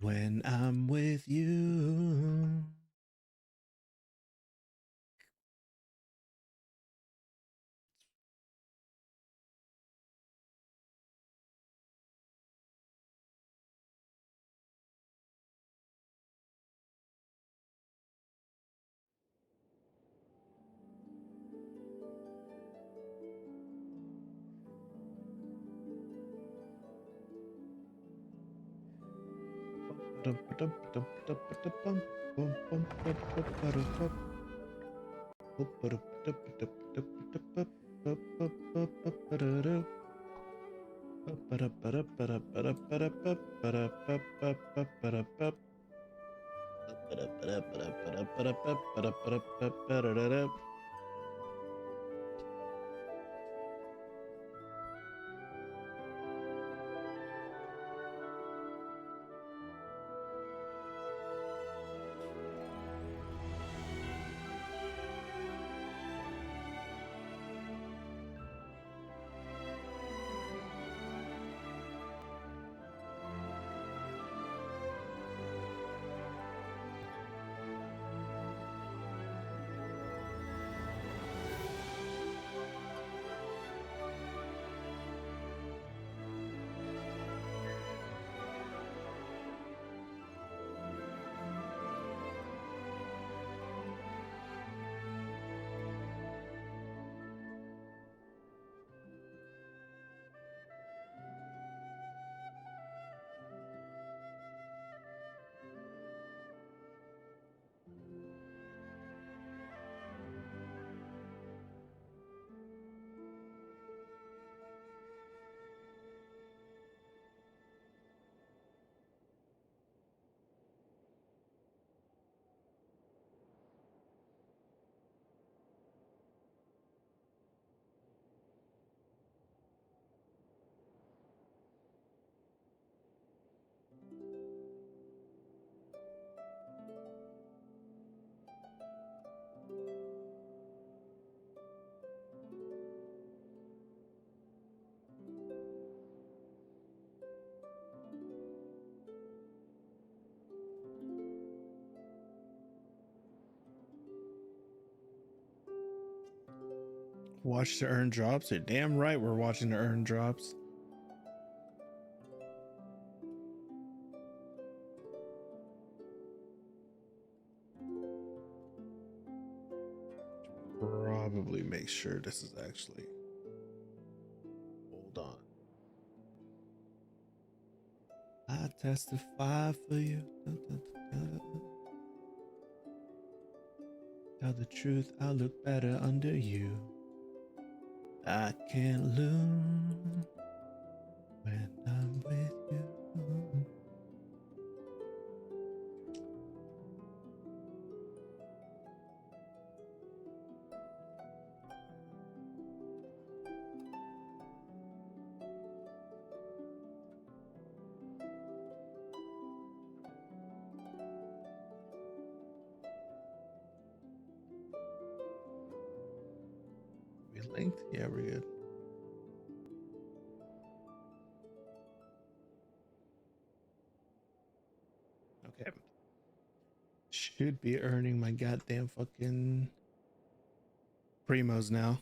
when I'm with you. Watch the earn drops. You're damn right we're watching the earn drops. Probably make sure this is actually. Hold on. I testify for you. Tell the truth, I look better under you. I can't lose when I'm with you. We linked? Yeah, we're good. Okay. Should be earning my goddamn fucking primos now.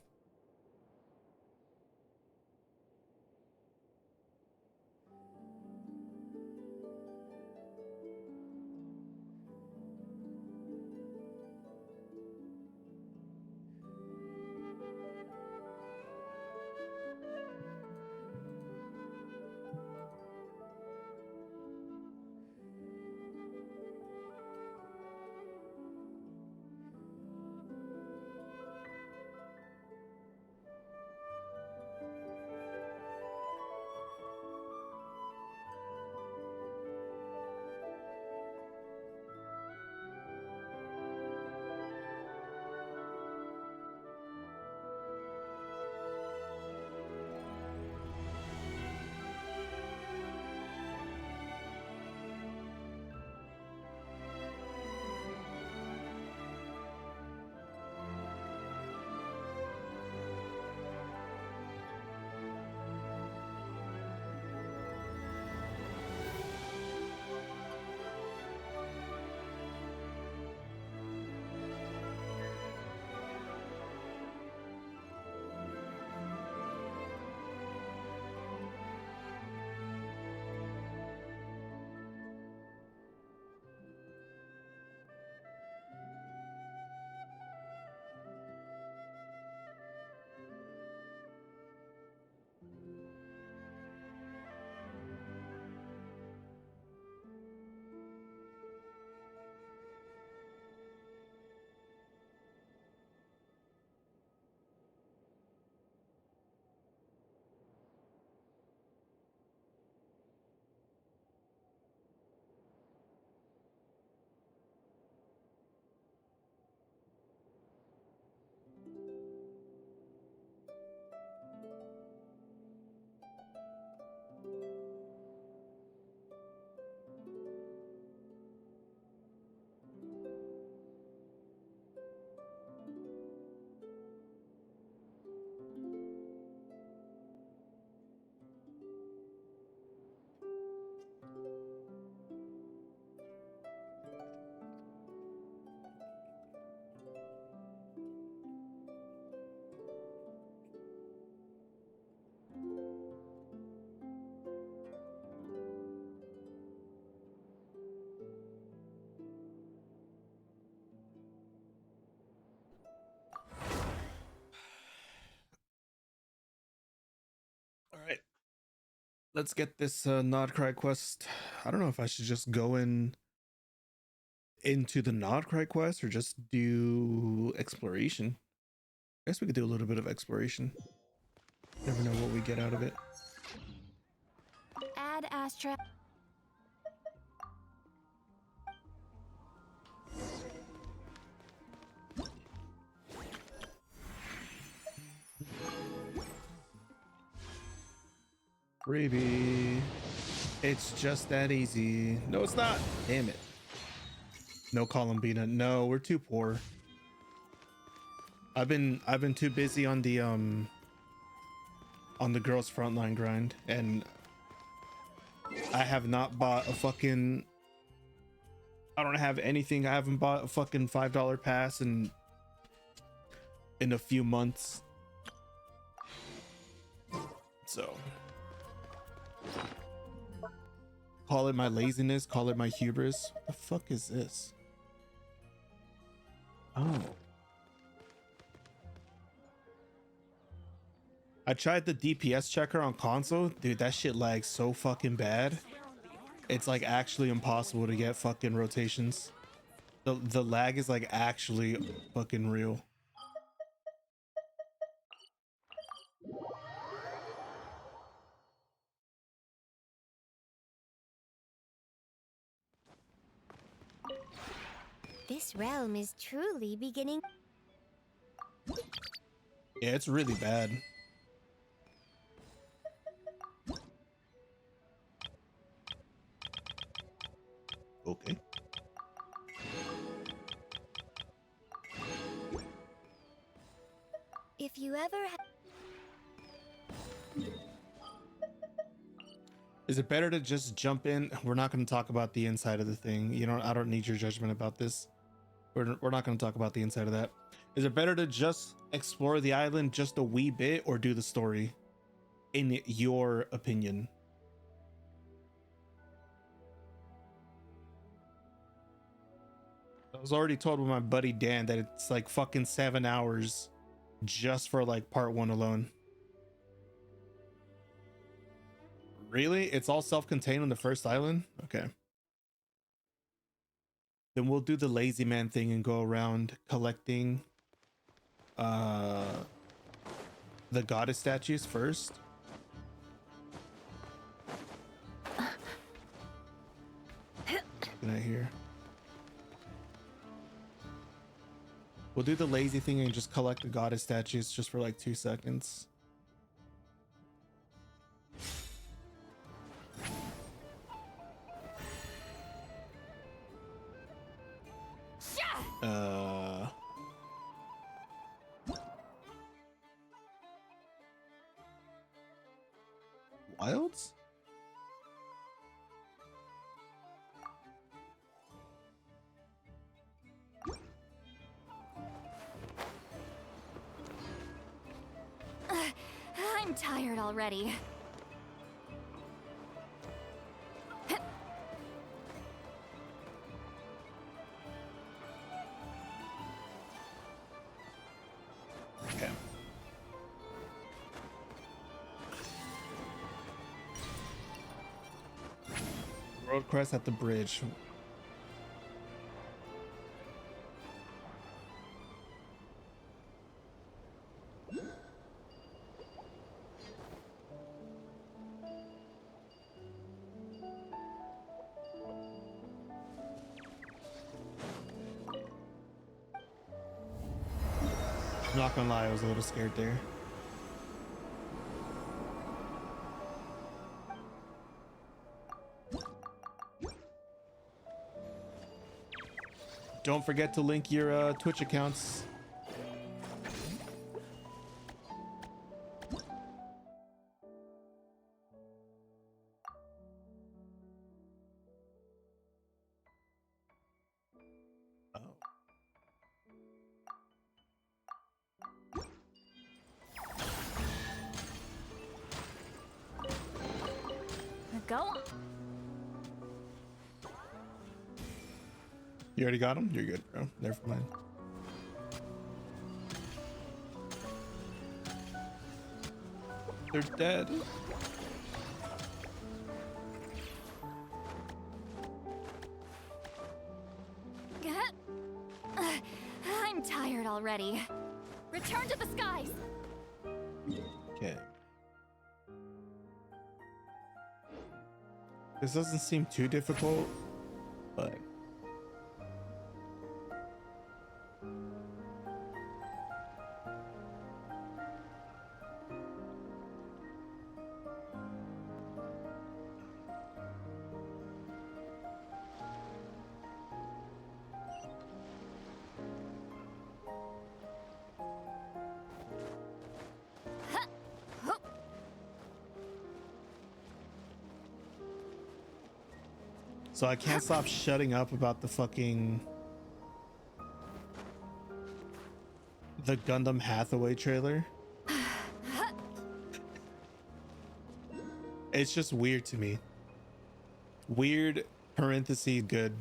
let's get this Nod Cry quest. I don't know if I should just go into the Nod Cry quest or just do exploration. I guess we could do a little bit of exploration. Never know what we get out of it. Add Astra. Freebie. It's just that easy. No, it's not. Damn it. No Columbina. No, we're too poor. I've been too busy on the girls frontline grind, and I have not bought a fucking, I don't have anything. I haven't bought a fucking $5 pass in a few months. So call it my laziness, call it my hubris. What the fuck is this? Oh. I tried the DPS checker on console. Dude, that shit lags so fucking bad. It's like actually impossible to get fucking rotations. The lag is like actually fucking real. This realm is truly beginning. Yeah, it's really bad. Okay. If you ever Is it better to just jump in? We're not going to talk about the inside of the thing. You know, I don't need your judgment about this. We're not going to talk about the inside of that. Is it better to just explore the island just a wee bit or do the story? In your opinion? I was already told by my buddy Dan that it's like fucking 7 hours just for like part 1 alone. Really? It's all self-contained on the first island? Okay. Then we'll do the lazy man thing and go around collecting the goddess statues first. Can I hear? We'll do the lazy thing and just collect the goddess statues just for like 2 seconds. Wilds? I'm tired already. Okay. Road crest at the bridge. I'm not gonna lie, I was a little scared there. Don't forget to link your Twitch accounts. Oh. Go on. You already got them? You're good, bro. Never mind. They're dead. already. Return to the skies! Okay. This doesn't seem too difficult, but so I can't stop shutting up about the Gundam Hathaway trailer. It's just weird to me. Weird parentheses good.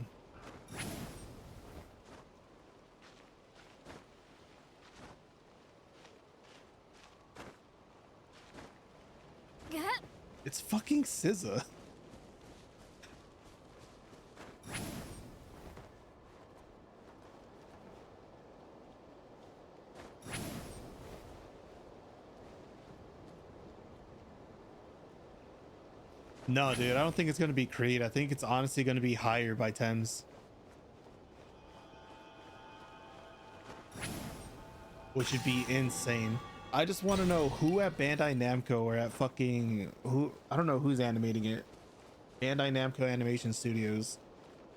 It's fucking SZA. No, dude, I don't think it's gonna be Creed. I think it's honestly gonna be higher by Thames, which would be insane. I just want to know who at Bandai Namco or at fucking who, I don't know who's animating it. Bandai Namco Animation Studios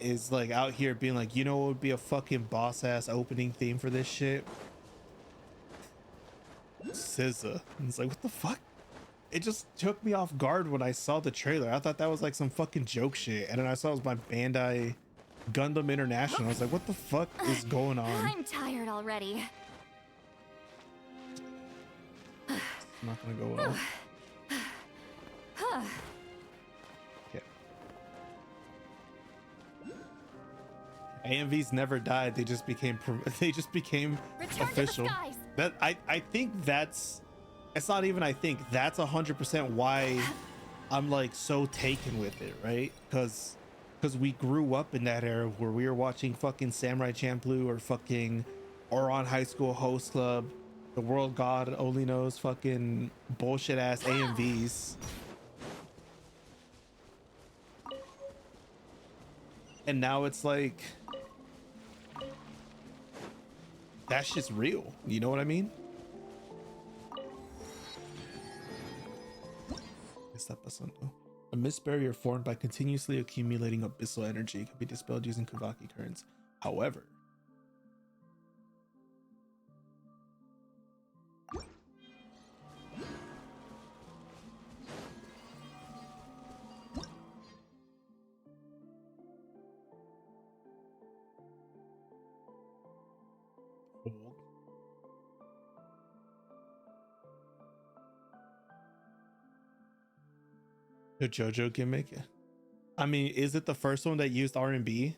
is like out here being like, you know what would be a fucking boss ass opening theme for this shit? SZA. And it's like, what the fuck? It just took me off guard when I saw the trailer. I thought that was like some fucking joke shit, and then I saw it was by Bandai Gundam International. I was like, what the fuck is going on? I'm tired already. It's not gonna go well. Okay. AMVs never died. They just became Return official. to the skies. That I think that's, it's not even I think, that's 100% why I'm like so taken with it, right? Because we grew up in that era where we were watching fucking Samurai Champloo or fucking Oron High School Host Club, The World God Only Knows, fucking bullshit ass AMVs. And now it's like, that shit's real. You know what I mean? Está pasando? A mist barrier formed by continuously accumulating abyssal energy can be dispelled using Kavaki currents. However, the JoJo gimmick. I mean, is it the first one that used R&B?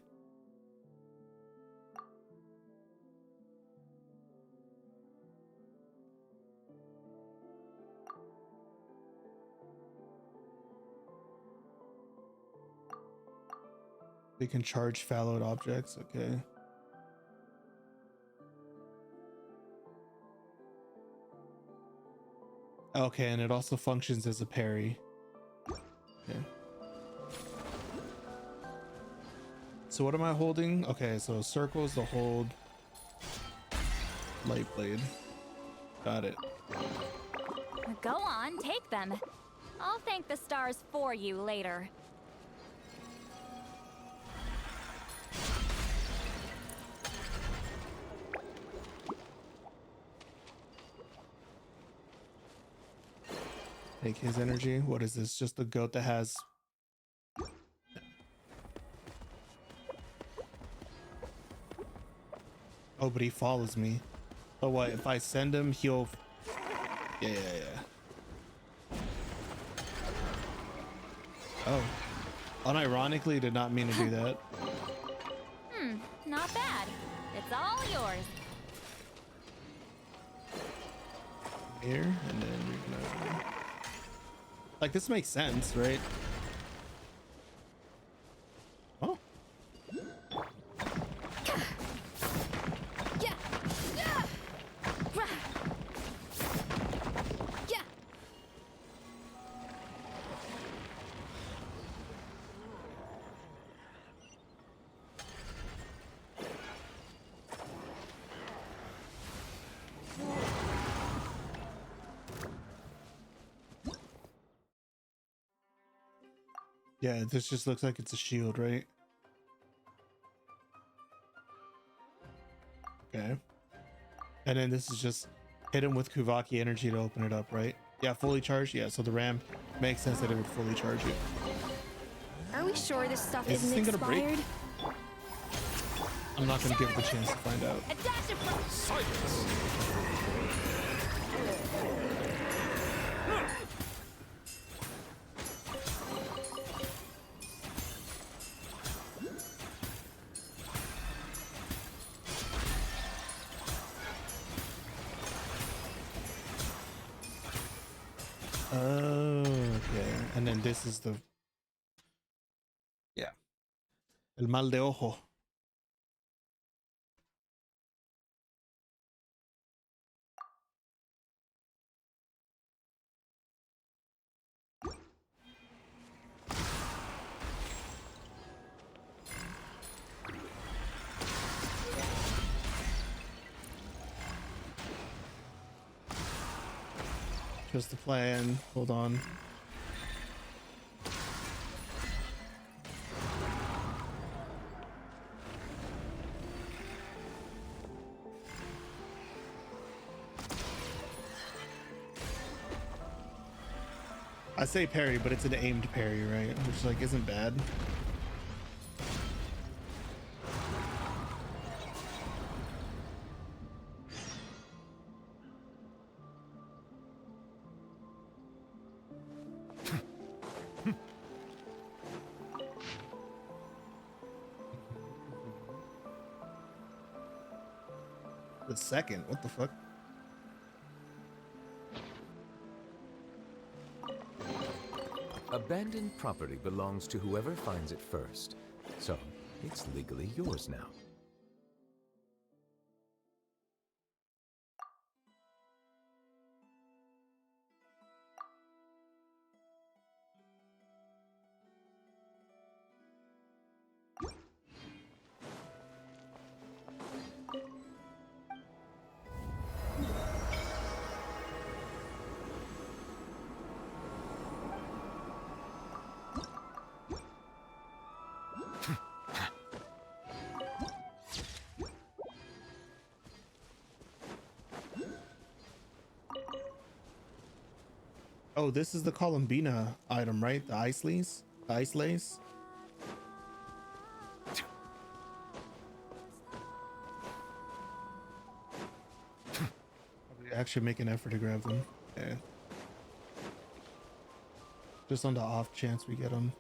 They can charge fallowed objects. Okay. Okay, and it also functions as a parry. Okay. So what am I holding? Okay, so circle is the hold. Light blade. Got it. Go on, take them. I'll thank the stars for you later. Take his energy. What is this? Just a goat that has... Oh, but he follows me. But what, if I send him, he'll... Yeah. Oh. Unironically, did not mean to do that. Not bad. It's all yours. Here, and then you're gonna... Like, this makes sense, right? Oh. Yeah, this just looks like it's a shield, right? Okay. And then this is just hit him with Kuvaki energy to open it up, right? Yeah, fully charged. Yeah, so the RAM makes sense that it would fully charge it. Are we sure this stuff Is this isn't thing gonna break? expired? I'm not gonna give it the chance to find out. A dash of Silence! Oh, okay. And then this is the, yeah, el mal de ojo. Just the plan. Hold on. I say parry, but it's an aimed parry, right? Which like isn't bad. The second, what the fuck? Abandoned property belongs to whoever finds it first. So, it's legally yours now. Oh, this is the Columbina item, right? The ice lace? The ice lace? Probably actually make an effort to grab them. Yeah. Just on the off chance we get them.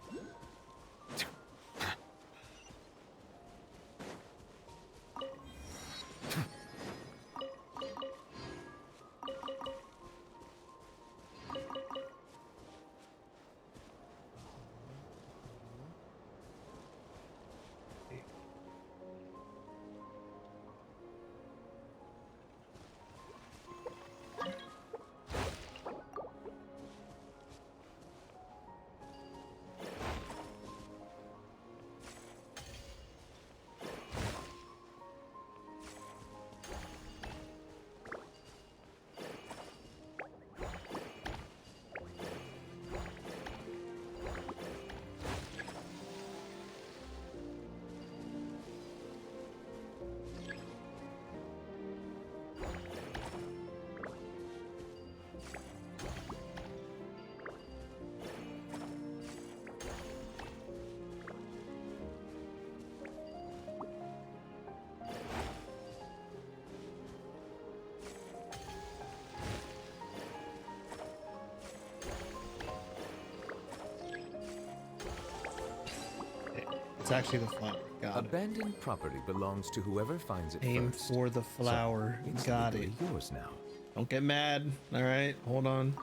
It's actually the flower. Got it. Abandoned property belongs to whoever finds it Aim first. for the flower. So, it's Got it. legally yours now. Don't get mad. All right, hold on.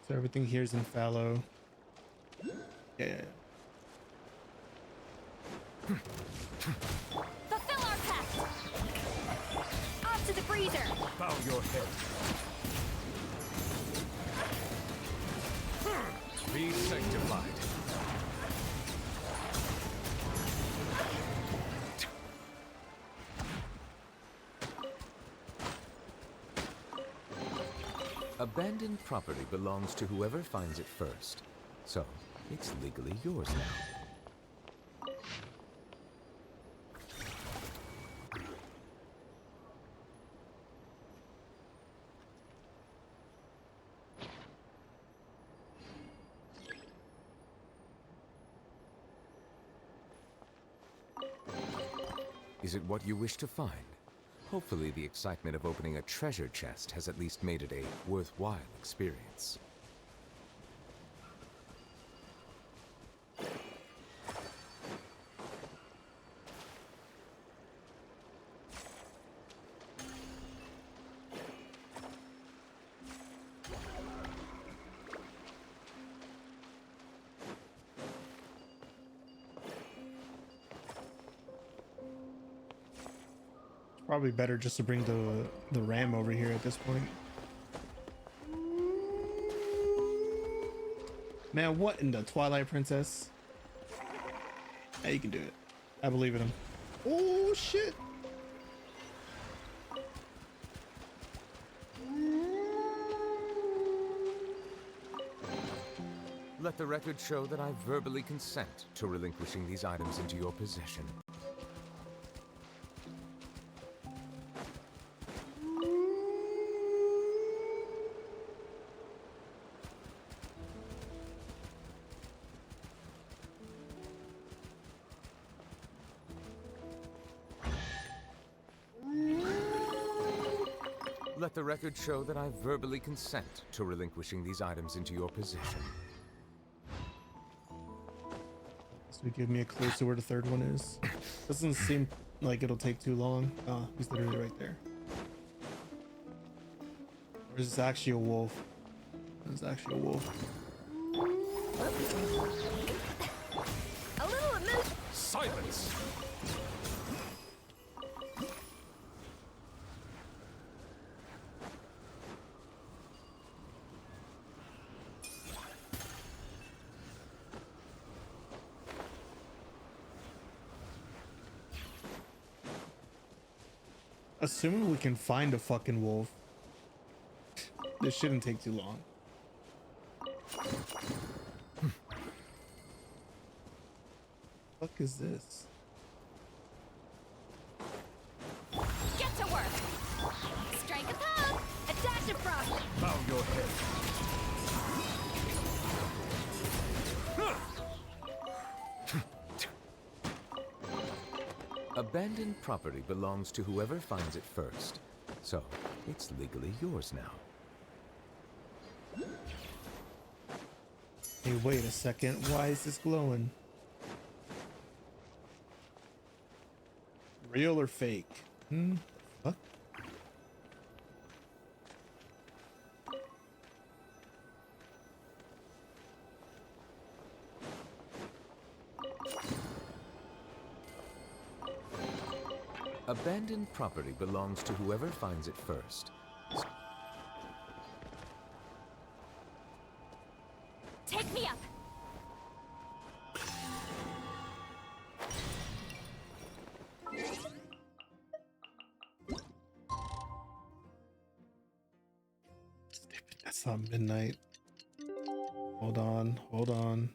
So everything here is in fallow. Yeah. fulfill our pact. Caesar! Bow your head. Be sanctified. Abandoned property belongs to whoever finds it first. So, it's legally yours now. Is it what you wish to find? Hopefully the excitement of opening a treasure chest has at least made it a worthwhile experience. Probably better just to bring the ram over here at this point. Man, what in the Twilight Princess? Hey, you can do it. I believe in him. Oh shit. Let the record show that I verbally consent to relinquishing these items into your possession. Let the record show that I verbally consent to relinquishing these items into your possession. So give me a clue to where the third one is. Doesn't seem like it'll take too long. Oh, he's literally right there. Or is this actually a wolf? This is actually a wolf. A little emotion. Silence! Assuming we can find a fucking wolf, this shouldn't take too long. Fuck is this? Get to work! Strike a pose! Attach a frost! Bow your head. Abandoned property belongs to whoever finds it first. So, it's legally yours now. Hey, wait a second. Why is this glowing? Real or fake? Fuck. Abandoned property belongs to whoever finds it first. Take me up! That's not midnight. Hold on, hold on.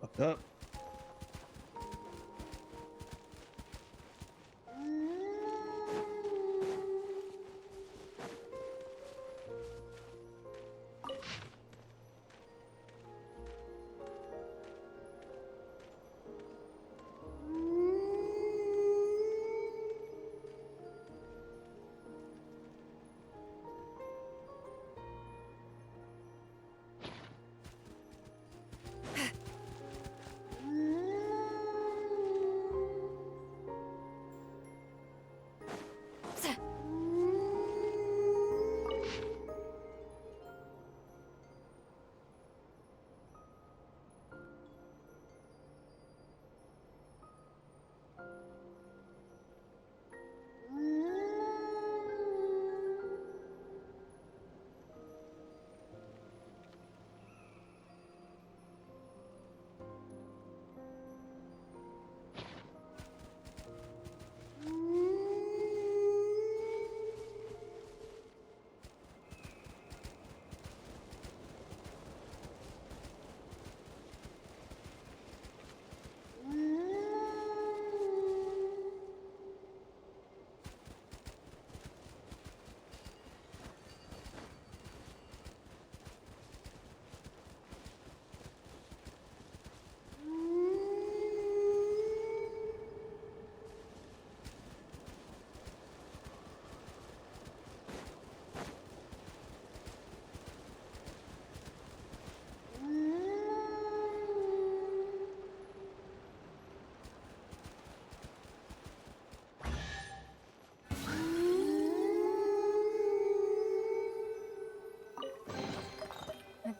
Fucked up.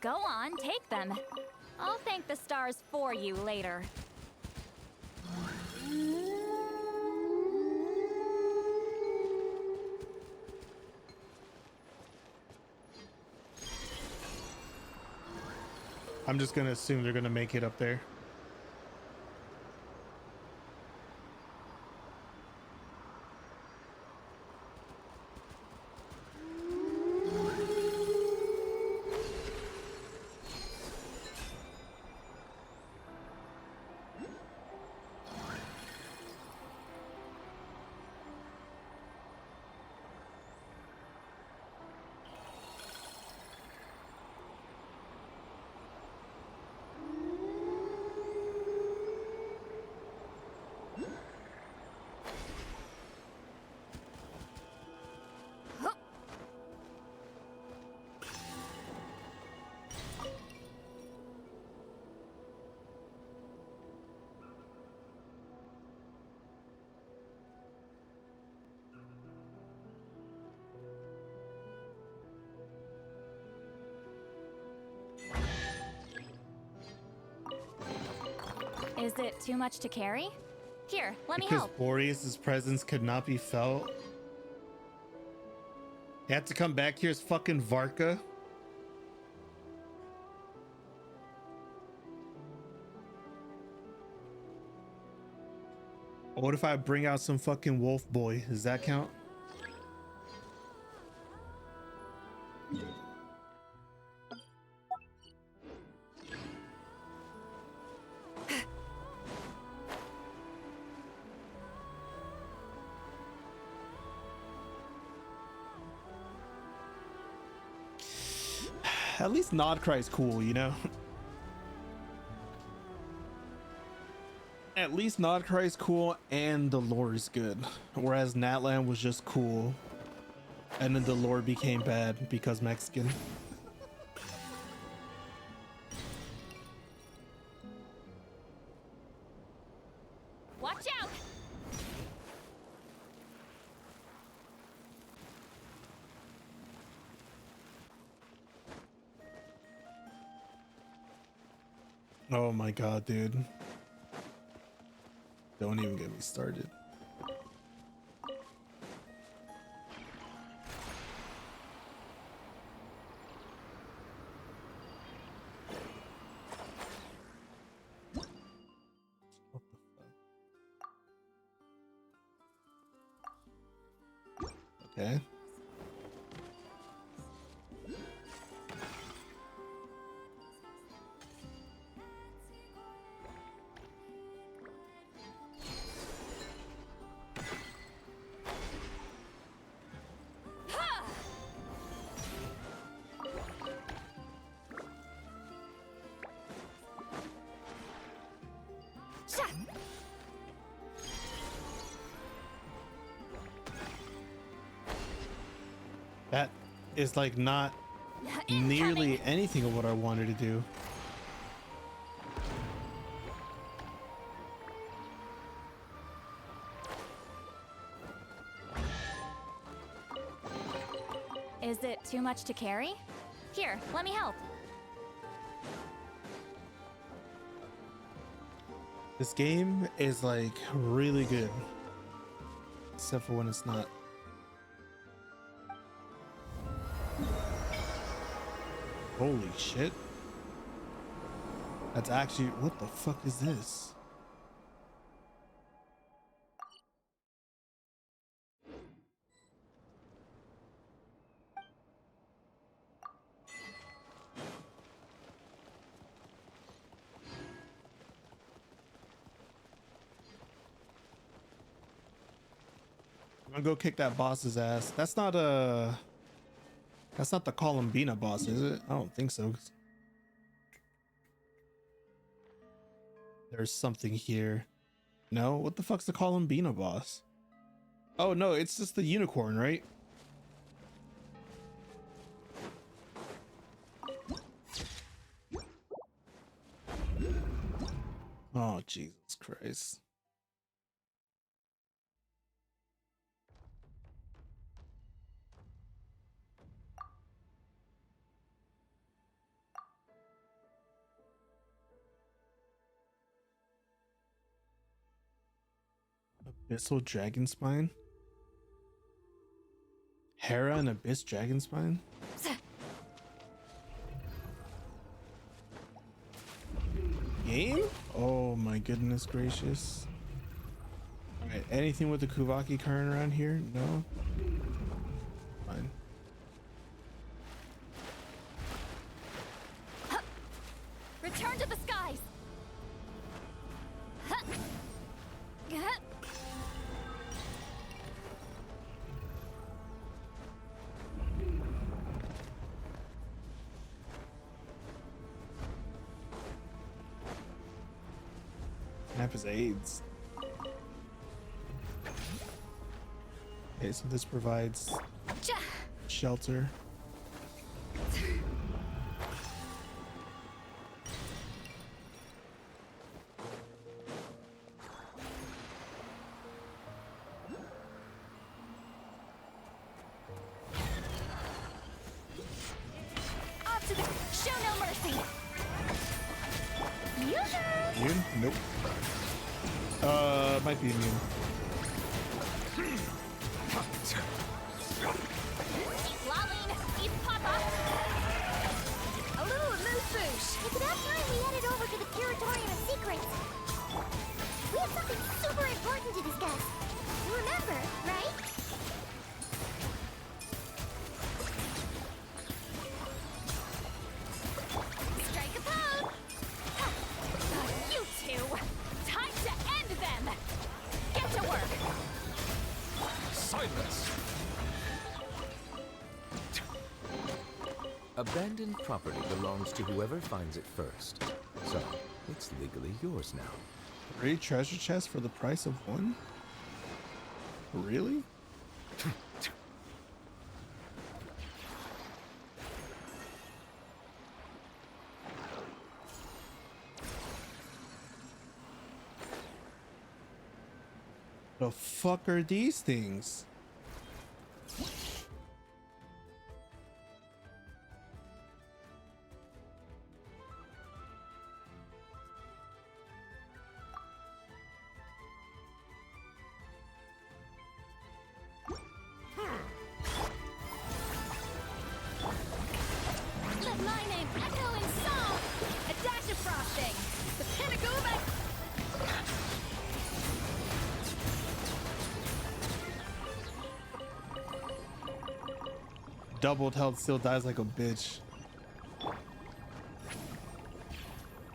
Go on, take them. I'll thank the stars for you later. I'm just gonna assume they're gonna make it up there. Is it too much to carry? Here, let me Because help. Boreas's presence could not be felt. He had to come back here as fucking Varka. What if I bring out some fucking wolf boy? Does that count? At least Nodcry's cool, you know? At least Nodcry's cool and the lore is good. Whereas Natlan was just cool. And then the lore became bad because Mexican. Watch out! Oh my god, dude. Don't even get me started. What the fuck? Okay. That is like not nearly anything of what I wanted to do. Is it too much to carry? Here, let me help. This game is like really good. Except for when it's not. Holy shit. That's actually, what the fuck is this? I'm gonna go kick that boss's ass. That's not the Columbina boss, is it? I don't think so. There's something here. No, what the fuck's the Columbina boss? Oh no, it's just the unicorn, right? Oh, Jesus Christ. Abyssal Dragon Spine? Hera and Abyss Dragon Spine? Game? Oh my goodness gracious. Alright, anything with the Kuvaki current around here? No? Fine. Return to the skies. Snap his AIDS. Okay, so this provides shelter. Off to the show no mercy. Immune? Nope. Might be immune. Lolling, eat Papa. A little amuse-bouche. It's about time we headed over to the Curatorium of Secrets. We have something super important to discuss. You remember, right? Strike a pose. You two, time to end them. Get to work. Silence! Abandoned property belongs to whoever finds it first. So, it's legally yours now. 3 treasure chests for the price of 1? Really? The fuck are these things? Let my name echo in song. A dash of frosting. The pinnacle of Doubled health still dies like a bitch.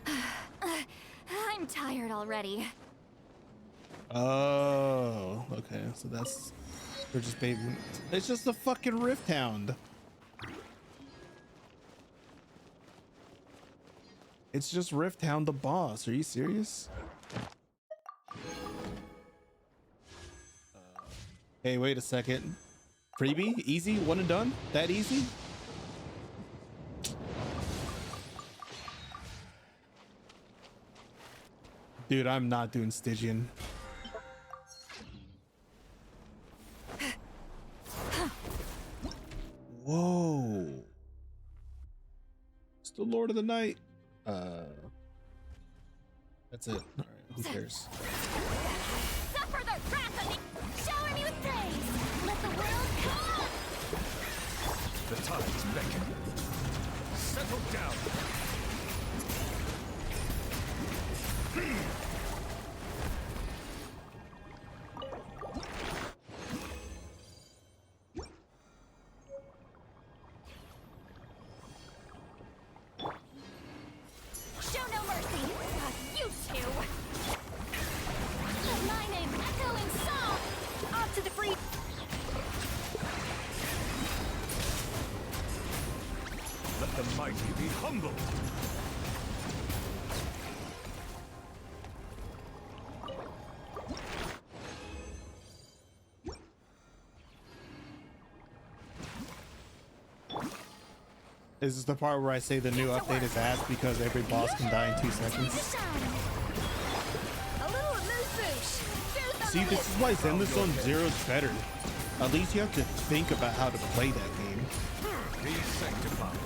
I'm tired already. Oh, okay. So that's they're just baby. It's just a fucking Rift Hound. It's just Rift Hound the boss. Are you serious? Hey, wait a second. Freebie? Easy? One and done? That easy? Dude, I'm not doing Stygian. Whoa. It's the Lord of the Night. That's it. All right, who cares? Suffer the wrath of the... Shower me with praise. Let the world come on. The tides beckon. Settle down. Show no mercy. You two. Let my name echo in song. Off to the free... Let the mighty be humbled. Is this the part where I say the new update is ass because every boss can die in 2 seconds? A little amuse-bouche. See, this is why Zenless on Zero is better. At least you have to think about how to play that game. Be sanctified.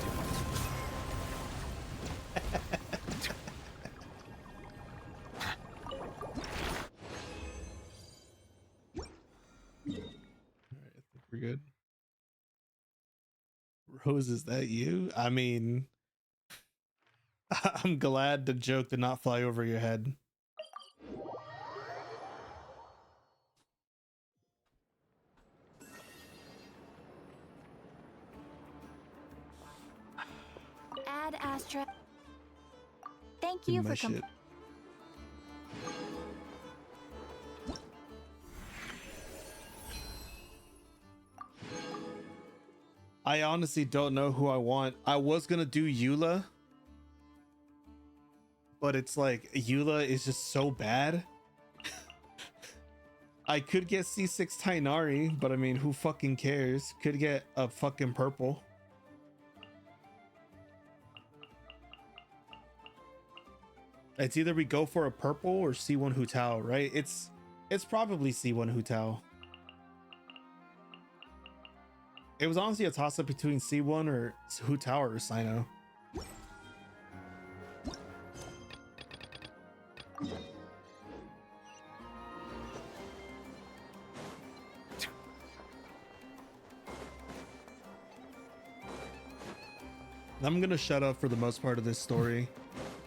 good. Rose, is that you? I mean, I'm glad the joke did not fly over your head. Ad Astra. Thank Do you my for shit. I honestly don't know who I want. I was gonna do Eula, but it's like Eula is just so bad. I could get C6 Tainari, but I mean, who fucking cares? Could get a fucking purple. It's either we go for a purple or C1 Hu Tao, right? It's probably C1 Hu Tao. It was honestly a toss up between C1 or Hu Tao or Sino. I'm gonna shut up for the most part of this story,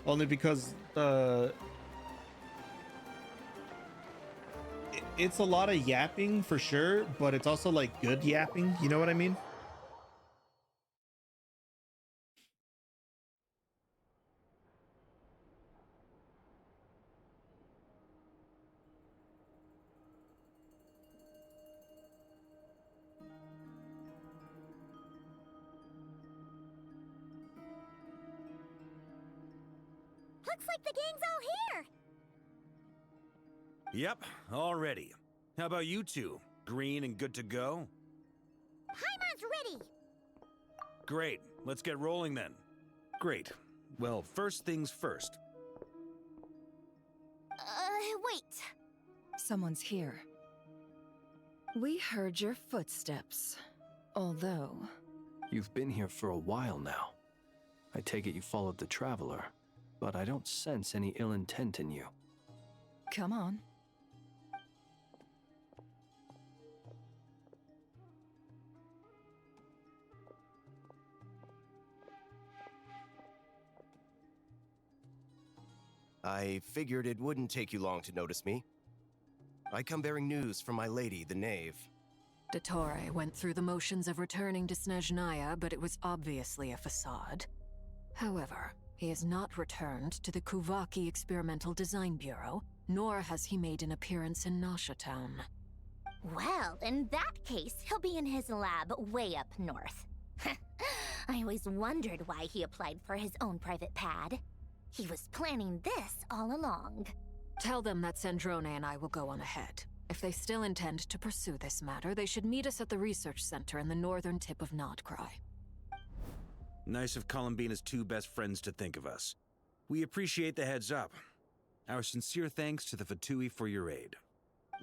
only because it's a lot of yapping for sure, but it's also like good yapping. You know what I mean? Looks like the gang's all here. Yep, all ready. How about you two? Green and good to go? Paimon's ready. Great, let's get rolling then. Great. Well, first things first. Wait. Someone's here. We heard your footsteps. Although... You've been here for a while now. I take it you followed the Traveler, but I don't sense any ill intent in you. Come on. I figured it wouldn't take you long to notice me. I come bearing news from my lady, the Knave. Dottore went through the motions of returning to Snezhnaya, but it was obviously a facade. However, he has not returned to the Kuvaki Experimental Design Bureau, nor has he made an appearance in Nasha Town. Well, in that case, he'll be in his lab way up north. I always wondered why he applied for his own private pad. He was planning this all along. Tell them that Sandrone and I will go on ahead. If they still intend to pursue this matter, they should meet us at the research center in the northern tip of Krai. Nice of Columbina's two best friends to think of us. We appreciate the heads up. Our sincere thanks to the Fatui for your aid.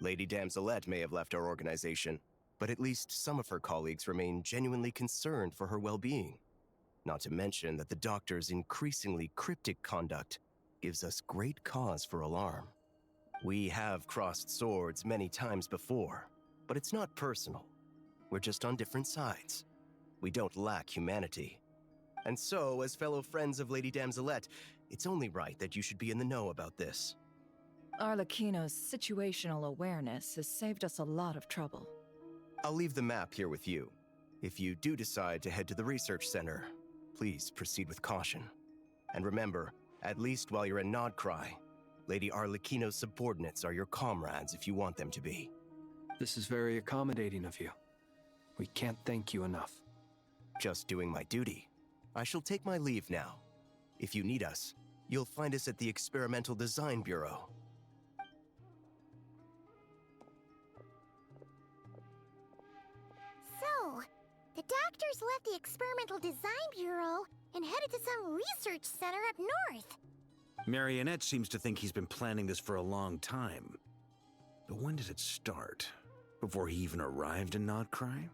Lady Damselette may have left our organization, but at least some of her colleagues remain genuinely concerned for her well-being. Not to mention that the Doctor's increasingly cryptic conduct gives us great cause for alarm. We have crossed swords many times before, but it's not personal. We're just on different sides. We don't lack humanity. And so, as fellow friends of Lady Damselette, it's only right that you should be in the know about this. Arlecchino's situational awareness has saved us a lot of trouble. I'll leave the map here with you. If you do decide to head to the research center, please proceed with caution. And remember, at least while you're in Krai, Lady Arlecchino's subordinates are your comrades if you want them to be. This is very accommodating of you. We can't thank you enough. Just doing my duty. I shall take my leave now. If you need us, you'll find us at the Experimental Design Bureau. So, the doctors left the Experimental Design Bureau and headed to some research center up north. Marionette seems to think he's been planning this for a long time. But when did it start? Before he even arrived in Krai?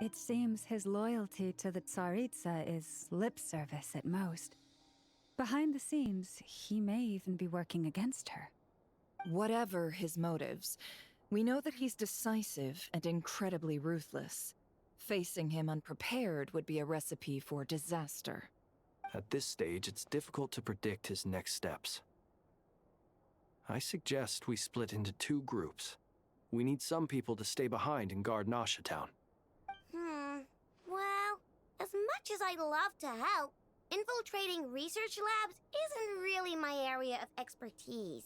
It seems his loyalty to the Tsaritsa is lip service at most. Behind the scenes, he may even be working against her. Whatever his motives, We know that he's decisive and incredibly ruthless. Facing him unprepared would be a recipe for disaster. At this stage, it's difficult to predict his next steps. I suggest we split into 2 groups. We need some people to stay behind and guard Nasha Town. Well, as much as I'd love to help, infiltrating research labs isn't really my area of expertise.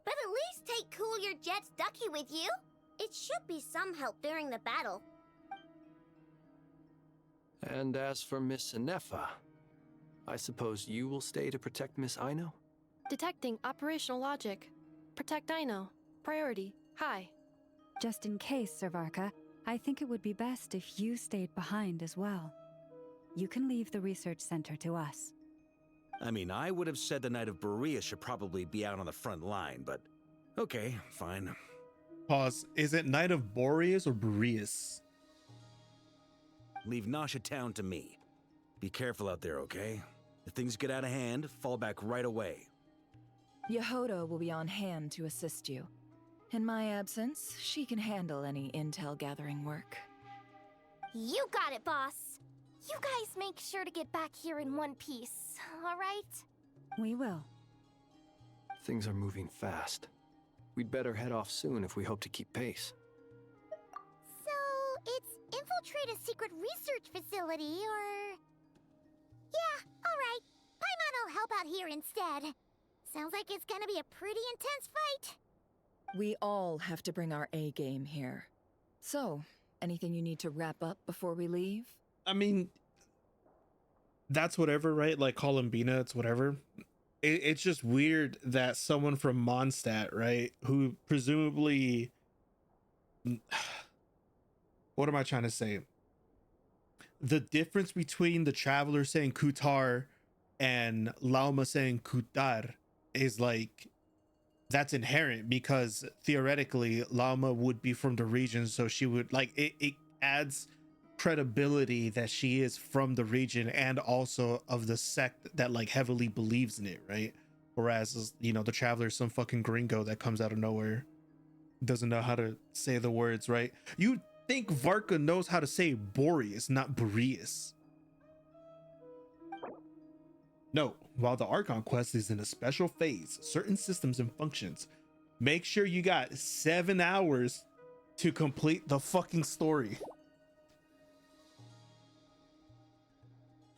But at least take Cool Your Jets Ducky with you. It should be some help during the battle. And as for Miss Inefa, I suppose you will stay to protect Miss Aino? Detecting operational logic. Protect Aino. Priority. High. Just in case, Servarka, I think it would be best if you stayed behind as well. You can leave the research center to us. I mean, I would have said the Knight of Berea should probably be out on the front line, but okay, fine. Pause. Is it Knight of Boreas or Boreas? Leave Nasha Town to me. Be careful out there, okay? If things get out of hand, fall back right away. Yehoda will be on hand to assist you. In my absence, she can handle any intel gathering work. You got it, boss. You guys make sure to get back here in one piece, all right? We will. Things are moving fast. We'd better head off soon if we hope to keep pace. So, it's infiltrate a secret research facility, or... Yeah, alright. Paimon will help out here instead. Sounds like it's gonna be a pretty intense fight. We all have to bring our A game here. So, anything you need to wrap up before we leave? I mean, that's whatever, right? Like Columbina, it's whatever. It's just weird that someone from Mondstadt, right, who presumably... What am I trying to say? The difference between the Traveler saying Kutar and Lauma saying Kutar is like... That's inherent because theoretically Lauma would be from the region, so she would like it adds credibility that she is from the region and also of the sect that like heavily believes in it, right? Whereas, you know, the Traveler is some fucking gringo that comes out of nowhere, doesn't know how to say the words, right? You think Varka knows how to say Boreas, not Boreas. No, while the Archon quest is in a special phase, certain systems and functions, make sure you got 7 hours to complete the fucking story.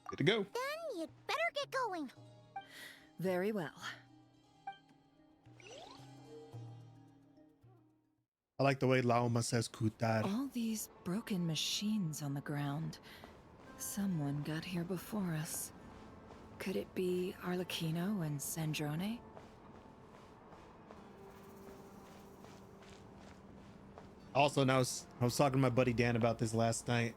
Good to go. Then you'd better get going. Very well. I like the way Lauma says Kutar. All these broken machines on the ground. Someone got here before us. Could it be Arlecchino and Sandrone? Also, now I was talking to my buddy Dan about this last night.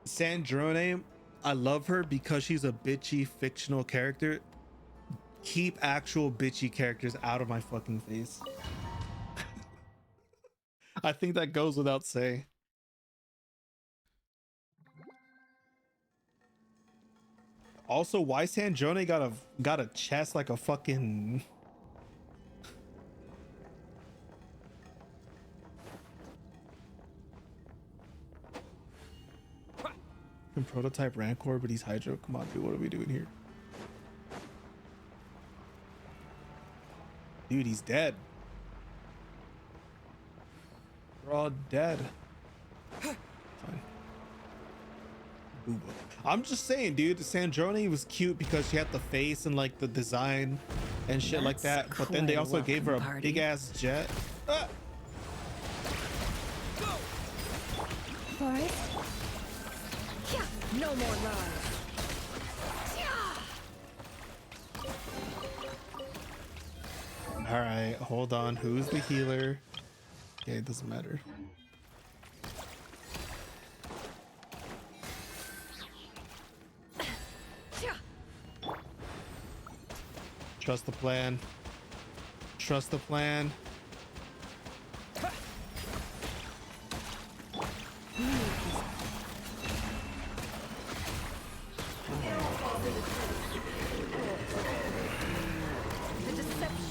Sandrone, I love her because she's a bitchy fictional character. Keep actual bitchy characters out of my fucking face. I think that goes without saying. Also, why Sandrone got a chest like a fucking... Can prototype Rancor, but he's Hydro. Come on, dude, what are we doing here? Dude, he's dead. We're all dead. Fine. Booba. I'm just saying, dude, Sandrone was cute because she had the face and like the design and shit like that. But then they also gave her a big ass jet. Ah! Forrest? No more lies. All right, hold on. Who's the healer? Okay, it doesn't matter. Trust the plan. Trust the plan.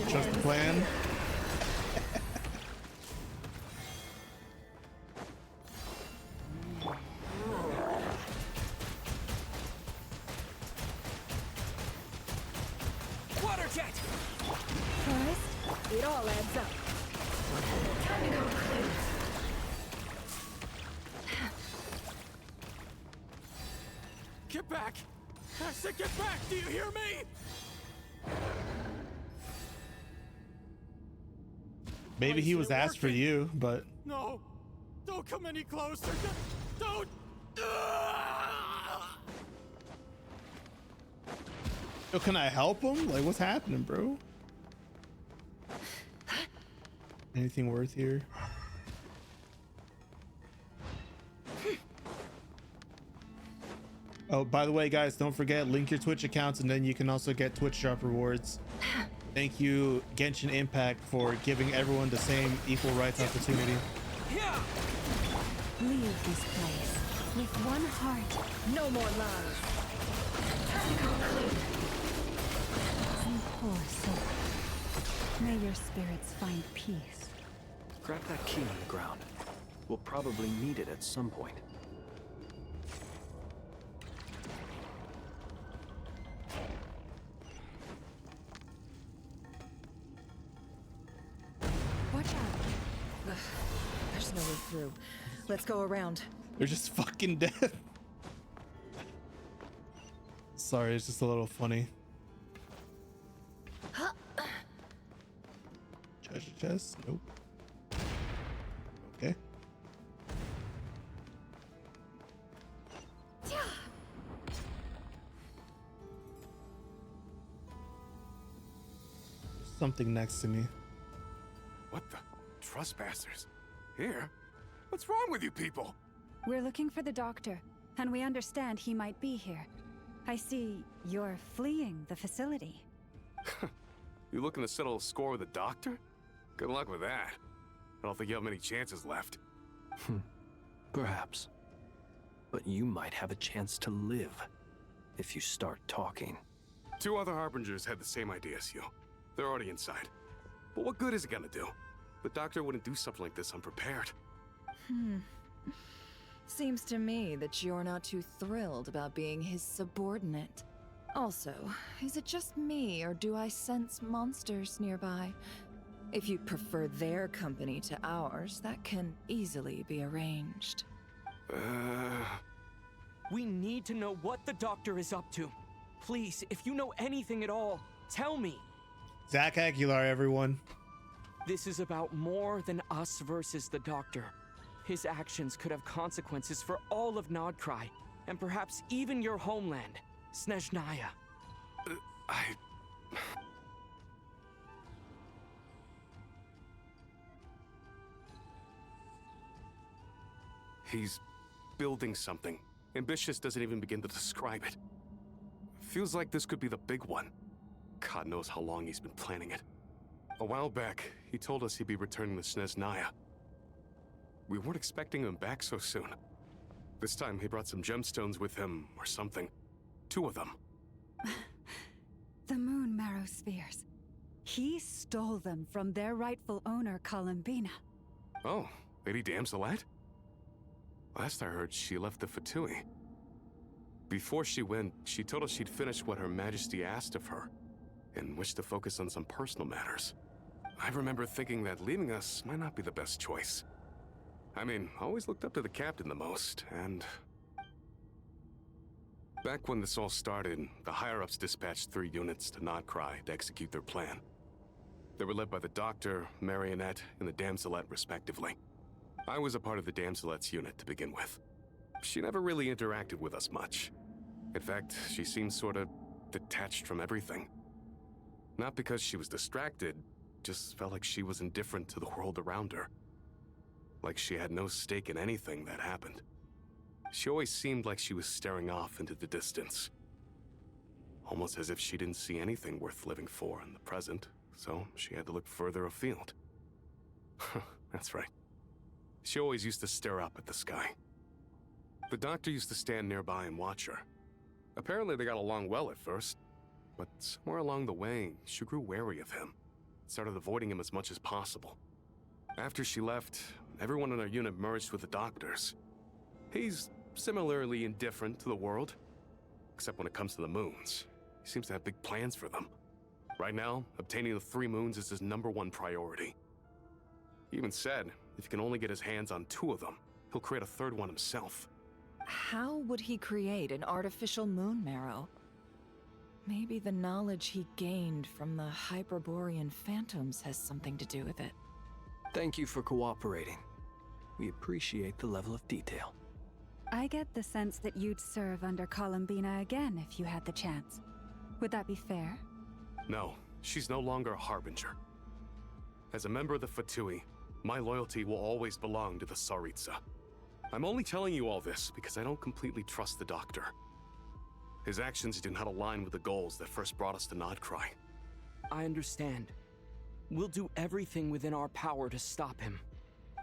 Trust the plan. It all adds up. Time to go, Krai. Get back! I said get back! Do you hear me? Maybe he was asked for you, but No! Don't come any closer! Don't! yo, can I help him? Like, what's happening, bro? Anything worth here? Oh, by the way, guys, don't forget, link your Twitch accounts, and then you can also get Twitch drop rewards. Thank you, Genshin Impact, for giving everyone the same equal rights opportunity. Leave this place with one heart. No more lies. Time to go, Krai. And poor soul. May your spirits find peace. Grab that key on the ground. We'll probably need it at some point. Watch out. Ugh, there's no way through. Let's go around. They're just fucking dead. Sorry, it's just a little funny. Treasure chest? Nope. Okay. There's something next to me. What the? Trespassers? Here? What's wrong with you people? We're looking for the doctor, and we understand he might be here. I see you're fleeing the facility. You looking to settle a score with the doctor? Good luck with that. I don't think you have many chances left. Perhaps. But you might have a chance to live if you start talking. 2 other Harbingers had the same idea as you. They're already inside. But what good is it gonna do? The doctor wouldn't do something like this unprepared. Seems to me that you're not too thrilled about being his subordinate. Also, is it just me, or do I sense monsters nearby? If you'd prefer their company to ours, that can easily be arranged. We need to know what the doctor is up to. Please, if you know anything at all, tell me. Zach Aguilar, everyone. This is about more than us versus the doctor. His actions could have consequences for all of Nodkrai, and perhaps even your homeland, Snezhnaya. He's building something. Ambitious doesn't even begin to describe it. Feels like this could be the big one. God knows how long he's been planning it. A while back, he told us he'd be returning to Snezhnaya. We weren't expecting him back so soon. This time he brought some gemstones with him, or something. 2 of them. The moon marrow spheres. He stole them from their rightful owner, Columbina. Oh, Lady Damselette? Last I heard, she left the Fatui. Before she went, she told us she'd finished what Her Majesty asked of her, and wished to focus on some personal matters. I remember thinking that leaving us might not be the best choice. I mean, I always looked up to the captain the most, and... Back when this all started, the higher-ups dispatched 3 units to Nodkrai to execute their plan. They were led by the Doctor, Marionette, and the Damselette, respectively. I was a part of the Damselette's unit to begin with. She never really interacted with us much. In fact, she seemed sort of detached from everything. Not because she was distracted, just felt like she was indifferent to the world around her. Like she had no stake in anything that happened. She always seemed like she was staring off into the distance. Almost as if she didn't see anything worth living for in the present, so she had to look further afield. That's right. She always used to stare up at the sky. The Doctor used to stand nearby and watch her. Apparently they got along well at first, but somewhere along the way, she grew wary of him. Started avoiding him as much as possible. After she left, everyone in our unit merged with the Doctor's. He's similarly indifferent to the world, except when it comes to the moons. He seems to have big plans for them. Right now, obtaining the 3 moons is his #1 priority. He even said if he can only get his hands on 2 of them, he'll create a 3rd one himself. How would he create an artificial moon marrow? Maybe the knowledge he gained from the Hyperborean phantoms has something to do with it. Thank you for cooperating. We appreciate the level of detail. I get the sense that you'd serve under Columbina again if you had the chance. Would that be fair? No, she's no longer a Harbinger. As a member of the Fatui, my loyalty will always belong to the Tsaritsa. I'm only telling you all this because I don't completely trust the Doctor. His actions do not align with the goals that first brought us to Nodcry. I understand. We'll do everything within our power to stop him.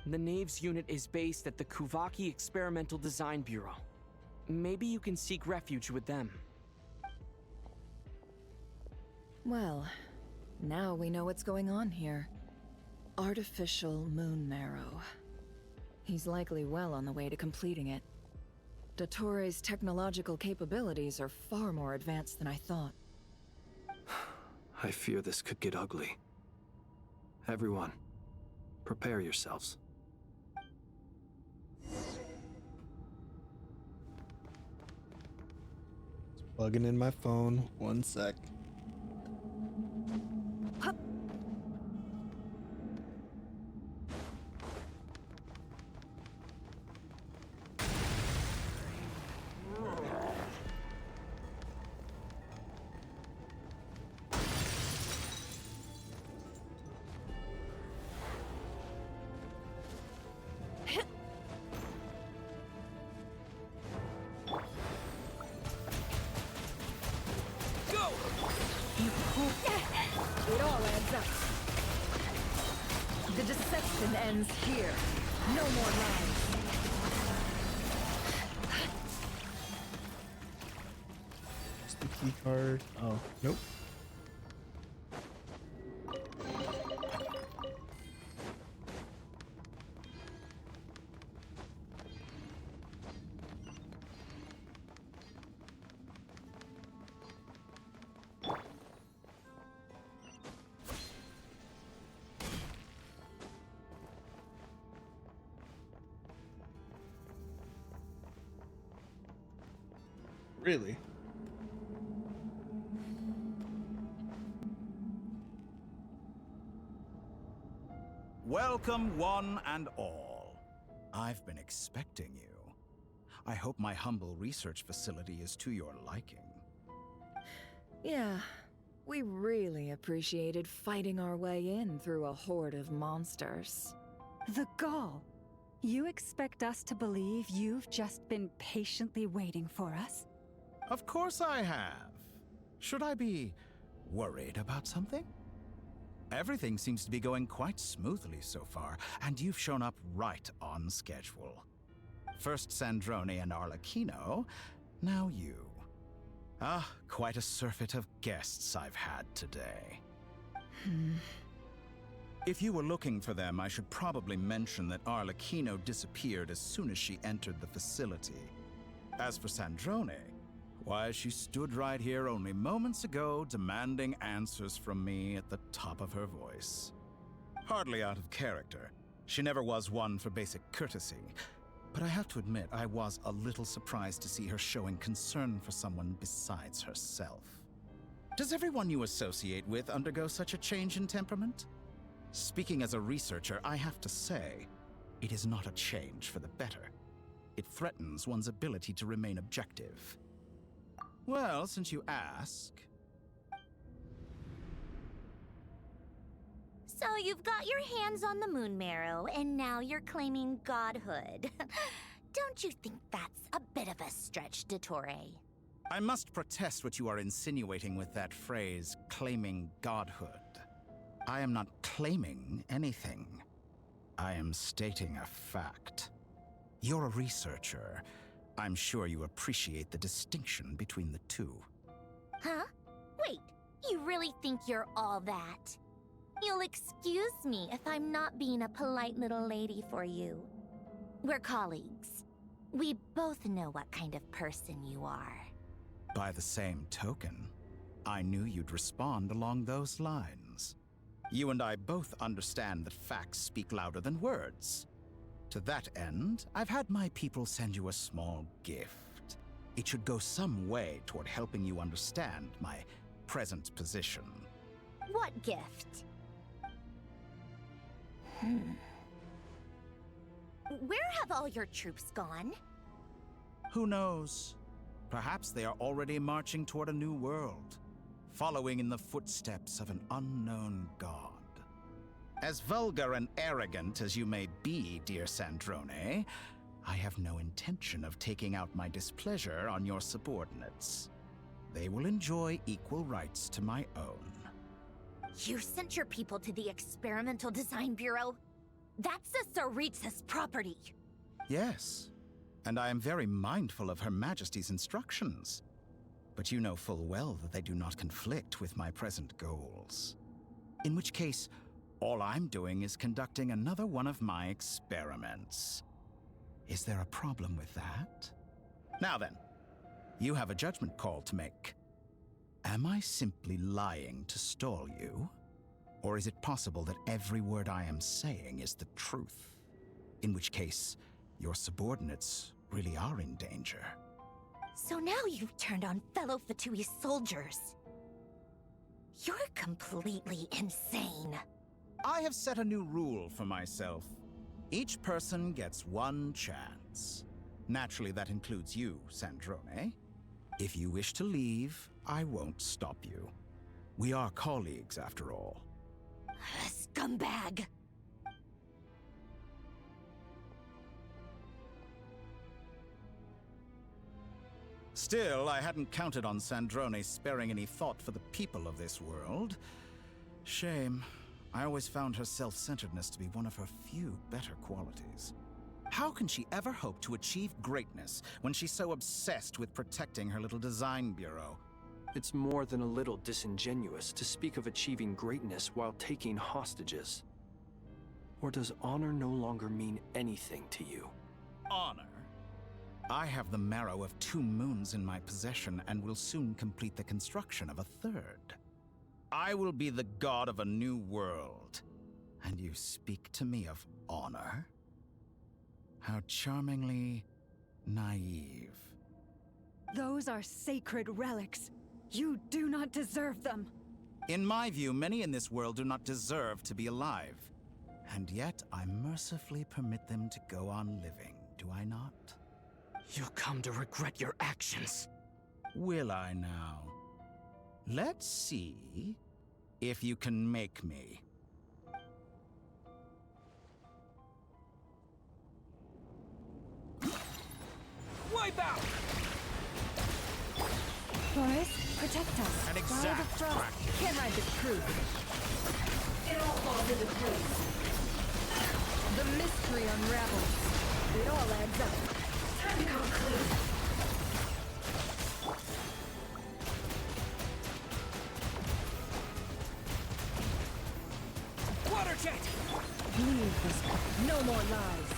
The Knaves unit is based at the Kuvaki Experimental Design Bureau. Maybe you can seek refuge with them. Well, now we know what's going on here. Artificial moon marrow. He's likely well on the way to completing it. Dottore technological capabilities are far more advanced than I thought. I fear this could get ugly. Everyone, prepare yourselves. Plugging in my phone. 1 sec. It all adds up. The deception ends here. No more lies. What's the key card? Oh, nope. Really? Welcome, one and all. I've been expecting you. I hope my humble research facility is to your liking. Yeah, we really appreciated fighting our way in through a horde of monsters. The gall! You expect us to believe you've just been patiently waiting for us? Of course I have. Should I be worried about something? Everything seems to be going quite smoothly so far, and you've shown up right on schedule. First Sandrone and Arlecchino, now you. Ah, quite a surfeit of guests I've had today. If you were looking for them, I should probably mention that Arlecchino disappeared as soon as she entered the facility. As for Sandrone, why, she stood right here only moments ago demanding answers from me at the top of her voice. Hardly out of character. She never was one for basic courtesy. But I have to admit, I was a little surprised to see her showing concern for someone besides herself. Does everyone you associate with undergo such a change in temperament? Speaking as a researcher, I have to say, it is not a change for the better. It threatens one's ability to remain objective. Well, since you ask... So you've got your hands on the moon marrow, and now you're claiming godhood. Don't you think that's a bit of a stretch, Dottore? I must protest what you are insinuating with that phrase, claiming godhood. I am not claiming anything. I am stating a fact. You're a researcher. I'm sure you appreciate the distinction between the two. Huh? Wait, you really think you're all that? You'll excuse me if I'm not being a polite little lady for you. We're colleagues. We both know what kind of person you are. By the same token, I knew you'd respond along those lines. You and I both understand that facts speak louder than words. To that end, I've had my people send you a small gift. It should go some way toward helping you understand my present position. What gift? Where have all your troops gone? Who knows? Perhaps they are already marching toward a new world, following in the footsteps of an unknown god. As vulgar and arrogant as you may be, dear Sandrone, I have no intention of taking out my displeasure on your subordinates. They will enjoy equal rights to my own. You sent your people to the Experimental Design Bureau? That's the Tsaritsa's property. Yes, and I am very mindful of Her Majesty's instructions. But you know full well that they do not conflict with my present goals. In which case, all I'm doing is conducting another one of my experiments. Is there a problem with that? Now then, you have a judgment call to make. Am I simply lying to stall you? Or is it possible that every word I am saying is the truth? In which case, your subordinates really are in danger. So now you've turned on fellow Fatui soldiers. You're completely insane. I have set a new rule for myself. Each person gets one chance. Naturally, that includes you, Sandrone. If you wish to leave, I won't stop you. We are colleagues, after all. Scumbag! Still, I hadn't counted on Sandrone sparing any thought for the people of this world. Shame. I always found her self-centeredness to be one of her few better qualities. How can she ever hope to achieve greatness when she's so obsessed with protecting her little design bureau? It's more than a little disingenuous to speak of achieving greatness while taking hostages. Or does honor no longer mean anything to you? Honor? I have the marrow of 2 moons in my possession and will soon complete the construction of a 3rd. I will be the god of a new world. And you speak to me of honor? How charmingly naive. Those are sacred relics. You do not deserve them. In my view, many in this world do not deserve to be alive. And yet, I mercifully permit them to go on living, do I not? You'll come to regret your actions. Will I now? Let's see if you can make me. Wipe out! Forrest, protect us. An exact practice. Can't ride the truth. It all falls into place. The mystery unravels. It all adds up. Time to come clean. Water jet! Leave this. No more lies.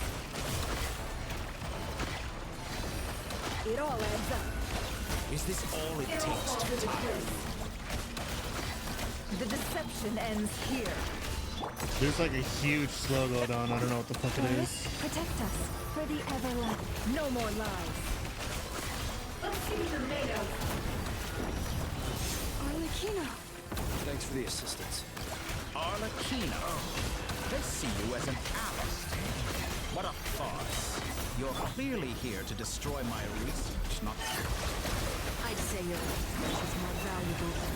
It all adds up. Is this all it takes to tie? The deception ends here. There's like a huge slow go down. I don't know what the fuck it is. Forrest, protect us for the everlasting. No more lies. Let's see what you're made of. Arlecchino. Thanks for the assistance. Arlecchino. They see you as an ally. What a farce. You're clearly here to destroy my research, not... I'd say your research is more valuable than...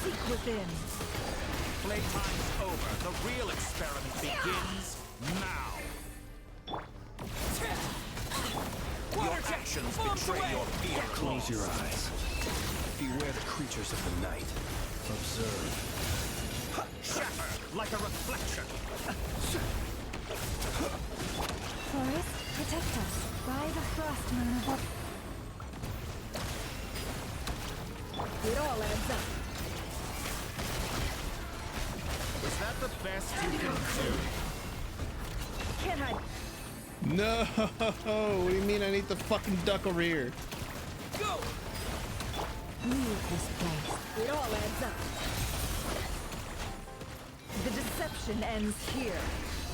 Seek within. Playtime's over. The real experiment begins now. Your actions betray your fear. Close your eyes. Beware the creatures of the night. Observe. Shatter like a reflection. Forrest, protect us by the frost moon of... It all adds up. Is that the best you can do? Can't hide. No, what do you mean I need to fucking duck over here? Go! Leave this place. It all adds up. The deception ends here.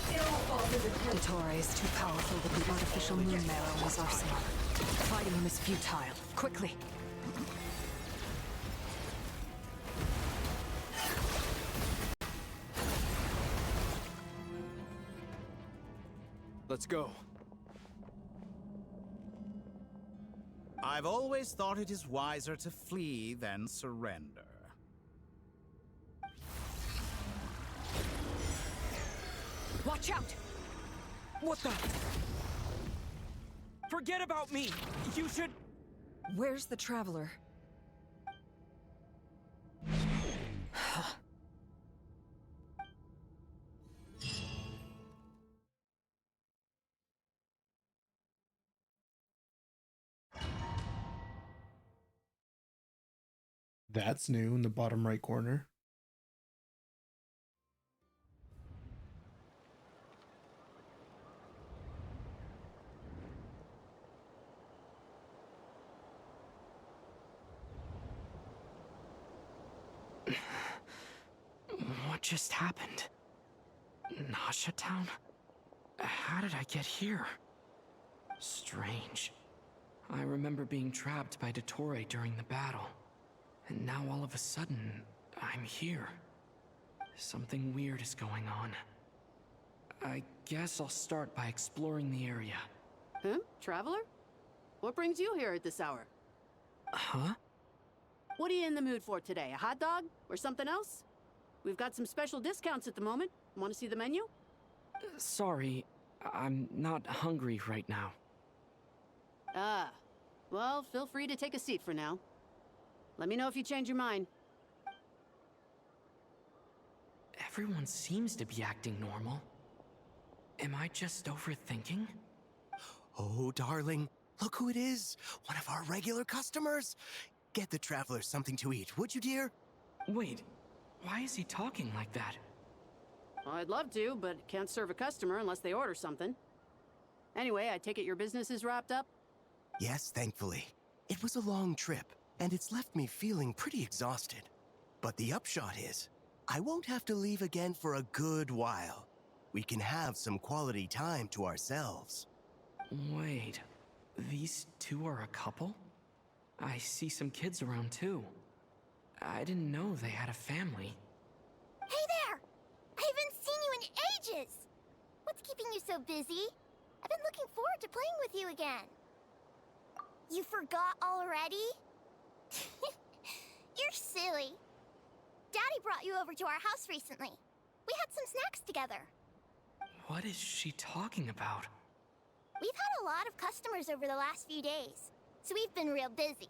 Dottore is too powerful to put artificial moon marrow in his arsenal. Fighting him is futile. Quickly! Let's go. I've always thought it is wiser to flee than surrender. Watch out! What the? Forget about me! You should... Where's the Traveler? That's new in the bottom right corner. What just happened? Nasha Town? How did I get here? Strange. I remember being trapped by Dottore during the battle. And now all of a sudden, I'm here. Something weird is going on. I guess I'll start by exploring the area. Huh? Traveler? What brings you here at this hour? Huh? What are you in the mood for today? A hot dog? Or something else? We've got some special discounts at the moment. Want to see the menu? Sorry, I'm not hungry right now. Ah. Well, feel free to take a seat for now. Let me know if you change your mind. Everyone seems to be acting normal. Am I just overthinking? Oh, darling, look who it is. One of our regular customers. Get the Traveler something to eat, would you, dear? Wait, why is he talking like that? Well, I'd love to, but can't serve a customer unless they order something. Anyway, I take it your business is wrapped up? Yes, thankfully. It was a long trip, and it's left me feeling pretty exhausted. But the upshot is, I won't have to leave again for a good while. We can have some quality time to ourselves. Wait, these two are a couple? I see some kids around too. I didn't know they had a family. Hey there! I haven't seen you in ages! What's keeping you so busy? I've been looking forward to playing with you again. You forgot already? You're silly. Daddy brought you over to our house recently. We had some snacks together. What is she talking about? We've had a lot of customers over the last few days, so we've been real busy.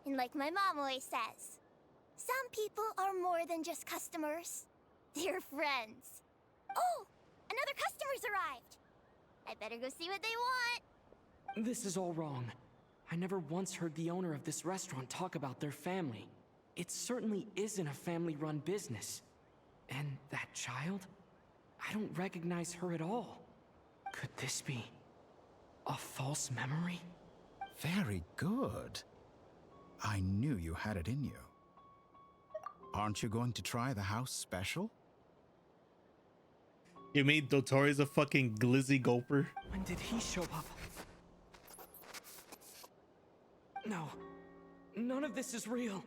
And like my mom always says, some people are more than just customers. They're friends. Oh, another customer's arrived. I better go see what they want. This is all wrong. I never once heard the owner of this restaurant talk about their family. It certainly isn't a family-run business. And that child? I don't recognize her at all. Could this be a false memory? Very good. I knew you had it in you. Aren't you going to try the house special? You mean Dottore's a fucking glizzy gulper? When did he show up? No. None of this is real.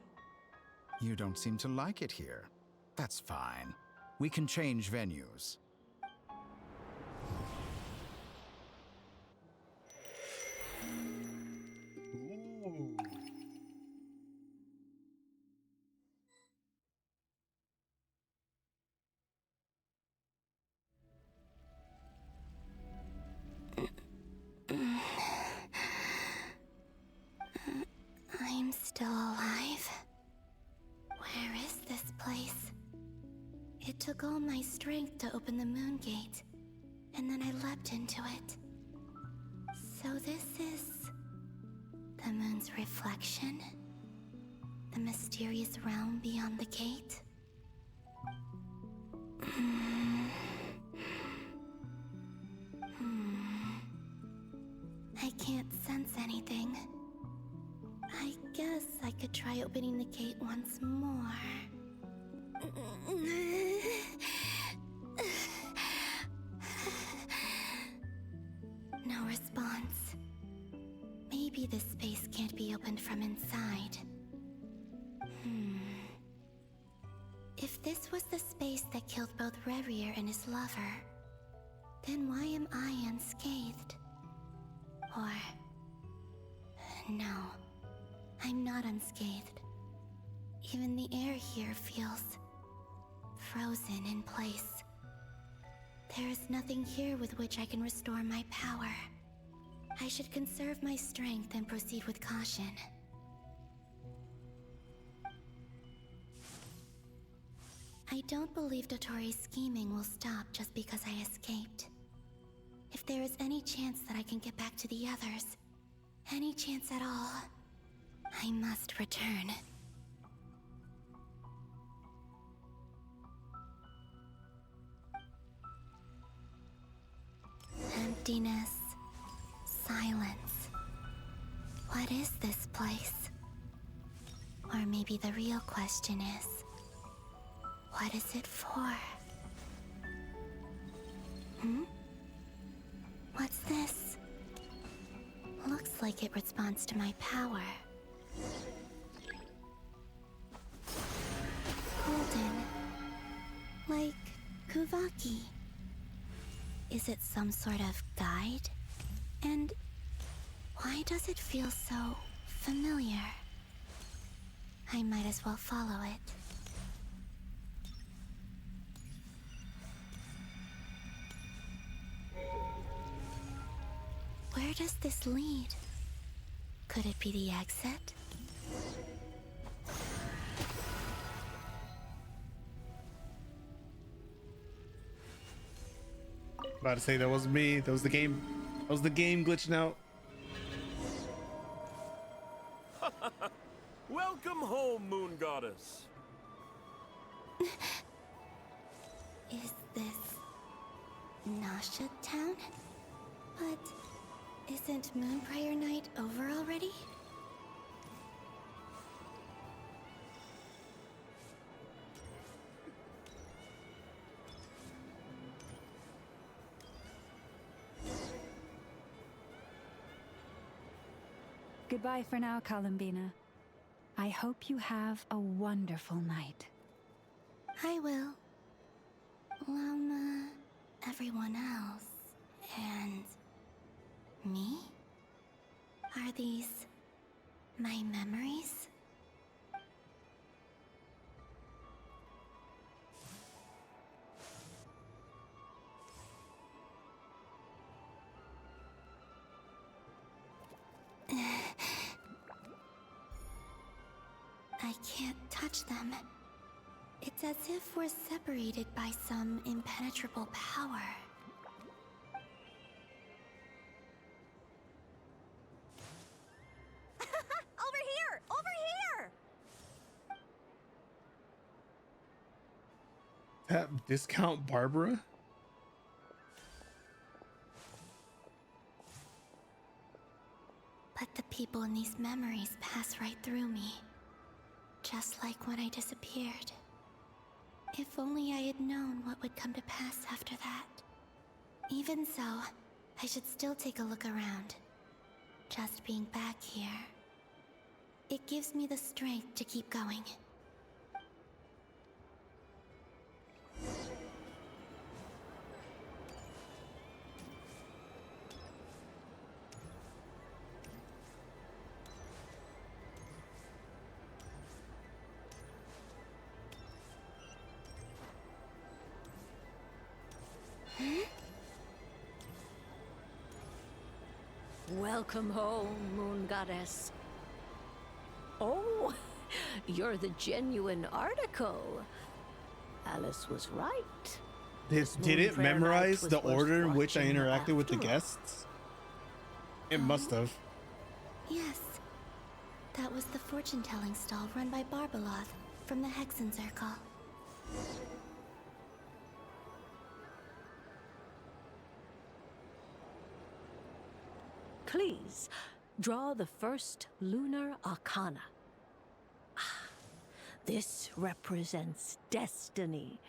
You don't seem to like it here. That's fine. We can change venues. I'm still alive. Where is this place? It took all my strength to open the moon gate, and then I leapt into it. So this is the moon's reflection? The mysterious realm beyond the gate? guess I could try opening the gate once more. No response. Maybe this space can't be opened from inside. If this was the space that killed both Revier and his lover, then why am I unscathed? Or... no, I'm not unscathed. Even the air here feels... frozen in place. There is nothing here with which I can restore my power. I should conserve my strength and proceed with caution. I don't believe Dotori's scheming will stop just because I escaped. If there is any chance that I can get back to the others, any chance at all, I must return. Emptiness, silence. What is this place? Or maybe the real question is, what is it for? What's this? Looks like it responds to my power. Golden. Like Kuvaki. Is it some sort of guide? And why does it feel so familiar? I might as well follow it. Where does this lead? Could it be the exit? About to say that wasn't me. That was the game. That was the game glitching out. Welcome home, Moon Goddess. Is this Nasha Town? But isn't Moonbriar Night over already? Goodbye for now, Columbina. I hope you have a wonderful night. I will. Lama, everyone else, and me? Are these my memories? I can't touch them. It's as if we're separated by some impenetrable power. Over here! Over here! That discount Barbara? But the people in these memories pass right through me. Just like when I disappeared. If only I had known what would come to pass after that. Even so, I should still take a look around. Just being back here. It gives me the strength to keep going. Welcome home, Moon Goddess. Oh, you're the genuine article. Alice was right. Did it Moonbriar memorize Night the was worth order in which I watching interacted with the after all. guests? It must have. Yes. That was the fortune-telling stall run by Barbeloth from the Hexen Circle. Please, draw the first lunar arcana. This represents destiny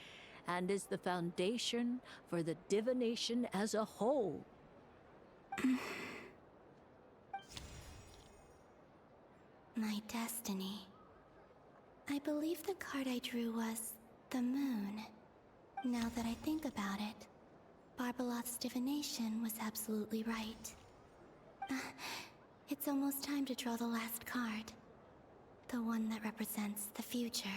and is the foundation for the divination as a whole. My destiny. I believe the card I drew was the moon. Now that I think about it, Barbalot's divination was absolutely right. It's almost time to draw the last card. The one that represents the future.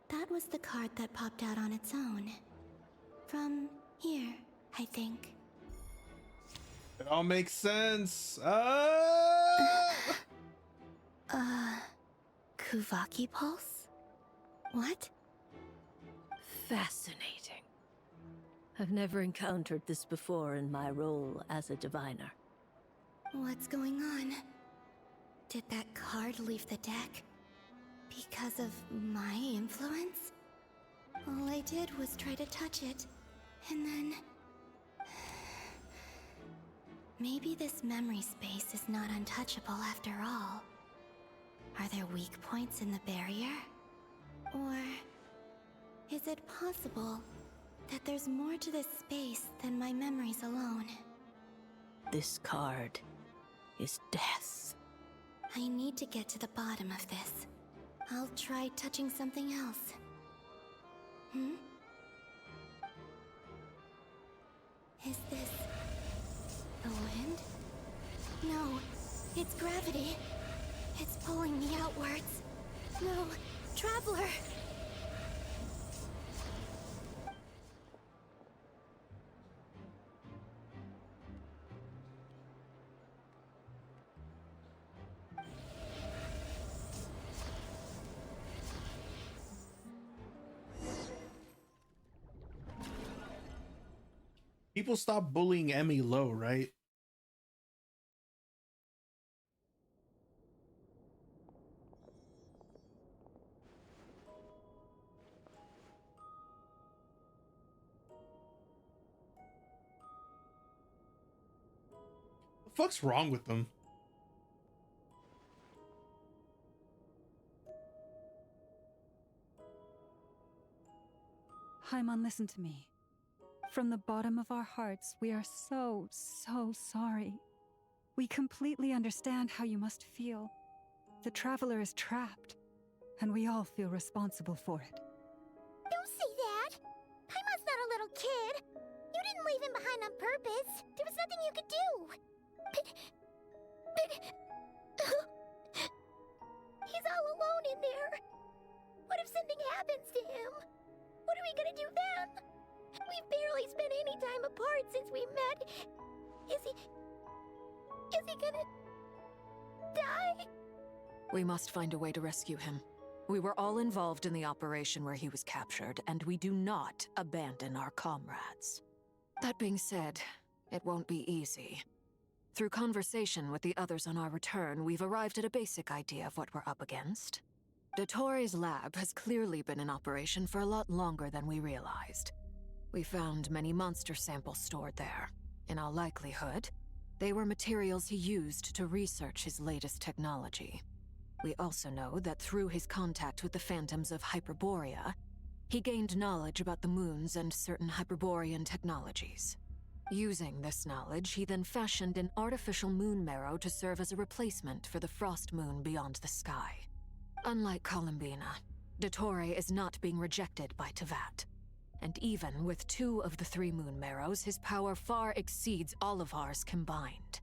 That was the card that popped out on its own. From here, I think. It all makes sense. Kuvaki Pulse? What? Fascinating. I've never encountered this before in my role as a diviner. What's going on? Did that card leave the deck? Because of my influence? All I did was try to touch it, and then... Maybe this memory space is not untouchable after all. Are there weak points in the barrier? Or... is it possible that there's more to this space than my memories alone? This card is death. I need to get to the bottom of this. I'll try touching something else. Is this... the wind? No, it's gravity. It's pulling me outwards. No, Traveler! People stop bullying Emmy low, right? What the fuck's wrong with them? Haimon, listen to me. From the bottom of our hearts, we are so sorry. We completely understand how you must feel. The Traveler is trapped, and we all feel responsible for it. Don't say that! Paimon's not a little kid! You didn't leave him behind on purpose! There was nothing you could do! But... he's all alone in there! What if something happens to him? What are we gonna do then? We've barely spent any time apart since we met. Is he gonna... die? We must find a way to rescue him. We were all involved in the operation where he was captured, and we do not abandon our comrades. That being said, it won't be easy. Through conversation with the others on our return, we've arrived at a basic idea of what we're up against. Dottore's lab has clearly been in operation for a lot longer than we realized. We found many monster samples stored there. In all likelihood, they were materials he used to research his latest technology. We also know that through his contact with the phantoms of Hyperborea, he gained knowledge about the moons and certain Hyperborean technologies. Using this knowledge, he then fashioned an artificial moon marrow to serve as a replacement for the frost moon beyond the sky. Unlike Columbina, Dottore is not being rejected by Teyvat. And even with 2 of the 3 moon marrows, his power far exceeds all of ours combined.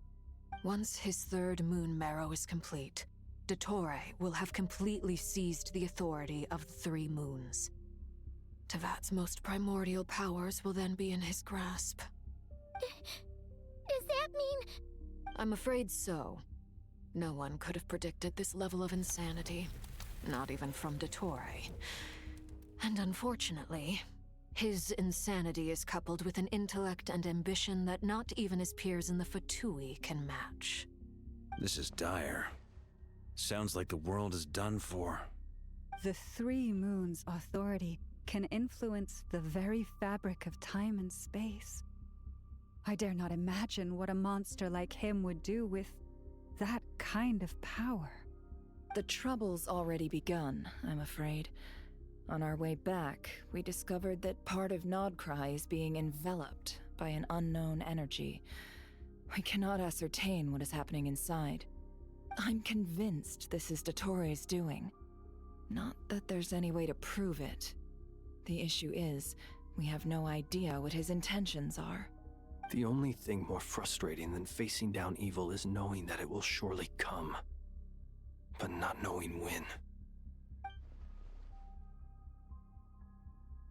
Once his 3rd moon marrow is complete, Dottore will have completely seized the authority of the 3 moons. Teyvat's most primordial powers will then be in his grasp. Does that mean... I'm afraid so. No one could have predicted this level of insanity. Not even from Dottore. And unfortunately, his insanity is coupled with an intellect and ambition that not even his peers in the Fatui can match. This is dire. Sounds like the world is done for. The 3 moons' authority can influence the very fabric of time and space. I dare not imagine what a monster like him would do with that kind of power. The trouble's already begun, I'm afraid. On our way back, we discovered that part of Krai is being enveloped by an unknown energy. We cannot ascertain what is happening inside. I'm convinced this is Dottoro's doing. Not that there's any way to prove it. The issue is, we have no idea what his intentions are. The only thing more frustrating than facing down evil is knowing that it will surely come, but not knowing when.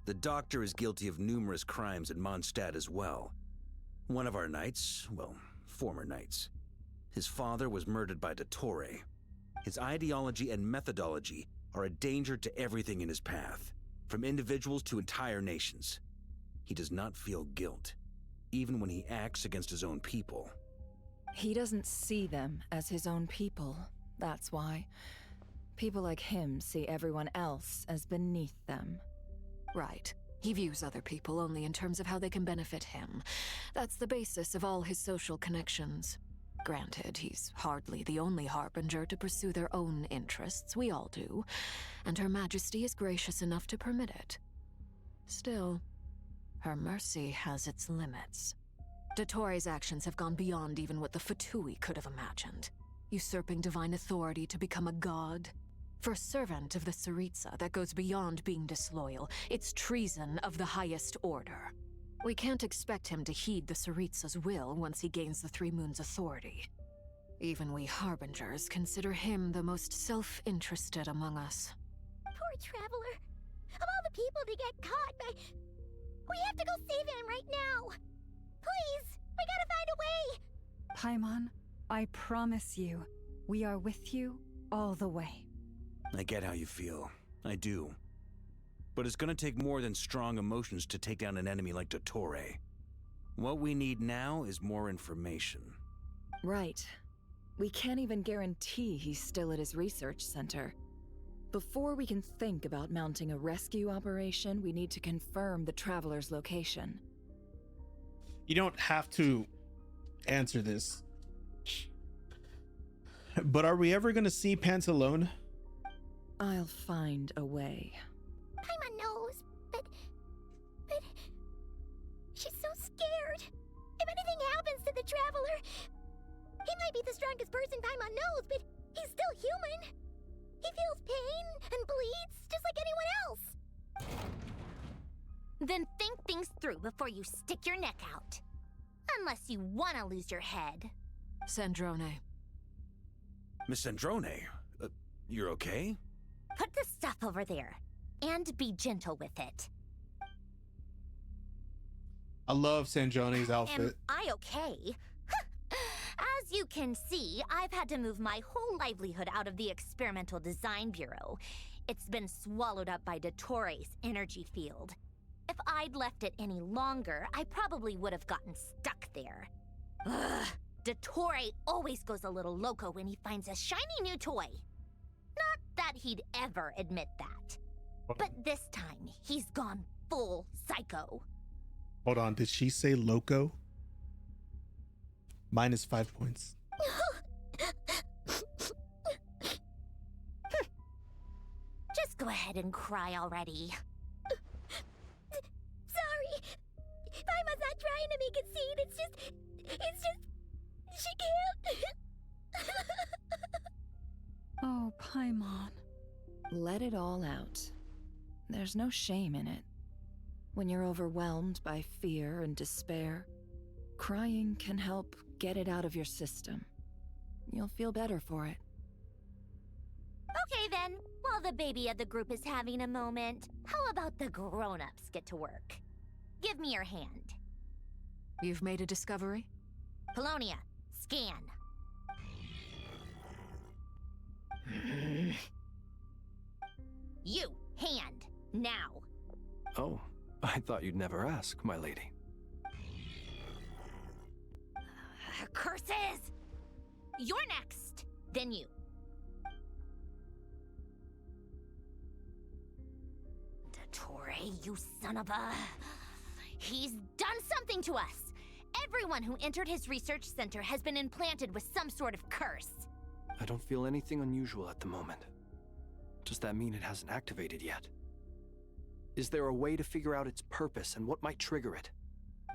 The Doctor is guilty of numerous crimes in Mondstadt as well. One of our knights, well, former knights. His father was murdered by Dottore. His ideology and methodology are a danger to everything in his path, from individuals to entire nations. He does not feel guilt, even when he acts against his own people. He doesn't see them as his own people, that's why. People like him see everyone else as beneath them. Right. He views other people only in terms of how they can benefit him. That's the basis of all his social connections. Granted, he's hardly the only harbinger to pursue their own interests. We all do. And Her Majesty is gracious enough to permit it. Still, her mercy has its limits. Dottore's actions have gone beyond even what the Fatui could have imagined. Usurping divine authority to become a god. For a servant of the Tsaritsa, that goes beyond being disloyal. It's treason of the highest order. We can't expect him to heed the Tsaritsa's will once he gains the Three Moons' authority. Even we Harbingers consider him the most self-interested among us. Poor Traveler. Of all the people to get caught by... We have to go save him right now. Please, we gotta find a way. Paimon, I promise you, we are with you all the way. I get how you feel. I do. But it's gonna take more than strong emotions to take down an enemy like Dottore. What we need now is more information. Right. We can't even guarantee he's still at his research center. Before we can think about mounting a rescue operation, we need to confirm the Traveler's location. You don't have to answer this. But are we ever gonna see Pantalone? I'll find a way. Paimon knows, but... She's so scared. If anything happens to the Traveler... He might be the strongest person Paimon knows, but he's still human. He feels pain and bleeds just like anyone else. Then think things through before you stick your neck out. Unless you want to lose your head. Sandrone. Miss Sandrone, you're okay? Put the stuff over there, and be gentle with it. I love Sandrone's outfit. Am I okay? As you can see, I've had to move my whole livelihood out of the Experimental Design Bureau. It's been swallowed up by Dottore's energy field. If I'd left it any longer, I probably would have gotten stuck there. Ugh, Dottore always goes a little loco when he finds a shiny new toy. Not that he'd ever admit that. But this time, he's gone full psycho. Hold on, did she say loco? Minus 5 points. Just go ahead and cry already. Sorry. Paimon's not trying to make it seem. It's just... She can't. Oh, Paimon. Let it all out. There's no shame in it. When you're overwhelmed by fear and despair, crying can help get it out of your system. You'll feel better for it. Okay then, while the baby of the group is having a moment, how about the grown-ups get to work? Give me your hand. You've made a discovery? Polonia, scan. You, hand, now. Oh, I thought you'd never ask, my lady. Curses! You're next, then you. Dottore. you son of a... He's done something to us! Everyone who entered his research center has been implanted with some sort of curse. I don't feel anything unusual at the moment. Does that mean it hasn't activated yet? Is there a way to figure out its purpose and what might trigger it?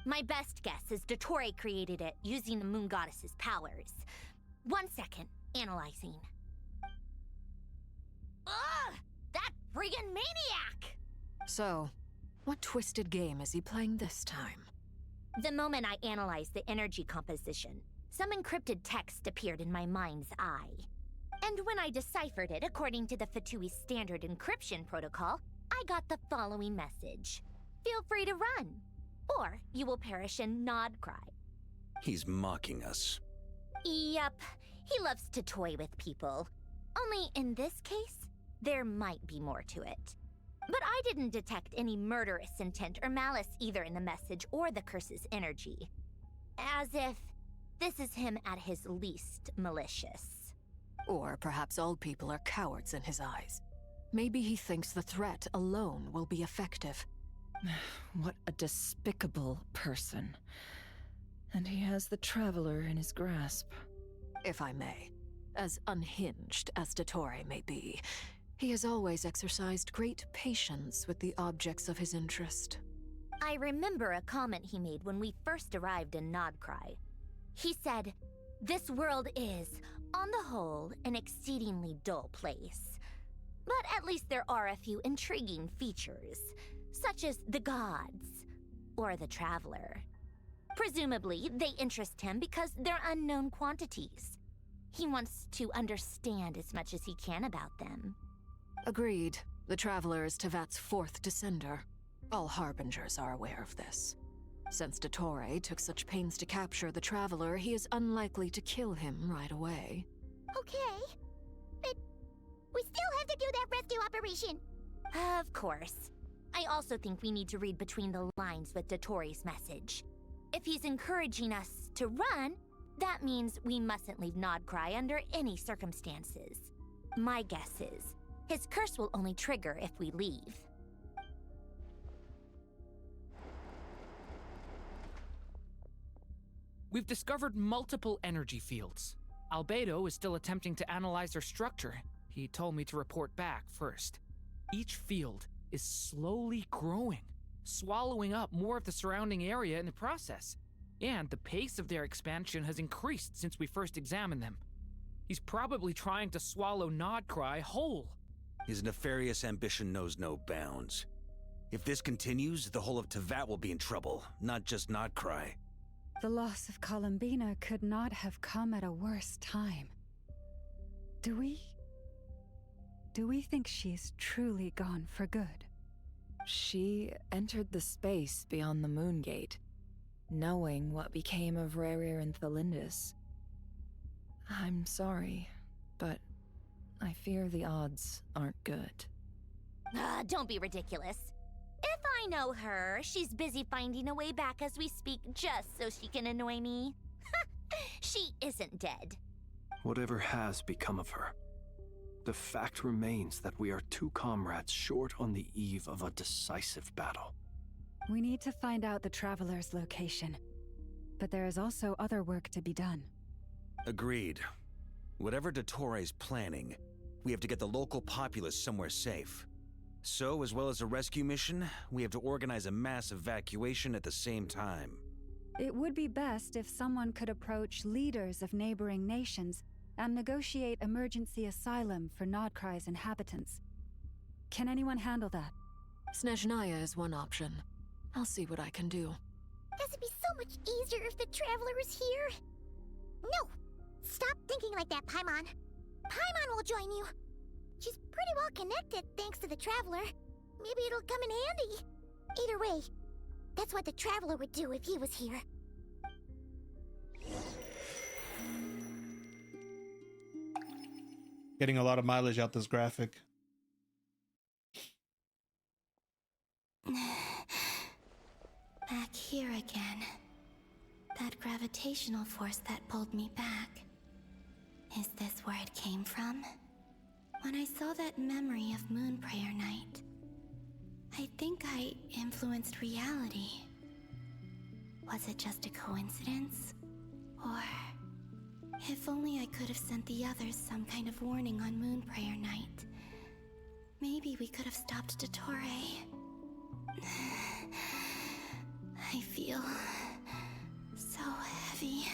My best guess is Dottore created it using the Moon Goddess's powers. 1 second, analyzing. Ugh! That friggin' maniac! So, what twisted game is he playing this time? The moment I analyzed the energy composition, some encrypted text appeared in my mind's eye. And when I deciphered it according to the Fatui standard encryption protocol, I got the following message. Feel free to run, or you will perish in Nod Krai. He's mocking us. Yep, he loves to toy with people. Only in this case, there might be more to it. But I didn't detect any murderous intent or malice either in the message or the curse's energy. As if this is him at his least malicious. Or perhaps all people are cowards in his eyes. Maybe he thinks the threat alone will be effective. What a despicable person. And he has the Traveler in his grasp. If I may. As unhinged as Dottore may be, he has always exercised great patience with the objects of his interest. I remember a comment he made when we first arrived in Nod Krai. He said, "This world is, on the whole, an exceedingly dull place. But at least there are a few intriguing features, such as the gods, or the Traveler. Presumably, they interest him because they're unknown quantities. He wants to understand as much as he can about them." Agreed. The Traveler is Tevat's fourth descender. All Harbingers are aware of this. Since Dottore took such pains to capture the Traveler, he is unlikely to kill him right away. Okay, but we still have to do that rescue operation. Of course. I also think we need to read between the lines with Dottore's message. If he's encouraging us to run, that means we mustn't leave Nod Krai under any circumstances. My guess is, his curse will only trigger if we leave. We've discovered multiple energy fields. Albedo is still attempting to analyze their structure. He told me to report back first. Each field is slowly growing, swallowing up more of the surrounding area in the process. And the pace of their expansion has increased since we first examined them. He's probably trying to swallow Nod Krai whole. His nefarious ambition knows no bounds. If this continues, the whole of Tevat will be in trouble, not just Nod Krai. The loss of Columbina could not have come at a worse time. Do we think she's truly gone for good? She entered the space beyond the Moon Gate, knowing what became of Rerir and Thalindus. I'm sorry, but I fear the odds aren't good. Don't be ridiculous. If I know her, she's busy finding a way back as we speak just so she can annoy me. She isn't dead. Whatever has become of her, the fact remains that we are two comrades short on the eve of a decisive battle. We need to find out the Traveler's location, but there is also other work to be done. Agreed. Whatever Dottore's planning, we have to get the local populace somewhere safe. So, as well as a rescue mission, we have to organize a mass evacuation at the same time. It would be best if someone could approach leaders of neighboring nations and negotiate emergency asylum for Nod Krai's inhabitants. Can anyone handle that? Snezhnaya is one option. I'll see what I can do. This would be so much easier if the Traveler was here. No! Stop thinking like that, Paimon. Paimon will join you. She's pretty well connected thanks to the Traveler. Maybe it'll come in handy. Either way, that's what the Traveler would do if he was here. Getting a lot of mileage out this graphic. Back here again. That gravitational force that pulled me back. Is this where it came from? When I saw that memory of Moon Prayer Night, I think I influenced reality. Was it just a coincidence? Or if only I could have sent the others some kind of warning on Moon Prayer Night. Maybe we could have stopped Dottore. I feel so heavy.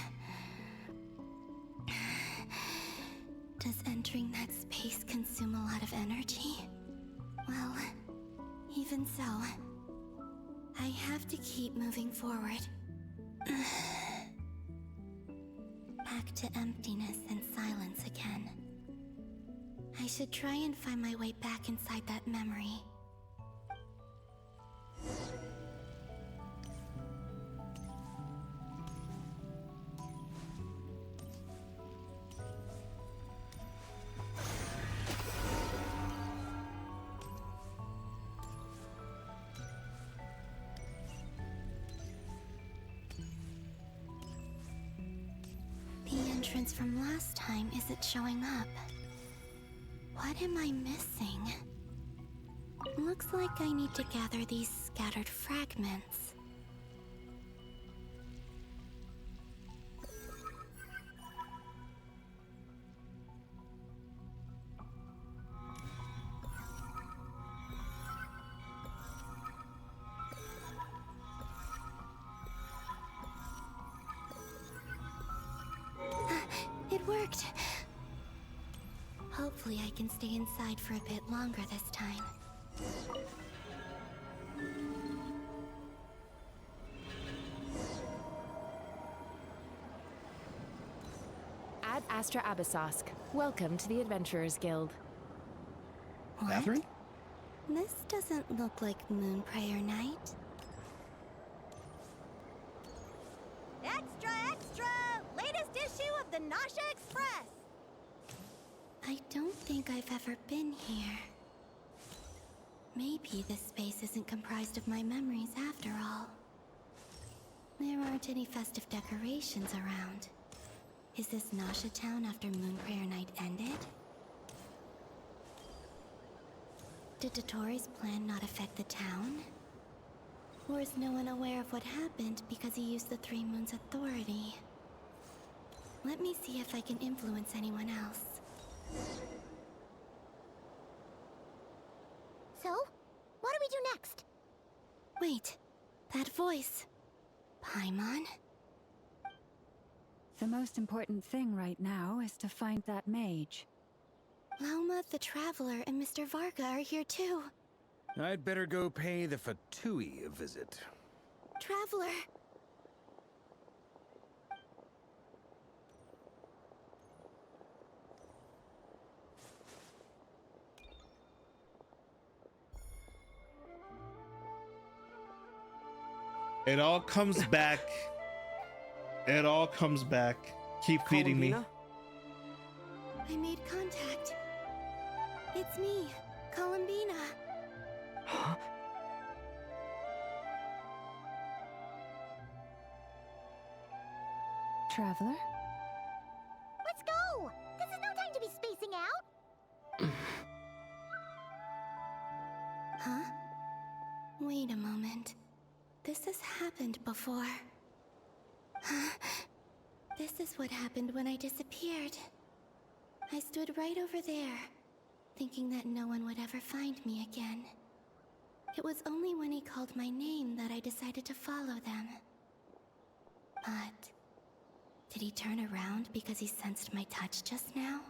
Does entering that space consume a lot of energy? Well, even so, I have to keep moving forward. Back to emptiness and silence again. I should try and find my way back inside that memory. The entrance from last time isn't showing up. What am I missing? Looks like I need to gather these scattered fragments. It worked. Hopefully I can stay inside for a bit longer this time. Ad Astra Abyssosque. Welcome to the Adventurers Guild. Catherine? This doesn't look like Moon Prayer Night. Extra, extra! Latest issue of the Nasha Express! I don't think I've ever been here. Maybe this space isn't comprised of my memories after all. There aren't any festive decorations around. Is this Nasha Town after Moon Prayer Night ended? Did Dottore's plan not affect the town? Or is no one aware of what happened because he used the Three Moons' authority? Let me see if I can influence anyone else. So, what do we do next? Wait, that voice. Paimon? The most important thing right now is to find that mage. Lauma the Traveler and Mr. Varga are here too. I'd better go pay the Fatui a visit. Traveler! It all comes back. It all comes back. Keep feeding me. I made contact. It's me, Columbina. Huh? Traveler? Let's go! This is no time to be spacing out! Huh? Wait a moment. This has happened before. This is what happened when I disappeared. I stood right over there, thinking that no one would ever find me again. It was only when he called my name that I decided to follow them. But did he turn around because he sensed my touch just now?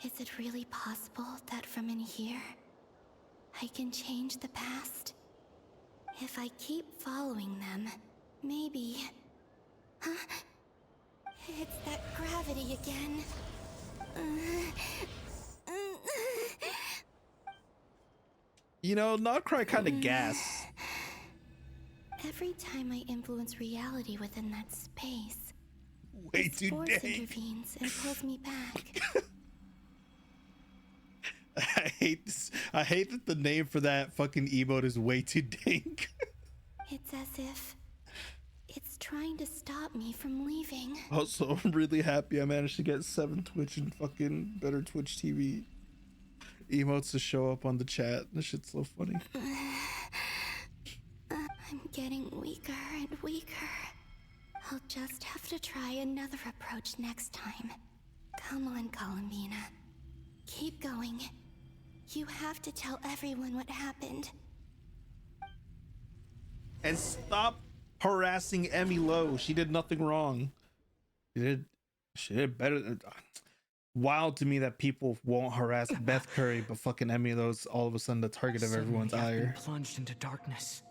Is it really possible that from in here, I can change the past? If I keep following them, maybe... Huh? It's that gravity again. You know, Krai kind of gas. Every time I influence reality within that space, way this too force dank. intervenes and pulls me back. I hate this. I hate that the name for that fucking emote is way too dank. It's as if it's trying to stop me from leaving. Also, I'm really happy I managed to get 7 Twitch and fucking better Twitch TV emotes to show up on the chat. This shit's so funny. I'm getting weaker and weaker. I'll just have to try another approach next time. Come on, Columbina. Keep going. You have to tell everyone what happened. And stop harassing Emmy Lowe. She did nothing wrong. She did better. Wild to me that people won't harass Beth Curry, but fucking Emmy Lowe's all of a sudden the target of everyone's Suddenly I've ire. been plunged into darkness.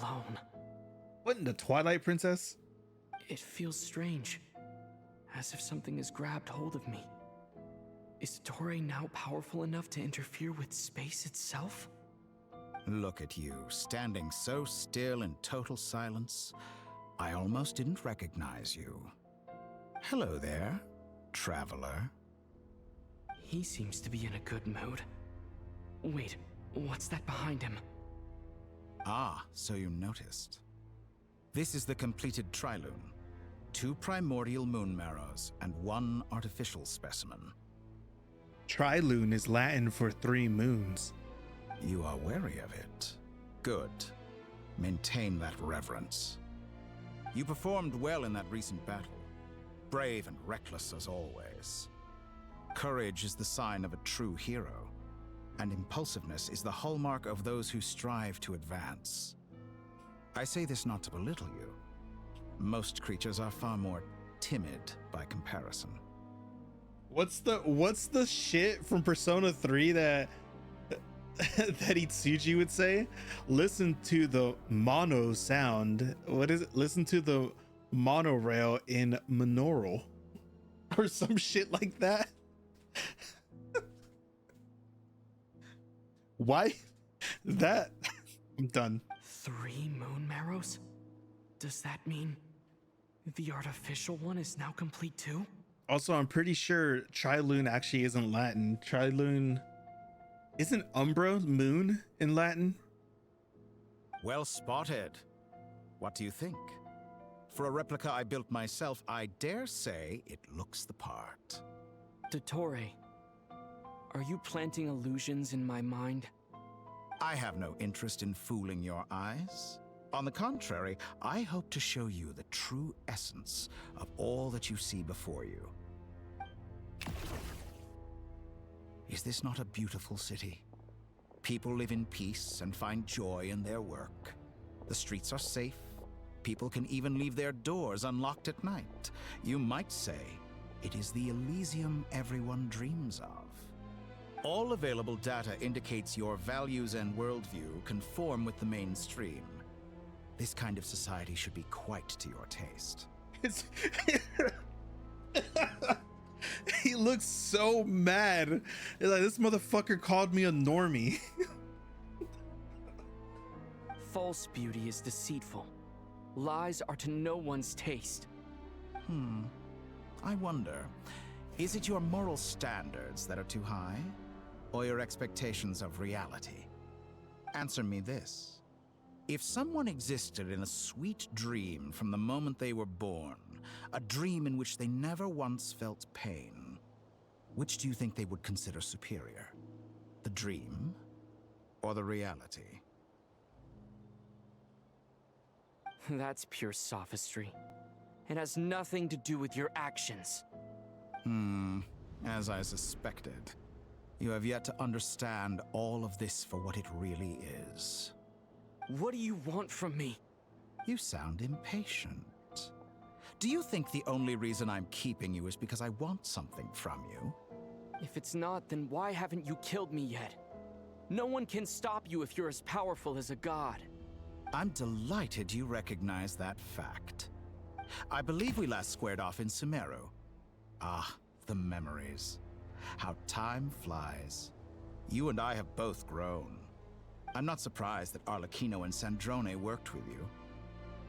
Alone. What in the Twilight Princess? It feels strange. As if something has grabbed hold of me. Is Toray now powerful enough to interfere with space itself? Look at you, standing so still in total silence. I almost didn't recognize you. Hello there, traveler. He seems to be in a good mood. Wait, what's that behind him? Ah, so you noticed. This is the completed Trilune. 2 primordial moon marrows and 1 artificial specimen. Trilune is Latin for 3 moons. You are wary of it. Good. Maintain that reverence. You performed well in that recent battle. Brave and reckless as always. Courage is the sign of a true hero, and impulsiveness is the hallmark of those who strive to advance. I say this not to belittle you. Most creatures are far more timid by comparison. What's the shit from Persona 3 that Itsuji would say? Listen to the mono sound. What is it? Listen to the monorail in Minoral. Or some shit like that. Why? That? I'm done. 3 moon marrows? Does that mean the artificial one is now complete too? Also, I'm pretty sure Trilune actually isn't Latin. Trilune isn't Umbra moon in Latin? Well spotted. What do you think? For a replica I built myself, I dare say it looks the part. Dottore, are you planting illusions in my mind? I have no interest in fooling your eyes. On the contrary, I hope to show you the true essence of all that you see before you. Is this not a beautiful city? People live in peace and find joy in their work. The streets are safe. People can even leave their doors unlocked at night. You might say it is the Elysium everyone dreams of. All available data indicates your values and worldview conform with the mainstream. This kind of society should be quite to your taste. He looks so mad. He's like, this motherfucker called me a normie. False beauty is deceitful. Lies are to no one's taste. I wonder, is it your moral standards that are too high? Or your expectations of reality? Answer me this. If someone existed in a sweet dream from the moment they were born, a dream in which they never once felt pain, which do you think they would consider superior? The dream or the reality? That's pure sophistry. It has nothing to do with your actions. As I suspected. You have yet to understand all of this for what it really is. What do you want from me? You sound impatient. Do you think the only reason I'm keeping you is because I want something from you? If it's not, then why haven't you killed me yet? No one can stop you if you're as powerful as a god. I'm delighted you recognize that fact. I believe we last squared off in Sumeru. Ah, the memories. How time flies. You and I have both grown. I'm not surprised that Arlecchino and Sandrone worked with you.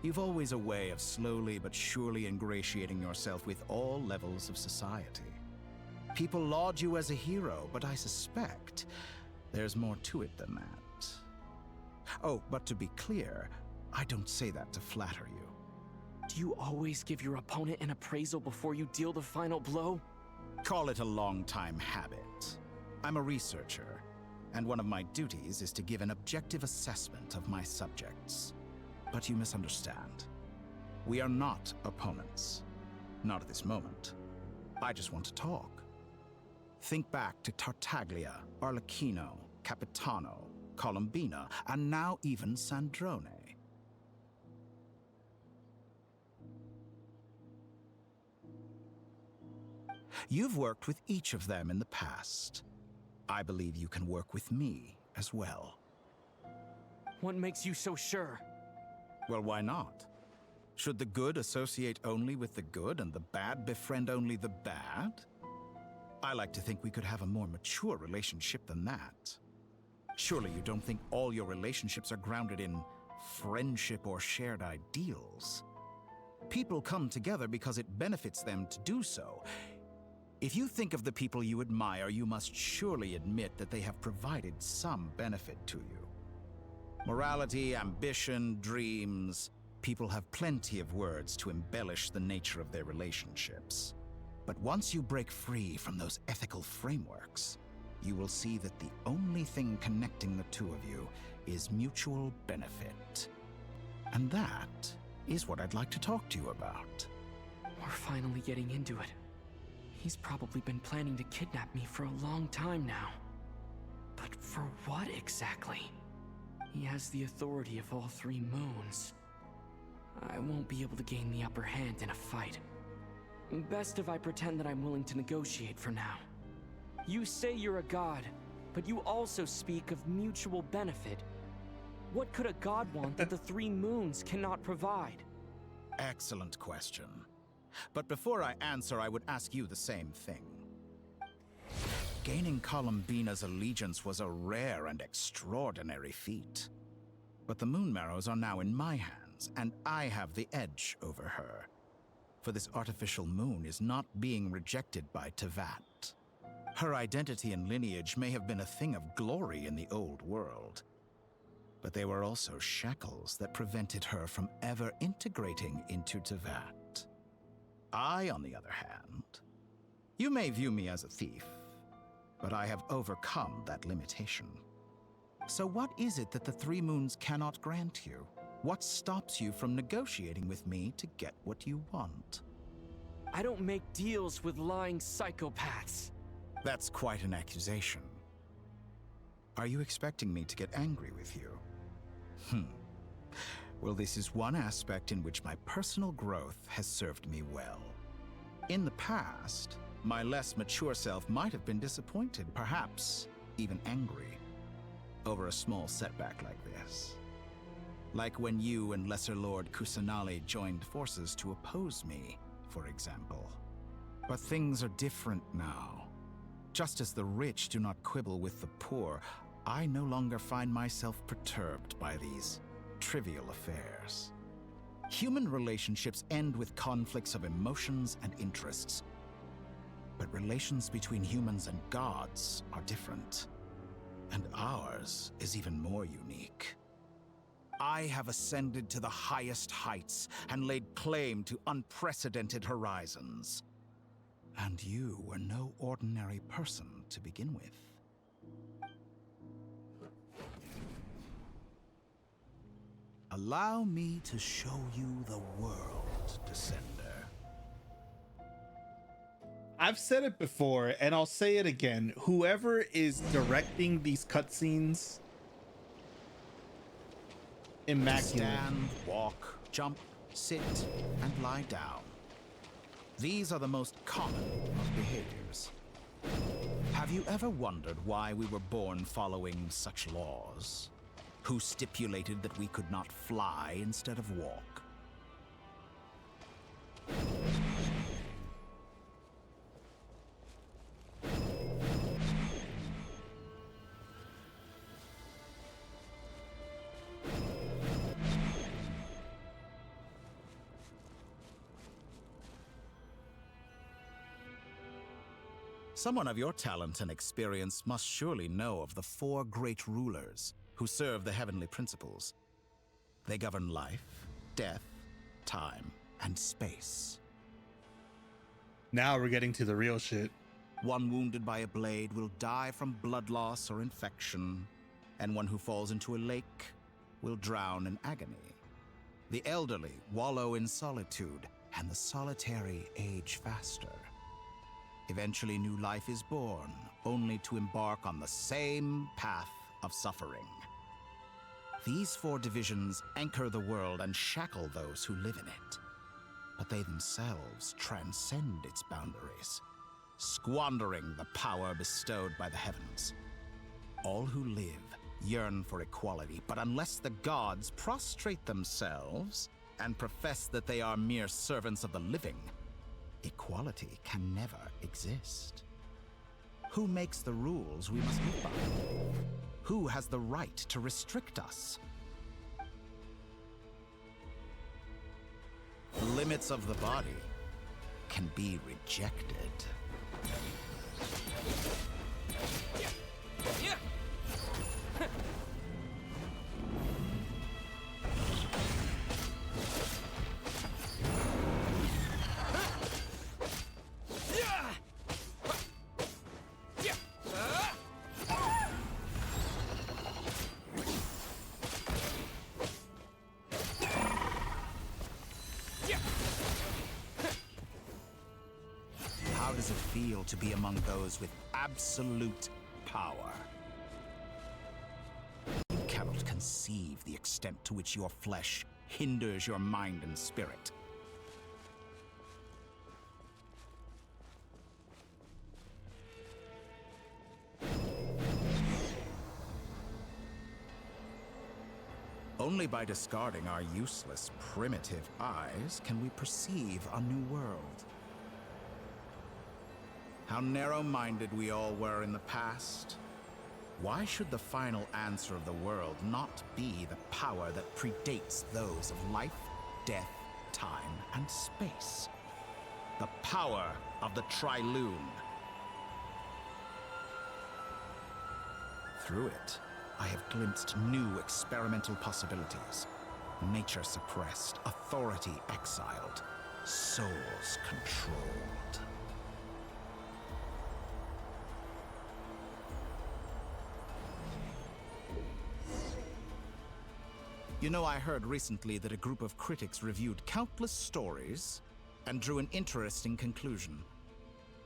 You've always a way of slowly but surely ingratiating yourself with all levels of society. People laud you as a hero, but I suspect there's more to it than that. Oh, but to be clear, I don't say that to flatter you. Do you always give your opponent an appraisal before you deal the final blow? Call it a long-time habit. I'm a researcher, and one of my duties is to give an objective assessment of my subjects. But you misunderstand. We are not opponents. Not at this moment. I just want to talk. Think back to Tartaglia, Arlecchino, Capitano, Columbina, and now even Sandrone. You've worked with each of them in the past. I believe you can work with me as well. What makes you so sure? Well, why not? Should the good associate only with the good and the bad befriend only the bad? I like to think we could have a more mature relationship than that. Surely you don't think all your relationships are grounded in friendship or shared ideals? People come together because it benefits them to do so. If you think of the people you admire, you must surely admit that they have provided some benefit to you. Morality, ambition, dreams. People have plenty of words to embellish the nature of their relationships. But once you break free from those ethical frameworks, you will see that the only thing connecting the two of you is mutual benefit. And that is what I'd like to talk to you about. We're finally getting into it. He's probably been planning to kidnap me for a long time now. But for what exactly? He has the authority of all three moons. I won't be able to gain the upper hand in a fight. Best if I pretend that I'm willing to negotiate for now. You say you're a god, but you also speak of mutual benefit. What could a god want that the three moons cannot provide? Excellent question. But before I answer, I would ask you the same thing. Gaining Columbina's allegiance was a rare and extraordinary feat. But the Moon Marrows are now in my hands, and I have the edge over her. For this artificial moon is not being rejected by Tevat. Her identity and lineage may have been a thing of glory in the old world, but they were also shackles that prevented her from ever integrating into Tevat. I, on the other hand, you may view me as a thief, but I have overcome that limitation. So what is it that the Three Moons cannot grant you? What stops you from negotiating with me to get what you want? I don't make deals with lying psychopaths. That's quite an accusation. Are you expecting me to get angry with you? Well, this is one aspect in which my personal growth has served me well. In the past, my less mature self might have been disappointed, perhaps even angry, over a small setback like this. Like when you and Lesser Lord Kusanali joined forces to oppose me, for example. But things are different now. Just as the rich do not quibble with the poor, I no longer find myself perturbed by these trivial affairs. Human relationships end with conflicts of emotions and interests. But relations between humans and gods are different. And ours is even more unique. I have ascended to the highest heights and laid claim to unprecedented horizons. And you were no ordinary person to begin with. Allow me to show you the world, Descender. I've said it before, and I'll say it again. Whoever is directing these cutscenes, immaculate. Stand, walk, jump, sit, and lie down. These are the most common of behaviors. Have you ever wondered why we were born following such laws? Who stipulated that we could not fly instead of walk? Someone of your talent and experience must surely know of the four great rulers who serve the heavenly principles. They govern life, death, time, and space. Now we're getting to the real shit. One wounded by a blade will die from blood loss or infection, and one who falls into a lake will drown in agony. The elderly wallow in solitude, and the solitary age faster. Eventually, new life is born, only to embark on the same path of suffering. These 4 divisions anchor the world and shackle those who live in it. But they themselves transcend its boundaries, squandering the power bestowed by the heavens. All who live yearn for equality, but unless the gods prostrate themselves and profess that they are mere servants of the living, equality can never exist. Who makes the rules we must live by? Who has the right to restrict us? Limits of the body can be rejected. How does it feel to be among those with absolute power? You cannot conceive the extent to which your flesh hinders your mind and spirit. Only by discarding our useless, primitive eyes can we perceive a new world. How narrow-minded we all were in the past. Why should the final answer of the world not be the power that predates those of life, death, time, and space? The power of the Trilune. Through it, I have glimpsed new experimental possibilities. Nature suppressed, authority exiled, souls controlled. You know, I heard recently that a group of critics reviewed countless stories and drew an interesting conclusion.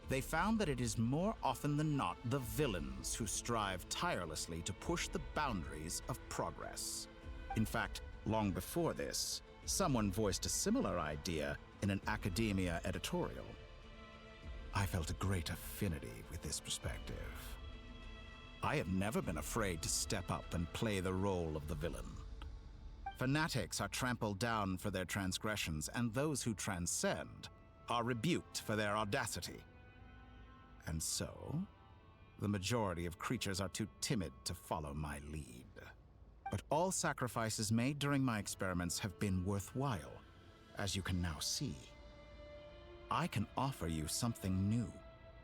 They found that it is more often than not the villains who strive tirelessly to push the boundaries of progress. In fact, long before this, someone voiced a similar idea in an academia editorial. I felt a great affinity with this perspective. I have never been afraid to step up and play the role of the villain. Fanatics are trampled down for their transgressions, and those who transcend are rebuked for their audacity. And so, the majority of creatures are too timid to follow my lead. But all sacrifices made during my experiments have been worthwhile, as you can now see. I can offer you something new,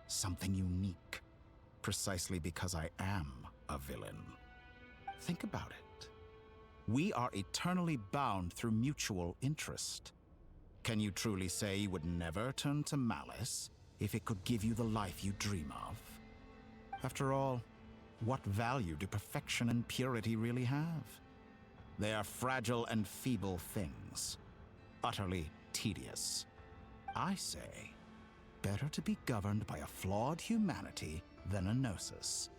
something unique, precisely because I am a villain. Think about it. We are eternally bound through mutual interest. Can you truly say you would never turn to malice if it could give you the life you dream of? After all, what value do perfection and purity really have? They are fragile and feeble things, utterly tedious. I say, better to be governed by a flawed humanity than a gnosis.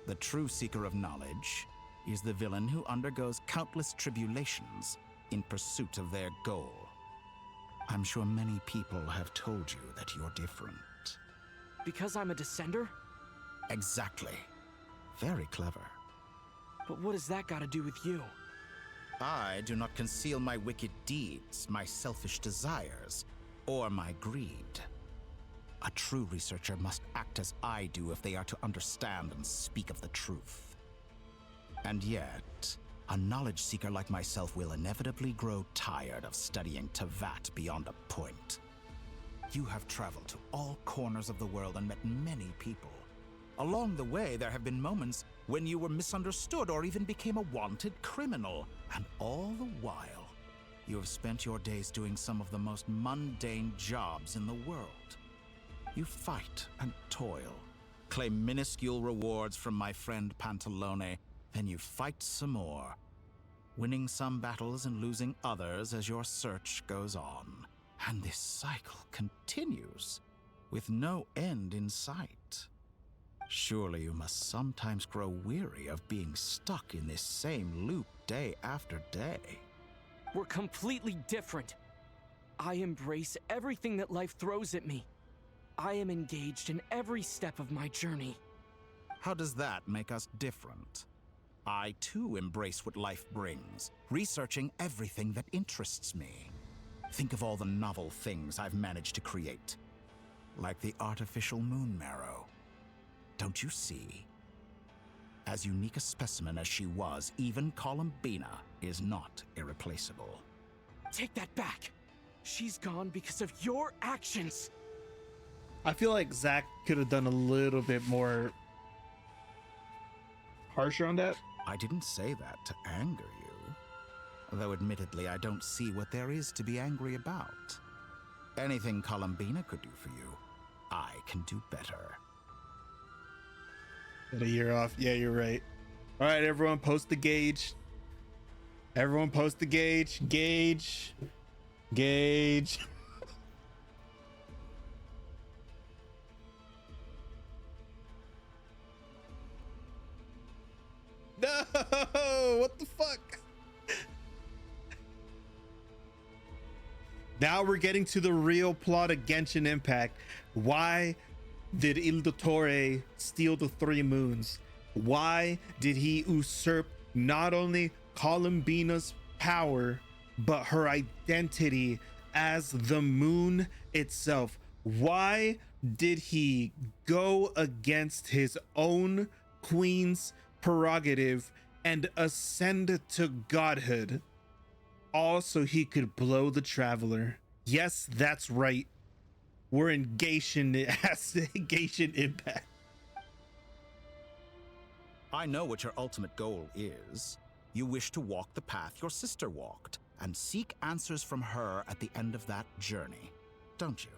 The true seeker of knowledge is the villain who undergoes countless tribulations in pursuit of their goal. I'm sure many people have told you that you're different. Because I'm a descender? Exactly. Very clever. But what has that got to do with you? I do not conceal my wicked deeds, my selfish desires, or my greed. A true researcher must act as I do if they are to understand and speak of the truth. And yet, a knowledge seeker like myself will inevitably grow tired of studying Tevat beyond a point. You have traveled to all corners of the world and met many people. Along the way, there have been moments when you were misunderstood or even became a wanted criminal. And all the while, you have spent your days doing some of the most mundane jobs in the world. You fight and toil, claim minuscule rewards from my friend Pantalone, then you fight some more. winning some battles and losing others as your search goes on. And this cycle continues, with no end in sight. Surely you must sometimes grow weary of being stuck in this same loop day after day. We're completely different. I embrace everything that life throws at me. I am engaged in every step of my journey. How does that make us different? I too embrace what life brings, researching everything that interests me. Think of all the novel things I've managed to create. Like the artificial moon marrow. Don't you see? As unique a specimen as she was, even Columbina is not irreplaceable. Take that back! She's gone because of your actions! I feel like Zach could have done a little bit more harsher on that. I didn't say that to anger you. Though admittedly, I don't see what there is to be angry about. Anything Columbina could do for you, I can do better. Got a year off. Yeah, you're right. All right, everyone, post the gauge. Everyone, post the gauge. Gauge. Gauge. No! What the fuck? Now we're getting to the real plot of Genshin Impact. Why did Il Dottore steal the 3 moons? Why did he usurp not only Columbina's power, but her identity as the moon itself? Why did he go against his own queen's prerogative and ascend to godhood, all so he could blow the Traveler? Yes, that's right. We're in Genshin Impact. I know what your ultimate goal is. You wish to walk the path your sister walked and seek answers from her at the end of that journey, don't you?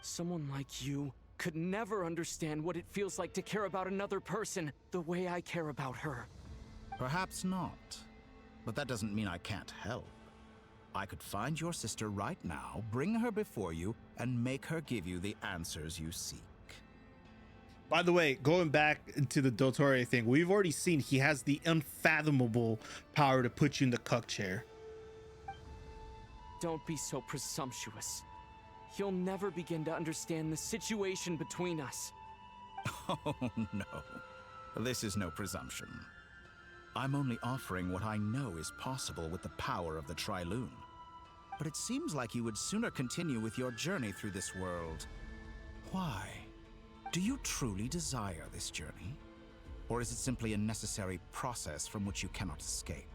Someone like you could never understand what it feels like to care about another person the way I care about her. Perhaps not, but that doesn't mean I can't help. I could find your sister right now, bring her before you, and make her give you the answers you seek. By the way, going back to the Dottore thing, we've already seen he has the unfathomable power to put you in the cuck chair. Don't be so presumptuous. You'll never begin to understand the situation between us. Oh, no. This is no presumption. I'm only offering what I know is possible with the power of the Trilune. But it seems like you would sooner continue with your journey through this world. Why? Do you truly desire this journey? Or is it simply a necessary process from which you cannot escape?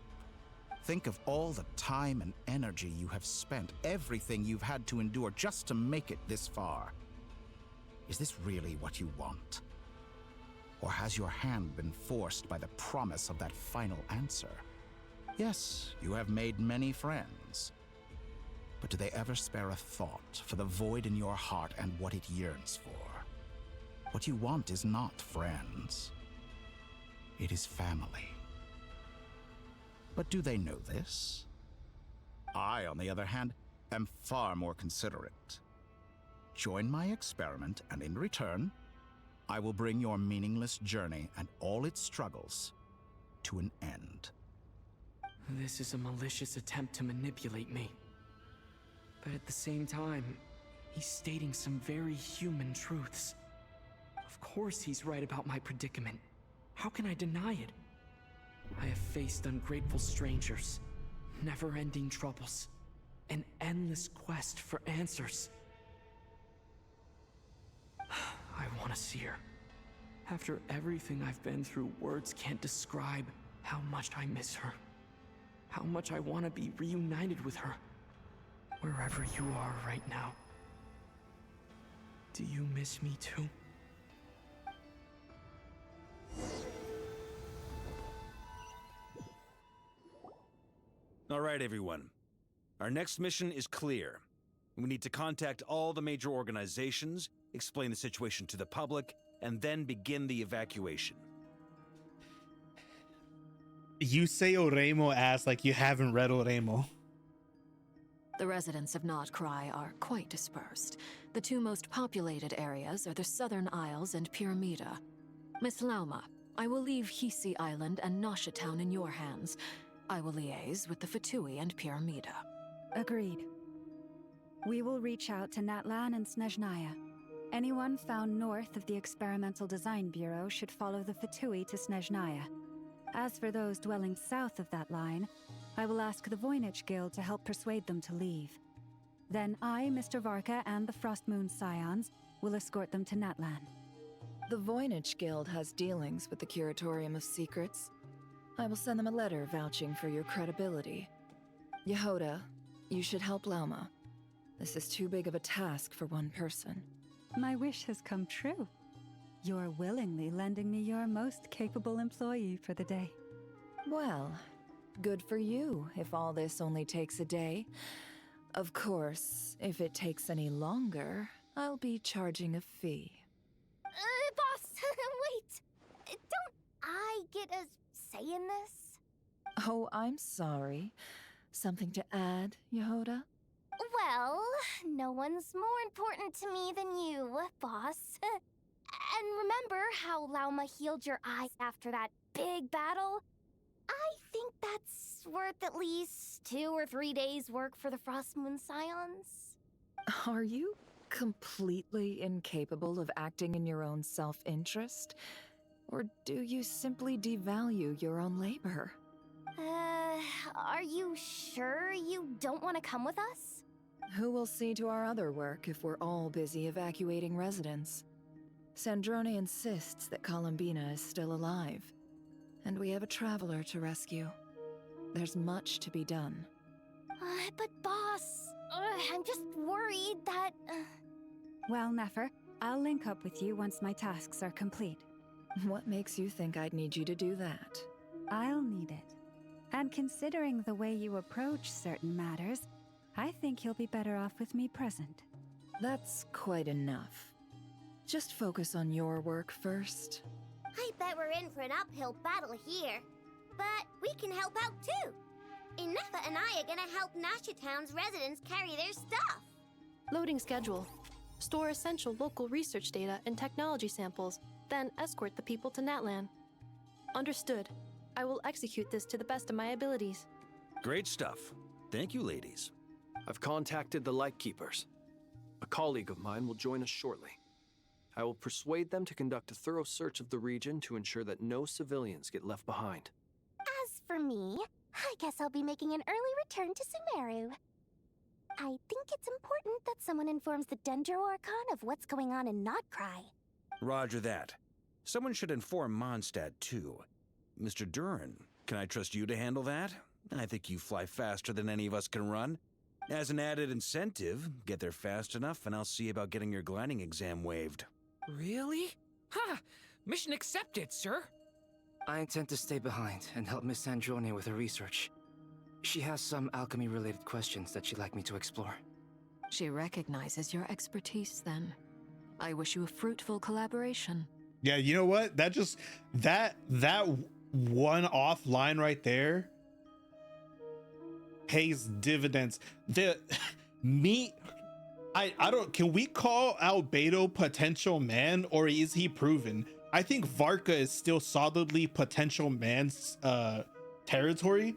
Think of all the time and energy you have spent, everything you've had to endure just to make it this far. Is this really what you want? Or has your hand been forced by the promise of that final answer? Yes, you have made many friends. But do they ever spare a thought for the void in your heart and what it yearns for? What you want is not friends. It is family. But do they know this? I, on the other hand, am far more considerate. Join my experiment, and in return, I will bring your meaningless journey and all its struggles to an end. This is a malicious attempt to manipulate me. But at the same time, he's stating some very human truths. Of course he's right about my predicament. How can I deny it? I have faced ungrateful strangers, never-ending troubles, an endless quest for answers. I want to see her. After everything I've been through, words can't describe how much I miss her. How much I want to be reunited with her. Wherever you are right now. Do you miss me too? All right, everyone. Our next mission is clear. We need to contact all the major organizations, explain the situation to the public, and then begin the evacuation. You say Oremo as like you haven't read Oremo. The residents of Not Krai are quite dispersed. The two most populated areas are the Southern Isles and Pyramida. Miss Lauma, I will leave Hisi Island and Nasha Town in your hands. I will liaise with the Fatui and Pyramida. Agreed. We will reach out to Natlan and Snezhnaya. Anyone found north of the Experimental Design Bureau should follow the Fatui to Snezhnaya. As for those dwelling south of that line, I will ask the Voynich Guild to help persuade them to leave. Then I, Mr. Varka, and the Frostmoon Scions will escort them to Natlan. The Voynich Guild has dealings with the Curatorium of Secrets. I will send them a letter vouching for your credibility. Yehoda, you should help Lauma. This is too big of a task for one person. My wish has come true. You're willingly lending me your most capable employee for the day. Well, good for you if all this only takes a day. Of course, if it takes any longer, I'll be charging a fee. Boss, wait. Don't I get a say in this? Oh, I'm sorry. Something to add, Yehoda? Well, no one's more important to me than you, boss. And remember how Lauma healed your eyes after that big battle? I think that's worth at least 2 or 3 days' work for the Frostmoon Scions. Are you completely incapable of acting in your own self-interest? Or do you simply devalue your own labor? Are you sure you don't want to come with us? Who will see to our other work if we're all busy evacuating residents? Sandrone insists that Columbina is still alive, and we have a traveler to rescue. There's much to be done. But boss, I'm just worried that... Well, Nefer, I'll link up with you once my tasks are complete. What makes you think I'd need you to do that? I'll need it. And considering the way you approach certain matters, I think you'll be better off with me present. That's quite enough. Just focus on your work first. I bet we're in for an uphill battle here. But we can help out too. Inefa and I are gonna help Nasha Town's residents carry their stuff. Loading schedule. Store essential local research data and technology samples, then escort the people to Natlan. Understood. I will execute this to the best of my abilities. Great stuff. Thank you, ladies. I've contacted the Lightkeepers. A colleague of mine will join us shortly. I will persuade them to conduct a thorough search of the region to ensure that no civilians get left behind. As for me, I guess I'll be making an early return to Sumeru. I think it's important that someone informs the Dendro Archon of what's going on in Notkrai. Roger that. Someone should inform Mondstadt, too. Mr. Duran, can I trust you to handle that? I think you fly faster than any of us can run. As an added incentive, get there fast enough and I'll see about getting your gliding exam waived. Really? Ha! Mission accepted, sir. I intend to stay behind and help Miss Sandrone with her research. She has some alchemy-related questions that she'd like me to explore. She recognizes your expertise then. I wish you a fruitful collaboration. Yeah, you know what? That just that one off line right there pays dividends. I don't, can we call Albedo potential man, or is he proven? I think Varka is still solidly potential man's territory.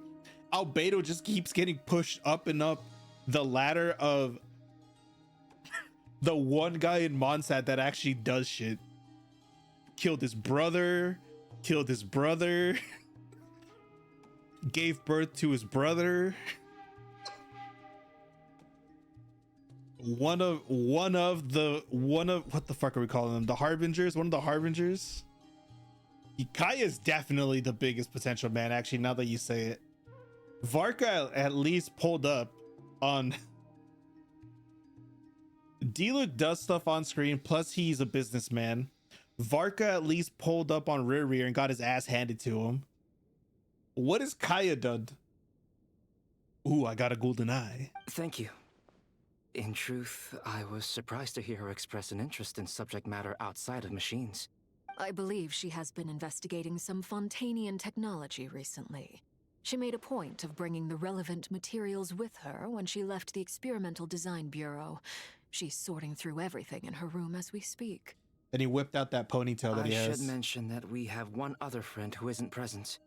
Albedo just keeps getting pushed up and up the ladder of the one guy in Mondstadt that actually does shit. Killed his brother, gave birth to his brother. One of what the fuck are we calling them? The Harbingers? One of the Harbingers? Kaya is definitely the biggest potential man, actually, now that you say it. Varka at least pulled up on D-Luke does stuff on screen, plus he's a businessman. Varka at least pulled up on Rear and got his ass handed to him. What has Kaya done? Ooh, I got a golden eye. Thank you. In truth, I was surprised to hear her express an interest in subject matter outside of machines. I believe she has been investigating some Fontanian technology recently. She made a point of bringing the relevant materials with her when she left the Experimental Design Bureau. She's sorting through everything in her room as we speak. Then he whipped out that ponytail that I he has. should mention that we have one other friend who isn't present.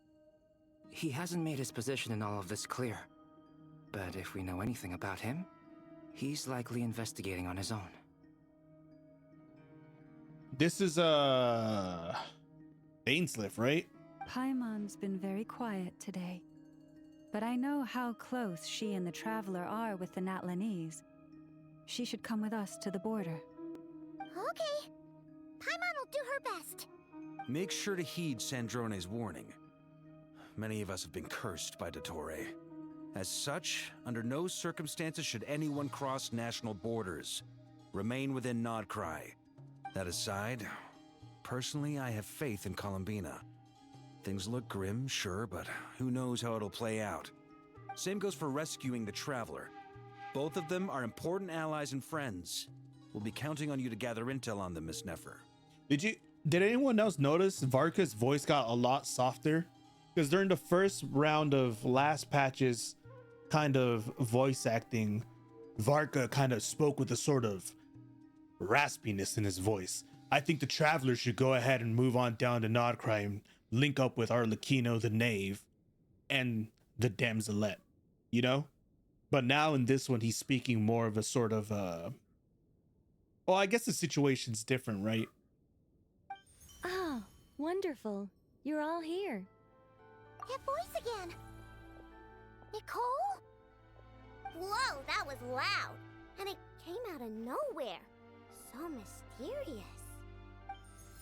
He hasn't made his position in all of this clear. But if we know anything about him, he's likely investigating on his own. This is Bainsliff, right? Paimon's been very quiet today. But I know how close she and the Traveler are with the Natlanese. She should come with us to the border. Okay. Paimon will do her best. Make sure to heed Sandrone's warning. Many of us have been cursed by Dottore. As such, under no circumstances should anyone cross national borders. Remain within Krai. That aside, personally, I have faith in Columbina. Things look grim, sure, but who knows how it'll play out. Same goes for rescuing the Traveler. Both of them are important allies and friends. We'll be counting on you to gather intel on them, Miss Nefer. Did anyone else notice Varka's voice got a lot softer? Because during the first round of last patch's kind of voice acting, Varka kind of spoke with a sort of raspiness in his voice. I think the Traveler should go ahead and move on down to Nodcry and link up with Arlecchino the Knave and the Damselette, you know? But now in this one, he's speaking more of a sort of, well, I guess the situation's different, right? Oh, wonderful. You're all here. That voice again. Nicole? Whoa, that was loud. And it came out of nowhere. So mysterious.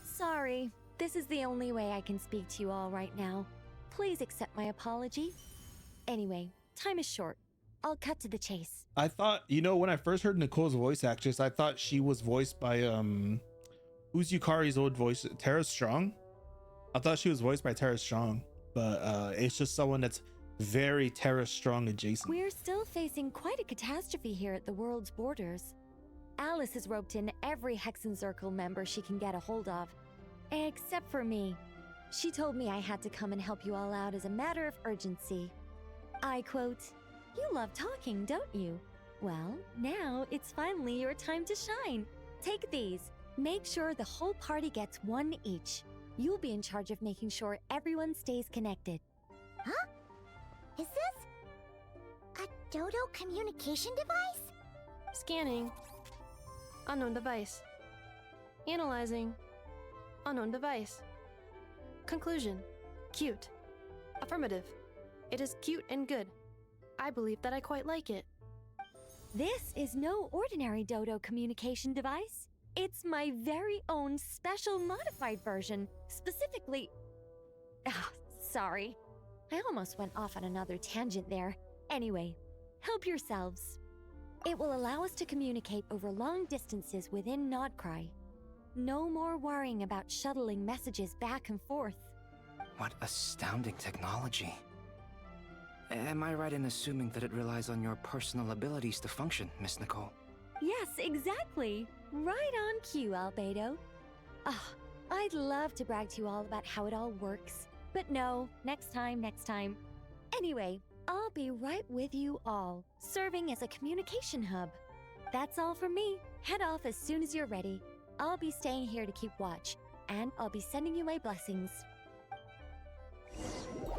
Sorry, this is the only way I can speak to you all right now. Please accept my apology. Anyway, time is short. I'll cut to the chase. I thought, you know, when I first heard Nicole's voice actress, I thought she was voiced by, who's Yukari's old voice? Tara Strong? I thought she was voiced by Tara Strong, but it's just someone that's very Tara Strong adjacent. We're still facing quite a catastrophe here at the world's borders. Alice has roped in every Hexenzirkel member she can get a hold of, except for me. She told me I had to come and help you all out as a matter of urgency. I quote, "You love talking, don't you? Well, now it's finally your time to shine. Take these. Make sure the whole party gets one each. You'll be in charge of making sure everyone stays connected." Huh? Is this a Dodo communication device? Scanning. Unknown device. Analyzing. Unknown device. Conclusion. Cute. Affirmative. It is cute and good. I believe that I quite like it. This is no ordinary Dodo communication device. It's my very own special modified version, specifically... Oh, sorry. I almost went off on another tangent there. Anyway, help yourselves. It will allow us to communicate over long distances within Nodcry. No more worrying about shuttling messages back and forth. What astounding technology. Am I right in assuming that it relies on your personal abilities to function, Miss Nicole? Yes, exactly. Right on cue, Albedo. I'd love to brag to you all about how it all works. But no, next time. Anyway, I'll be right with you all, serving as a communication hub. That's all from me. Head off as soon as you're ready. I'll be staying here to keep watch, and I'll be sending you my blessings.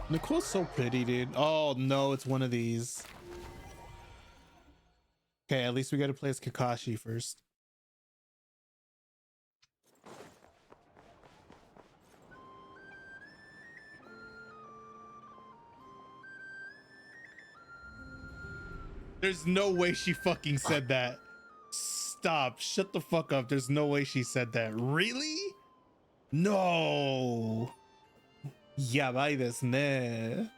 Nicole's so pretty, dude. Oh no, it's one of these. Okay, at least we gotta play as Kakashi first. There's no way she fucking said that. Stop. Shut the fuck up. There's no way she said that. Really? No. Yabai desu ne.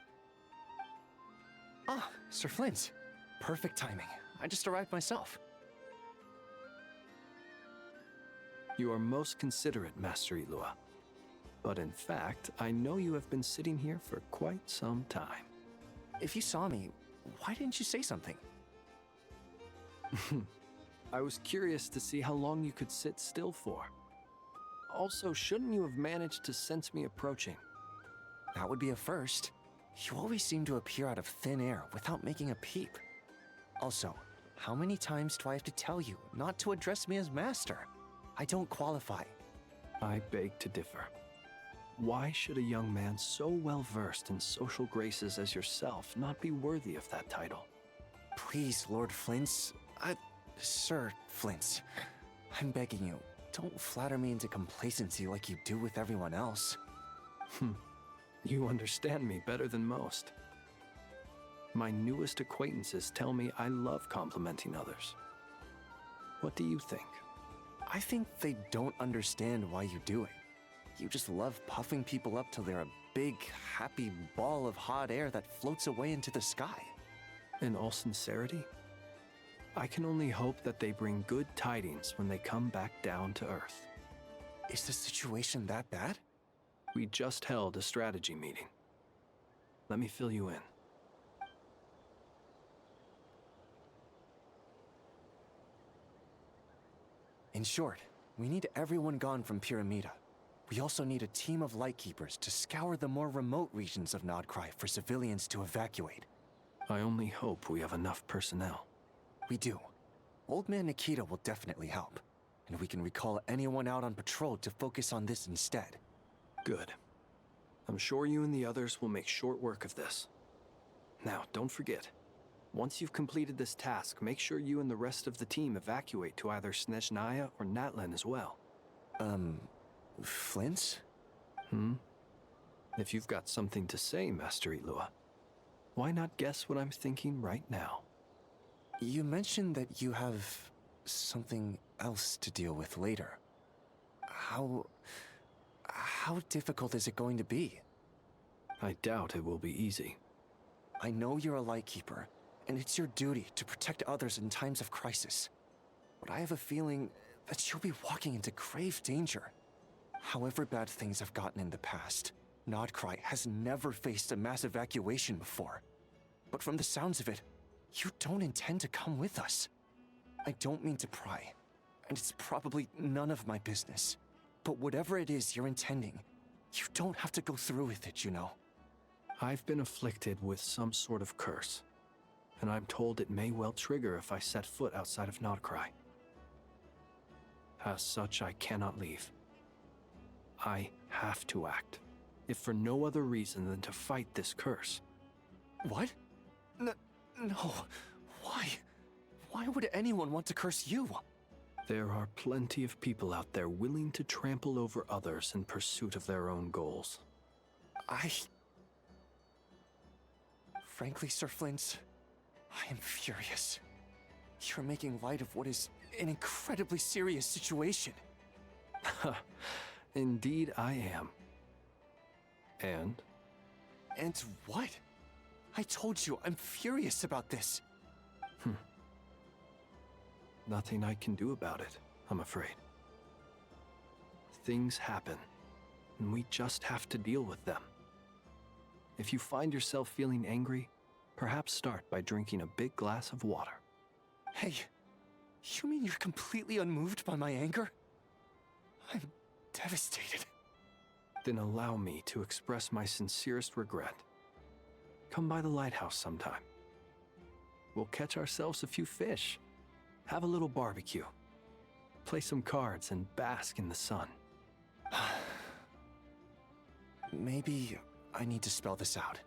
Ah, Sir Flint. Perfect timing. I just arrived myself. You are most considerate, Master Ilua. But in fact, I know you have been sitting here for quite some time. If you saw me, why didn't you say something? I was curious to see how long you could sit still for. Also, shouldn't you have managed to sense me approaching? That would be a first. You always seem to appear out of thin air without making a peep. Also, how many times do I have to tell you not to address me as master? I don't qualify. I beg to differ. Why should a young man so well versed in social graces as yourself not be worthy of that title? Please, Lord Flint's... Sir Flint's. I'm begging you, don't flatter me into complacency like you do with everyone else. You understand me better than most. My newest acquaintances tell me I love complimenting others. What do you think? I think they don't understand why you do it. You just love puffing people up till they're a big, happy ball of hot air that floats away into the sky. In all sincerity, I can only hope that they bring good tidings when they come back down to Earth. Is the situation that bad? We just held a strategy meeting. Let me fill you in. In short, we need everyone gone from Pyramida. We also need a team of Lightkeepers to scour the more remote regions of Krai for civilians to evacuate. I only hope we have enough personnel. We do. Old Man Nikita will definitely help, and we can recall anyone out on patrol to focus on this instead. Good. I'm sure you and the others will make short work of this. Now, don't forget, once you've completed this task, make sure you and the rest of the team evacuate to either Snezhnaya or Natlan as well. Flint's? If you've got something to say, Master Ilua, why not guess what I'm thinking right now? You mentioned that you have something else to deal with later. How difficult is it going to be? I doubt it will be easy. I know you're a Lightkeeper, and it's your duty to protect others in times of crisis. But I have a feeling that you'll be walking into grave danger. However bad things have gotten in the past, Krai has never faced a mass evacuation before. But from the sounds of it, you don't intend to come with us. I don't mean to pry, and it's probably none of my business. But whatever it is you're intending, you don't have to go through with it, you know. I've been afflicted with some sort of curse, and I'm told it may well trigger if I set foot outside of Krai. As such, I cannot leave. I have to act, if for no other reason than to fight this curse. What? No. Why? Why would anyone want to curse you? There are plenty of people out there willing to trample over others in pursuit of their own goals. Frankly, Sir Flint, I am furious. You're making light of what is an incredibly serious situation. Indeed I am. And? And what? I told you, I'm furious about this. Nothing I can do about it, I'm afraid. Things happen, and we just have to deal with them. If you find yourself feeling angry, perhaps start by drinking a big glass of water. Hey, you mean you're completely unmoved by my anger? I'm devastated. Then allow me to express my sincerest regret. Come by the lighthouse sometime. We'll catch ourselves a few fish, have a little barbecue, play some cards, and bask in the sun. Maybe I need to spell this out.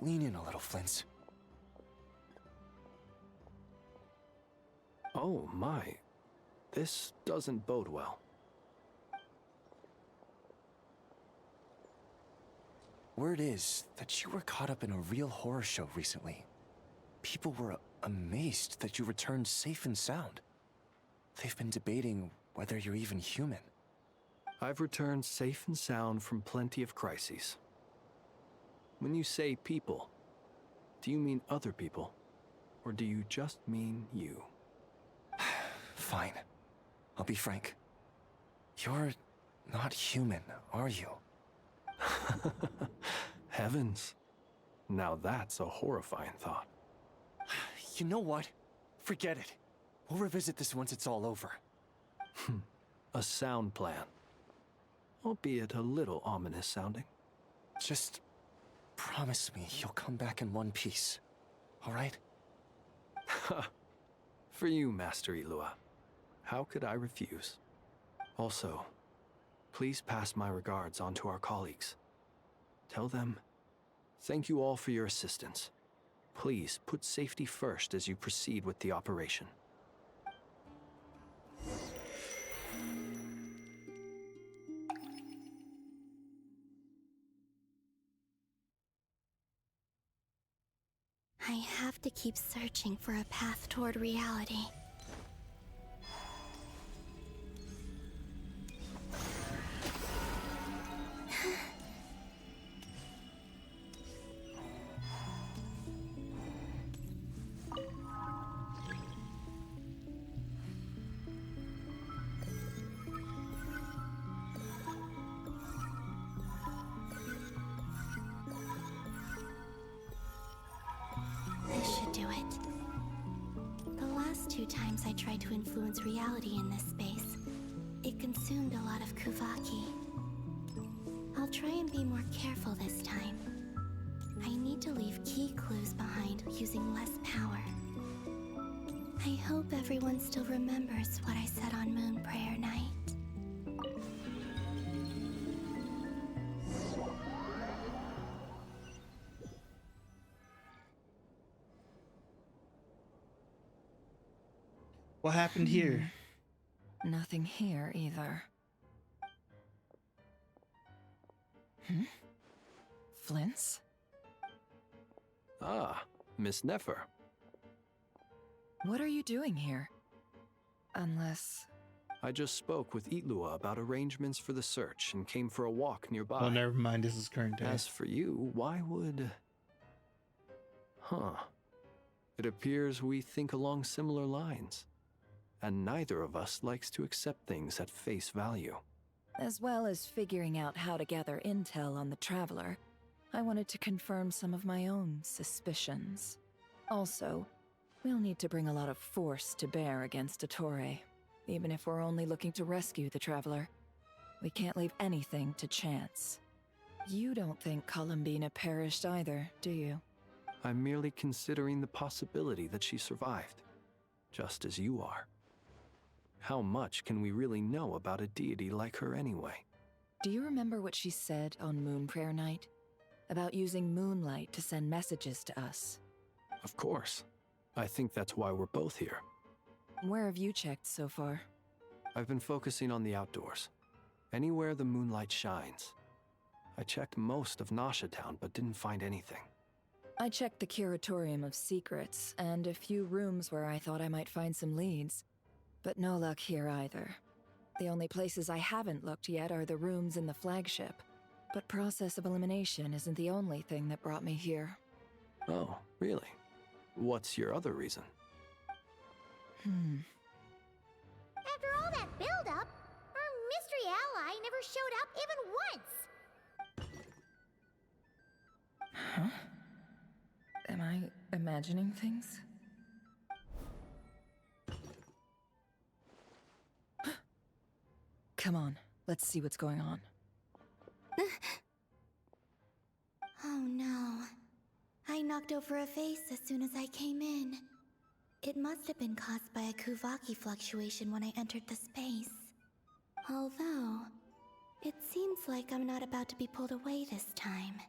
Lean in a little, Flint. Oh my, this doesn't bode well. Word is that you were caught up in a real horror show recently. People were amazed that you returned safe and sound. They've been debating whether you're even human. I've returned safe and sound from plenty of crises. When you say people, do you mean other people? Or do you just mean you? Fine. I'll be frank. You're not human, are you? Heavens. Now that's a horrifying thought. You know what? Forget it. We'll revisit this once it's all over. a sound plan. Albeit a little ominous sounding. Just promise me you'll come back in one piece, all right? For you, Master Ilua. How could I refuse? Also, please pass my regards on to our colleagues. Tell them, thank you all for your assistance. Please put safety first as you proceed with the operation. I have to keep searching for a path toward reality. This should do it. The last 2 times I tried to influence reality in this space, it consumed a lot of Kuvaki. I'll try and be more careful this time. I need to leave key clues behind using less power. I hope everyone still remembers what I said on Moon Prayer Night. What happened here? Nothing here either. Flints? Ah, Miss Nefer. What are you doing here? Unless... I just spoke with Itlua about arrangements for the search and came for a walk nearby. Oh, never mind. This is current day. As for you, why would... Huh. It appears we think along similar lines. And neither of us likes to accept things at face value. As well as figuring out how to gather intel on the Traveler, I wanted to confirm some of my own suspicions. Also, we'll need to bring a lot of force to bear against Ettore, even if we're only looking to rescue the Traveler. We can't leave anything to chance. You don't think Columbina perished either, do you? I'm merely considering the possibility that she survived, just as you are. How much can we really know about a deity like her anyway? Do you remember what she said on Moon Prayer Night? About using moonlight to send messages to us? Of course. I think that's why we're both here. Where have you checked so far? I've been focusing on the outdoors. Anywhere the moonlight shines. I checked most of Nasha Town, but didn't find anything. I checked the Curatorium of Secrets, and a few rooms where I thought I might find some leads. But no luck here either. The only places I haven't looked yet are the rooms in the flagship. But process of elimination isn't the only thing that brought me here. Oh, really? What's your other reason? After all that build-up, our mystery ally never showed up even once! Huh? Am I imagining things? Come on, let's see what's going on. Oh no. I knocked over a vase as soon as I came in. It must have been caused by a Kuvaki fluctuation when I entered the space. Although, it seems like I'm not about to be pulled away this time.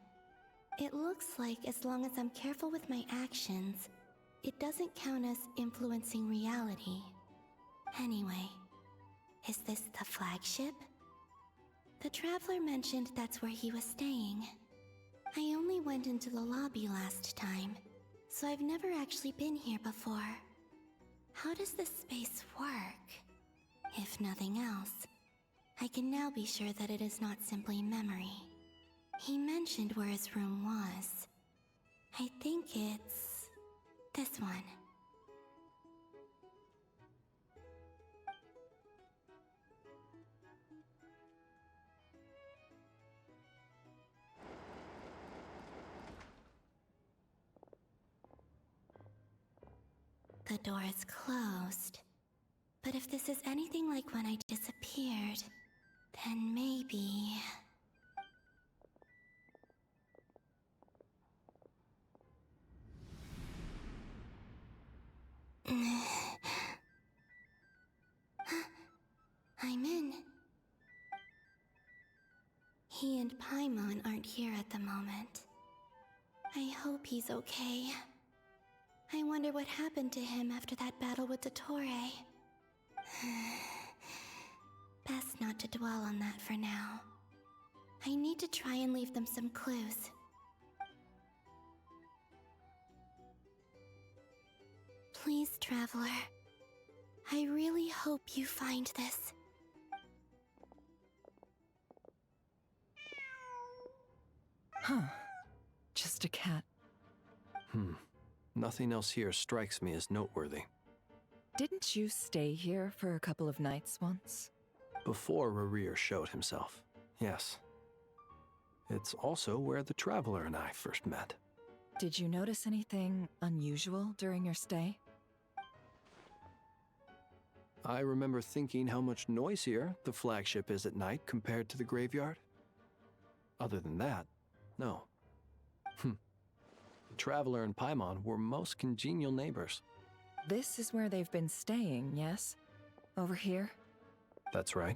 It looks like as long as I'm careful with my actions, it doesn't count as influencing reality. Anyway, is this the flagship? The Traveler mentioned that's where he was staying. I only went into the lobby last time, so I've never actually been here before. How does this space work? If nothing else, I can now be sure that it is not simply memory. He mentioned where his room was. I think it's this one. The door is closed, But if this is anything like when I disappeared, then maybe... I'm in. He and Paimon aren't here at the moment. I hope he's okay. I wonder what happened to him after that battle with Dottore. Best not to dwell on that for now. I need to try and leave them some clues. Please, Traveler. I really hope you find this. Huh. Just a cat. Nothing else here strikes me as noteworthy. Didn't you stay here for a couple of nights once? Before Rerir showed himself, yes. It's also where the Traveler and I first met. Did you notice anything unusual during your stay? I remember thinking how much noisier the flagship is at night compared to the graveyard. Other than that, no. The Traveler and Paimon were most congenial neighbors. This is where they've been staying, yes? Over here? That's right.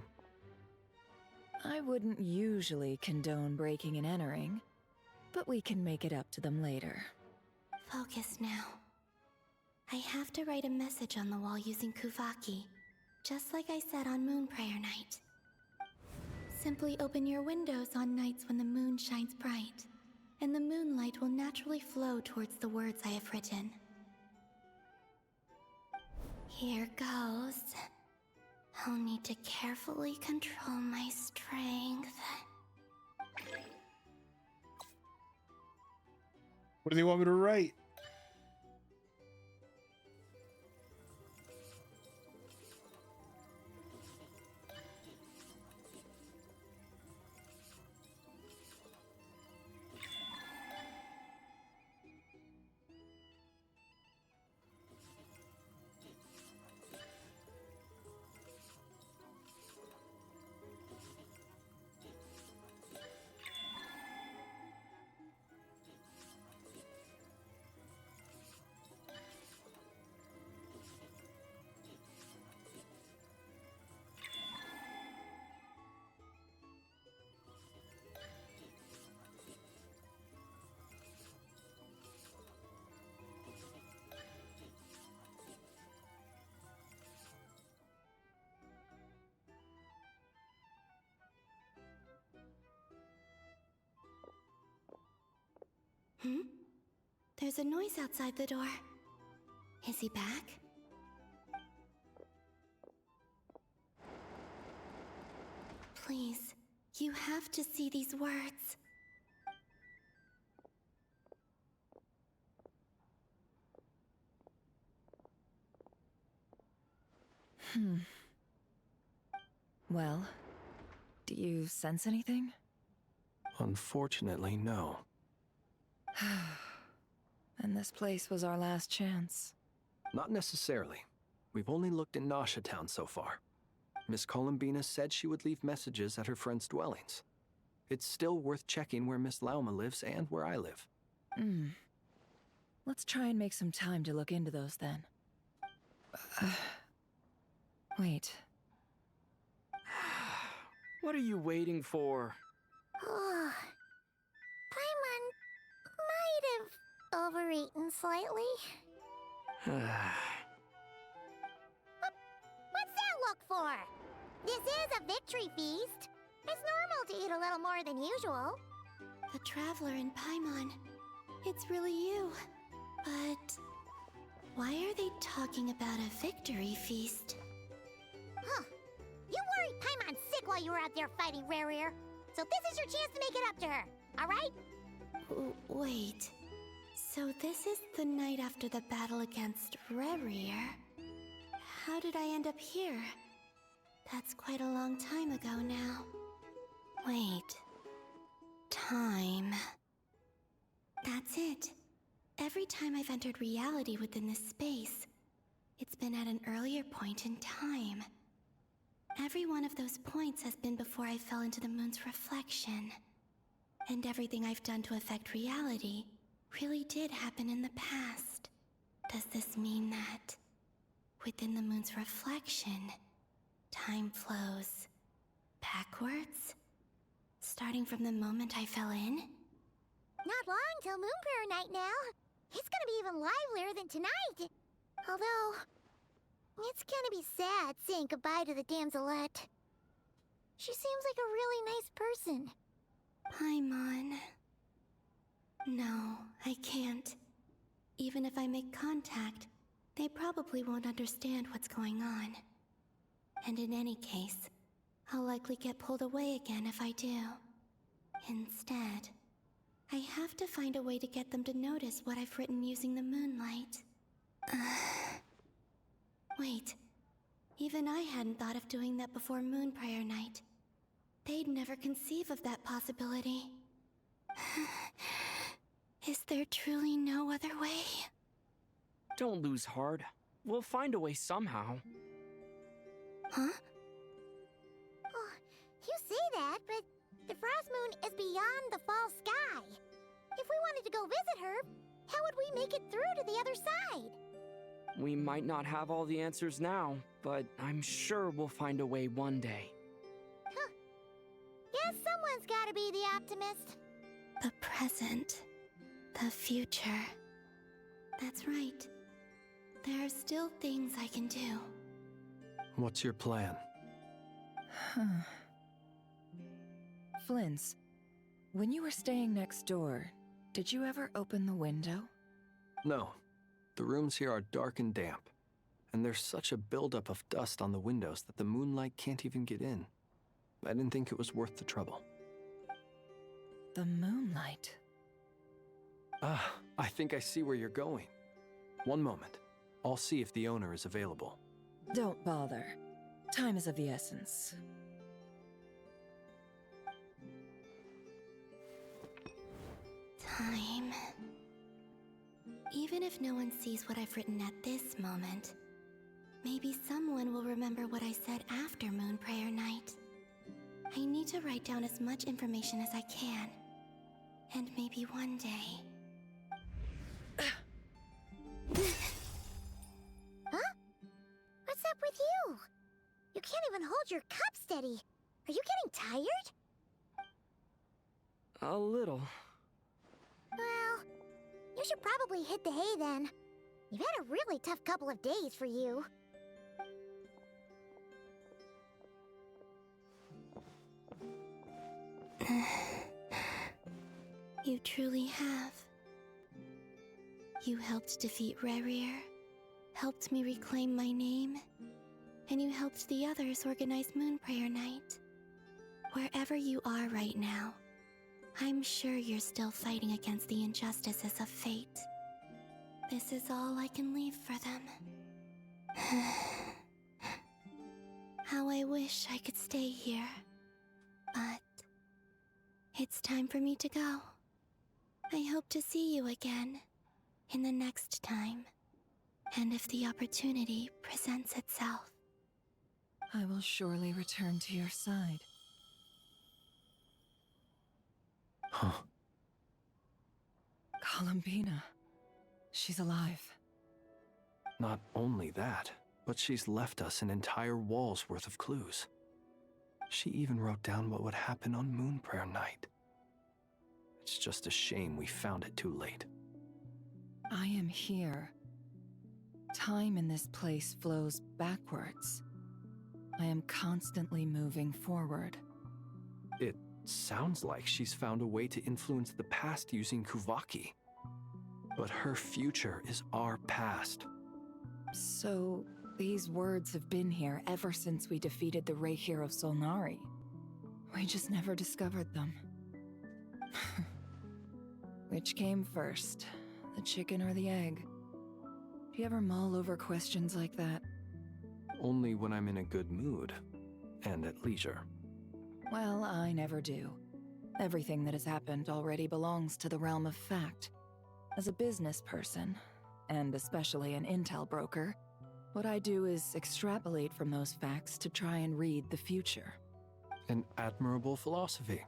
I wouldn't usually condone breaking and entering, but we can make it up to them later. Focus now. I have to write a message on the wall using Kuvaki, just like I said on Moon Prayer Night. Simply open your windows on nights when the moon shines bright, and the moonlight will naturally flow towards the words I have written. Here goes. I'll need to carefully control my strength. What do they want me to write? There's a noise outside the door. Is he back? Please, you have to see these words. Well, do you sense anything? Unfortunately, no. And this place was our last chance. Not necessarily. We've only looked in Nasha Town so far. Miss Columbina said she would leave messages at her friends' dwellings. It's still worth checking where Miss Lauma lives and where I live. Let's try and make some time to look into those then. Wait. What are you waiting for? Paimon might have overeaten slightly. What's that look for? This is a victory feast. It's normal to eat a little more than usual. The Traveler and Paimon. It's really you. But why are they talking about a victory feast? Huh. You worried Paimon sick while you were out there fighting Rerir. So this is your chance to make it up to her, alright? Wait. So this is the night after the battle against Rerir. How did I end up here? That's quite a long time ago now. Wait. Time. That's it. Every time I've entered reality within this space, It's been at an earlier point in time. Every one of those points has been before I fell into the moon's reflection. And everything I've done to affect reality really did happen in the past. Does this mean that, within the moon's reflection, time flows backwards? Starting from the moment I fell in? Not long till Moon Prayer Night now. It's gonna be even livelier than tonight. Although, it's gonna be sad saying goodbye to the damselette. She seems like a really nice person. Paimon. No, I can't. Even if I make contact, they probably won't understand what's going on. And in any case, I'll likely get pulled away again if I do. Instead, I have to find a way to get them to notice what I've written using the moonlight. Wait, even I hadn't thought of doing that before Moon Prayer Night. They'd never conceive of that possibility. Is there truly no other way? Don't lose heart. We'll find a way somehow. Huh? Oh, you say that, but the Frost Moon is beyond the fall sky. If we wanted to go visit her, how would we make it through to the other side? We might not have all the answers now, but I'm sure we'll find a way one day. Huh. Guess someone's gotta be the optimist. The present. The future. That's right. There are still things I can do. What's your plan? Flins, when you were staying next door, did you ever open the window? No. The rooms here are dark and damp, and there's such a buildup of dust on the windows that the moonlight can't even get in. I didn't think it was worth the trouble. The moonlight. Ah, I think I see where you're going. One moment. I'll see if the owner is available. Don't bother. Time is of the essence. Time. Even if no one sees what I've written at this moment, maybe someone will remember what I said after Moon Prayer Night. I need to write down as much information as I can. And maybe one day... Huh? What's up with you? You can't even hold your cup steady. Are you getting tired? A little. Well, you should probably hit the hay then. You've had a really tough couple of days for you. You truly have. You helped defeat Rerir, helped me reclaim my name, and you helped the others organize Moon Prayer Night. Wherever you are right now, I'm sure you're still fighting against the injustices of fate. This is all I can leave for them. How I wish I could stay here. But it's time for me to go. I hope to see you again in the next time, and if the opportunity presents itself. I will surely return to your side. Huh. Columbina. She's alive. Not only that, but she's left us an entire wall's worth of clues. She even wrote down what would happen on Moon Prayer Night. It's just a shame we found it too late. I am here. Time in this place flows backwards. I am constantly moving forward. It sounds like she's found a way to influence the past using Kuvaki. But her future is our past. So, these words have been here ever since we defeated the Ray Hero Solnari. We just never discovered them. Which came first, the chicken or the egg? Do you ever mull over questions like that? Only when I'm in a good mood, and at leisure. Well, I never do. Everything that has happened already belongs to the realm of fact. As a business person, and especially an intel broker, What I do is extrapolate from those facts to try and read the future. An admirable philosophy.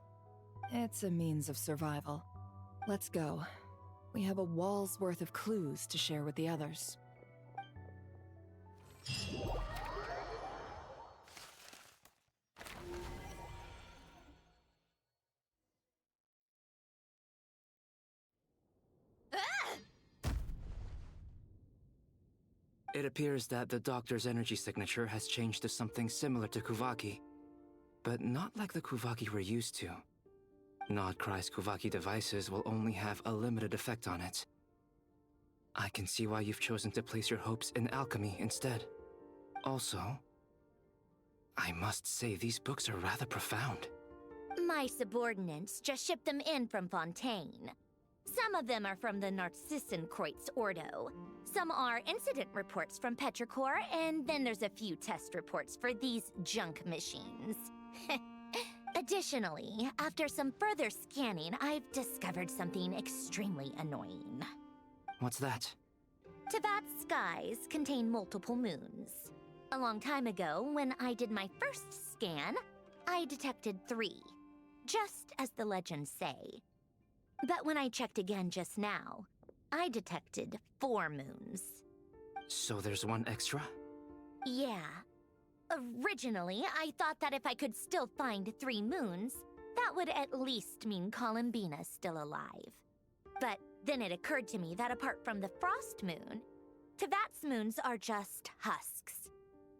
It's a means of survival. Let's go. We have a wall's worth of clues to share with the others. It appears that the doctor's energy signature has changed to something similar to Kuvaki, but not like the Kuvaki we're used to. Not Krai's Kuvaki devices will only have a limited effect on it. I can see why you've chosen to place your hopes in alchemy instead. Also, I must say these books are rather profound. My subordinates just shipped them in from Fontaine. Some of them are from the Narcissenkreuz Ordo. Some are incident reports from Petrichor, and then there's a few test reports for these junk machines. Additionally, after some further scanning, I've discovered something extremely annoying. What's that? Teyvat's skies contain multiple moons. A long time ago, when I did my first scan, I detected 3, just as the legends say. But when I checked again just now, I detected 4 moons. So there's one extra? Yeah. Originally, I thought that if I could still find 3 moons, that would at least mean Columbina's still alive. But then it occurred to me that apart from the frost moon, Teyvat's moons are just husks.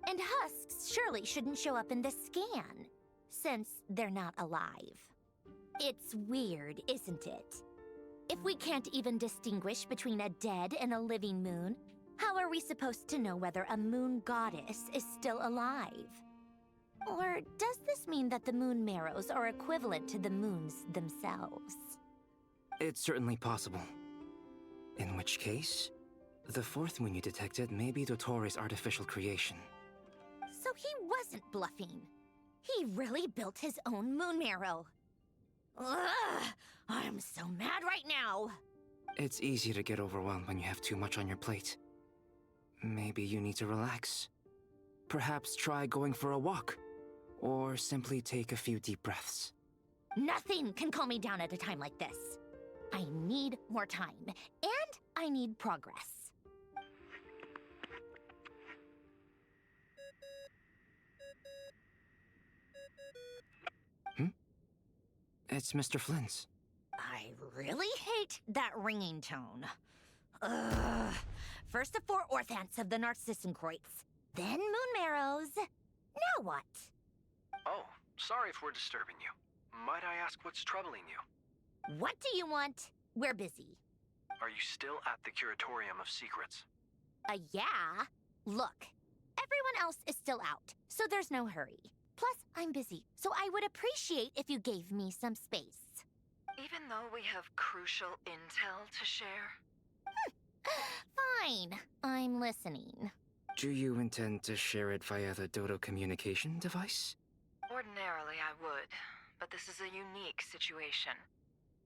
And husks surely shouldn't show up in the scan, since they're not alive. It's weird, isn't it? If we can't even distinguish between a dead and a living moon, how are we supposed to know whether a moon goddess is still alive? Or does this mean that the moon marrows are equivalent to the moons themselves? It's certainly possible. In which case, the 4th moon you detected may be Dottore's artificial creation. So he wasn't bluffing. He really built his own moon marrow. Ugh! I'm so mad right now! It's easy to get overwhelmed when you have too much on your plate. Maybe you need to relax. Perhaps try going for a walk, or simply take a few deep breaths. Nothing can calm me down at a time like this. I need more time, and I need progress. It's Mr. Flynn's. I really hate that ringing tone. Ugh. First the 4 orthants of the Narcissenkreuz, then moon marrows. Now what? Oh, sorry if we're disturbing you. Might I ask what's troubling you? What do you want? We're busy. Are you still at the Curatorium of Secrets? Yeah. Look, everyone else is still out, so there's no hurry. Plus, I'm busy, so I would appreciate if you gave me some space. Even though we have crucial intel to share? Fine, I'm listening. Do you intend to share it via the Dodo communication device? Ordinarily I would, but this is a unique situation.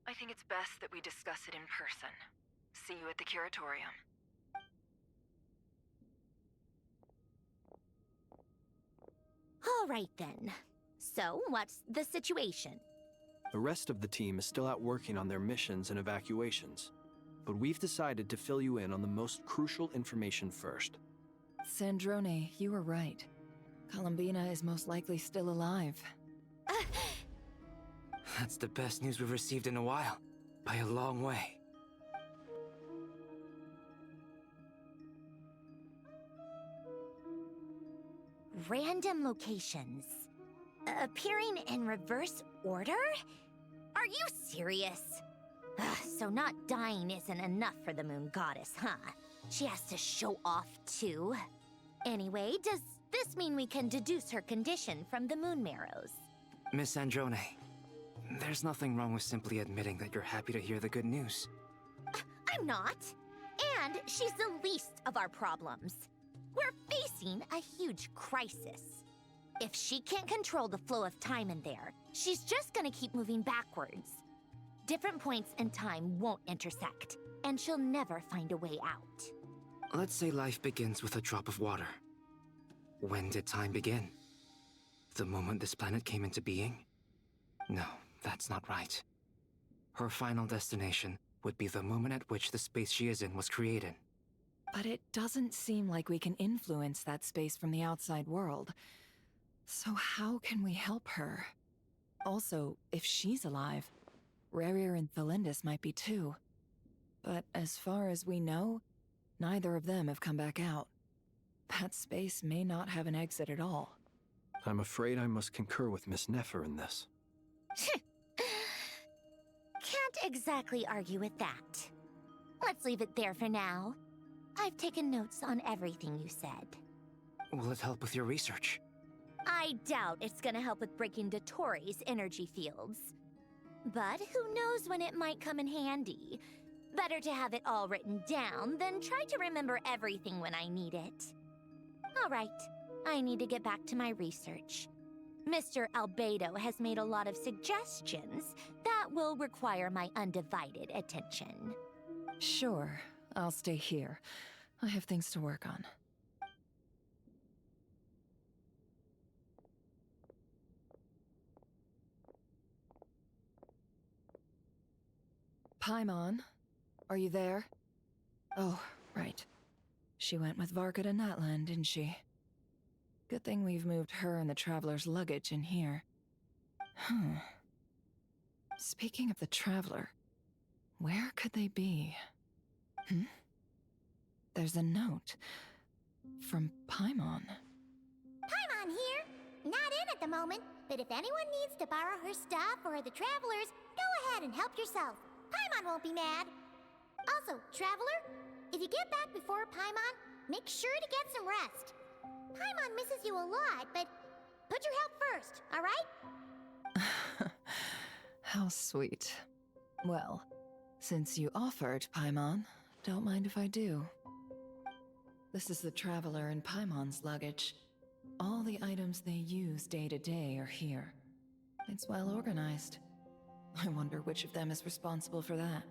I think it's best that we discuss it in person. See you at the Curatorium. All right then. So, what's the situation? The rest of the team is still out working on their missions and evacuations, but we've decided to fill you in on the most crucial information first. Sandrone, you were right. Columbina is most likely still alive. That's the best news we've received in a while, by a long way. Random locations. Appearing in reverse order? Are you serious? So not dying isn't enough for the moon goddess, huh? She has to show off too. Anyway, does this mean we can deduce her condition from the moon marrows? Miss Androne, there's nothing wrong with simply admitting that you're happy to hear the good news. I'm not. And she's the least of our problems. We're facing a huge crisis. If she can't control the flow of time in there, she's just gonna keep moving backwards. Different points in time won't intersect, and she'll never find a way out. Let's say life begins with a drop of water. When did time begin? The moment this planet came into being? No, that's not right. Her final destination would be the moment at which the space she is in was created. But it doesn't seem like we can influence that space from the outside world. So how can we help her? Also, if she's alive, Rerir and Thalindus might be too. But as far as we know, neither of them have come back out. That space may not have an exit at all. I'm afraid I must concur with Miss Nefer in this. Can't exactly argue with that. Let's leave it there for now. I've taken notes on everything you said. Will it help with your research? I doubt it's gonna help with breaking Dottoro's energy fields. But who knows when it might come in handy. Better to have it all written down than try to remember everything when I need it. All right, I need to get back to my research. Mr. Albedo has made a lot of suggestions that will require my undivided attention. Sure, I'll stay here. I have things to work on. Paimon, are you there? Oh, right. She went with Varka to Natlan, didn't she? Good thing we've moved her and the Traveler's luggage in here. Speaking of the Traveler, where could they be? There's a note from Paimon. Paimon here. Not in at the moment, but if anyone needs to borrow her stuff or the Travelers, go ahead and help yourself. Paimon won't be mad. Also, Traveler, if you get back before Paimon, make sure to get some rest. Paimon misses you a lot, but put your health first, all right? How sweet. Well, since you offered, Paimon, don't mind if I do. This is the Traveler and Paimon's luggage. All the items they use day to day are here. It's well organized. I wonder which of them is responsible for that.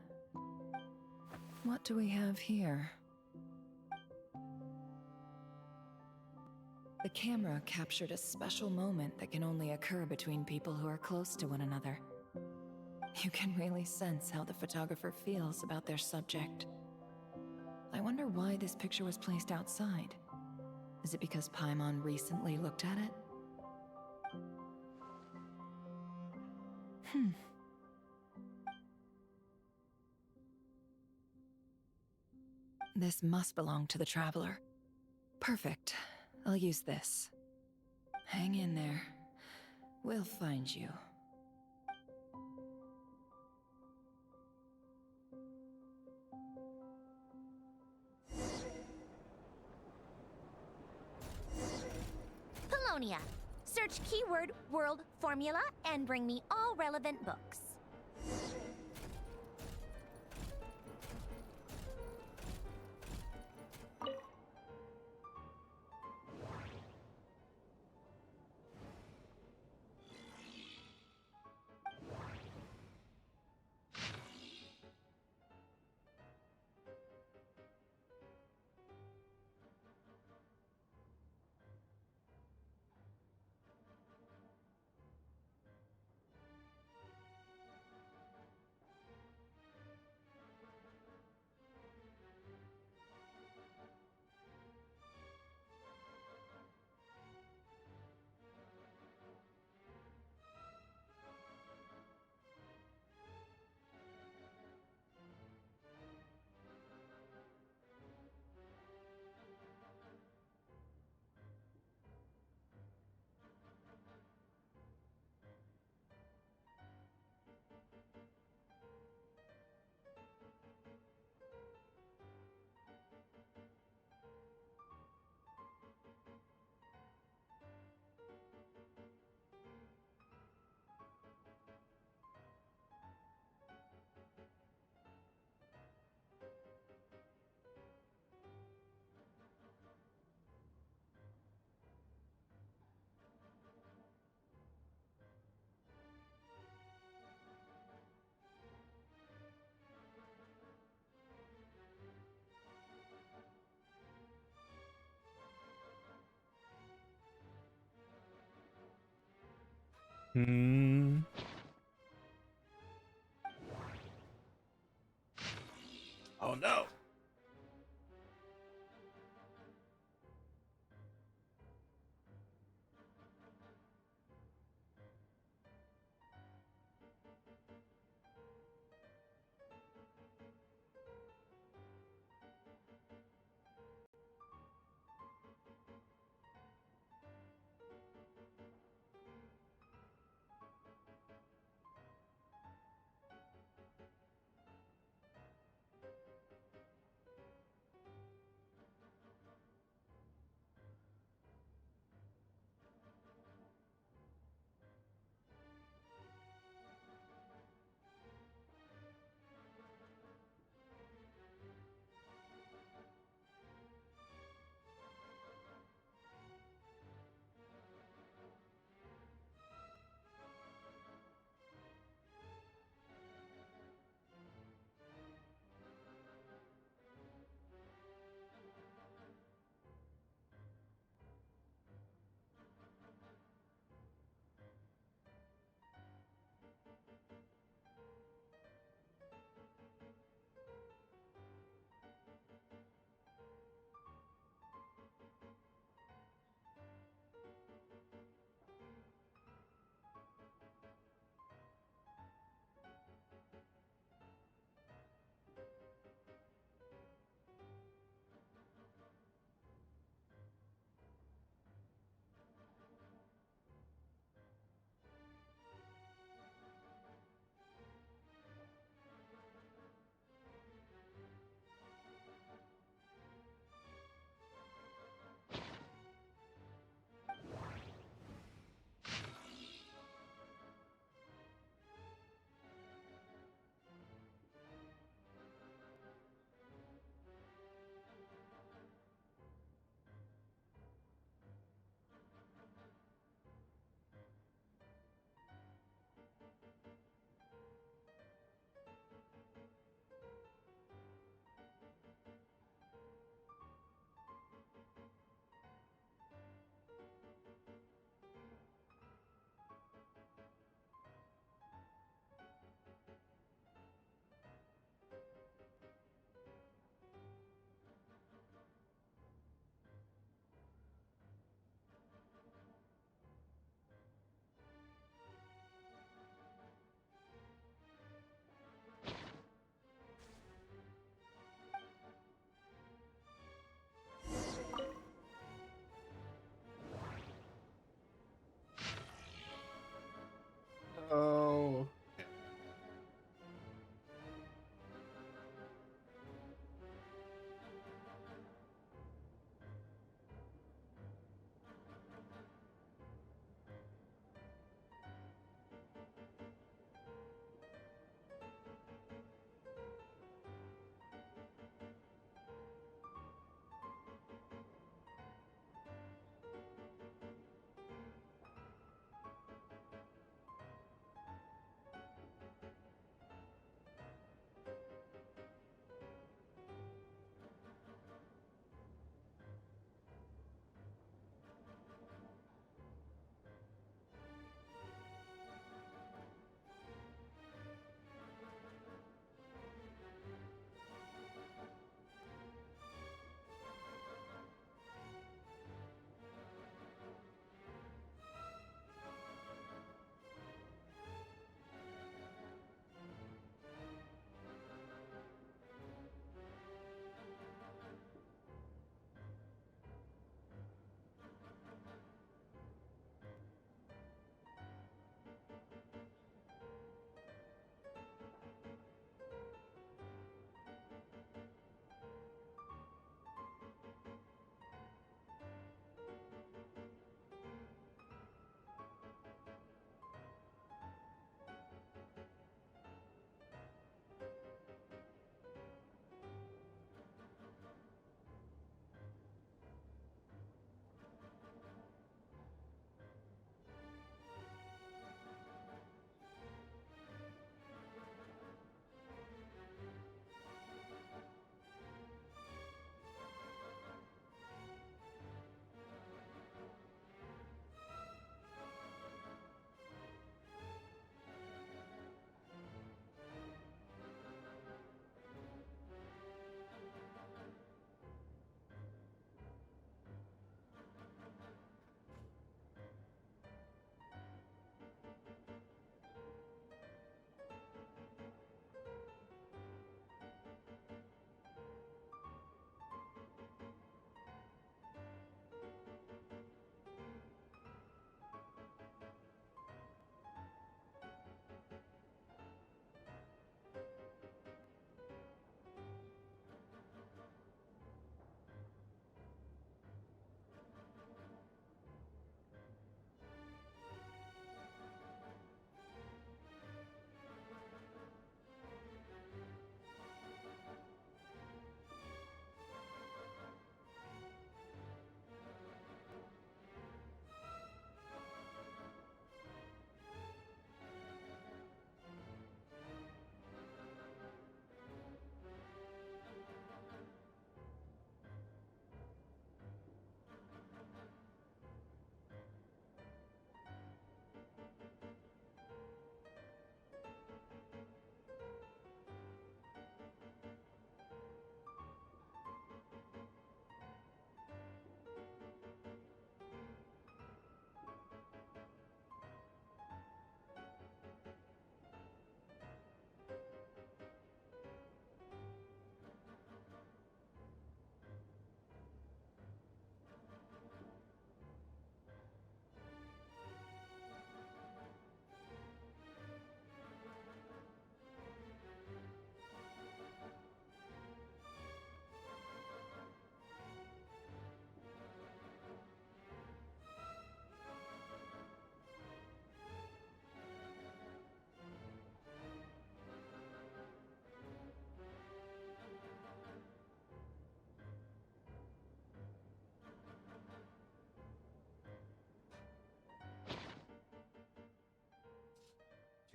What do we have here? The camera captured a special moment that can only occur between people who are close to one another. You can really sense how the photographer feels about their subject. I wonder why this picture was placed outside. Is it because Paimon recently looked at it? This must belong to the Traveler. Perfect. I'll use this. Hang in there. We'll find you. Polonia. Search keyword world formula and bring me all relevant books. Hmm. Oh no.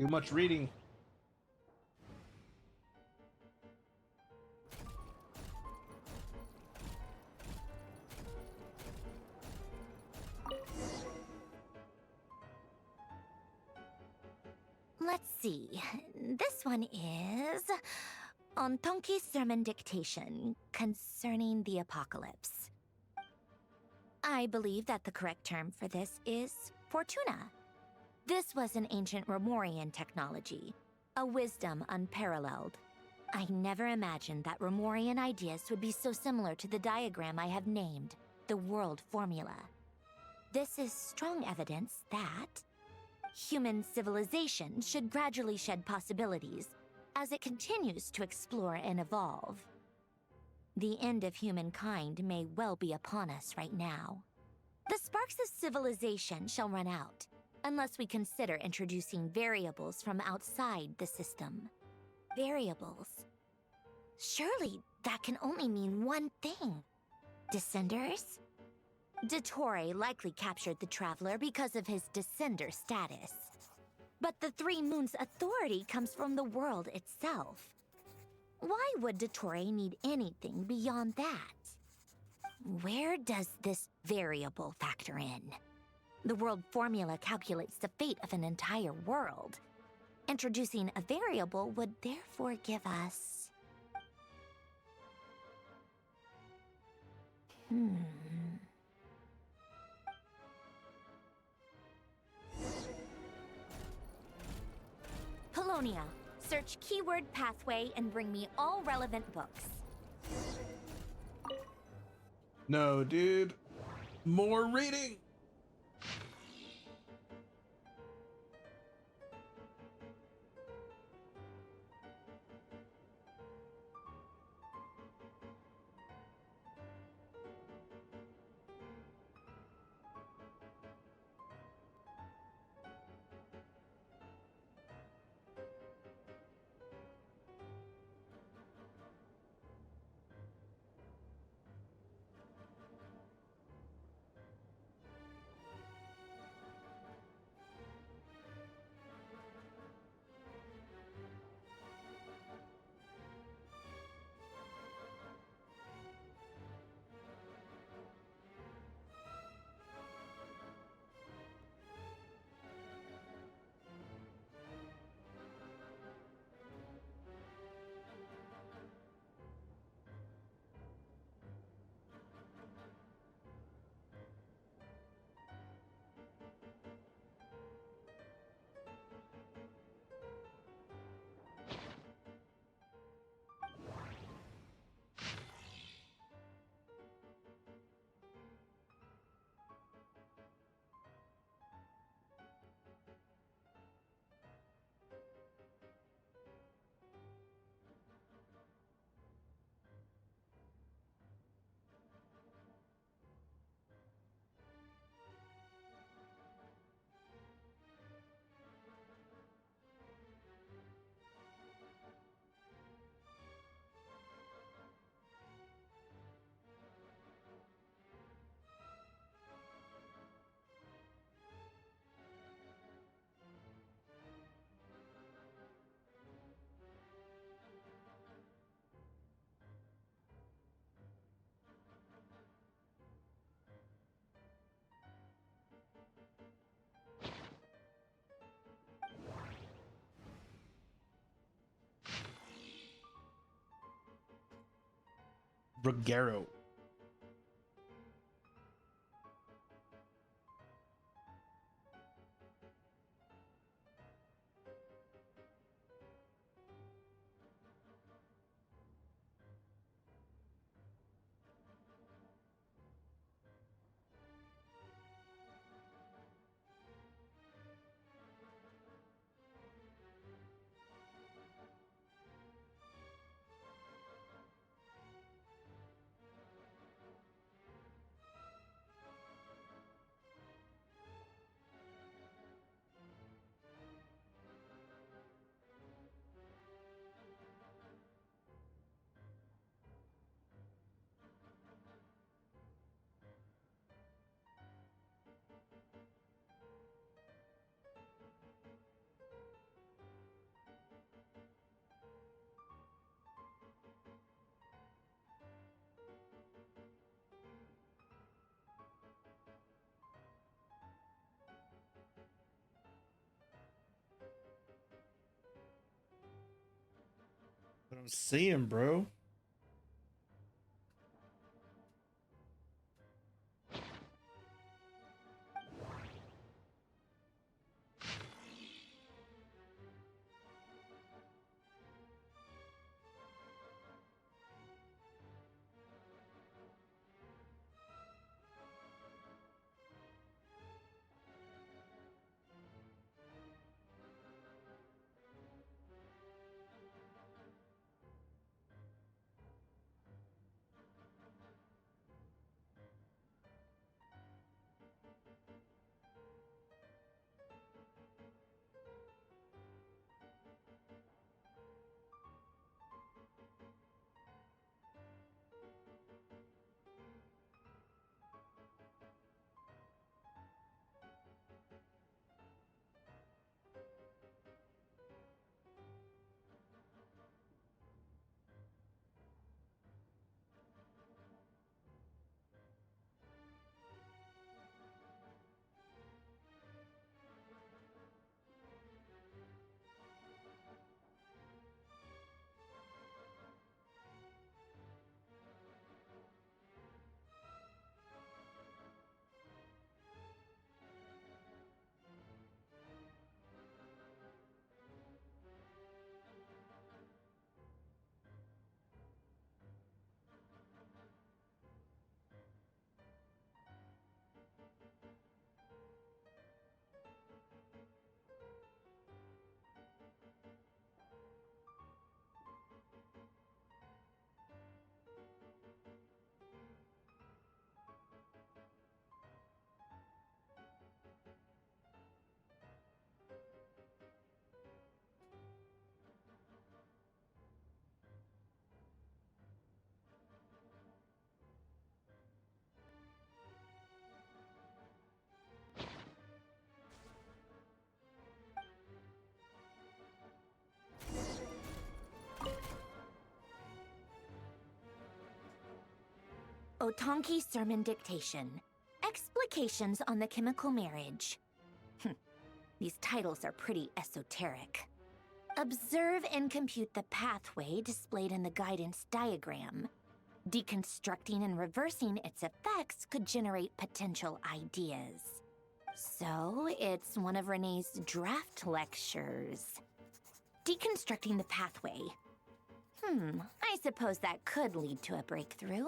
Too much reading. Let's see. This one is on Tonki's sermon dictation concerning the apocalypse. I believe that the correct term for this is Fortuna. This was an ancient Romorian technology, a wisdom unparalleled. I never imagined that Romorian ideas would be so similar to the diagram I have named, the World Formula. This is strong evidence that human civilization should gradually shed possibilities as it continues to explore and evolve. The end of humankind may well be upon us right now. The sparks of civilization shall run out, unless we consider introducing variables from outside the system. Variables. Surely that can only mean one thing. Descenders? Dottore likely captured the Traveler because of his descender status. But the Three Moons' authority comes from the world itself. Why would Dottore need anything beyond that? Where does this variable factor in? The world formula calculates the fate of an entire world. Introducing a variable would therefore give us... Polonia, search keyword pathway and bring me all relevant books. No, dude. More reading. Brugero. I'm seeing, bro. Otonki Sermon Dictation. Explications on the Chemical Marriage. These titles are pretty esoteric. Observe and compute the pathway displayed in the guidance diagram. Deconstructing and reversing its effects could generate potential ideas. So, it's one of Renee's draft lectures. Deconstructing the pathway. I suppose that could lead to a breakthrough.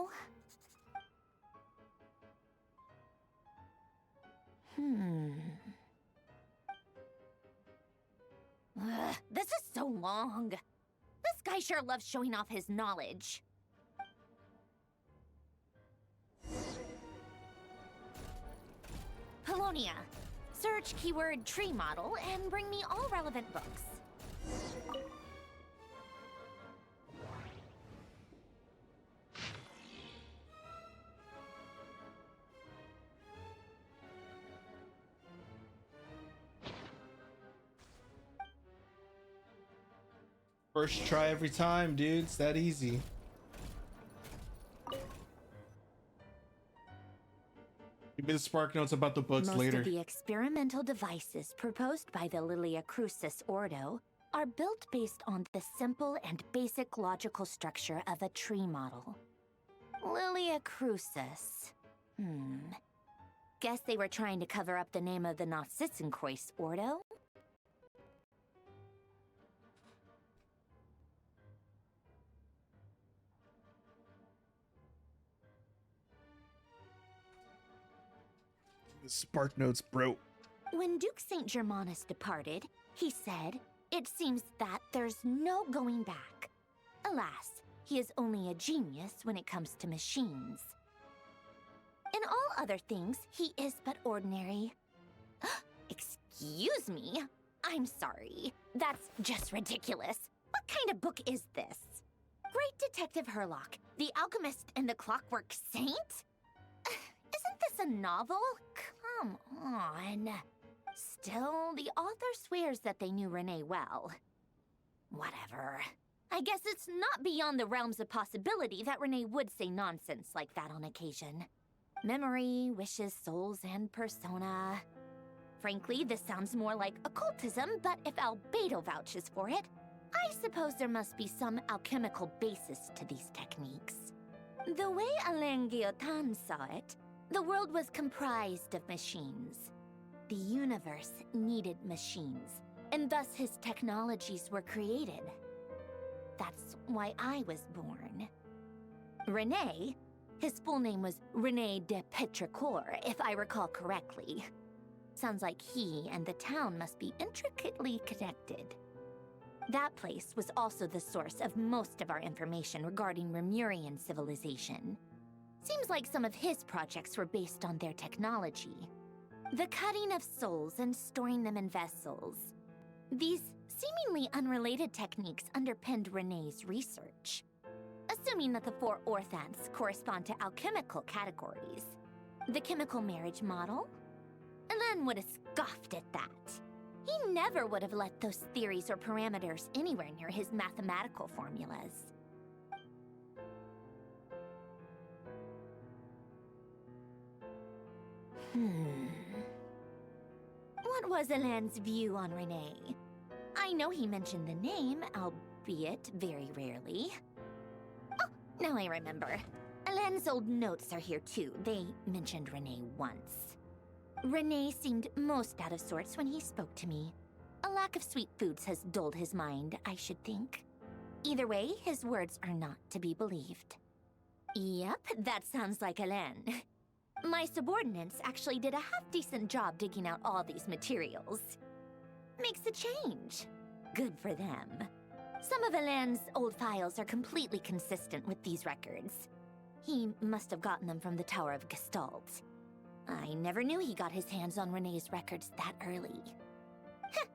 This is so long. This guy sure loves showing off his knowledge. Polonia. Search keyword tree model and bring me all relevant books. First try every time, dude. It's that easy. Give me the spark notes about the books Most later. of the experimental devices proposed by the Lilia Crucis Ordo are built based on the simple and basic logical structure of a tree model. Lilia Crucis. Guess they were trying to cover up the name of the Nautitzenkreuz Ordo? Spark notes, bro. When Duke St. Germanus departed, he said, "It seems that there's no going back." Alas, he is only a genius when it comes to machines. In all other things, he is but ordinary. Excuse me? I'm sorry. That's just ridiculous. What kind of book is this? Great Detective Herlock, The Alchemist and the Clockwork Saint? Isn't this a novel? Come on. Still, the author swears that they knew Renee well. Whatever. I guess it's not beyond the realms of possibility that Renee would say nonsense like that on occasion. Memory, wishes, souls, and persona. Frankly, this sounds more like occultism, but if Albedo vouches for it, I suppose there must be some alchemical basis to these techniques. The way Alain Guillotin saw it, the world was comprised of machines. The universe needed machines, and thus his technologies were created. That's why I was born. René, his full name was René de Petrichor, if I recall correctly. Sounds like he and the town must be intricately connected. That place was also the source of most of our information regarding Remurian civilization. Seems like some of his projects were based on their technology. The cutting of souls and storing them in vessels. These seemingly unrelated techniques underpinned René's research. Assuming that the 4 orthants correspond to alchemical categories. The chemical marriage model? Alain would have scoffed at that. He never would have let those theories or parameters anywhere near his mathematical formulas. What was Alain's view on René? I know he mentioned the name, albeit very rarely. Oh, now I remember. Alain's old notes are here too. They mentioned René once. René seemed most out of sorts when he spoke to me. A lack of sweet foods has dulled his mind, I should think. Either way, his words are not to be believed. Yep, that sounds like Alain. My subordinates actually did a half-decent job digging out all these materials. Makes a change. Good for them. Some of Alain's old files are completely consistent with these records. He must have gotten them from the Tower of Gestalt. I never knew he got his hands on René's records that early. Heh,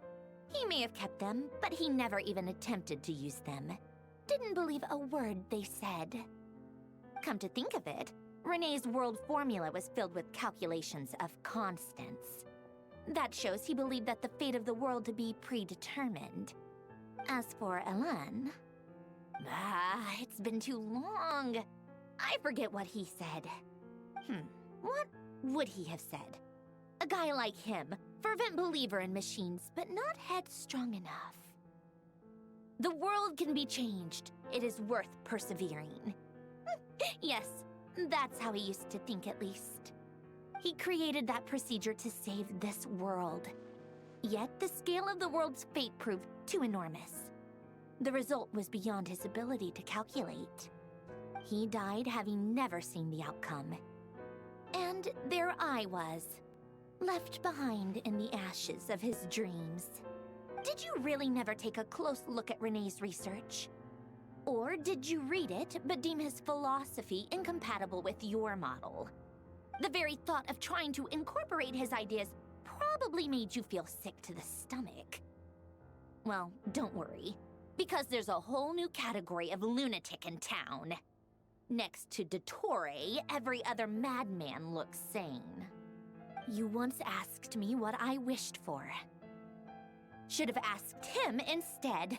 he may have kept them, but he never even attempted to use them. Didn't believe a word they said. Come to think of it, René's world formula was filled with calculations of constants. That shows he believed that the fate of the world to be predetermined. As for Alain... it's been too long. I forget what he said. What would he have said? A guy like him, fervent believer in machines, but not headstrong enough. The world can be changed. It is worth persevering. Yes, that's how he used to think at least. He created that procedure to save this world. Yet the scale of the world's fate proved too enormous. The result was beyond his ability to calculate. He died having never seen the outcome. And there I was, left behind in the ashes of his dreams. Did you really never take a close look at René's research? Or did you read it but deem his philosophy incompatible with your model? The very thought of trying to incorporate his ideas probably made you feel sick to the stomach. Well, don't worry, because there's a whole new category of lunatic in town. Next to Dottore, every other madman looks sane. You once asked me what I wished for. Should have asked him instead.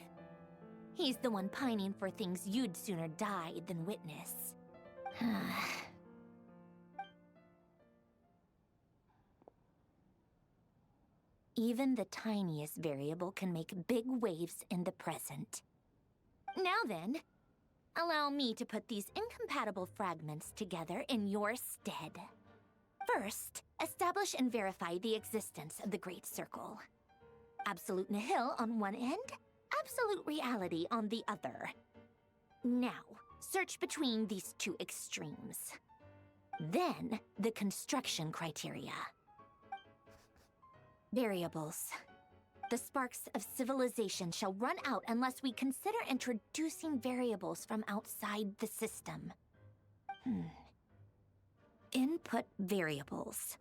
He's the one pining for things you'd sooner die than witness. Even the tiniest variable can make big waves in the present. Now then, allow me to put these incompatible fragments together in your stead. First, establish and verify the existence of the Great Circle. Absolute nihil on one end, absolute reality on the other. Now, search between these two extremes. Then, the construction criteria. Variables. The sparks of civilization shall run out unless we consider introducing variables from outside the system. Input variables.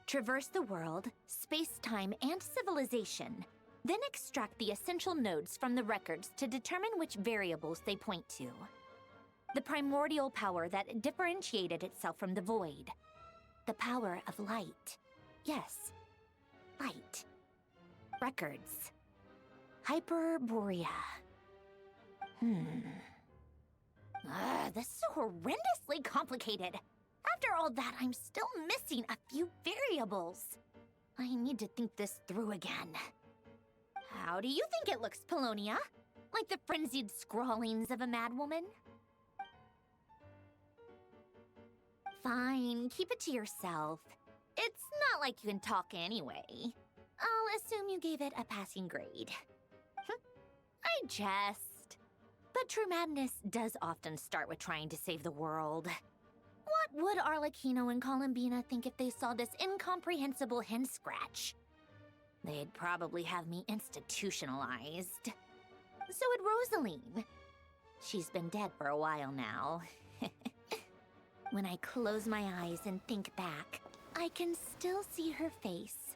Traverse the world, space-time, and civilization, then extract the essential nodes from the records to determine which variables they point to. The primordial power that differentiated itself from the void. The power of light. Yes, light. Records. Hyperborea. This is horrendously complicated. After all that, I'm still missing a few variables. I need to think this through again. How do you think it looks, Polonia? Like the frenzied scrawlings of a madwoman? Fine, keep it to yourself. It's not like you can talk anyway. I'll assume you gave it a passing grade. I jest. But true madness does often start with trying to save the world. What would Arlecchino and Columbina think if they saw this incomprehensible hen scratch? They'd probably have me institutionalized. So would Rosaline. She's been dead for a while now. When I close my eyes and think back, I can still see her face.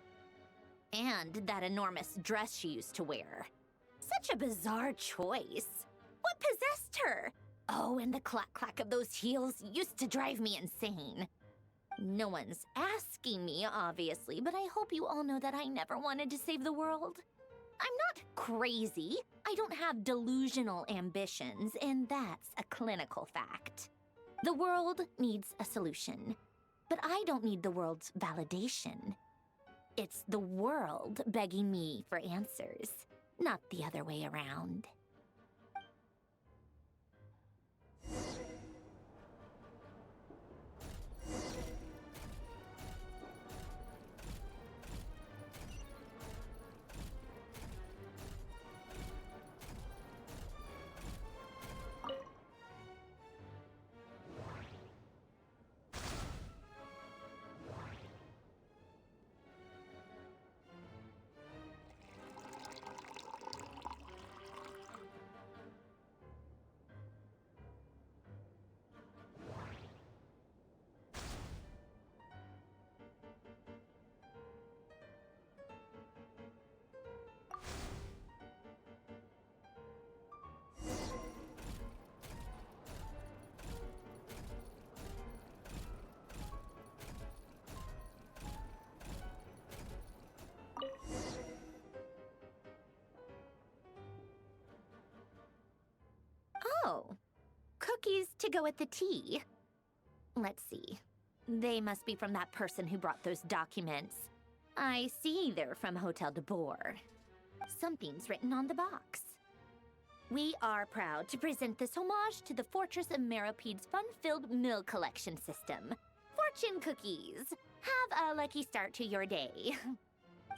And that enormous dress she used to wear. Such a bizarre choice. What possessed her? Oh, and the clack-clack of those heels used to drive me insane. No one's asking me, obviously, but I hope you all know that I never wanted to save the world. I'm not crazy. I don't have delusional ambitions, and that's a clinical fact. The world needs a solution, but I don't need the world's validation. It's the world begging me for answers, not the other way around. Oh, cookies to go with the tea. Let's see. They must be from that person who brought those documents. I see they're from Hotel de Boer. Something's written on the box. We are proud to present this homage to the Fortress of Meropede's fun-filled mill collection system. Fortune cookies. Have a lucky start to your day.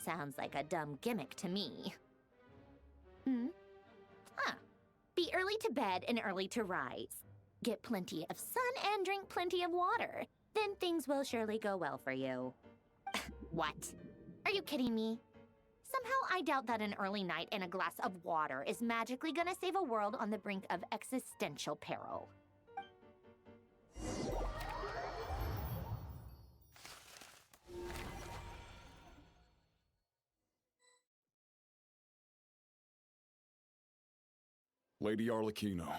Sounds like a dumb gimmick to me. Be early to bed and early to rise. Get plenty of sun and drink plenty of water. Then things will surely go well for you. What? Are you kidding me? Somehow I doubt that an early night and a glass of water is magically gonna save a world on the brink of existential peril. Lady Arlecchino,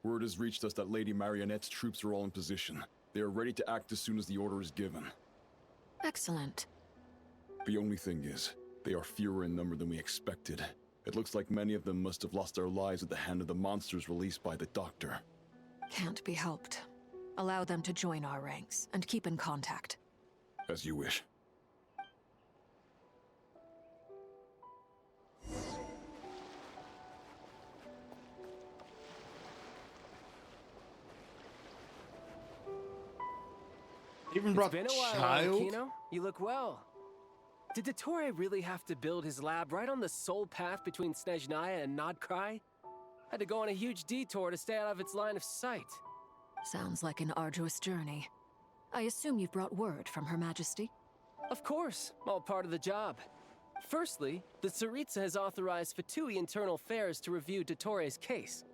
word has reached us that Lady Marionette's troops are all in position. They are ready to act as soon as the order is given. Excellent. The only thing is, they are fewer in number than we expected. It looks like many of them must have lost their lives at the hand of the monsters released by the Doctor. Can't be helped. Allow them to join our ranks, and keep in contact. As you wish. Even brought It's been a while, child? Arlecchino. You look well. Did Dottore really have to build his lab right on the sole path between Snezhnaya and Krai? Had to go on a huge detour to stay out of its line of sight. Sounds like an arduous journey. I assume you've brought word from Her Majesty? Of course, all part of the job. Firstly, the Tsaritsa has authorized Fatui Internal Affairs to review Dottore's case.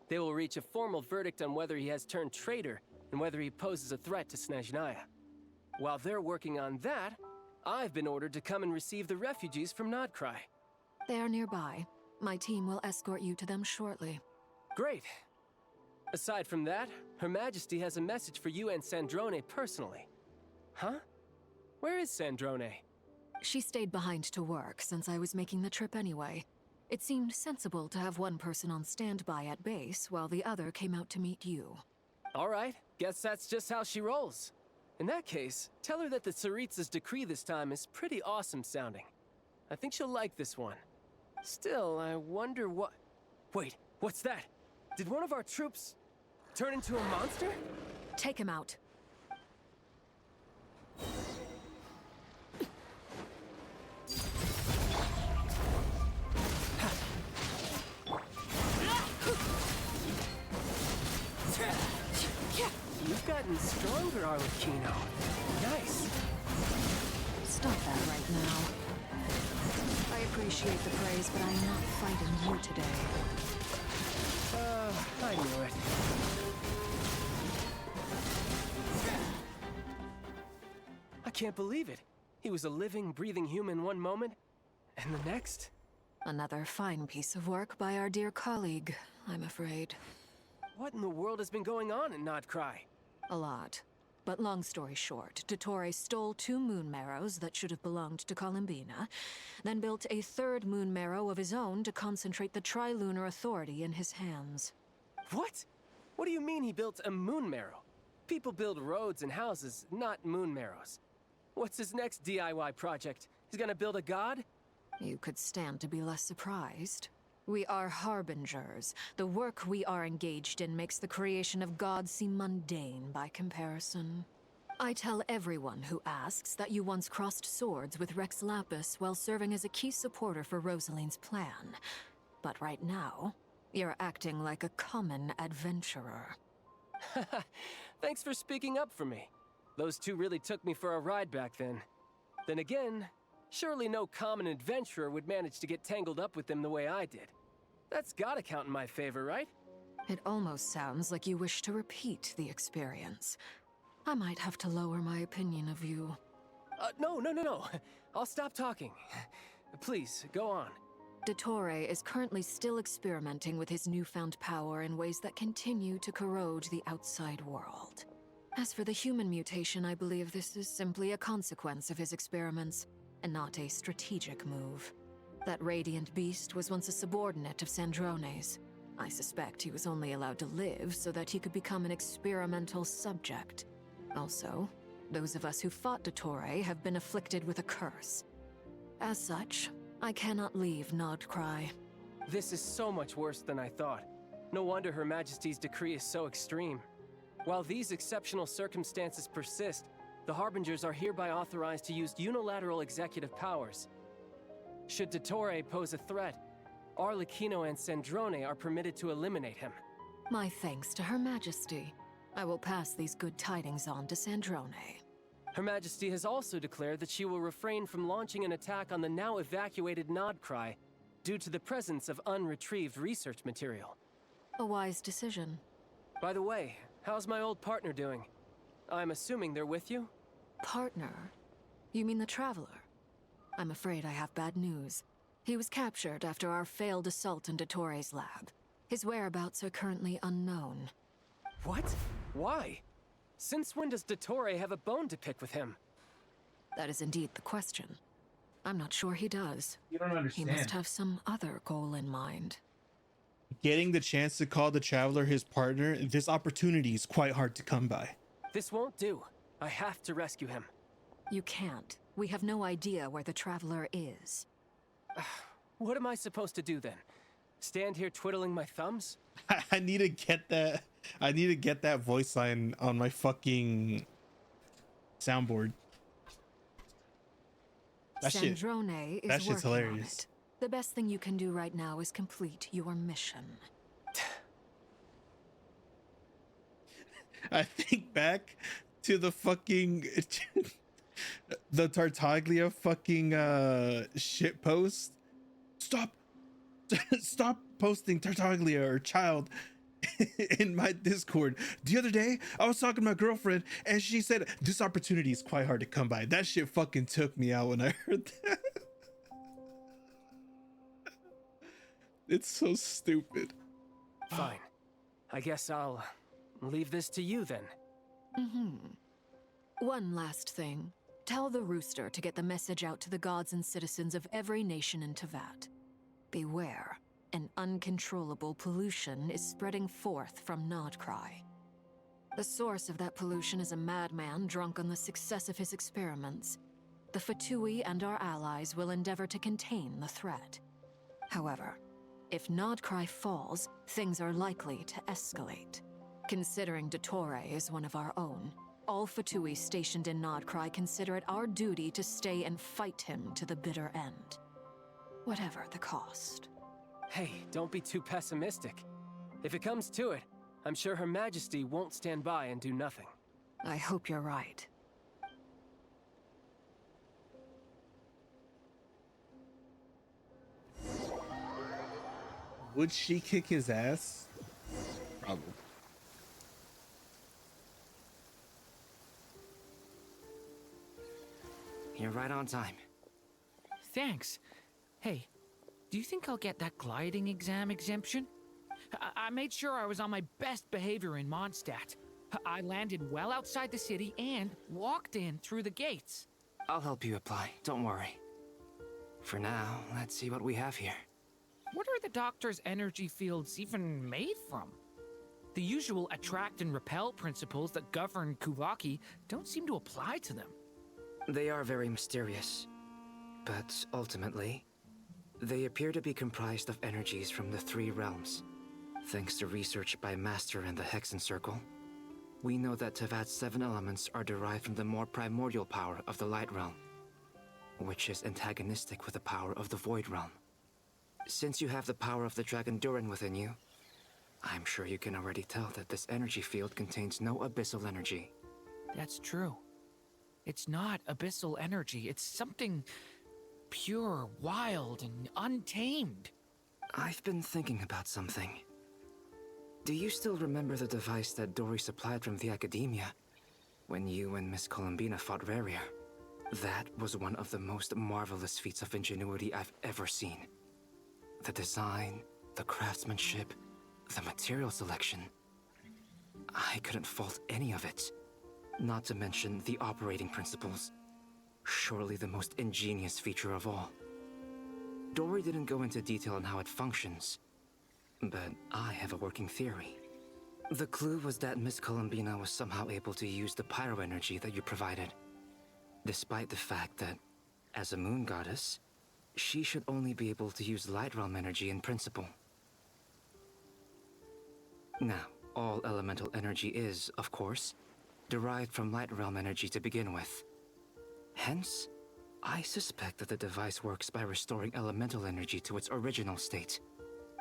They will reach a formal verdict on whether he has turned traitor and whether he poses a threat to Snezhnaya. While they're working on that, I've been ordered to come and receive the refugees from Krai. They are nearby. My team will escort you to them shortly. Great. Aside from that, Her Majesty has a message for you and Sandrone personally. Huh? Where is Sandrone? She stayed behind to work since I was making the trip anyway. It seemed sensible to have one person on standby at base while the other came out to meet you. All right, guess that's just how she rolls. In that case, tell her that the Tsaritsa's decree this time is pretty awesome sounding. I think she'll like this one. Still, I wonder what... Wait, what's that? Did one of our troops turn into a monster? Take him out. You've gotten stronger, Arlecchino. Nice. Stop that right now. I appreciate the praise, but I'm not fighting you today. I knew it. I can't believe it. He was a living, breathing human one moment, and the next? Another fine piece of work by our dear colleague, I'm afraid. What in the world has been going on in Krai? A lot. But long story short, Dottore stole 2 moon marrows that should have belonged to Columbina, then built a 3rd moon marrow of his own to concentrate the Trilunar Authority in his hands. What? What do you mean he built a moon marrow? People build roads and houses, not moon marrows. What's his next DIY project? He's gonna build a god? You could stand to be less surprised. We are harbingers. The work we are engaged in makes the creation of gods seem mundane by comparison. I tell everyone who asks that you once crossed swords with Rex Lapis while serving as a key supporter for Rosaline's plan. But right now, you're acting like a common adventurer. Thanks for speaking up for me. Those 2 really took me for a ride back then. Then again, surely no common adventurer would manage to get tangled up with them the way I did. That's gotta count in my favor, right? It almost sounds like you wish to repeat the experience. I might have to lower my opinion of you. No. I'll stop talking. Please, go on. Dottore is currently still experimenting with his newfound power in ways that continue to corrode the outside world. As for the human mutation, I believe this is simply a consequence of his experiments, and not a strategic move. That radiant beast was once a subordinate of Sandrone's. I suspect he was only allowed to live so that he could become an experimental subject. Also, those of us who fought Dottore have been afflicted with a curse. As such, I cannot leave Krai. This is so much worse than I thought. No wonder Her Majesty's decree is so extreme. While these exceptional circumstances persist, the Harbingers are hereby authorized to use unilateral executive powers. Should Dottore pose a threat, Arlecchino and Sandrone are permitted to eliminate him. My thanks to Her Majesty. I will pass these good tidings on to Sandrone. Her Majesty has also declared that she will refrain from launching an attack on the now evacuated Krai due to the presence of unretrieved research material. A wise decision. By the way, how's my old partner doing? I'm assuming they're with you? Partner? You mean the Traveler? I'm afraid I have bad news. He was captured after our failed assault in Dottore's lab. His whereabouts are currently unknown. What? Why? Since when does Dottore have a bone to pick with him? That is indeed the question. I'm not sure he does. You don't understand. He must have some other goal in mind. Getting the chance to call the Traveler his partner, this opportunity is quite hard to come by. This won't do. I have to rescue him. You can't. We have no idea where the Traveler is. What am I supposed to do then? Stand here twiddling my thumbs? I need to get that. I need to get that voice line on my fucking soundboard. Sandrone is that shit's working hilarious. on it. The best thing you can do right now is complete your mission. I think back to the fucking the Tartaglia fucking shit post. Stop posting Tartaglia or child in my Discord. The other day I was talking to my girlfriend and she said this opportunity is quite hard to come by. That shit fucking took me out when I heard that. It's so stupid. Fine. I guess I'll leave this to you then. One last thing. Tell the Rooster to get the message out to the gods and citizens of every nation in Tevat. Beware. An uncontrollable pollution is spreading forth from Krai. The source of that pollution is a madman drunk on the success of his experiments. The Fatui and our allies will endeavor to contain the threat. However, if Krai falls, things are likely to escalate. Considering Dottore is one of our own, all Fatui stationed in Krai consider it our duty to stay and fight him to the bitter end. Whatever the cost. Hey, don't be too pessimistic. If it comes to it, I'm sure Her Majesty won't stand by and do nothing. I hope you're right. Would she kick his ass? Probably. You're right on time. Thanks. Hey, do you think I'll get that gliding exam exemption? I made sure I was on my best behavior in Mondstadt. I landed well outside the city and walked in through the gates. I'll help you apply, don't worry. For now, let's see what we have here. What are the doctor's energy fields even made from? The usual attract and repel principles that govern Kuvaki don't seem to apply to them. They are very mysterious, but ultimately, they appear to be comprised of energies from the 3 realms. Thanks to research by Master and the Hexen Circle, we know that Tevat's 7 elements are derived from the more primordial power of the Light Realm, which is antagonistic with the power of the Void Realm. Since you have the power of the Dragon Durin within you, I'm sure you can already tell that this energy field contains no abyssal energy. That's true. It's not abyssal energy, it's something pure, wild, and untamed. I've been thinking about something. Do you still remember the device that Dory supplied from the Academia when you and Miss Columbina fought Rarier? That was one of the most marvelous feats of ingenuity I've ever seen. The design, the craftsmanship, the material selection. I couldn't fault any of it. Not to mention the operating principles. Surely the most ingenious feature of all. Dory didn't go into detail on how it functions, but I have a working theory. The clue was that Miss Columbina was somehow able to use the pyro energy that you provided, despite the fact that, as a moon goddess, she should only be able to use Light Realm energy in principle. Now, all elemental energy is, of course, derived from Light Realm energy to begin with. Hence, I suspect that the device works by restoring elemental energy to its original state.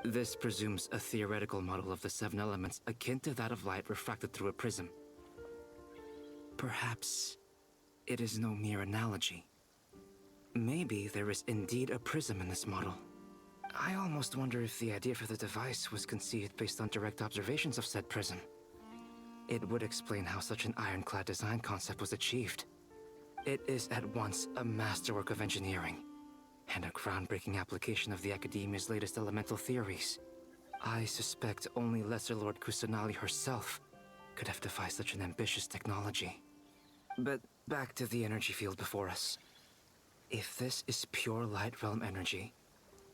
This presumes a theoretical model of the 7 elements akin to that of light refracted through a prism. Perhaps it is no mere analogy. Maybe there is indeed a prism in this model. I almost wonder if the idea for the device was conceived based on direct observations of said prism. It would explain how such an ironclad design concept was achieved. It is at once a masterwork of engineering and a groundbreaking application of the Academia's latest elemental theories. I suspect only Lesser Lord Kusanali herself could have devised such an ambitious technology. But back to the energy field before us. If this is pure Light Realm energy,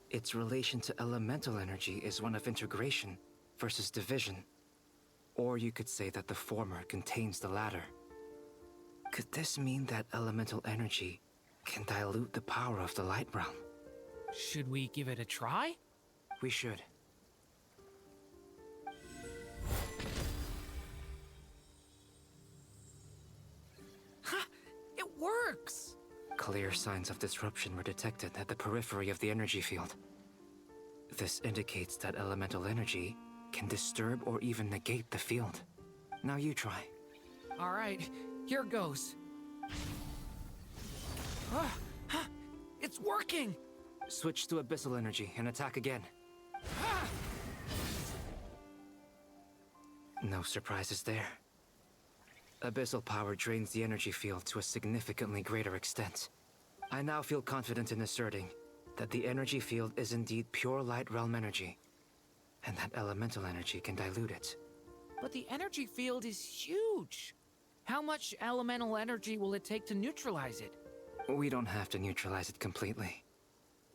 its relation to elemental energy is one of integration versus division. Or you could say that the former contains the latter. Could this mean that elemental energy can dilute the power of the Light Realm? Should we give it a try? We should. Ha! It works! Clear signs of disruption were detected at the periphery of the energy field. This indicates that elemental energy can disturb or even negate the field. Now you try. All right, here goes. It's working! Switch to abyssal energy and attack again. No surprises there. Abyssal power drains the energy field to a significantly greater extent. I now feel confident in asserting that the energy field is indeed pure Light Realm energy, and that elemental energy can dilute it. But the energy field is huge! How much elemental energy will it take to neutralize it? We don't have to neutralize it completely.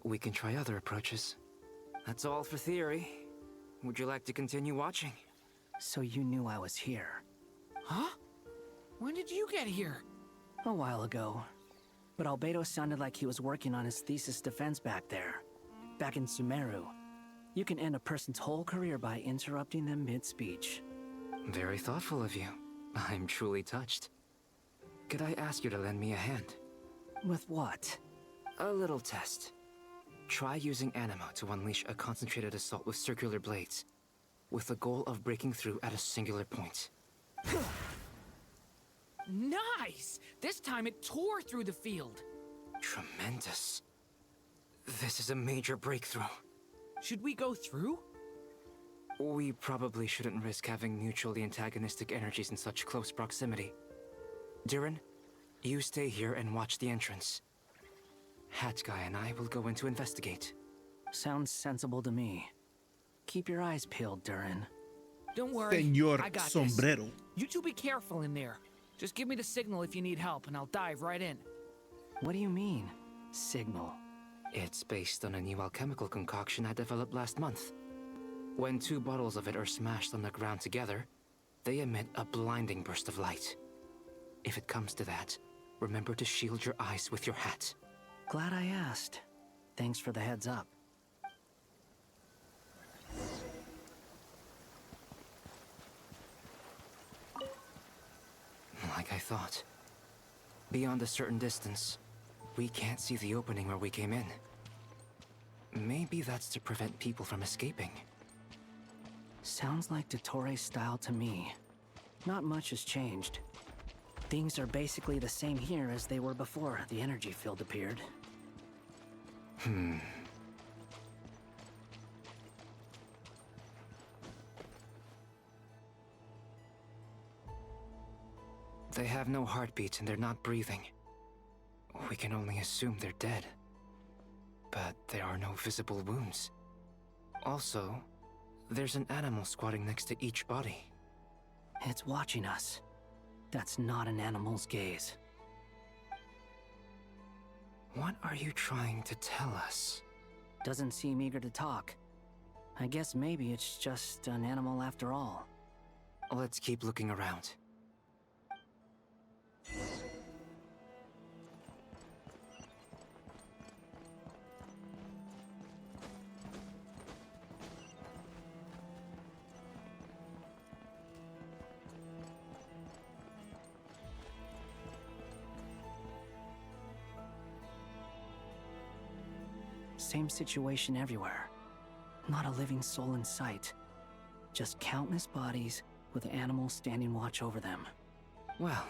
We can try other approaches. That's all for theory. Would you like to continue watching? So you knew I was here? Huh? When did you get here? A while ago. But Albedo sounded like he was working on his thesis defense back there. back in Sumeru. You can end a person's whole career by interrupting them mid-speech. Very thoughtful of you. I'm truly touched. Could I ask you to lend me a hand? With what? A little test. Try using Animo to unleash a concentrated assault with circular blades, with the goal of breaking through at a singular point. Nice! This time it tore through the field. Tremendous. This is a major breakthrough. Should we go through? We probably shouldn't risk having mutually antagonistic energies in such close proximity. Durin, you stay here and watch the entrance. Hat Guy and I will go in to investigate. Sounds sensible to me. Keep your eyes peeled, Durin. Don't worry, Señor I got Sombrero. this. You two be careful in there. Just give me the signal if you need help, and I'll dive right in. What do you mean, signal? It's based on a new alchemical concoction I developed last month. When 2 bottles of it are smashed on the ground together, they emit a blinding burst of light. If it comes to that, remember to shield your eyes with your hat. Glad I asked. Thanks for the heads up. Like I thought. Beyond a certain distance, we can't see the opening where we came in. Maybe that's to prevent people from escaping. Sounds like Dottore style to me. Not much has changed. Things are basically the same here as they were before the energy field appeared. They have no heartbeat and they're not breathing. We can only assume they're dead. But there are no visible wounds. Also, there's an animal squatting next to each body. It's watching us. That's not an animal's gaze. What are you trying to tell us? Doesn't seem eager to talk. I guess maybe it's just an animal after all. Let's keep looking around. Same situation everywhere. Not a living soul in sight. Just countless bodies with animals standing watch over them. Well,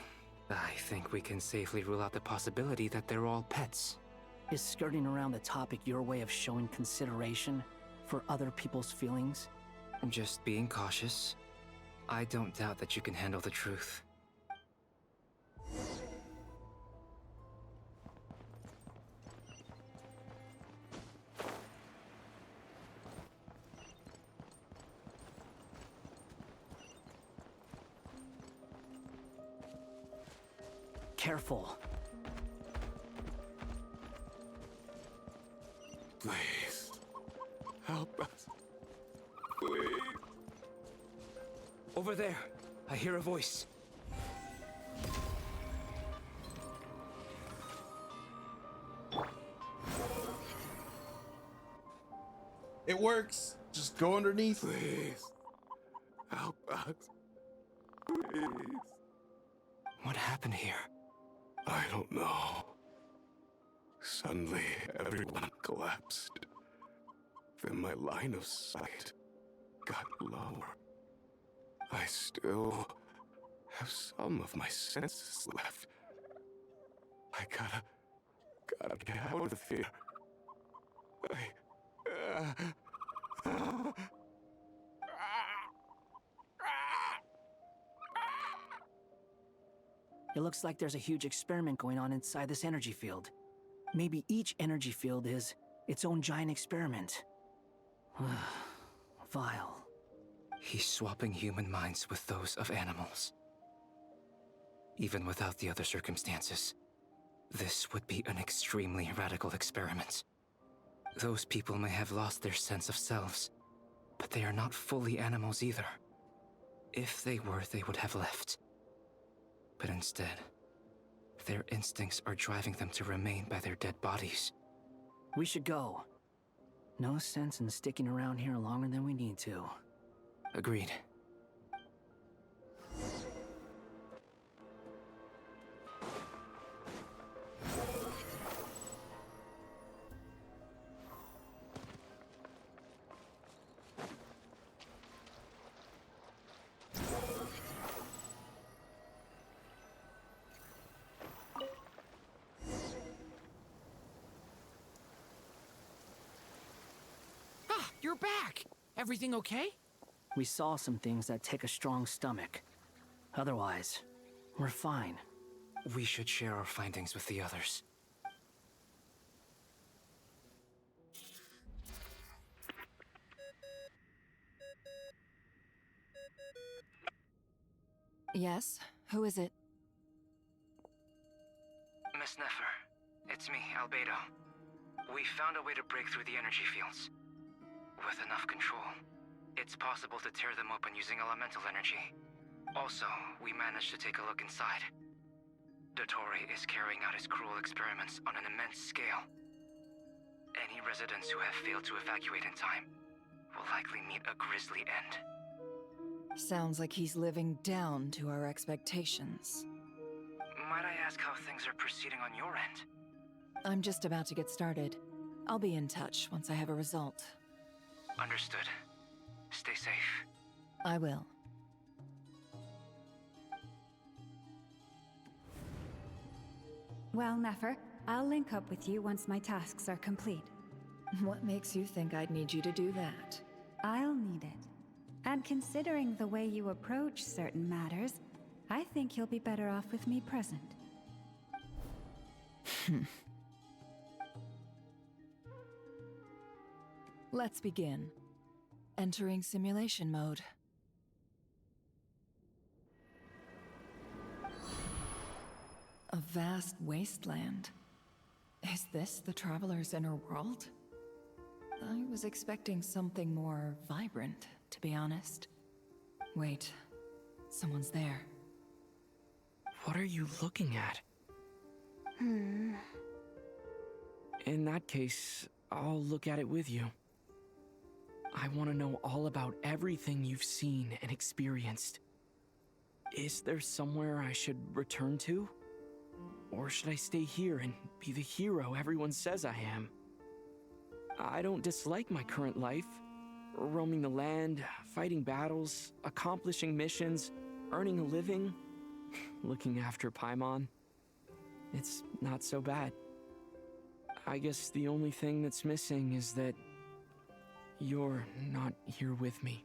I think we can safely rule out the possibility that they're all pets. Is skirting around the topic your way of showing consideration for other people's feelings? Just being cautious. I don't doubt that you can handle the truth. Careful. Please, help us. Please. Over there, I hear a voice. It works. Just go underneath. Please, help us. Please. What happened here? I don't know. Suddenly, everyone collapsed. Then my line of sight got lower. I still have some of my senses left. I gotta get out of here. It looks like there's a huge experiment going on inside this energy field. Maybe each energy field is its own giant experiment. Vile. He's swapping human minds with those of animals. Even without the other circumstances, this would be an extremely radical experiment. Those people may have lost their sense of selves, but they are not fully animals either. If they were, they would have left. But instead, their instincts are driving them to remain by their dead bodies. We should go. No sense in sticking around here longer than we need to. Agreed. Ah, you're back! Everything okay? We saw some things that take a strong stomach. Otherwise, we're fine. We should share our findings with the others. Yes? Who is it? Miss Nefer, it's me, Albedo. We found a way to break through the energy fields. With enough control, it's possible to tear them open using elemental energy. Also, we managed to take a look inside. Dottore is carrying out his cruel experiments on an immense scale. Any residents who have failed to evacuate in time will likely meet a grisly end. Sounds like he's living down to our expectations. Might I ask how things are proceeding on your end? I'm just about to get started. I'll be in touch once I have a result. Understood. Stay safe. I will. Well, Nefer, I'll link up with you once my tasks are complete. What makes you think I'd need you to do that? I'll need it. And considering the way you approach certain matters, I think you'll be better off with me present. Let's begin. Entering simulation mode. A vast wasteland. Is this the Traveler's inner world? I was expecting something more vibrant, to be honest. Wait, someone's there. What are you looking at? In that case, I'll look at it with you. I want to know all about everything you've seen and experienced. Is there somewhere I should return to? Or should I stay here and be the hero everyone says I am? I don't dislike my current life. Roaming the land, fighting battles, accomplishing missions, earning a living, looking after Paimon. It's not so bad. I guess the only thing that's missing is that you're not here with me.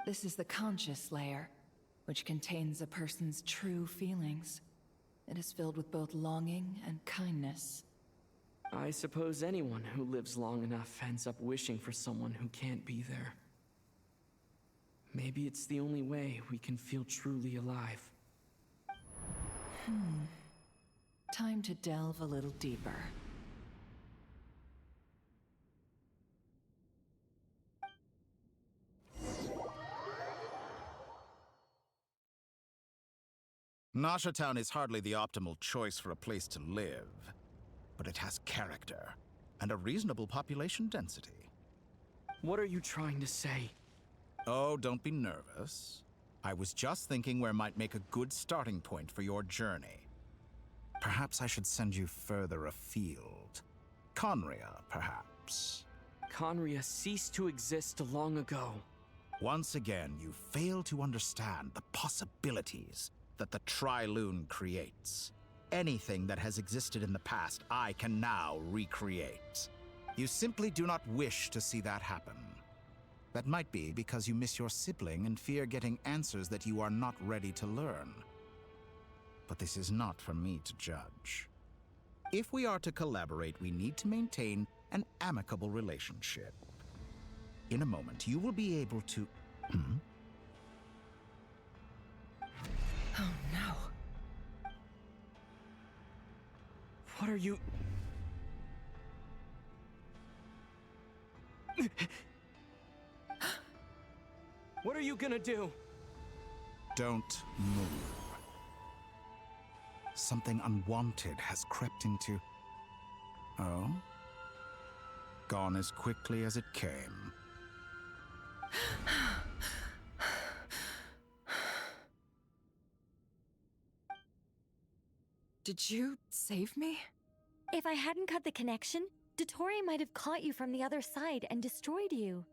This is the conscious layer, which contains a person's true feelings. It is filled with both longing and kindness. I suppose anyone who lives long enough ends up wishing for someone who can't be there. Maybe it's the only way we can feel truly alive. Time to delve a little deeper. Nasha Town is hardly the optimal choice for a place to live, but it has character and a reasonable population density. What are you trying to say? Oh, don't be nervous. I was just thinking where might make a good starting point for your journey. Perhaps I should send you further afield. Conria, perhaps. Conria ceased to exist long ago. Once again, you fail to understand the possibilities that the Tri-Lune creates. Anything that has existed in the past, I can now recreate. You simply do not wish to see that happen. That might be because you miss your sibling and fear getting answers that you are not ready to learn. But this is not for me to judge. If we are to collaborate, we need to maintain an amicable relationship. In a moment, you will be able to... Oh no. What are you... What are you gonna do? Don't move. Something unwanted has crept into... Oh? gone as quickly as it came. Did you save me? If I hadn't cut the connection, Dottore might have caught you from the other side and destroyed you.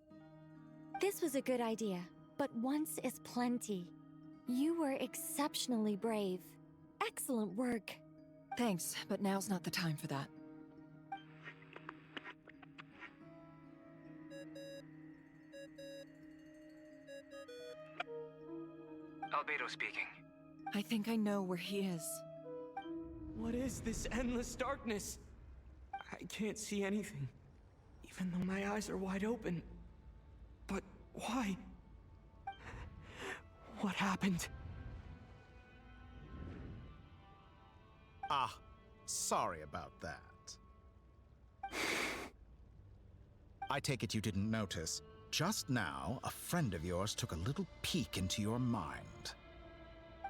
This was a good idea, but once is plenty. You were exceptionally brave. Excellent work. Thanks, but now's not the time for that. Albedo speaking. I think I know where he is. What is this endless darkness? I can't see anything, even though my eyes are wide open. But why? What happened? Ah, sorry about that. I take it you didn't notice. Just now, a friend of yours took a little peek into your mind.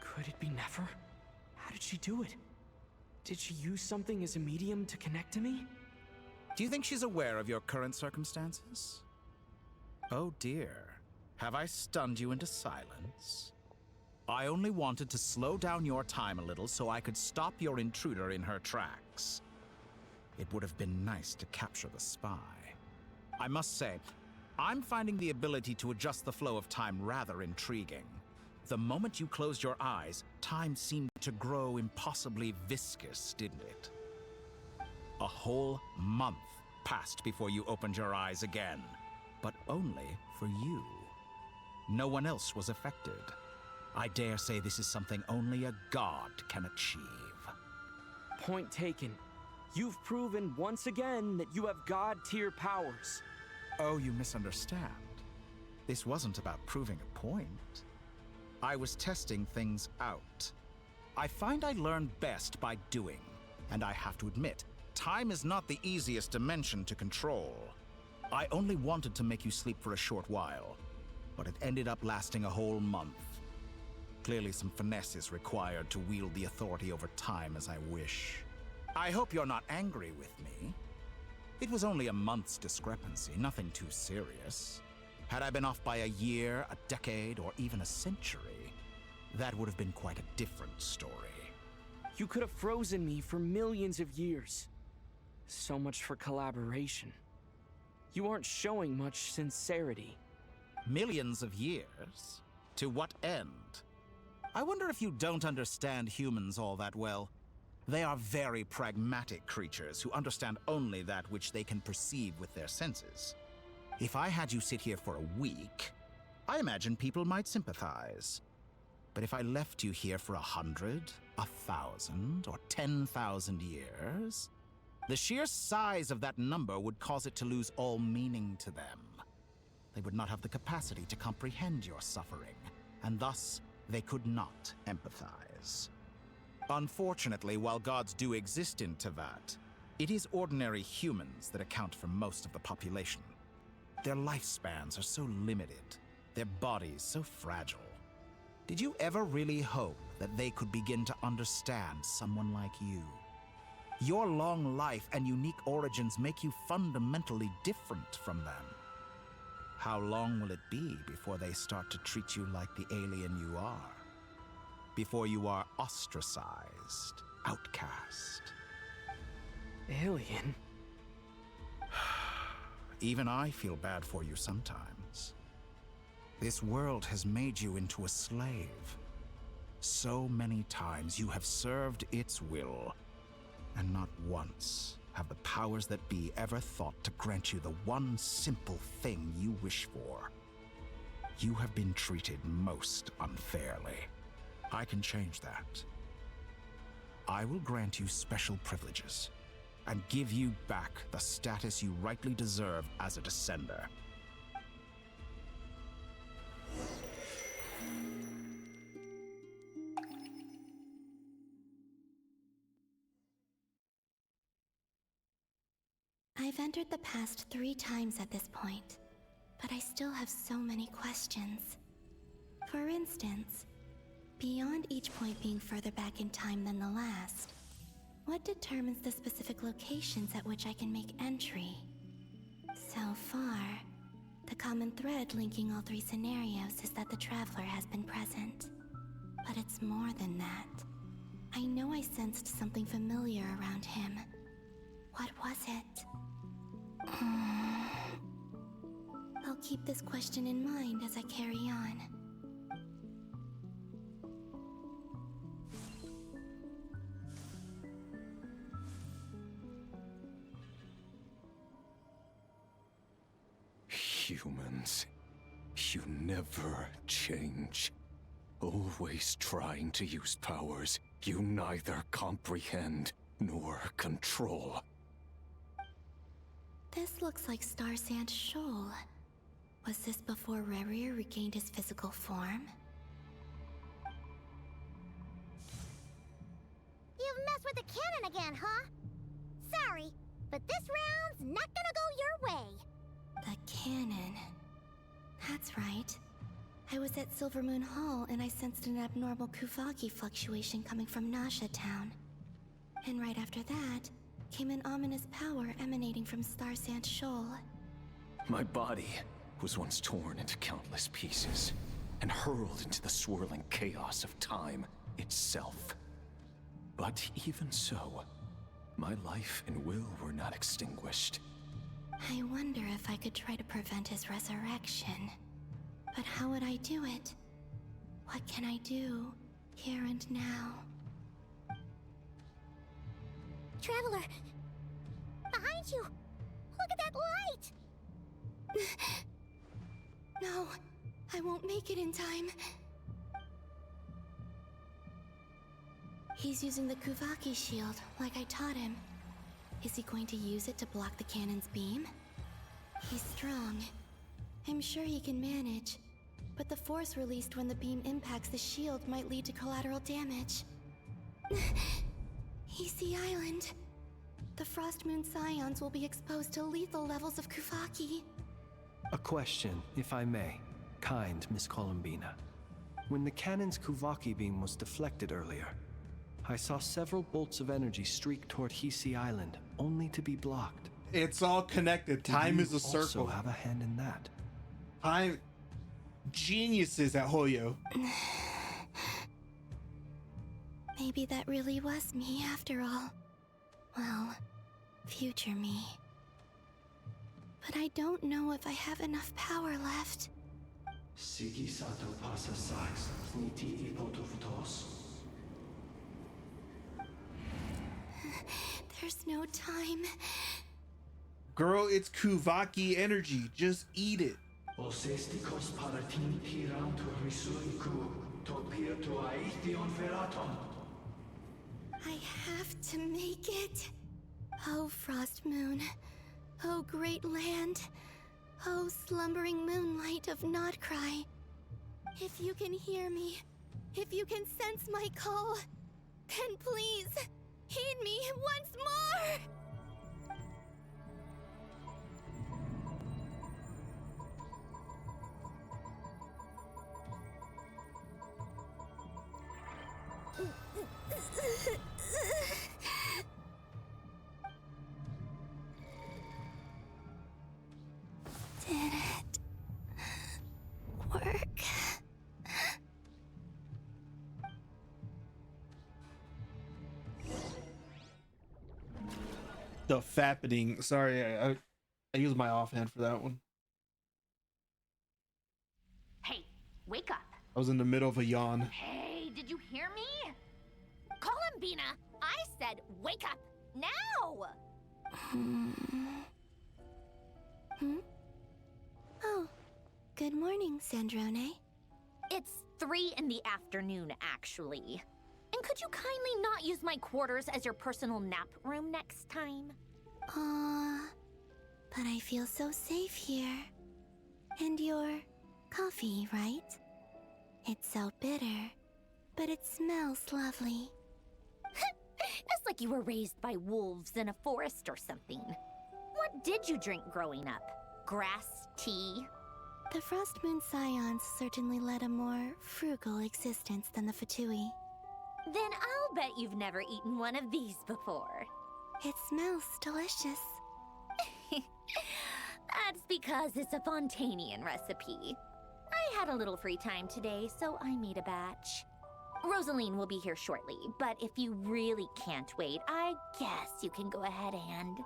Could it be Nefer? How did she do it? Did she use something as a medium to connect to me? Do you think she's aware of your current circumstances? Oh dear. Have I stunned you into silence? I only wanted to slow down your time a little so I could stop your intruder in her tracks. It would have been nice to capture the spy. I must say, I'm finding the ability to adjust the flow of time rather intriguing. The moment you closed your eyes, time seemed to grow impossibly viscous, didn't it? A whole month passed before you opened your eyes again, but only for you. No one else was affected. I dare say this is something only a god can achieve. Point taken. You've proven once again that you have god-tier powers. Oh, you misunderstand. This wasn't about proving a point. I was testing things out. I find I learn best by doing, and I have to admit, time is not the easiest dimension to control. I only wanted to make you sleep for a short while, but it ended up lasting a whole month. Clearly some finesse is required to wield the authority over time as I wish. I hope you're not angry with me. It was only a month's discrepancy, nothing too serious. Had I been off by a year, a decade, or even a century, that would have been quite a different story. You could have frozen me for millions of years. So much for collaboration. You aren't showing much sincerity. Millions of years? To what end? I wonder if you don't understand humans all that well. They are very pragmatic creatures who understand only that which they can perceive with their senses. If I had you sit here for a week, I imagine people might sympathize. But if I left you here for 100, 1,000, or 10,000 years, the sheer size of that number would cause it to lose all meaning to them. They would not have the capacity to comprehend your suffering, and thus they could not empathize. Unfortunately, while gods do exist in Tevat, it is ordinary humans that account for most of the population. Their lifespans are so limited, their bodies so fragile. Did you ever really hope that they could begin to understand someone like you? Your long life and unique origins make you fundamentally different from them. How long will it be before they start to treat you like the alien you are? Before you are ostracized, outcast? Alien? Even I feel bad for you sometimes. This world has made you into a slave. So many times you have served its will, and not once have the powers that be ever thought to grant you the one simple thing you wish for. You have been treated most unfairly. I can change that. I will grant you special privileges and give you back the status you rightly deserve as a descender. I've entered the past 3 times at this point, but I still have so many questions. For instance, beyond each point being further back in time than the last, what determines the specific locations at which I can make entry? The common thread linking all three scenarios is that the Traveler has been present. But it's more than that. I know I sensed something familiar around him. What was it? I'll keep this question in mind as I carry on. Humans, you never change. Always trying to use powers you neither comprehend nor control. This looks like Star Sand Shoal. Was this before Rerir regained his physical form? You've messed with the cannon again, huh? Sorry, but this round's not gonna go your way. The cannon. That's right. I was at Silvermoon Hall and I sensed an abnormal Kuvaki fluctuation coming from Nasha Town. And right after that, came an ominous power emanating from Star Sand Shoal. My body was once torn into countless pieces and hurled into the swirling chaos of time itself. But even so, my life and will were not extinguished. I wonder if I could try to prevent his resurrection. But how would I do it? What can I do, here and now? Traveler! Behind you! Look at that light! No, I won't make it in time. He's using the Kuvaki shield, like I taught him. Is he going to use it to block the cannon's beam? He's strong. I'm sure he can manage. But the force released when the beam impacts the shield might lead to collateral damage. EC Island. The Frost Moon Scions will be exposed to lethal levels of Kuvaki. A question, if I may. Kind Miss Columbina. When the cannon's Kuvaki beam was deflected earlier, I saw several bolts of energy streak toward Hisi Island, only to be blocked. It's all connected. Time is a circle. Also have a hand in that. Time. Geniuses at Hoyo. Maybe that really was me after all. Well, future me. But I don't know if I have enough power left. There's no time. Girl, it's Kuvaki energy. Just eat it. I have to make it. Oh, Frost Moon. Oh, great land. Oh, slumbering moonlight of Krai. If you can hear me, if you can sense my call, then please, heed me once more! Did it work? The fappening. Sorry, I used my offhand for that one. Hey, wake up. I was in the middle of a yawn. Hey, did you hear me? Columbina, I said wake up now! Oh, good morning, Sandrone. It's 3 in the afternoon, actually. And could you kindly not use my quarters as your personal nap room next time? But I feel so safe here. And your coffee, right? It's so bitter, but it smells lovely. It's like you were raised by wolves in a forest or something. What did you drink growing up? Grass tea? The Frost Moon Scions certainly led a more frugal existence than the Fatui. Then I'll bet you've never eaten one of these before. It smells delicious. That's because Because it's a Fontanian recipe. I had a little free time today, so I made a batch. Rosaline will be here shortly, but if you really can't wait, I guess you can go ahead and...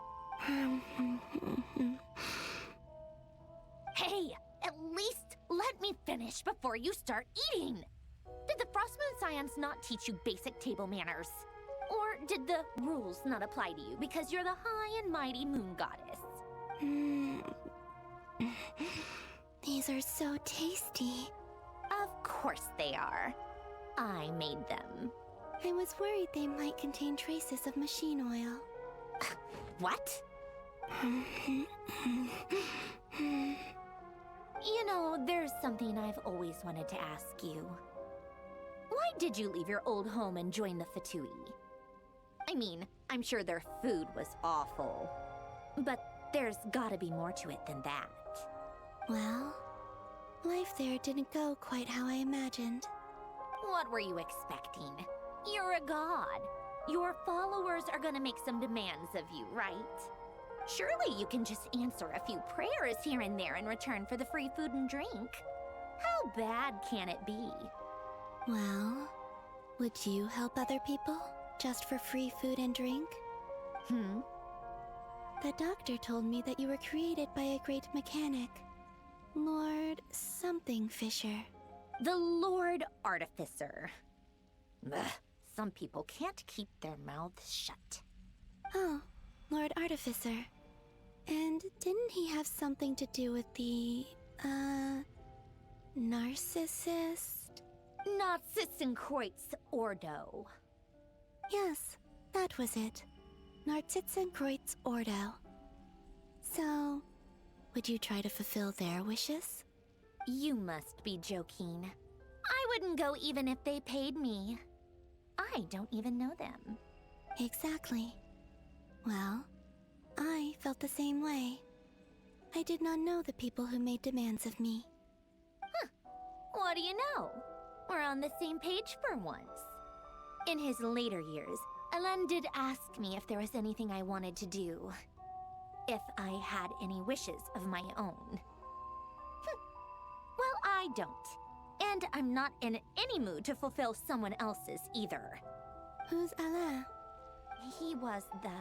Hey, at least let me finish before you start eating! Did the Frostmoon Scions not teach you basic table manners? Or did the rules not apply to you because you're the high and mighty moon goddess? These are so tasty. Of course they are. I made them. I was worried they might contain traces of machine oil. What? You know, there's something I've always wanted to ask you. Why did you leave your old home and join the Fatui? I mean, I'm sure their food was awful. But there's gotta be more to it than that. Well, life there didn't go quite how I imagined. What were you expecting? You're a god. Your followers are gonna make some demands of you, right? Surely you can just answer a few prayers here and there in return for the free food and drink. How bad can it be? Well, would you help other people just for free food and drink? The doctor told me that you were created by a great mechanic, Lord something Fisher. The Lord Artificer. Ugh, some people can't keep their mouths shut. Oh, Lord Artificer. And didn't he have something to do with the, narcissist? Narcissenkreuz Ordo. Yes, that was it. Narcissenkreuz Ordo. So, would you try to fulfill their wishes? You must be joking. I wouldn't go even if they paid me. I don't even know them. Exactly. Well, I felt the same way. I did not know the people who made demands of me. What do you know? We're on the same page for once. In his later years, Alen did ask me if there was anything I wanted to do. If I had any wishes of my own. Well, I don't. And I'm not in any mood to fulfill someone else's either. Who's Alen? He was the...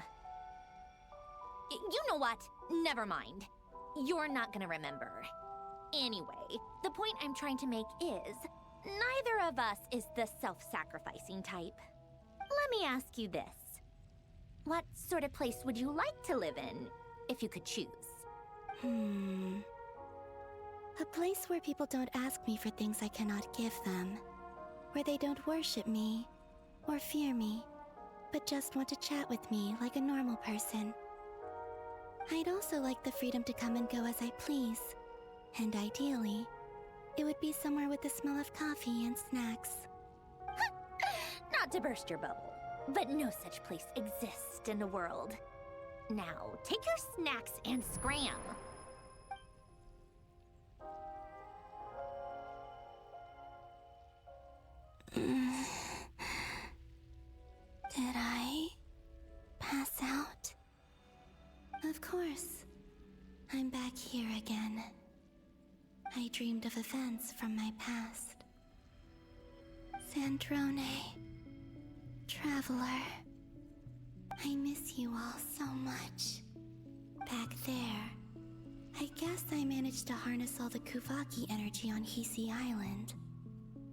You know what? Never mind. You're not gonna remember. Anyway, the point I'm trying to make is, neither of us is the self-sacrificing type. Let me ask you this. What sort of place would you like to live in, if you could choose? A place where people don't ask me for things I cannot give them. Where they don't worship me, or fear me, but just want to chat with me like a normal person. I'd also like the freedom to come and go as I please. And ideally, it would be somewhere with the smell of coffee and snacks. Not to burst your bubble, but no such place exists in the world. Now, take your snacks and scram. Did I pass out? Of course. I'm back here again. I dreamed of events from my past. Sandrone. Traveler. I miss you all so much. Back there, I guess I managed to harness all the Kuvaki energy on Hisi Island.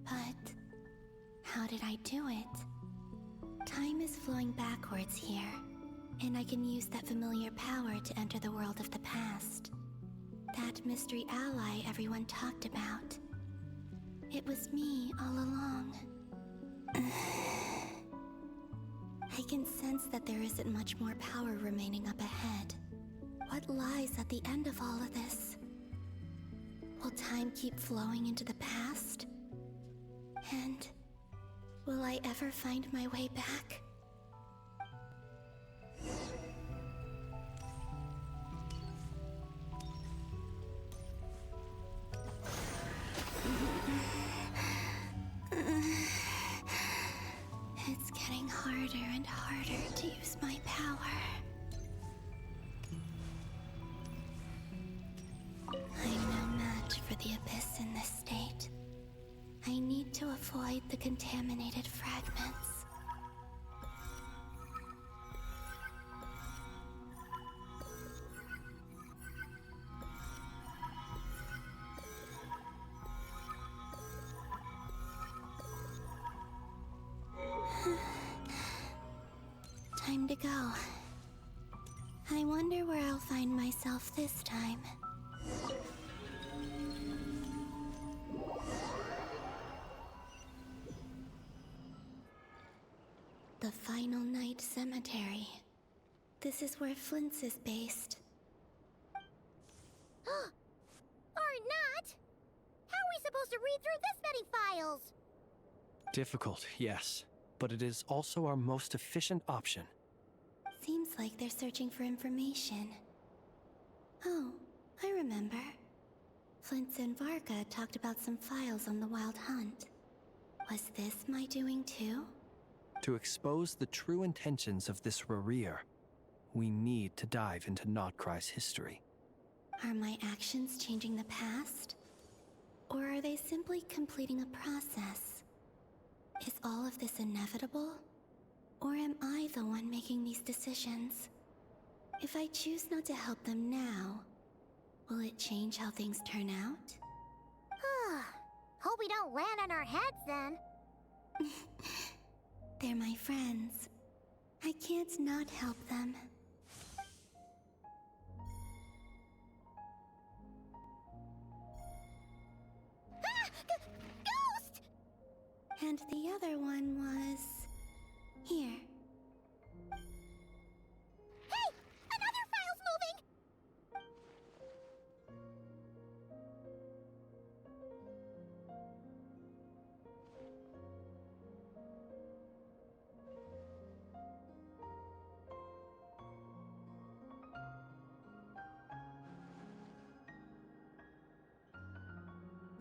But how did I do it? Time is flowing backwards here, and I can use that familiar power to enter the world of the past. That mystery ally everyone talked about. It was me all along. I can sense that there isn't much more power remaining up ahead. What lies at the end of all of this? Will time keep flowing into the past? And will I ever find my way back? It's getting harder and harder to use my power. for the Abyss in this state. I need to avoid the contaminated fragments. Time to go. I wonder where I'll find myself this time. The Final Night Cemetery. This is where Flint's is based. Or not! How are we supposed to read through this many files? Difficult, yes, but it is also our most efficient option. Seems like they're searching for information. Oh, I remember. Flint's and Varga talked about some files on the Wild Hunt. Was this my doing too? To expose the true intentions of this Rerir, we need to dive into Notkrai's history. Are my actions changing the past? Or are they simply completing a process? Is all of this inevitable? Or am I the one making these decisions? If I choose not to help them now, will it change how things turn out? Hope we don't land on our heads then. They're my friends. I can't not help them. Ghost! And the other one was... here. Hey! Another file's moving!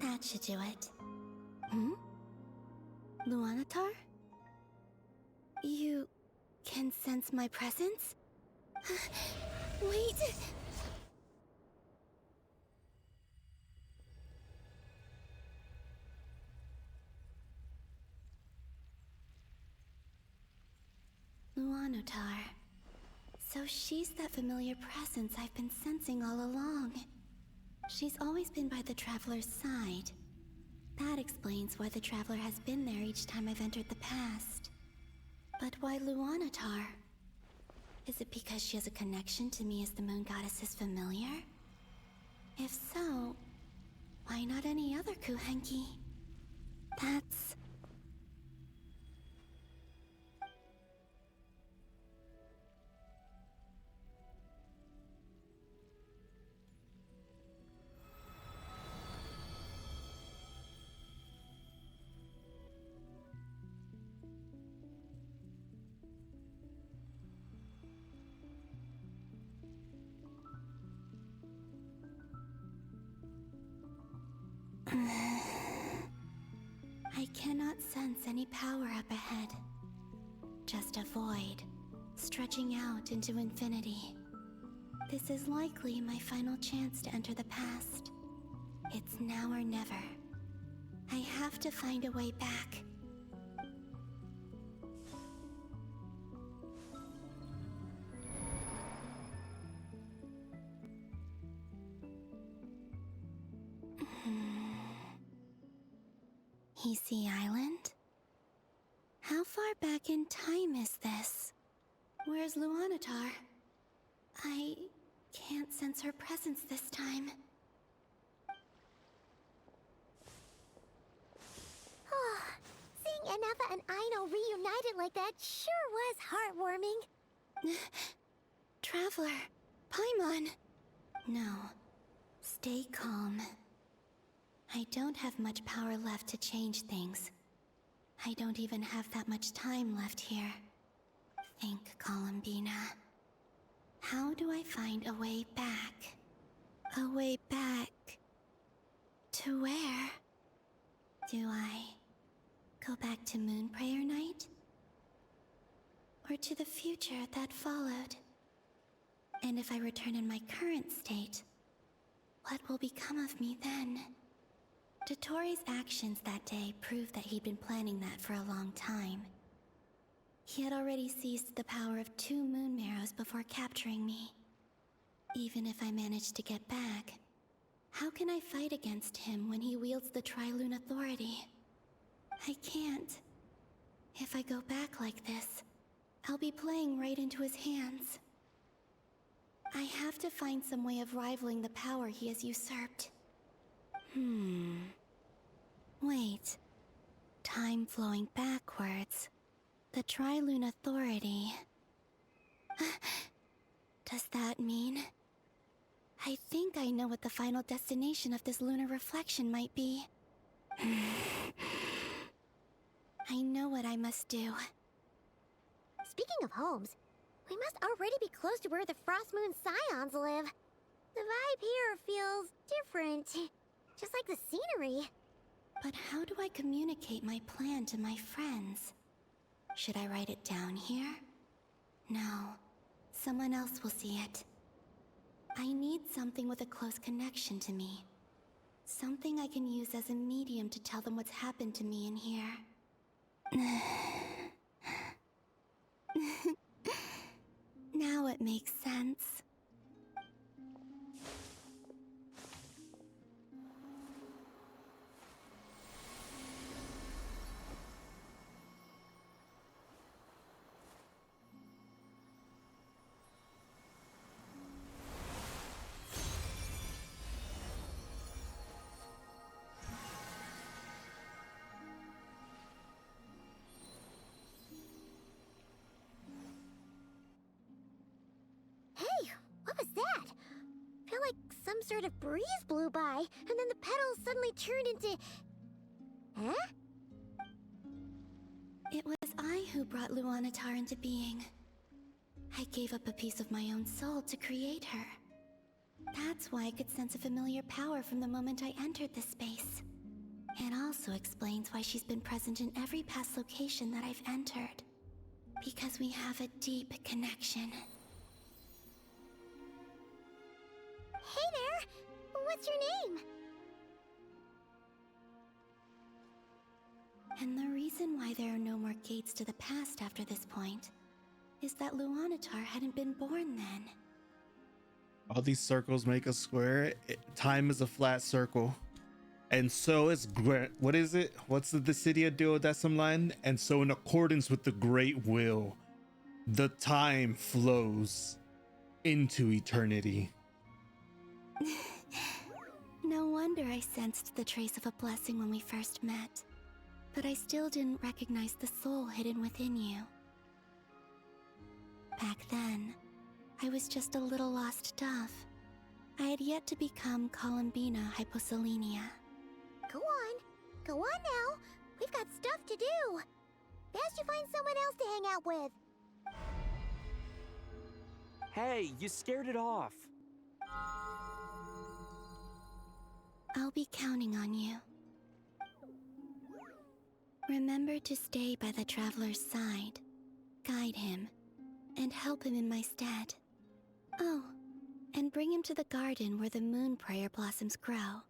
That should do it. Luanatar? You can sense my presence? Wait! Luanatar. So she's that familiar presence I've been sensing all along. She's always been by the Traveler's side. That explains why the Traveler has been there each time I've entered the past. But why Luanatar? Is it because she has a connection to me as the Moon Goddess's familiar? If so, why not any other Kuhenki? That's... I cannot sense any power up ahead. Just a void, stretching out into infinity. This is likely my final chance to enter the past. It's now or never. I have to find a way back. Easy Island? How far back in time is this? Where's Luanatar? I can't sense her presence this time. Seeing Enefa and Aino reunited like that sure was heartwarming. Traveler, Paimon. No, stay calm. I don't have much power left to change things. I don't even have that much time left here. Think, Columbina. How do I find a way back? A way back... to where? Do I go back to Moon Prayer Night? Or to the future that followed? And if I return in my current state, what will become of me then? Dottoro's actions that day proved that he'd been planning that for a long time. He had already seized the power of 2 moon marrows before capturing me. Even if I managed to get back, how can I fight against him when he wields the Tri-Lune Authority? I can't. If I go back like this, I'll be playing right into his hands. I have to find some way of rivaling the power he has usurped. Wait. Time flowing backwards. The Tri-Lune Authority. Does that mean... I think I know what the final destination of this lunar reflection might be. I know what I must do. Speaking of homes, we must already be close to where the Frost Moon Scions live. The vibe here feels different, just like the scenery. But how do I communicate my plan to my friends? Should I write it down here? No, someone else will see it. I need something with a close connection to me. Something I can use as a medium to tell them what's happened to me in here. Now it makes sense. Hey, what was that? I feel like some sort of breeze blew by, and then the petals suddenly turned into... Huh? It was I who brought Luanatar into being. I gave up a piece of my own soul to create her. That's why I could sense a familiar power from the moment I entered this space. It also explains why she's been present in every past location that I've entered. Because we have a deep connection. Hey there! What's your name? And the reason why there are no more gates to the past after this point is that Luanatar hadn't been born then. All these circles make a square. Time is a flat circle. And so is... What is it? What's the Dissidia Duodecim line? And so in accordance with the Great Will, the time flows into eternity. No wonder I sensed the trace of a blessing when we first met. But I still didn't recognize the soul hidden within you. Back then, I was just a little lost dove. I had yet to become Columbina Hyposelenia. Go on now. We've got stuff to do. Best you find someone else to hang out with. Hey, you scared it off. I'll be counting on you. Remember to stay by the traveler's side, guide him, and help him in my stead. Oh, and bring him to the garden where the moon prayer blossoms grow.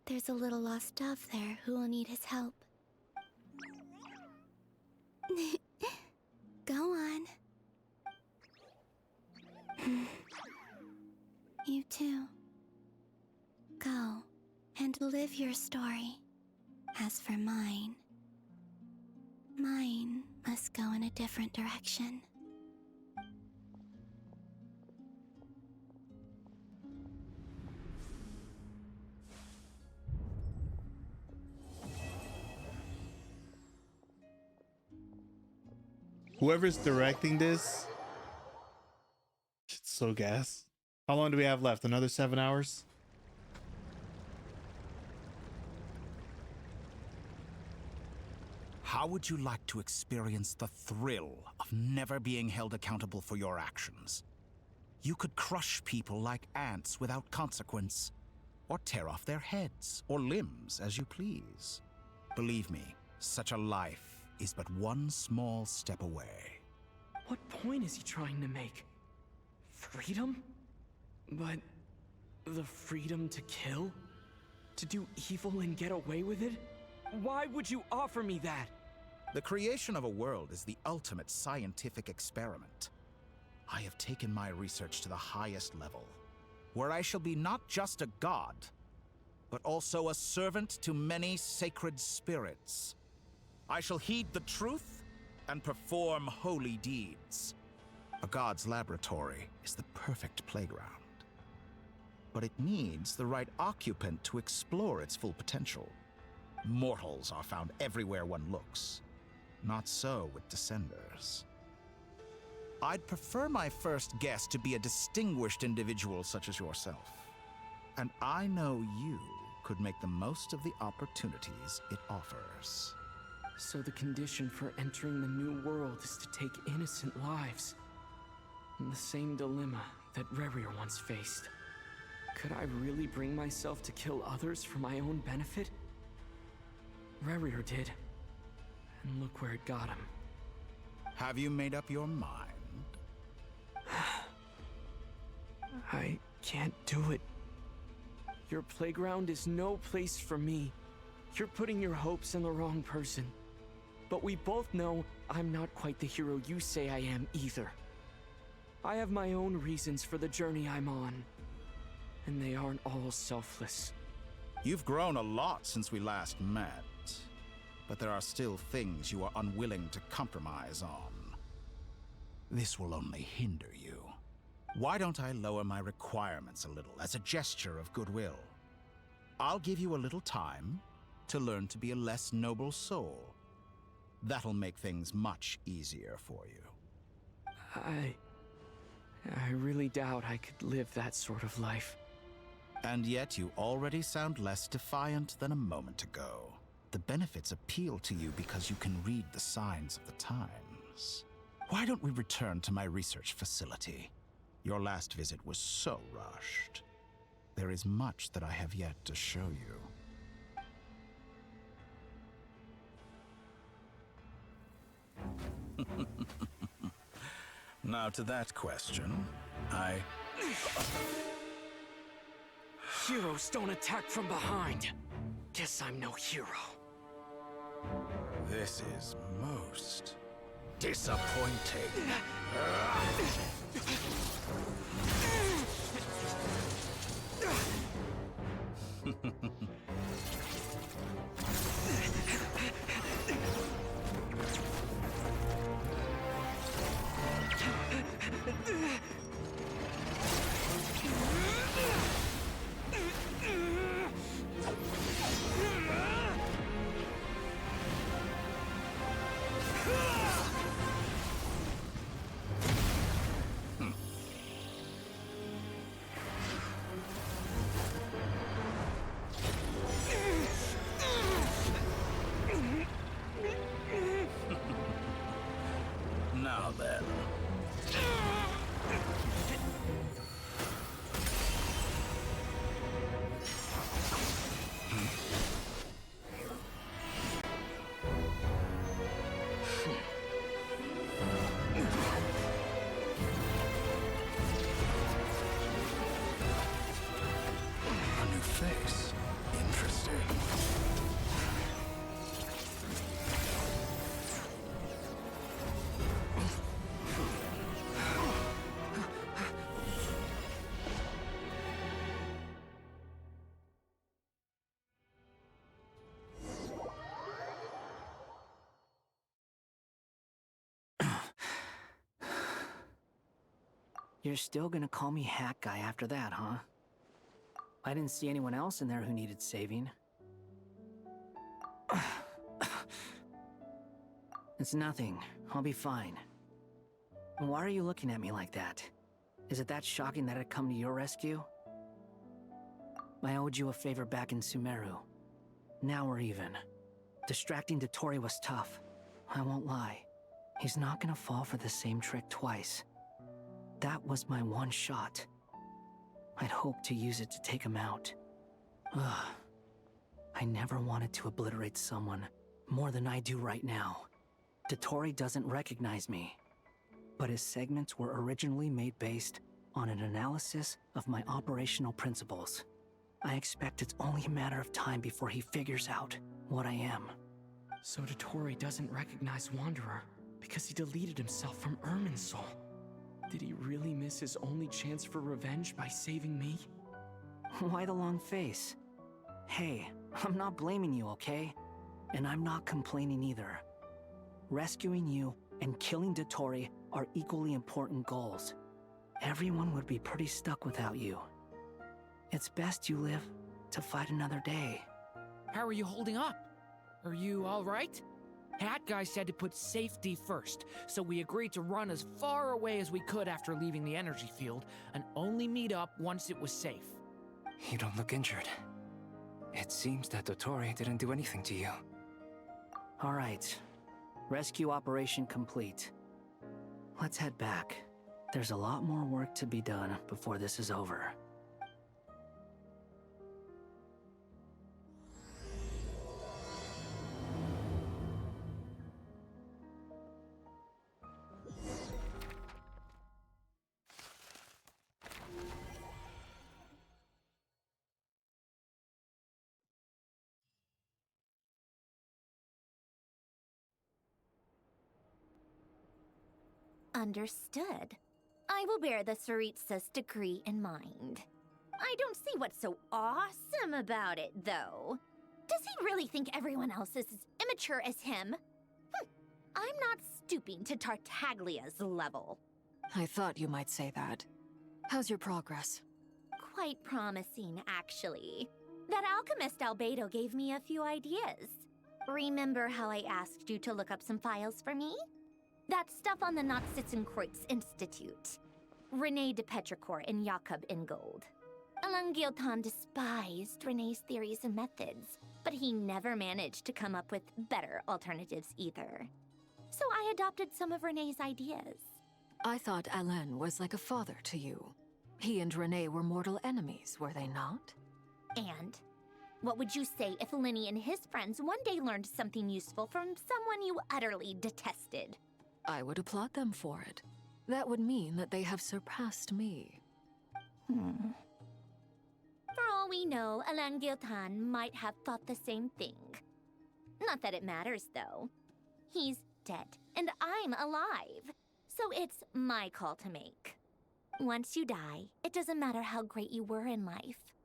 There's a little lost dove there who will need his help. Go on. You too. Go and live your story. As for mine must go in a different direction. Whoever's directing this, it's so gas. How long do we have left? Another 7 hours? How would you like to experience the thrill of never being held accountable for your actions? You could crush people like ants without consequence, or tear off their heads or limbs as you please. Believe me, such a life is but one small step away. What point is he trying to make? Freedom? But the freedom to kill? To do evil and get away with it? Why would you offer me that? The creation of a world is the ultimate scientific experiment. I have taken my research to the highest level, where I shall be not just a god, but also a servant to many sacred spirits. I shall heed the truth and perform holy deeds. A god's laboratory is the perfect playground. But it needs the right occupant to explore its full potential. Mortals are found everywhere one looks. Not so with Descenders. I'd prefer my first guest to be a distinguished individual such as yourself. And I know you could make the most of the opportunities it offers. So the condition for entering the new world is to take innocent lives. The same dilemma that Rerir once faced. Could I really bring myself to kill others for my own benefit? Rerir did. And look where it got him. Have you made up your mind? I can't do it. Your playground is no place for me. You're putting your hopes in the wrong person. But we both know I'm not quite the hero you say I am either. I have my own reasons for the journey I'm on. And they aren't all selfless. You've grown a lot since we last met. But there are still things you are unwilling to compromise on. This will only hinder you. Why don't I lower my requirements a little as a gesture of goodwill? I'll give you a little time to learn to be a less noble soul. That'll make things much easier for you. I really doubt I could live that sort of life. And yet you already sound less defiant than a moment ago. The benefits appeal to you because you can read the signs of the times. Why don't we return to my research facility? Your last visit was so rushed. There is much that I have yet to show you. Now to that question, Heroes don't attack from behind. Guess I'm no hero. This is most disappointing. Now then. A new face. Interesting. You're still gonna call me Hack Guy after that, huh? I didn't see anyone else in there who needed saving. It's nothing. I'll be fine. Why are you looking at me like that? Is it that shocking that I'd come to your rescue? I owed you a favor back in Sumeru. Now we're even. Distracting Dottore was tough. I won't lie. He's not gonna fall for the same trick twice. That was my one shot. I'd hoped to use it to take him out. Ugh. I never wanted to obliterate someone more than I do right now. Dottore doesn't recognize me, but his segments were originally made based on an analysis of my operational principles. I expect it's only a matter of time before he figures out what I am. So Dottore doesn't recognize Wanderer because he deleted himself from Irminsul. Did he really miss his only chance for revenge by saving me? Why the long face? Hey, I'm not blaming you, okay? And I'm not complaining either. Rescuing you and killing Dottore are equally important goals. Everyone would be pretty stuck without you. It's best you live to fight another day. How are you holding up? Are you all right? Hat Guy said to put safety first, so we agreed to run as far away as we could after leaving the energy field and only meet up once it was safe. You don't look injured. It seems that Dottore didn't do anything to you. All right. Rescue operation complete. Let's head back. There's a lot more work to be done before this is over. Understood. I will bear the Tsaritsa's decree in mind. I don't see what's so awesome about it, though. Does he really think everyone else is as immature as him? I'm not stooping to Tartaglia's level. I thought you might say that. How's your progress? Quite promising, actually. That alchemist Albedo gave me a few ideas. Remember how I asked you to look up some files for me? That stuff on the Nachtschützenkreuz Institute. René de Petrichor and Jakob Ingold. Alain Guillotin despised René's theories and methods, but he never managed to come up with better alternatives either. So I adopted some of René's ideas. I thought Alain was like a father to you. He and René were mortal enemies, were they not? And what would you say if Lenny and his friends one day learned something useful from someone you utterly detested? I would applaud them for it. That would mean that they have surpassed me. For all we know, Alain Guillotin might have thought the same thing. Not that it matters, though. He's dead, and I'm alive. So it's my call to make. Once you die, it doesn't matter how great you were in life.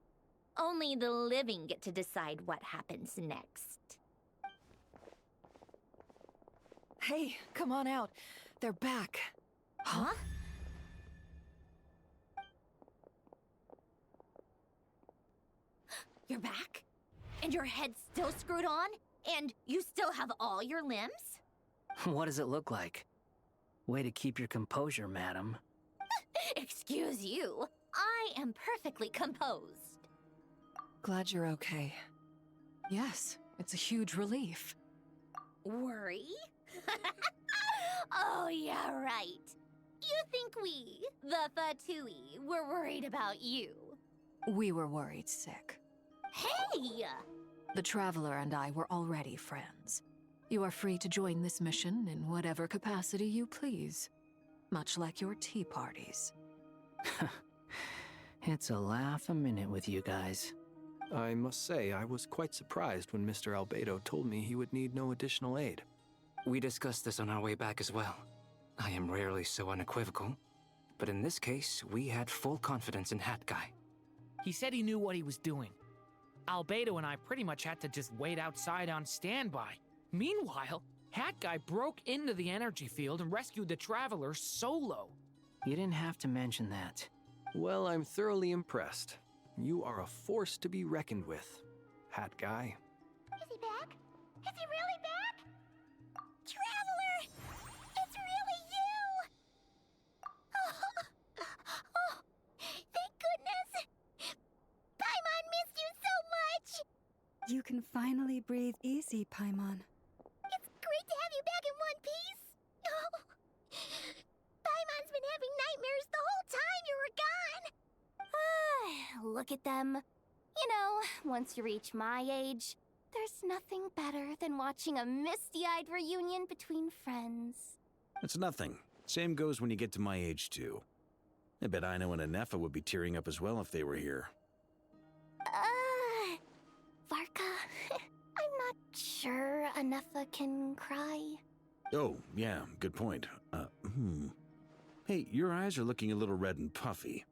Only the living get to decide what happens next. Hey, come on out. They're back. Huh? You're back? And your head's still screwed on? And you still have all your limbs? What does it look like? Way to keep your composure, madam. Excuse you. I am perfectly composed. Glad you're okay. Yes, it's a huge relief. Worry? Oh, yeah, right. You think we, the Fatui, were worried about you? We were worried sick. Hey! The Traveler and I were already friends. You are free to join this mission in whatever capacity you please. Much like your tea parties. It's a laugh a minute with you guys. I must say, I was quite surprised when Mr. Albedo told me he would need no additional aid. We discussed this on our way back as well. I am rarely so unequivocal, but in this case, we had full confidence in Hat Guy. He said he knew what he was doing. Albedo and I pretty much had to just wait outside on standby. Meanwhile, Hat Guy broke into the energy field and rescued the Traveler solo. You didn't have to mention that. Well, I'm thoroughly impressed. You are a force to be reckoned with, Hat Guy. Is he back? Is he really back? Traveler! It's really you! Oh, thank goodness! Paimon missed you so much! You can finally breathe easy, Paimon. It's great to have you back in one piece! Oh. Paimon's been having nightmares the whole time you were gone! Look at them. You know, once you reach my age, there's nothing better than watching a misty-eyed reunion between friends. It's nothing. Same goes when you get to my age, too. I bet Ino and Anefa would be tearing up as well if they were here. Hanefa can cry? Oh, yeah, good point. Hey, your eyes are looking a little red and puffy.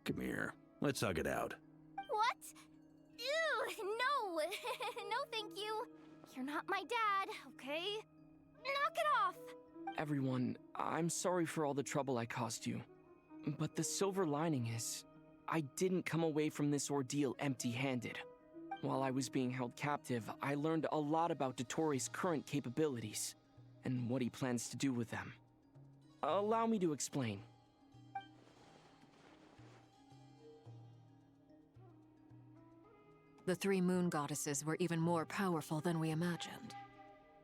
Come here, let's hug it out. What? Ew, no! No, thank you. You're not my dad, okay? Knock it off! Everyone, I'm sorry for all the trouble I caused you. But the silver lining is, I didn't come away from this ordeal empty-handed. While I was being held captive, I learned a lot about Dottoro's current capabilities, and what he plans to do with them. Allow me to explain. The three moon goddesses were even more powerful than we imagined.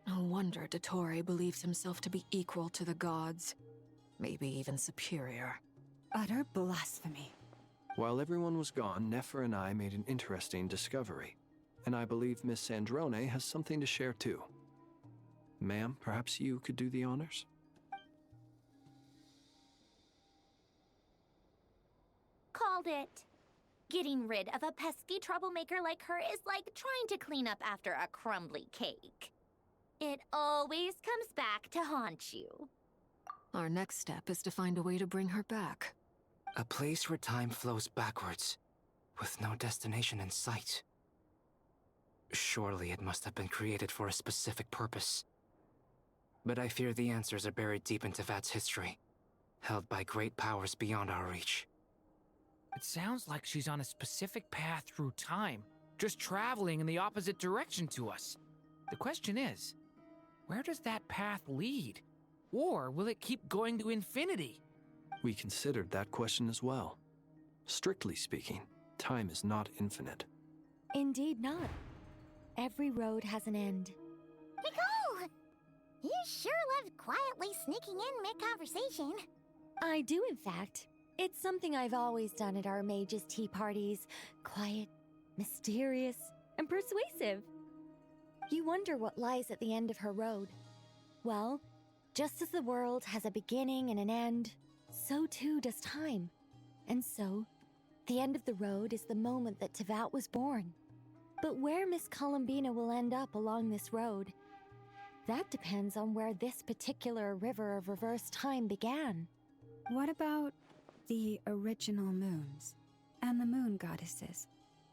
No wonder Dottore believes himself to be equal to the gods, maybe even superior. Utter blasphemy. While everyone was gone, Nefer and I made an interesting discovery. And I believe Miss Sandrone has something to share too. Ma'am, perhaps you could do the honors? Called it. Getting rid of a pesky troublemaker like her is like trying to clean up after a crumbly cake. It always comes back to haunt you. Our next step is to find a way to bring her back. A place where time flows backwards, with no destination in sight. Surely it must have been created for a specific purpose. But I fear the answers are buried deep in Tevat's history, held by great powers beyond our reach. It sounds like she's on a specific path through time, just traveling in the opposite direction to us. The question is, where does that path lead? Or will it keep going to infinity? We considered that question as well. Strictly speaking, time is not infinite. Indeed not. Every road has an end. Nicole! You sure love quietly sneaking in mid-conversation. I do, in fact. It's something I've always done at our mages' tea parties. Quiet, mysterious, and persuasive. You wonder what lies at the end of her road. Well, just as the world has a beginning and an end, so too does time. And so, the end of the road is the moment that Tevat was born. But where Miss Columbina will end up along this road, that depends on where this particular river of reverse time began. What about the original moons and the moon goddesses?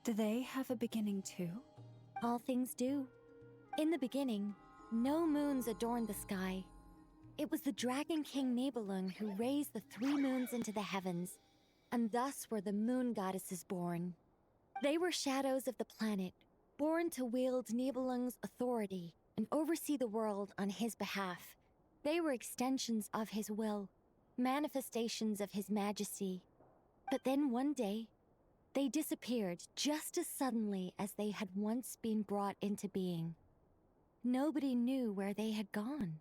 Do they have a beginning too? All things do. In the beginning, no moons adorned the sky. It was the Dragon King Nibelung who raised the 3 moons into the heavens, and thus were the moon goddesses born. They were shadows of the planet, born to wield Nibelung's authority and oversee the world on his behalf. They were extensions of his will, manifestations of his majesty. But then one day, they disappeared just as suddenly as they had once been brought into being. Nobody knew where they had gone.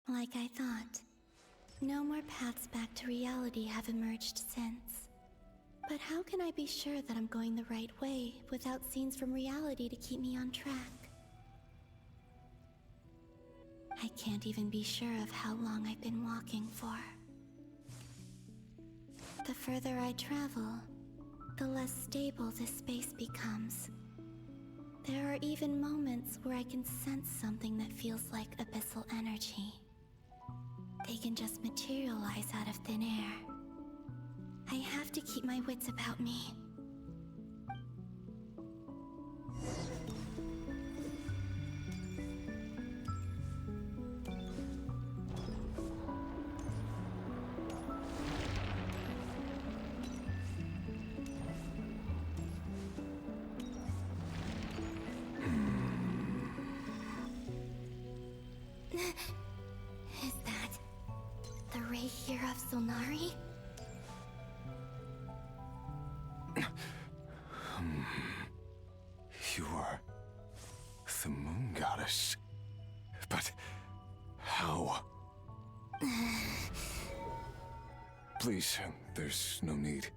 Like I thought, no more paths back to reality have emerged since. But how can I be sure that I'm going the right way without scenes from reality to keep me on track? I can't even be sure of how long I've been walking for. The further I travel, the less stable this space becomes. There are even moments where I can sense something that feels like abyssal energy. They can just materialize out of thin air. I have to keep my wits about me. Is that the ray here of Solnari? You are the moon goddess. But how? Please, there's no need.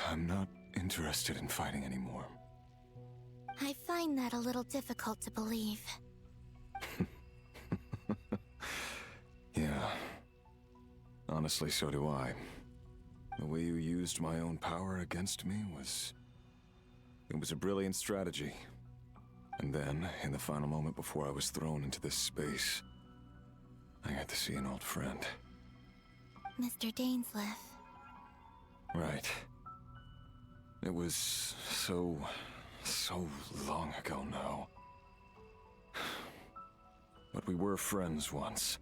I'm not interested in fighting anymore. I find that a little difficult to believe. Honestly, so do I. The way you used my own power against me was... It was a brilliant strategy. And then, in the final moment before I was thrown into this space, I got to see an old friend. Mr. Dainsleif. Right. It was so long ago now. But we were friends once.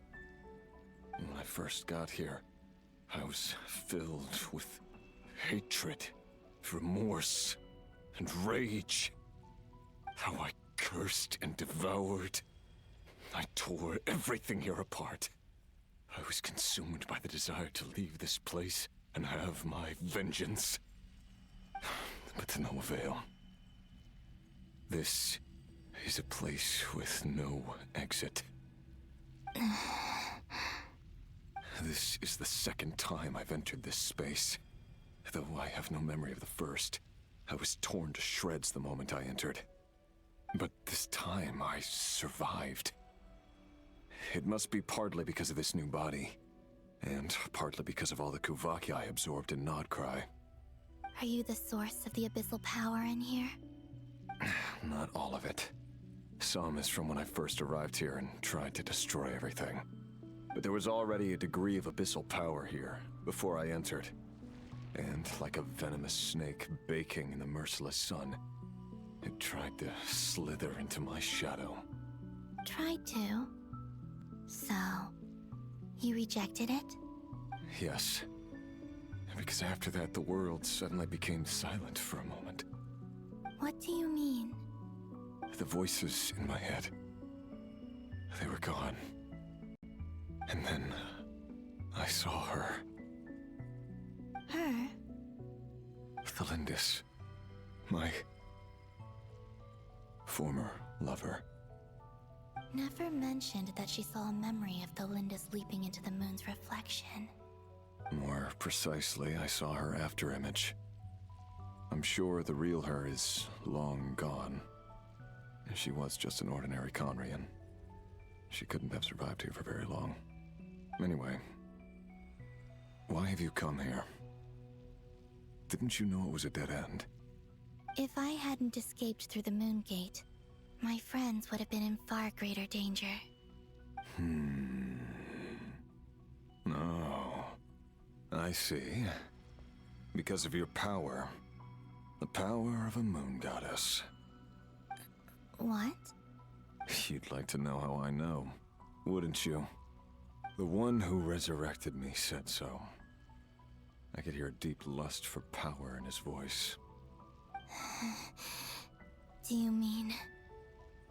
When I first got here, I was filled with hatred, remorse, and rage. How I cursed and devoured. I tore everything here apart. I was consumed by the desire to leave this place and have my vengeance. But to no avail. This is a place with no exit. This is the second time I've entered this space. Though I have no memory of the first. I was torn to shreds the moment I entered. But this time I survived. It must be partly because of this new body. And partly because of all the Kuvaki I absorbed in Krai. Are you the source of the abyssal power in here? Not all of it. Some is from when I first arrived here and tried to destroy everything. But there was already a degree of abyssal power here, before I entered. And like a venomous snake baking in the merciless sun, it tried to slither into my shadow. Tried to? So, you rejected it? Yes. Because after that, the world suddenly became silent for a moment. What do you mean? The voices in my head, they were gone. And then, I saw her. Her? Thalindis. My... former lover. Never mentioned that she saw a memory of Thalindis leaping into the moon's reflection. More precisely, I saw her afterimage. I'm sure the real her is long gone. She was just an ordinary Conrian. She couldn't have survived here for very long. Anyway, why have you come here? Didn't you know it was a dead end? If I hadn't escaped through the moon gate, my friends would have been in far greater danger. Oh, I see. Because of your power. The power of a moon goddess. What? You'd like to know how I know, wouldn't you? The one who resurrected me said so. I could hear a deep lust for power in his voice. Do you mean...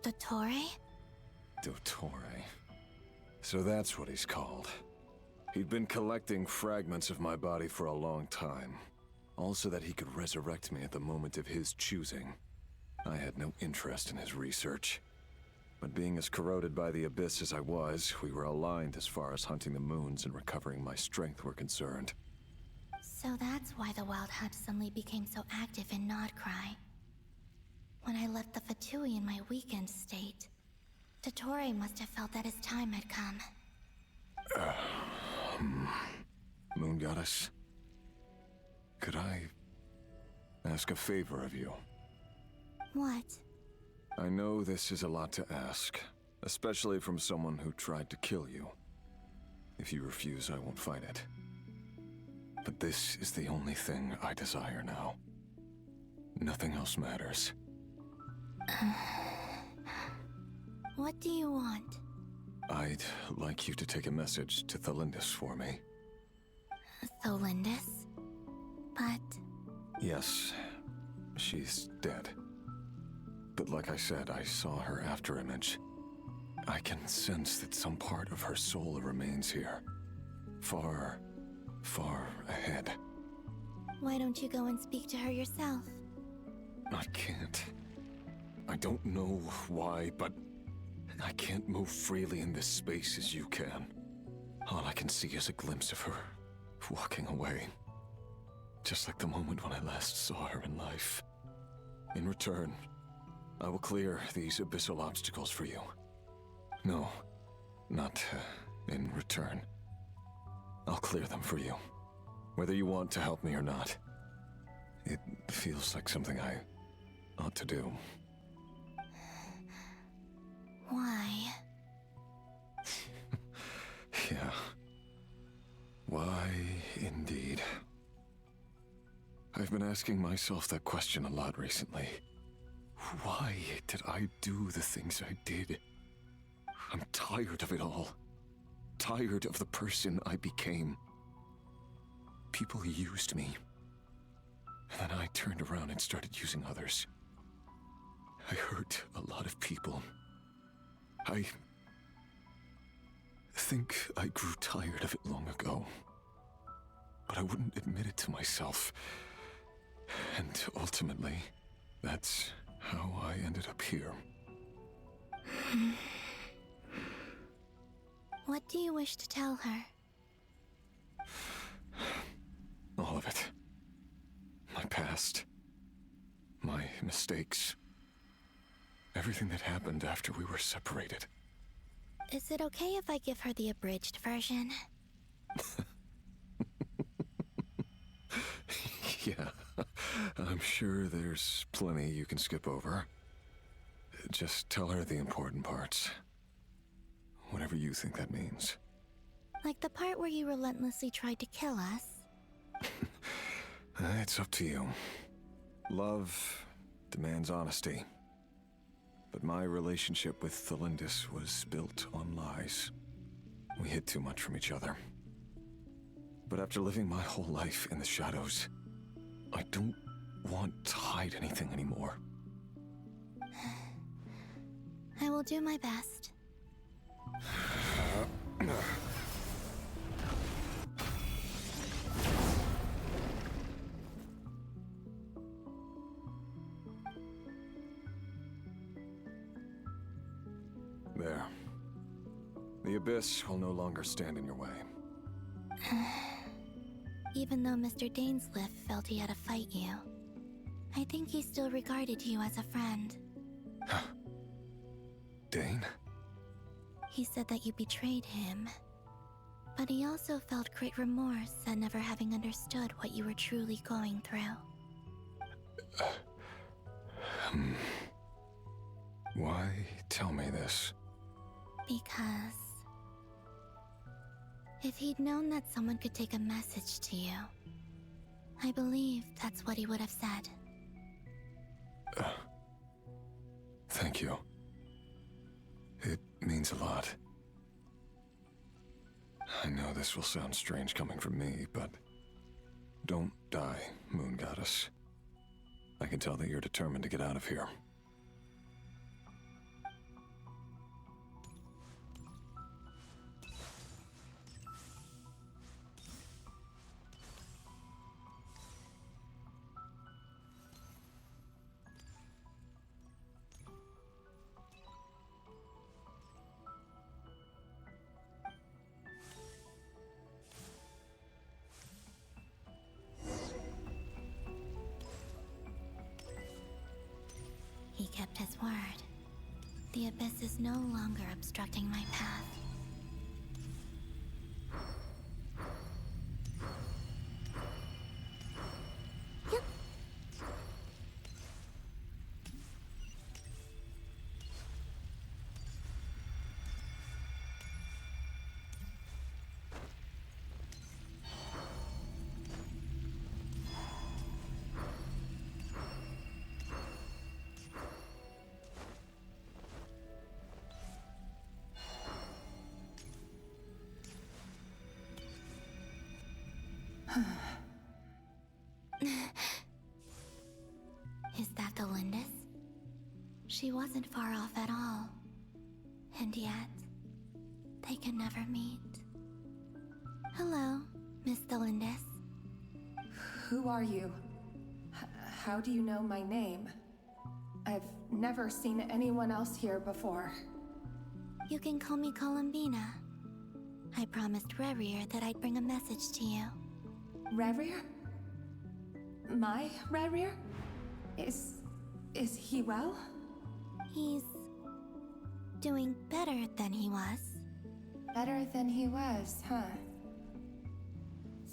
Dottore? Dottore. So that's what he's called. He'd been collecting fragments of my body for a long time. All so that he could resurrect me at the moment of his choosing. I had no interest in his research. But being as corroded by the Abyss as I was, we were aligned as far as hunting the moons and recovering my strength were concerned. So that's why the Wild Hunt suddenly became so active in Krai. When I left the Fatui in my weakened state, Dottore must have felt that his time had come. Moon Goddess, could I ask a favor of you? What? I know this is a lot to ask, especially from someone who tried to kill you. If you refuse, I won't fight it. But this is the only thing I desire now. Nothing else matters. What do you want? I'd like you to take a message to Thalindis for me. Thalindis? But... Yes, she's dead. But like I said, I saw her afterimage. I can sense that some part of her soul remains here. Far, far ahead. Why don't you go and speak to her yourself? I can't. I don't know why, but I can't move freely in this space as you can. All I can see is a glimpse of her, walking away. Just like the moment when I last saw her in life. In return, I will clear these abyssal obstacles for you. No, not in return. I'll clear them for you. Whether you want to help me or not. It feels like something I ought to do. Why? Yeah. Why, indeed. I've been asking myself that question a lot recently. Why did I do the things I did? I'm tired of it all. Tired of the person I became. People used me. And then I turned around and started using others. I hurt a lot of people. I think I grew tired of it long ago. But I wouldn't admit it to myself. And ultimately, that's how I ended up here. What do you wish to tell her? All of it. My past. My mistakes. Everything that happened after we were separated. Is it okay if I give her the abridged version? Yeah, I'm sure there's plenty you can skip over. Just tell her the important parts. Whatever you think that means. Like the part where you relentlessly tried to kill us? It's up to you. Love demands honesty. But my relationship with Thelindis was built on lies. We hid too much from each other. But after living my whole life in the shadows, I don't want to hide anything anymore. I will do my best. There. The Abyss will no longer stand in your way. Even though Mr. Dainsliff felt he had to fight you, I think he still regarded you as a friend. Dane? He said that you betrayed him, but he also felt great remorse at never having understood what you were truly going through. Why tell me this? Because if he'd known that someone could take a message to you, I believe that's what he would have said. Thank you. It means a lot. I know this will sound strange coming from me, but don't die, Moon Goddess. I can tell that you're determined to get out of here. He kept his word. The Abyss is no longer obstructing my path. Is that the Lindis? She wasn't far off at all. And yet, they can never meet. Hello, Miss Thelindis. Who are you? How do you know my name? I've never seen anyone else here before. You can call me Columbina. I promised Rerir that I'd bring a message to you. Rerir? My Rerir? Is he well? He's doing better than he was. Better than he was, huh?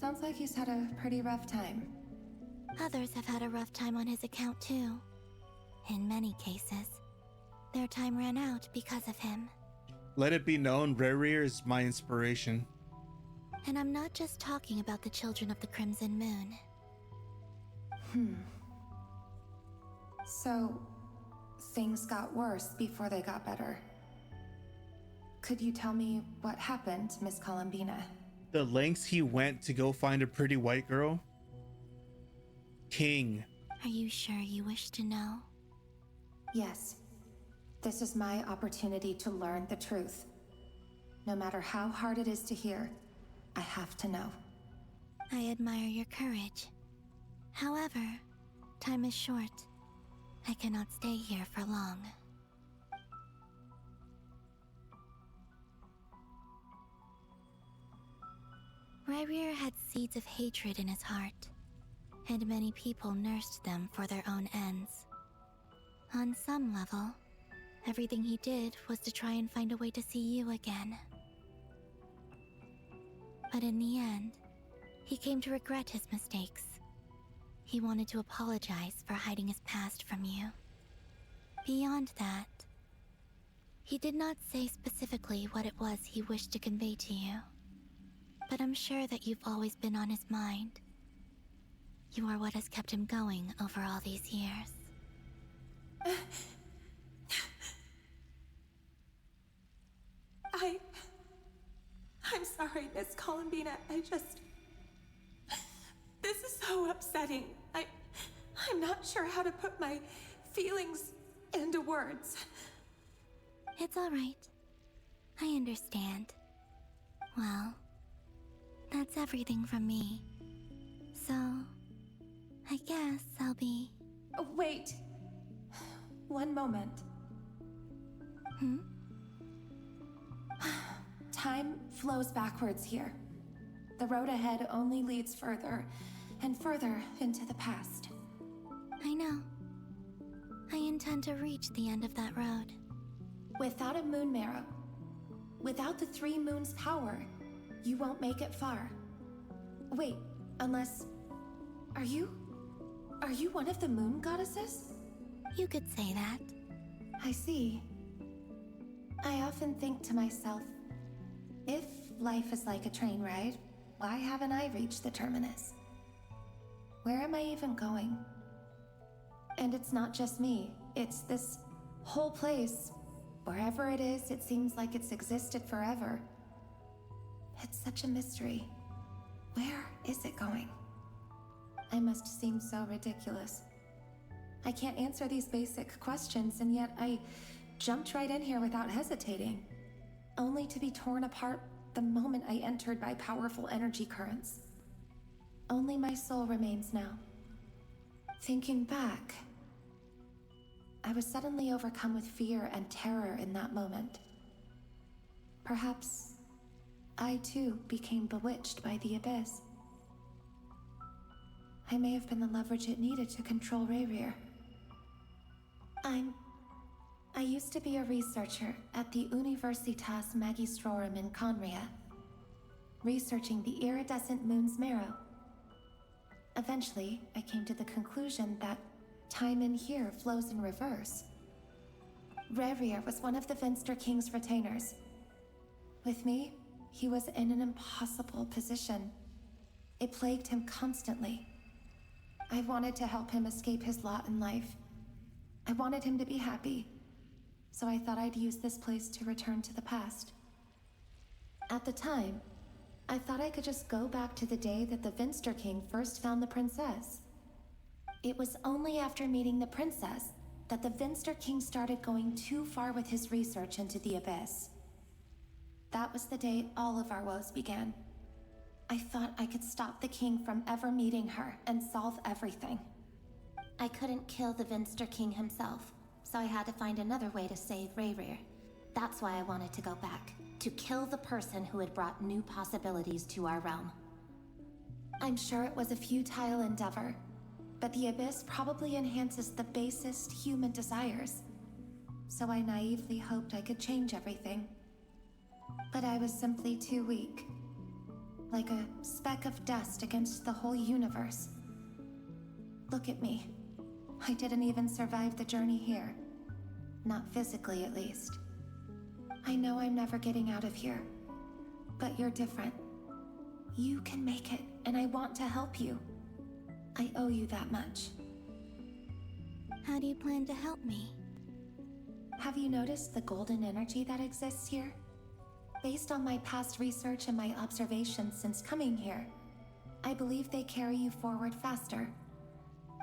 Sounds like he's had a pretty rough time. Others have had a rough time on his account too. In many cases, their time ran out because of him. Let it be known, Rerir is my inspiration. And I'm not just talking about the children of the Crimson Moon. So, things got worse before they got better. Could you tell me what happened, Miss Columbina? The lengths he went to go find a pretty white girl? King. Are you sure you wish to know? Yes. This is my opportunity to learn the truth. No matter how hard it is to hear, I have to know. I admire your courage. However, time is short. I cannot stay here for long. Rerir had seeds of hatred in his heart, and many people nursed them for their own ends. On some level, everything he did was to try and find a way to see you again. But in the end, he came to regret his mistakes. He wanted to apologize for hiding his past from you. Beyond that, he did not say specifically what it was he wished to convey to you. But I'm sure that you've always been on his mind. You are what has kept him going over all these years. I'm sorry, Miss Columbina. This is so upsetting. I'm not sure how to put my feelings into words. It's all right. I understand. Well, that's everything from me. So, I guess I'll be... Wait. One moment. Time flows backwards here. The road ahead only leads further and further into the past. I know. I intend to reach the end of that road. Without a moon marrow, without the 3 moons' power, you won't make it far. Wait, unless... Are you one of the moon goddesses? You could say that. I see. I often think to myself, if life is like a train ride, why haven't I reached the terminus? Where am I even going? And it's not just me, it's this whole place. Wherever it is, it seems like it's existed forever. It's such a mystery. Where is it going? I must seem so ridiculous. I can't answer these basic questions, and yet I jumped right in here without hesitating, only to be torn apart the moment I entered by powerful energy currents. Only my soul remains now. Thinking back, I was suddenly overcome with fear and terror in that moment. Perhaps I too became bewitched by the abyss. I may have been the leverage it needed to control Rerir. I used to be a researcher at the Universitas Magistrorum in Conria, researching the iridescent moon's marrow. Eventually, I came to the conclusion that time in here flows in reverse. Rerir was one of the Vinster King's retainers. With me, he was in an impossible position. It plagued him constantly. I wanted to help him escape his lot in life. I wanted him to be happy, so I thought I'd use this place to return to the past. At the time, I thought I could just go back to the day that the Vinster King first found the princess. It was only after meeting the princess that the Vinster King started going too far with his research into the abyss. That was the day all of our woes began. I thought I could stop the king from ever meeting her and solve everything. I couldn't kill the Vinster King himself, so I had to find another way to save Rerir. That's why I wanted to go back, to kill the person who had brought new possibilities to our realm. I'm sure it was a futile endeavor, but the abyss probably enhances the basest human desires. So I naively hoped I could change everything. But I was simply too weak. like a speck of dust against the whole universe. Look at me. I didn't even survive the journey here. Not physically, at least. I know I'm never getting out of here, but you're different. You can make it, and I want to help you. I owe you that much. How do you plan to help me? Have you noticed the golden energy that exists here? Based on my past research and my observations since coming here, I believe they carry you forward faster.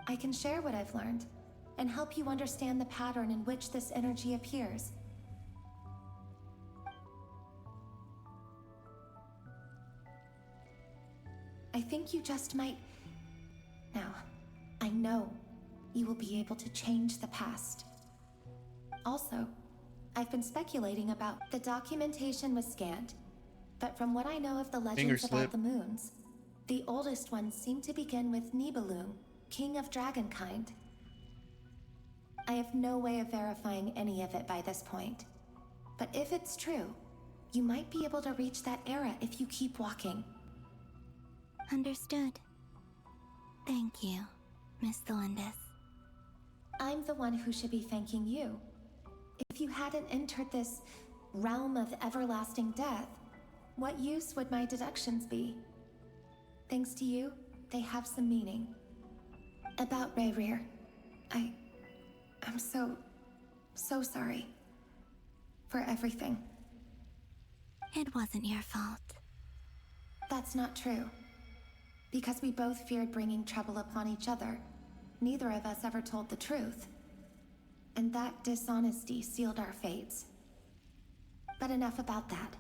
I can share what I've learned and help you understand the pattern in which this energy appears. I think you just might... Now, I know you will be able to change the past. Also, I've been speculating about the documentation was scanned, but from what I know of the legends about the moons, the oldest ones seem to begin with Nibelung, king of dragonkind. I have no way of verifying any of it by this point, but if it's true, you might be able to reach that era if you keep walking. Understood. Thank you, Miss Thelindis. I'm the one who should be thanking you. If you hadn't entered this realm of everlasting death, what use would my deductions be? Thanks to you, they have some meaning. About Rayrir, I'm so sorry. For everything. It wasn't your fault. That's not true. Because we both feared bringing trouble upon each other, neither of us ever told the truth. And that dishonesty sealed our fates. But enough about that.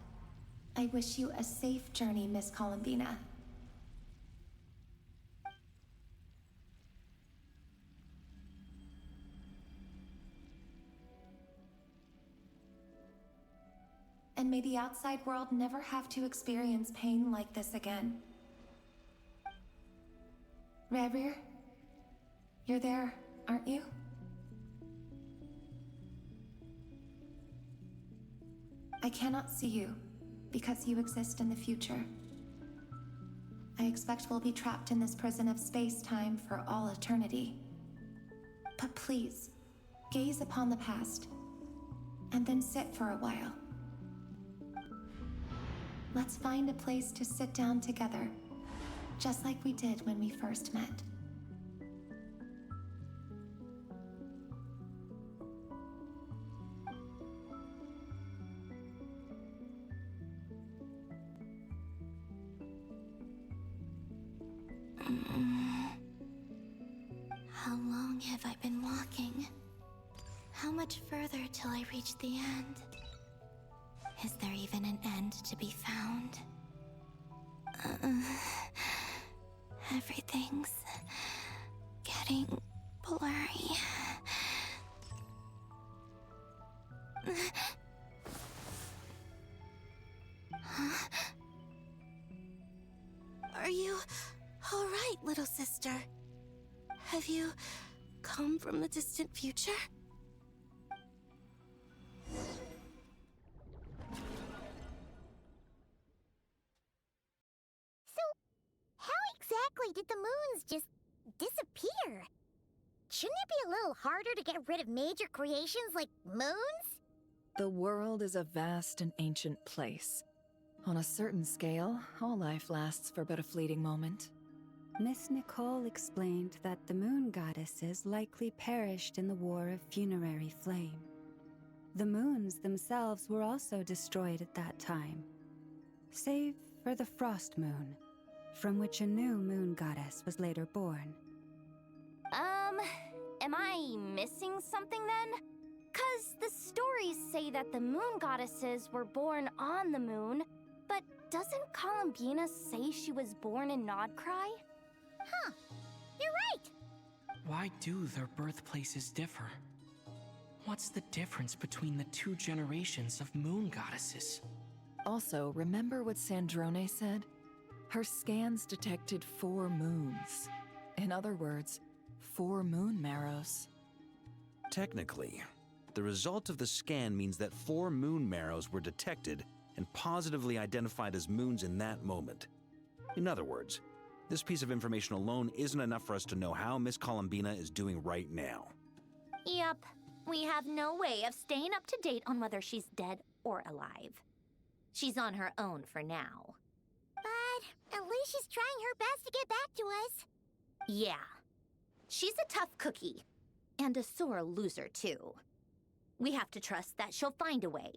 I wish you a safe journey, Miss Columbina. And may the outside world never have to experience pain like this again. Rayrir, you're there, aren't you? I cannot see you, because you exist in the future. I expect we'll be trapped in this prison of space-time for all eternity. But please, gaze upon the past, and then sit for a while. Let's find a place to sit down together, just like we did when we first met. How long have I been walking? How much further till I reach the end? Is there even an end to be found? Everything's getting blurry. Huh? Are you all right, little sister? Have you come from the distant future? Exactly did the moons just disappear? Shouldn't it be a little harder to get rid of major creations like moons? The world is a vast and ancient place. On a certain scale, all life lasts for but a fleeting moment. Miss Nicole explained that the moon goddesses likely perished in the War of Funerary Flame. The moons themselves were also destroyed at that time, save for the Frost Moon, from which a new moon goddess was later born. Am I missing something then? 'Cause the stories say that the moon goddesses were born on the moon, but doesn't Columbina say she was born in Krai? Huh, you're right! Why do their birthplaces differ? What's the difference between the two generations of moon goddesses? Also, remember what Sandrone said? Her scans detected 4 moons. In other words, 4 moon marrows. Technically, the result of the scan means that 4 moon marrows were detected and positively identified as moons in that moment. In other words, this piece of information alone isn't enough for us to know how Miss Columbina is doing right now. Yep. We have no way of staying up to date on whether she's dead or alive. She's on her own for now. But at least she's trying her best to get back to us. Yeah. She's a tough cookie. And a sore loser, too. We have to trust that she'll find a way.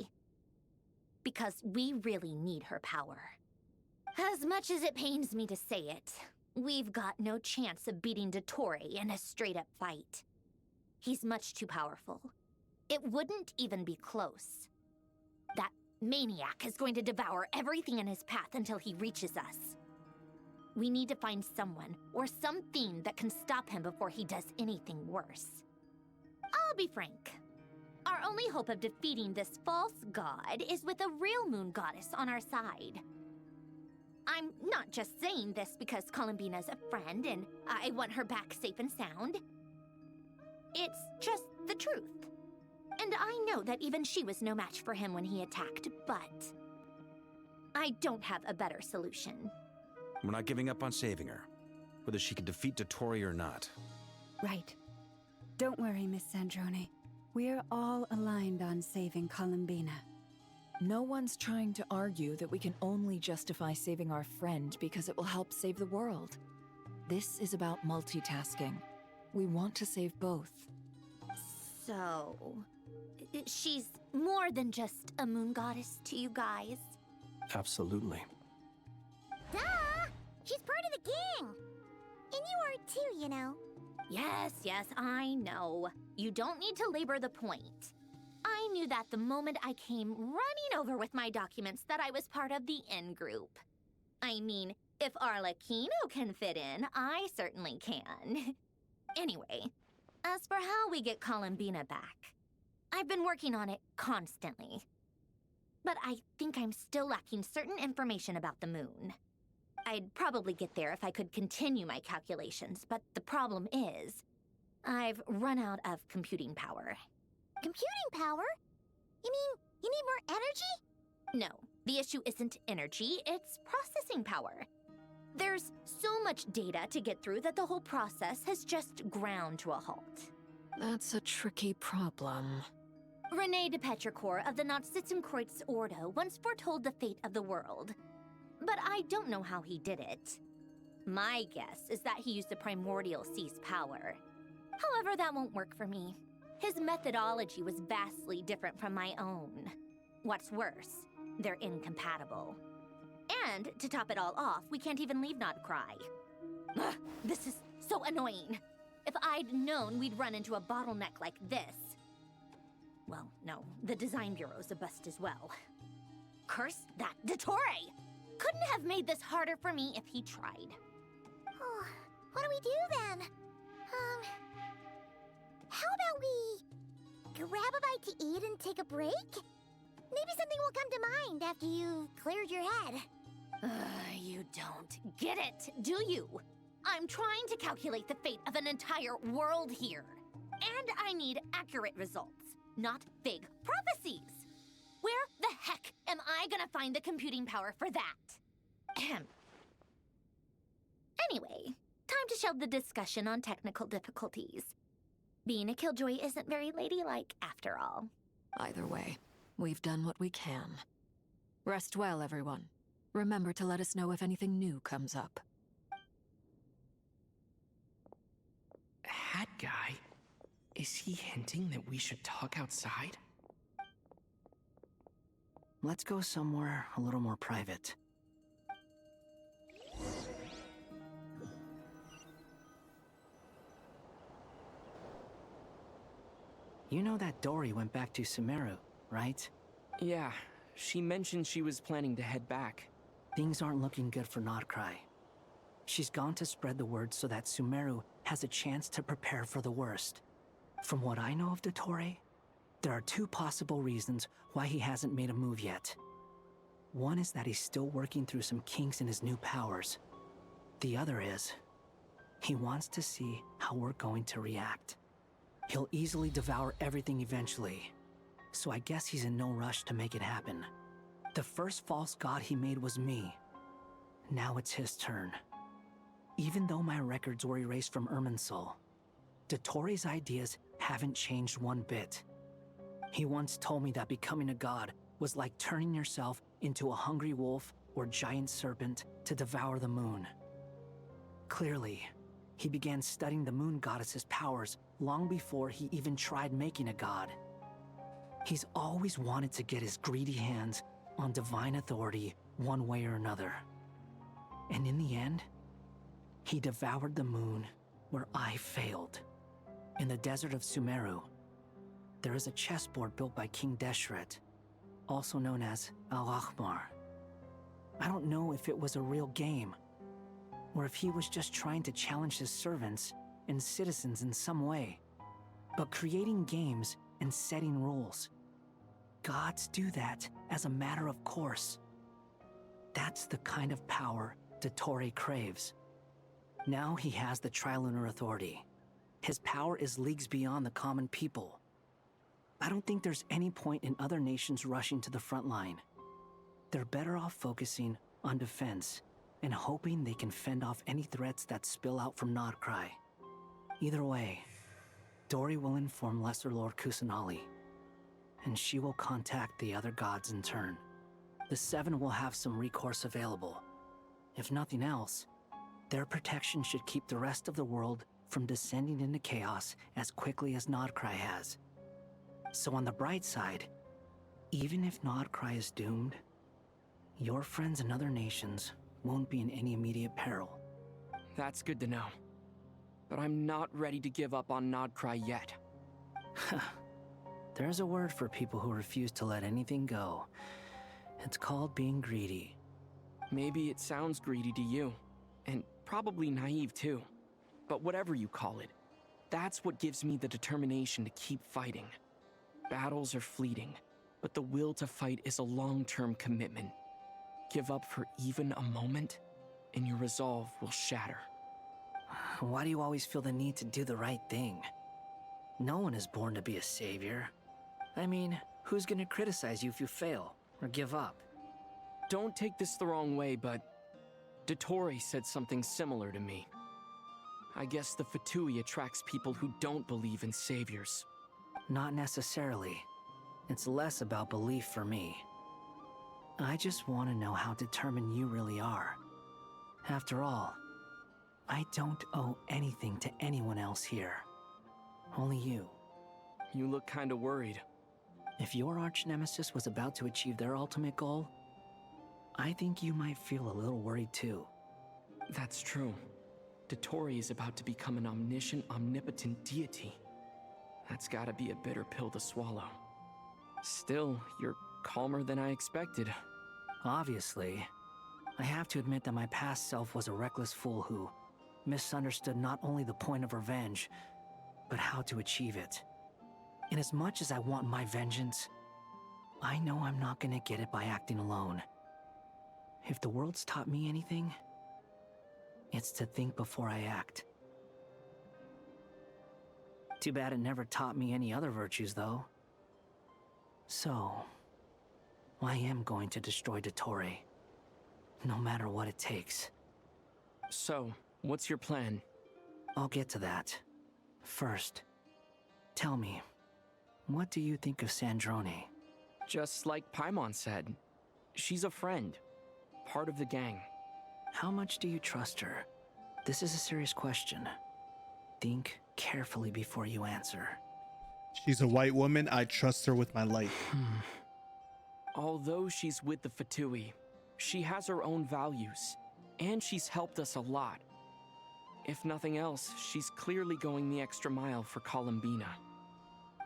Because we really need her power. As much as it pains me to say it, we've got no chance of beating Dottore in a straight-up fight. He's much too powerful. It wouldn't even be close. That maniac is going to devour everything in his path until he reaches us. We need to find someone or something that can stop him before he does anything worse. I'll be frank. Our only hope of defeating this false god is with a real moon goddess on our side. I'm not just saying this because Columbina's a friend and I want her back safe and sound. It's just the truth. And I know that even she was no match for him when he attacked, but I don't have a better solution. We're not giving up on saving her, whether she can defeat Dottore or not. Right. Don't worry, Miss Sandrone. We're all aligned on saving Columbina. No one's trying to argue that we can only justify saving our friend because it will help save the world. This is about multitasking. We want to save both. So, she's more than just a moon goddess to you guys? Absolutely. Duh! She's part of the gang! And you are too, you know. Yes, I know. You don't need to labor the point. I knew that the moment I came running over with my documents that I was part of the in-group. I mean, if Arlecchino can fit in, I certainly can. Anyway, as for how we get Columbina back, I've been working on it constantly. But I think I'm still lacking certain information about the moon. I'd probably get there if I could continue my calculations, but the problem is, I've run out of computing power. Computing power? You mean you need more energy? No, the issue isn't energy, it's processing power. There's so much data to get through that the whole process has just ground to a halt. That's a tricky problem. René de Petrichor of the Nazissenkreuz Ordo once foretold the fate of the world. But I don't know how he did it. My guess is that he used the primordial sea's power. However, that won't work for me. His methodology was vastly different from my own. What's worse, they're incompatible. And to top it all off, we can't even leave Krai. Ugh, this is so annoying. If I'd known we'd run into a bottleneck like this... Well, no, the design bureau's a bust as well. Curse that Dottore! Couldn't have made this harder for me if he tried. Oh, what do we do then? How about we grab a bite to eat and take a break? Maybe something will come to mind after you've cleared your head. You don't get it, do you? I'm trying to calculate the fate of an entire world here. And I need accurate results, not vague prophecies. Where the heck am I gonna find the computing power for that? Ahem. Anyway, time to shelve the discussion on technical difficulties. Being a killjoy isn't very ladylike after all. Either way, we've done what we can. Rest well, everyone. Remember to let us know if anything new comes up. Hat guy? Is he hinting that we should talk outside? Let's go somewhere a little more private. You know that Dory went back to Sumeru, right? Yeah, she mentioned she was planning to head back. Things aren't looking good for Krai. She's gone to spread the word so that Sumeru has a chance to prepare for the worst. From what I know of Dottore, there are two possible reasons why he hasn't made a move yet. One is that he's still working through some kinks in his new powers. The other is, he wants to see how we're going to react. He'll easily devour everything eventually, so I guess he's in no rush to make it happen. The first false god he made was me. Now it's his turn. Even though my records were erased from Irminsul, Dottore ideas haven't changed one bit. He once told me that becoming a god was like turning yourself into a hungry wolf or giant serpent to devour the moon. Clearly, he began studying the moon goddess's powers long before he even tried making a god. He's always wanted to get his greedy hands on divine authority one way or another. And in the end, he devoured the moon where I failed. In the desert of Sumeru, there is a chessboard built by King Deshret, also known as Al-Ahmar. I don't know if it was a real game, or if he was just trying to challenge his servants and citizens in some way. But creating games and setting rules, gods do that as a matter of course. That's the kind of power Dottore craves. Now he has the Trilunar Authority. His power is leagues beyond the common people. I don't think there's any point in other nations rushing to the front line. They're better off focusing on defense and hoping they can fend off any threats that spill out from Krai. Either way, Dori will inform Lesser Lord Kusanali, and she will contact the other gods in turn. The Seven will have some recourse available. If nothing else, their protection should keep the rest of the world from descending into chaos as quickly as Krai has. So on the bright side, even if Krai is doomed, your friends in other nations won't be in any immediate peril. That's good to know. But I'm not ready to give up on Krai yet. There's a word for people who refuse to let anything go. It's called being greedy. Maybe it sounds greedy to you, and probably naive too. But whatever you call it, that's what gives me the determination to keep fighting. Battles are fleeting, but the will to fight is a long-term commitment. Give up for even a moment, and your resolve will shatter. Why do you always feel the need to do the right thing? No one is born to be a savior. I mean, who's gonna criticize you if you fail, or give up? Don't take this the wrong way, but Dottore said something similar to me. I guess the Fatui attracts people who don't believe in saviors. Not necessarily. It's less about belief for me. I just want to know how determined you really are. After all, I don't owe anything to anyone else here. Only you. You look kinda worried. If your arch-nemesis was about to achieve their ultimate goal, I think you might feel a little worried too. That's true. Dottore is about to become an omniscient, omnipotent deity. That's gotta be a bitter pill to swallow. Still, you're calmer than I expected. Obviously. I have to admit that my past self was a reckless fool who misunderstood not only the point of revenge, but how to achieve it. And as much as I want my vengeance, I know I'm not gonna get it by acting alone. If the world's taught me anything, it's to think before I act. Too bad it never taught me any other virtues, though. So, I am going to destroy Dottore, no matter what it takes. So, what's your plan? I'll get to that. First, tell me, what do you think of Sandrone? Just like Paimon said, she's a friend, part of the gang. How much do you trust her? This is a serious question. Think carefully before you answer. She's a white woman. I trust her with my life. Although she's with the Fatui, she has her own values, and she's helped us a lot. If nothing else, she's clearly going the extra mile for Columbina.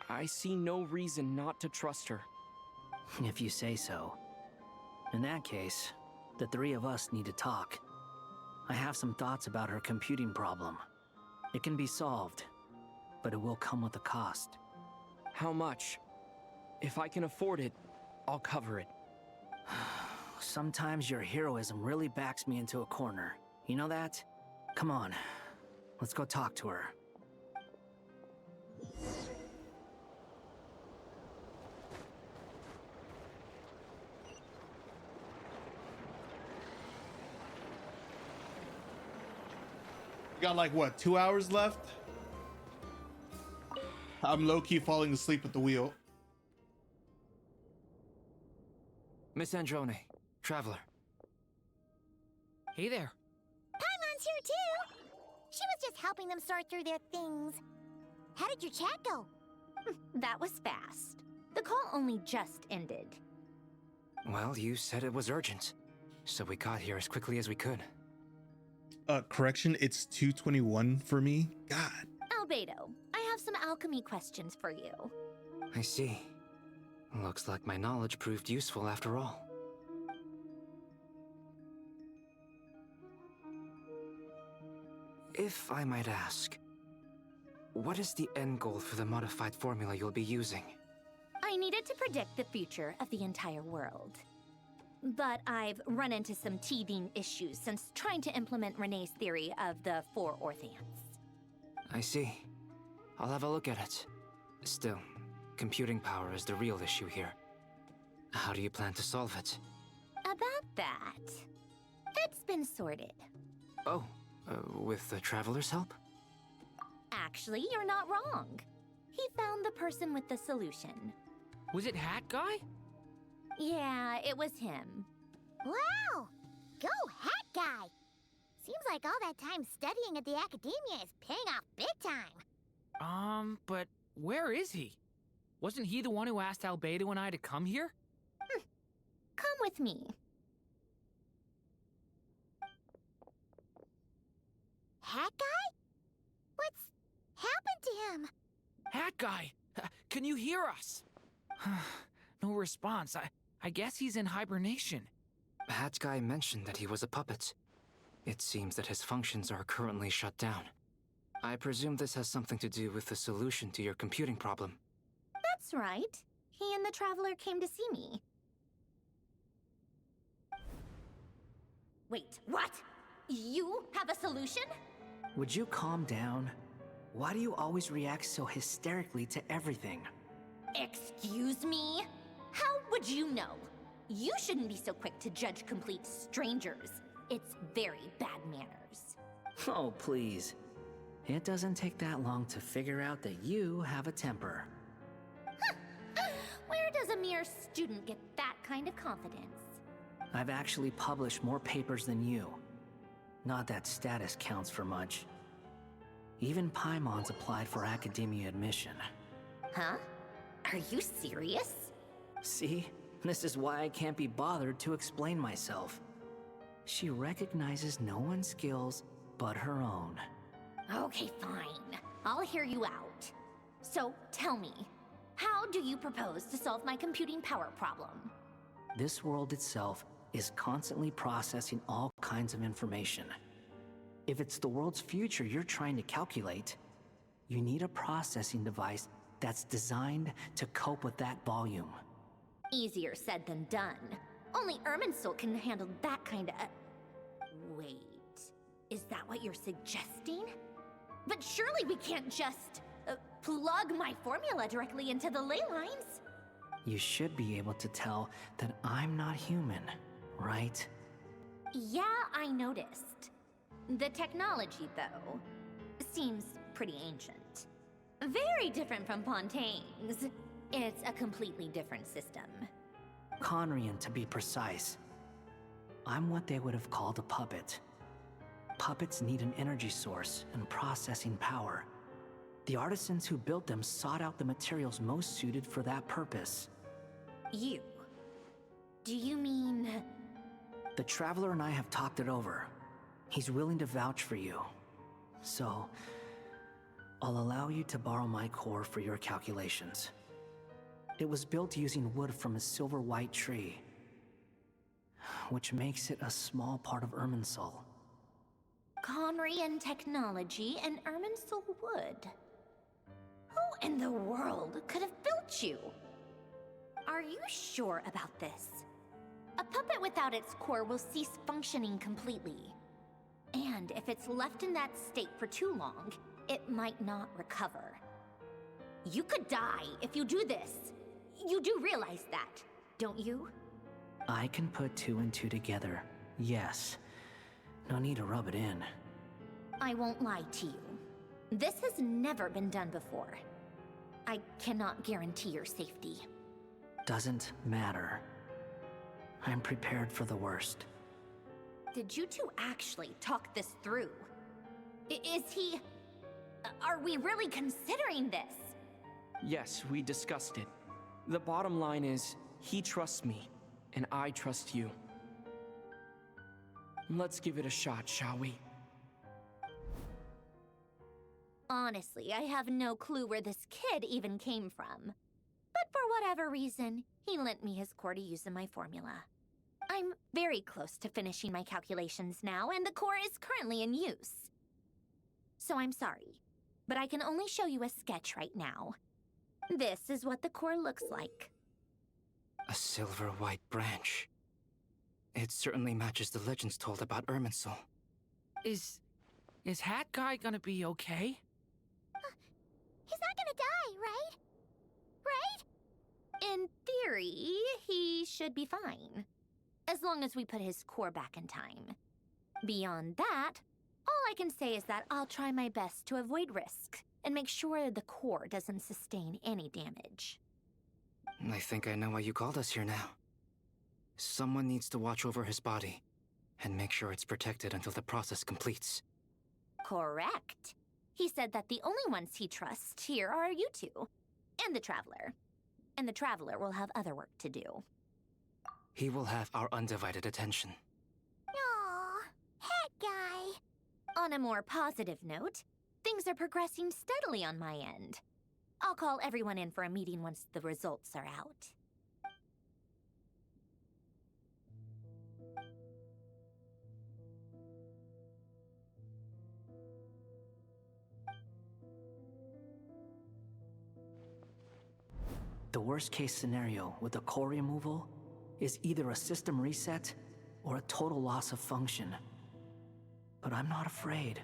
I see no reason not to trust her. If you say so. In that case, the three of us need to talk. I have some thoughts about her computing problem. It can be solved, but it will come with a cost. How much? If I can afford it, I'll cover it. Sometimes your heroism really backs me into a corner. You know that? Come on, let's go talk to her. Got like what, 2 hours left? I'm low-key falling asleep at the wheel. Miss Androne, Traveler. Hey there. Paimon's here too. She was just helping them sort through their things. How did your chat go? That was fast. The call only just ended. Well, you said it was urgent, so we got here as quickly as we could. Correction, it's 2:21 for me. God. Albedo, I have some alchemy questions for you. I see. Looks like my knowledge proved useful after all. If I might ask, what is the end goal for the modified formula you'll be using? I needed to predict the future of the entire world. But I've run into some teething issues since trying to implement Renee's theory of the 4 Orthants. I see. I'll have a look at it. Still, computing power is the real issue here. How do you plan to solve it? About that, it's been sorted. Oh, with the Traveler's help? Actually, you're not wrong. He found the person with the solution. Was it Hat Guy? Yeah, it was him. Wow! Go Hat Guy! Seems like all that time studying at the academia is paying off big time. But where is he? Wasn't he the one who asked Albedo and I to come here? Come with me. Hat Guy? What's happened to him? Hat Guy! Can you hear us? No response. I guess he's in hibernation. Hat Guy mentioned that he was a puppet. It seems that his functions are currently shut down. I presume this has something to do with the solution to your computing problem. That's right. He and the Traveler came to see me. Wait, what? You have a solution? Would you calm down? Why do you always react so hysterically to everything? Excuse me? How would you know? You shouldn't be so quick to judge complete strangers. It's very bad manners. Oh, please. It doesn't take that long to figure out that you have a temper. Where does a mere student get that kind of confidence? I've actually published more papers than you. Not that status counts for much. Even Paimon's applied for academia admission. Huh? Are you serious? See? This is why I can't be bothered to explain myself. She recognizes no one's skills but her own. Okay, fine. I'll hear you out. So, tell me, how do you propose to solve my computing power problem? This world itself is constantly processing all kinds of information. If it's the world's future you're trying to calculate, you need a processing device that's designed to cope with that volume. Easier said than done. Only Irminsul can handle that kind of... Wait, is that what you're suggesting? But surely we can't just plug my formula directly into the ley lines. You should be able to tell that I'm not human, right? Yeah, I noticed. The technology, though, seems pretty ancient. Very different from Pontaine's. It's a completely different system. Conrian, to be precise. I'm what they would have called a puppet. Puppets need an energy source and processing power. The artisans who built them sought out the materials most suited for that purpose. You? Do you mean... The Traveler and I have talked it over. He's willing to vouch for you. So, I'll allow you to borrow my core for your calculations. It was built using wood from a silver white tree, which makes it a small part of Irminsul. Conrian technology and Irminsul wood. Who in the world could have built you? Are you sure about this? A puppet without its core will cease functioning completely. And if it's left in that state for too long, it might not recover. You could die if you do this. You do realize that, don't you? I can put 2 and 2 together, yes. No need to rub it in. I won't lie to you. This has never been done before. I cannot guarantee your safety. Doesn't matter. I'm prepared for the worst. Did you two actually talk this through? Is he... Are we really considering this? Yes, we discussed it. The bottom line is, he trusts me, and I trust you. Let's give it a shot, shall we? Honestly, I have no clue where this kid even came from. But for whatever reason, he lent me his core to use in my formula. I'm very close to finishing my calculations now, and the core is currently in use. So I'm sorry, but I can only show you a sketch right now. This is what the core looks like. A silver-white branch. It certainly matches the legends told about Irminsul. Is Hat Guy gonna be okay? He's not gonna die, right? Right? In theory, he should be fine. As long as we put his core back in time. Beyond that, all I can say is that I'll try my best to avoid risk and make sure the core doesn't sustain any damage. I think I know why you called us here now. Someone needs to watch over his body and make sure it's protected until the process completes. Correct. He said that the only ones he trusts here are you two, and the Traveler. And the Traveler will have other work to do. He will have our undivided attention. Aww, Hat Guy. On a more positive note, things are progressing steadily on my end. I'll call everyone in for a meeting once the results are out. The worst case scenario with the core removal is either a system reset or a total loss of function. But I'm not afraid.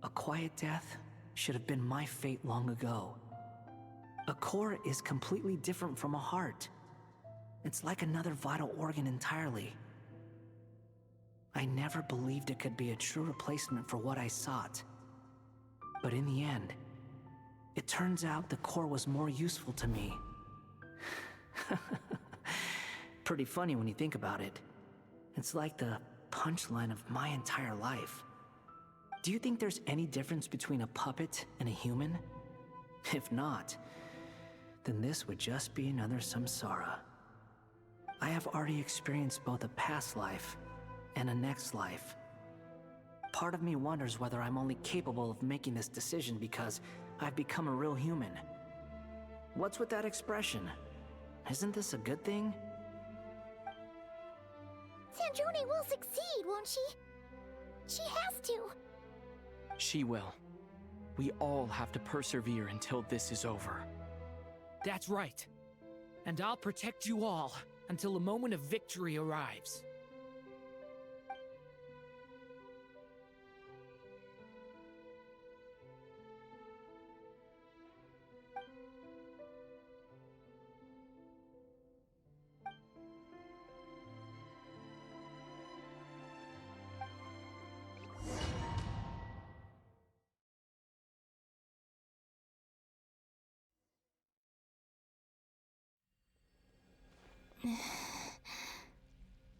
A quiet death should have been my fate long ago. A core is completely different from a heart. It's like another vital organ entirely. I never believed it could be a true replacement for what I sought. But in the end, it turns out the core was more useful to me. Pretty funny when you think about it. It's like the punchline of my entire life. Do you think there's any difference between a puppet and a human? If not, then this would just be another samsara. I have already experienced both a past life and a next life. Part of me wonders whether I'm only capable of making this decision because I've become a real human. What's with that expression? Isn't this a good thing? Sandrone will succeed, won't she? She has to. She will. We all have to persevere until this is over. That's right. And I'll protect you all until a moment of victory arrives.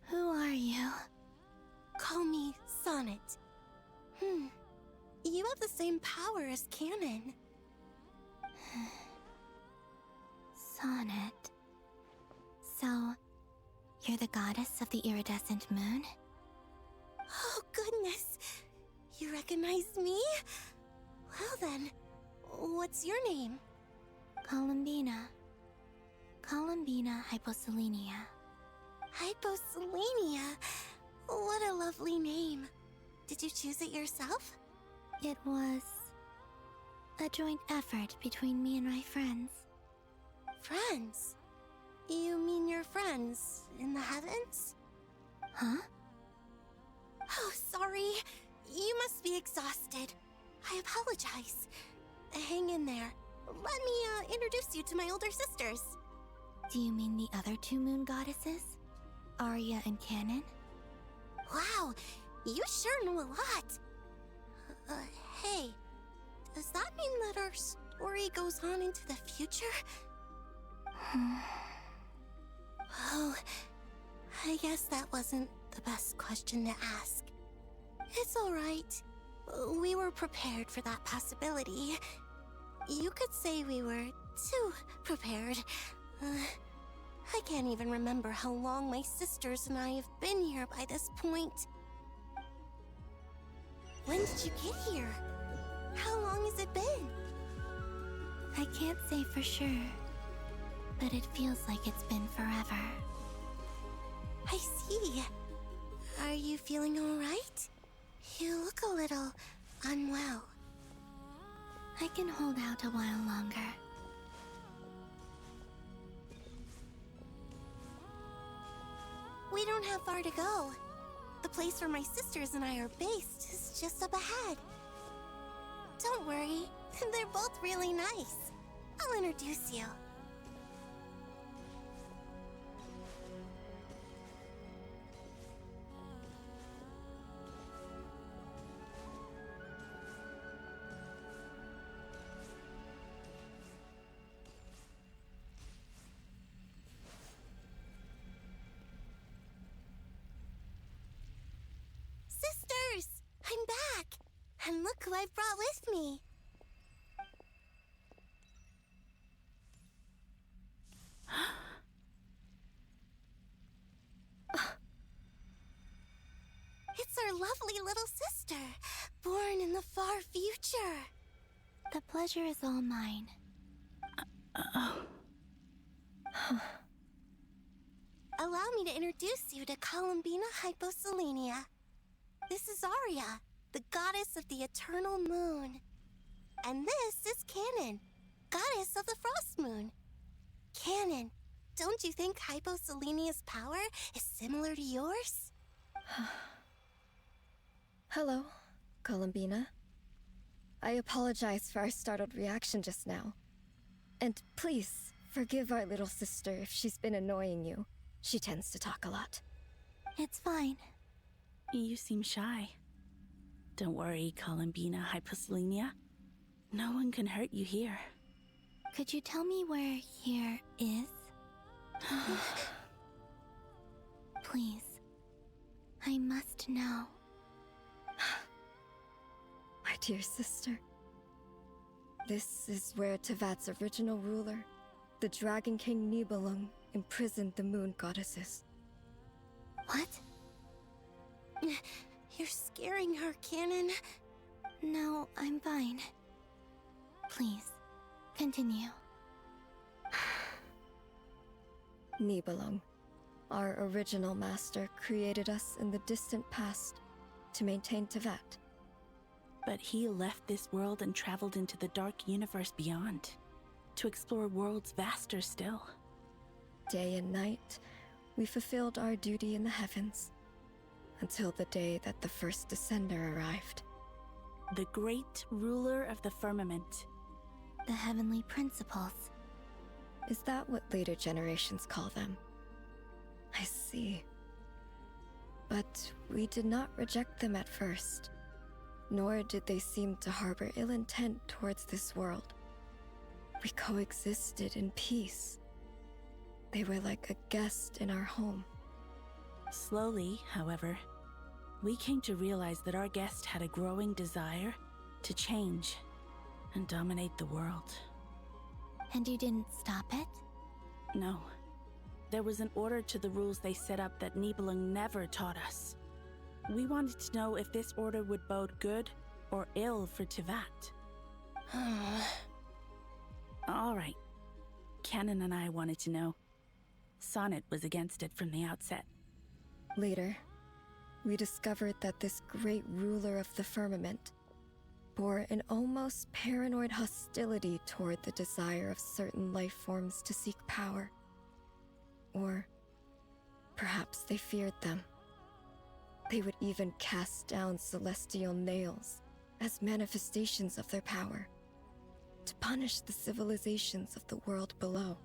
Who are you? Call me Sonnet. You have the same power as Canon. Sonnet. So, you're the goddess of the iridescent moon? Oh, goodness. You recognize me? Well then, what's your name? Columbina. Columbina Hyposelenia. Hyposelenia? What a lovely name. Did you choose it yourself? It was a joint effort between me and my friends. Friends? You mean your friends in the heavens? Huh? Oh, sorry. You must be exhausted. I apologize. Hang in there. Let me introduce you to my older sisters. Do you mean the other two moon goddesses? Arya and Canon? Wow, you sure know a lot. Hey, does that mean that our story goes on into the future? Oh, I guess that wasn't the best question to ask. It's alright. We were prepared for that possibility. You could say we were too prepared. I can't even remember how long my sisters and I have been here by this point. When did you get here? How long has it been? I can't say for sure, but it feels like it's been forever. I see. Are you feeling alright? You look a little unwell. I can hold out a while longer. We don't have far to go. The place where my sisters and I are based is just up ahead. Don't worry, they're both really nice. I'll introduce you. Sisters! I'm back! And look who I've brought with me! It's our lovely little sister, born in the far future. The pleasure is all mine. Allow me to introduce you to Columbina Hyposelenia. This is Arya, the goddess of the eternal moon. And this is Canon, goddess of the frost moon. Canon, don't you think Hyposelenia's power is similar to yours? Hello, Columbina. I apologize for our startled reaction just now. And please, forgive our little sister if she's been annoying you. She tends to talk a lot. It's fine. You seem shy. Don't worry, Columbina Hyposelenia. No one can hurt you here. Could you tell me where here is? Please. I must know. My dear sister. This is where Tevat's original ruler, the Dragon King Nibelung, imprisoned the moon goddesses. What? You're scaring her, Canon. No, I'm fine. Please, continue. Nibelung, our original master, created us in the distant past to maintain Tevat. But he left this world and traveled into the dark universe beyond, to explore worlds vaster still. Day and night, we fulfilled our duty in the heavens, until the day that the first Descender arrived. The great ruler of the firmament. The heavenly principles. Is that what later generations call them? I see. But we did not reject them at first, nor did they seem to harbor ill intent towards this world. We coexisted in peace. They were like a guest in our home. Slowly, however, we came to realize that our guest had a growing desire to change and dominate the world. And you didn't stop it? No. There was an order to the rules they set up that Nibelung never taught us. We wanted to know if this order would bode good or ill for Tevat. All right. Canon and I wanted to know. Sonnet was against it from the outset. Later, we discovered that this great ruler of the firmament bore an almost paranoid hostility toward the desire of certain life forms to seek power. Or perhaps they feared them. They would even cast down celestial nails as manifestations of their power, to punish the civilizations of the world below.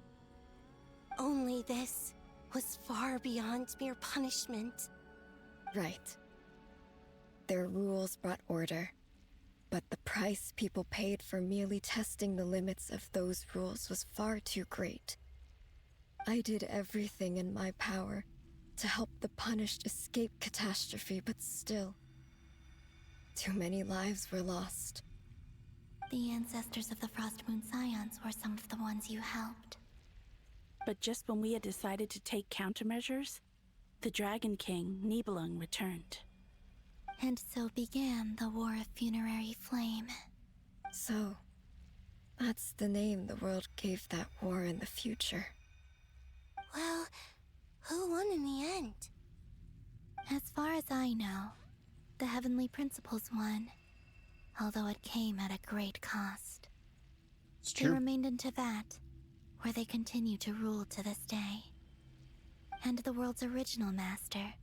Only this was far beyond mere punishment. Right. Their rules brought order, But the price people paid for merely testing the limits of those rules was far too great. I did everything in my power to help the punished escape catastrophe, but still, too many lives were lost. The ancestors of the Frostmoon Scions were some of the ones you helped. But just when we had decided to take countermeasures, the Dragon King, Nibelung, returned. And so began the War of Funerary Flame. So, that's the name the world gave that war in the future. Well, who won in the end? As far as I know, the Heavenly Principles won, although it came at a great cost. It's They true. remained in Teyvat, where they continue to rule to this day. And the world's original master,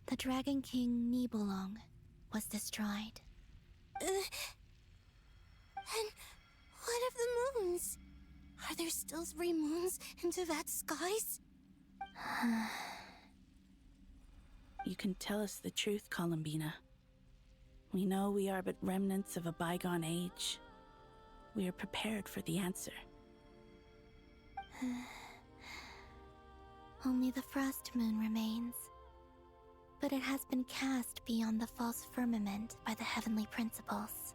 the Dragon King Nibelung, was destroyed. And what of the moons? Are there still 3 moons in Teyvat's skies? You can tell us the truth, Columbina. We know we are but remnants of a bygone age. We are prepared for the answer. Only the Frost Moon remains. But it has been cast beyond the false firmament by the Heavenly Principles.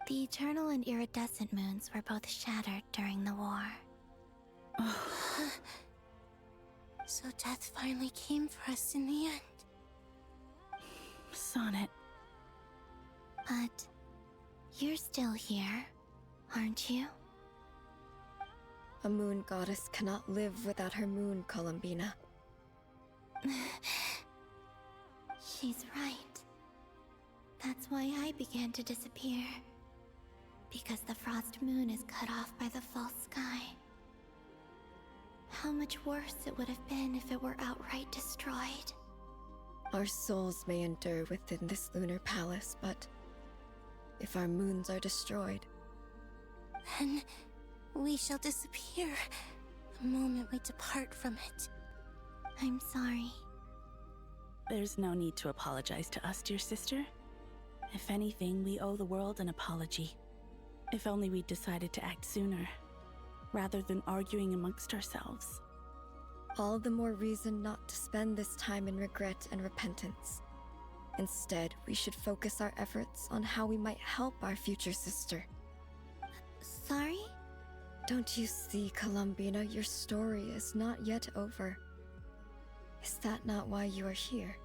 The eternal and iridescent moons were both shattered during the war. So death finally came for us in the end. Sonnet. But you're still here, aren't you? A moon goddess cannot live without her moon, Columbina. She's right. That's why I began to disappear. Because the Frost Moon is cut off by the false sky. How much worse it would have been if it were outright destroyed. Our souls may endure within this lunar palace, but if our moons are destroyed, Then we shall disappear the moment we depart from it. I'm sorry. There's no need to apologize to us, dear sister. If anything, we owe the world an apology. If only we'd decided to act sooner, rather than arguing amongst ourselves. all the more reason not to spend this time in regret and repentance. Instead, we should focus our efforts on how we might help our future sister. Sorry? Don't you see, Columbina, your story is not yet over. Is that not why you are here?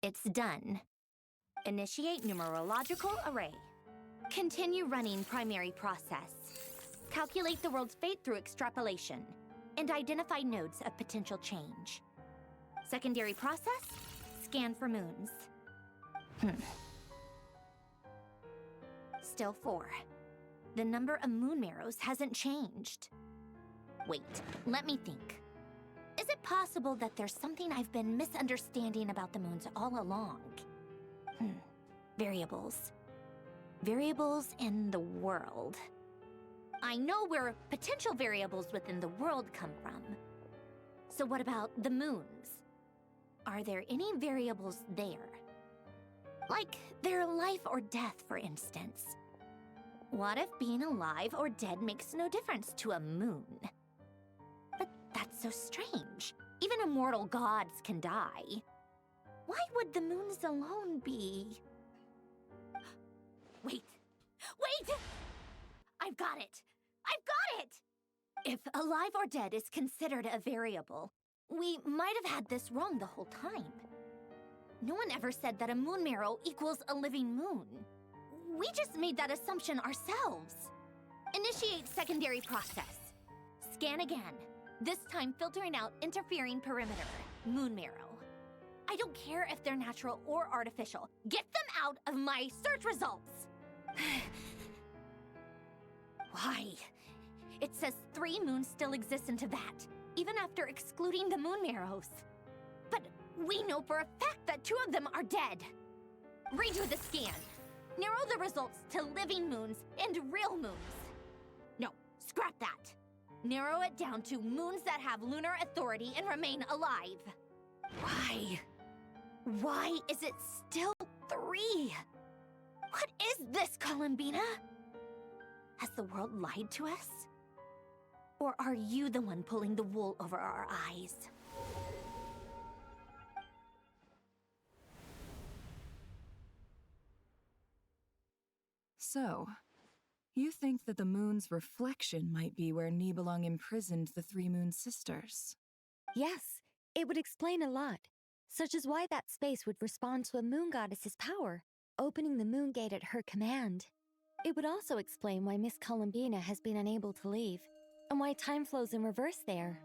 It's done. Initiate numerological array. Continue running primary process. Calculate the world's fate through extrapolation. And identify nodes of potential change. Secondary process, scan for moons. Still 4. The number of moon marrows hasn't changed. Wait, let me think. Is it possible that there's something I've been misunderstanding about the moons all along? Variables. Variables in the world. I know where potential variables within the world come from. So what about the moons? Are there any variables there? Like their life or death, for instance. What if being alive or dead makes no difference to a moon? But that's so strange. Even immortal gods can die. Why would the moons alone be? Wait! Wait! I've got it! I've got it! If alive or dead is considered a variable, we might have had this wrong the whole time. No one ever said that a moon marrow equals a living moon. We just made that assumption ourselves. Initiate secondary process. Scan again. This time filtering out interfering perimeter, moon marrow. I don't care if they're natural or artificial. Get them out of my search results! Why? It says 3 moons still exist in Teyvat, even after excluding the moon marrows. But we know for a fact that 2 of them are dead. Redo the scan. Narrow the results to living moons and real moons. No, scrap that. Narrow it down to moons that have lunar authority and remain alive. Why? Why is it still 3? What is this, Columbina? Has the world lied to us? Or are you the one pulling the wool over our eyes? So, you think that the moon's reflection might be where Nibelung imprisoned the 3 Moon Sisters? Yes, it would explain a lot, such as why that space would respond to a moon goddess's power, opening the moon gate at her command. It would also explain why Miss Columbina has been unable to leave, and why time flows in reverse there.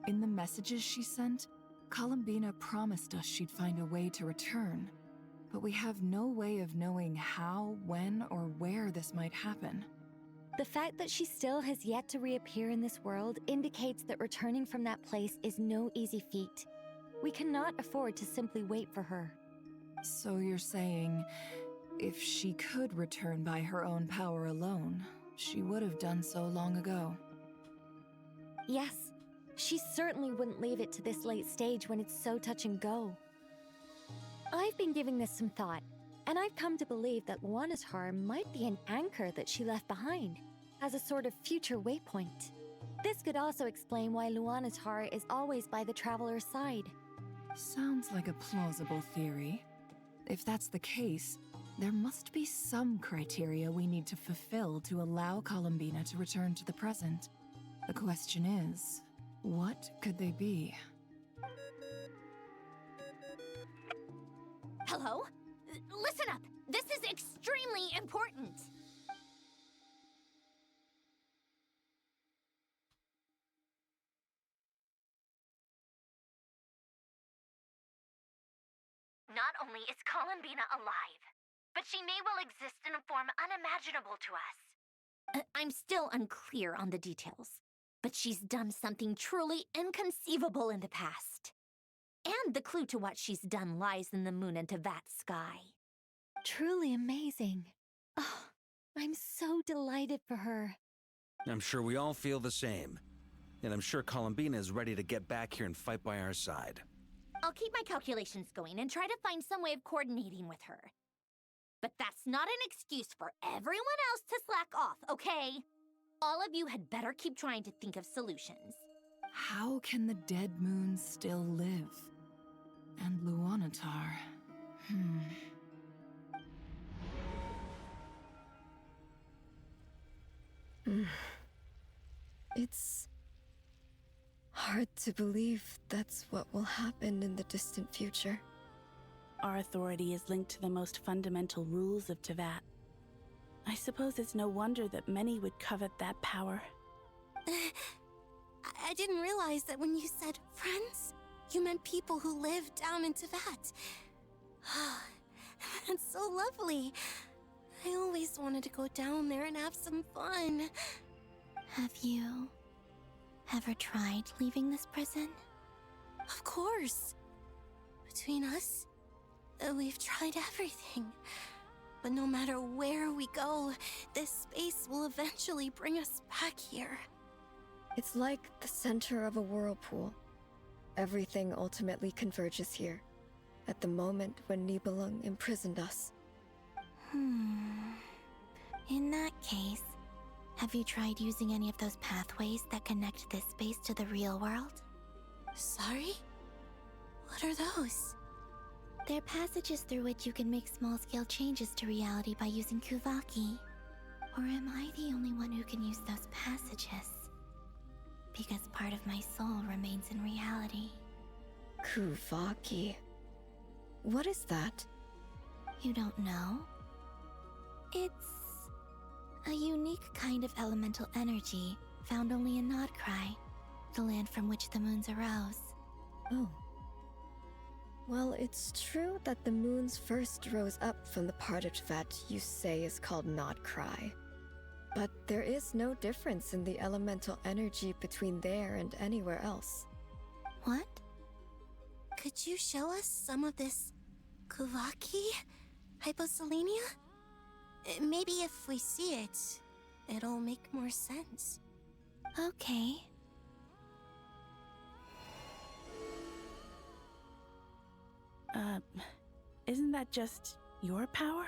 In the messages she sent, Columbina promised us she'd find a way to return, but we have no way of knowing how, when, or where this might happen. The fact that she still has yet to reappear in this world indicates that returning from that place is no easy feat. We cannot afford to simply wait for her. So you're saying, if she could return by her own power alone, she would have done so long ago? Yes, she certainly wouldn't leave it to this late stage when it's so touch and go. I've been giving this some thought, and I've come to believe that Luanatar might be an anchor that she left behind, as a sort of future waypoint. This could also explain why Luanatar is always by the Traveler's side. Sounds like a plausible theory. If that's the case, there must be some criteria we need to fulfill to allow Columbina to return to the present. The question is, what could they be? Hello? Listen up! This is extremely important! Not only is Columbina alive, but she may well exist in a form unimaginable to us. I'm still unclear on the details, but she's done something truly inconceivable in the past. And the clue to what she's done lies in the moon and Tevat sky. Truly amazing. Oh, I'm so delighted for her. I'm sure we all feel the same. And I'm sure Columbina is ready to get back here and fight by our side. I'll keep my calculations going and try to find some way of coordinating with her. But that's not an excuse for everyone else to slack off, okay? All of you had better keep trying to think of solutions. How can the dead moons still live? And Luanatar... It's hard to believe that's what will happen in the distant future. Our authority is linked to the most fundamental rules of Tevat. I suppose it's no wonder that many would covet that power. I didn't realize that when you said friends, you meant people who live down in Tevat. That's so lovely. I always wanted to go down there and have some fun. Have you ever tried leaving this prison? Of course. Between us, we've tried everything. But no matter where we go, this space will eventually bring us back here. It's like the center of a whirlpool. Everything ultimately converges here, at the moment when Nibelung imprisoned us. In that case, have you tried using any of those pathways that connect this space to the real world? Sorry? What are those? They're passages through which you can make small-scale changes to reality by using Kuvaki. Or am I the only one who can use those passages? Because part of my soul remains in reality. Kuvaki. What is that? You don't know? It's a unique kind of elemental energy found only in Krai, the land from which the moons arose. Oh. Well, it's true that the moons first rose up from the part of Tevat you say is called Krai. But there is no difference in the elemental energy between there and anywhere else. What? Could you show us some of this Kuvaki hyposelenia? Maybe if we see it, it'll make more sense. Okay. Isn't that just your power?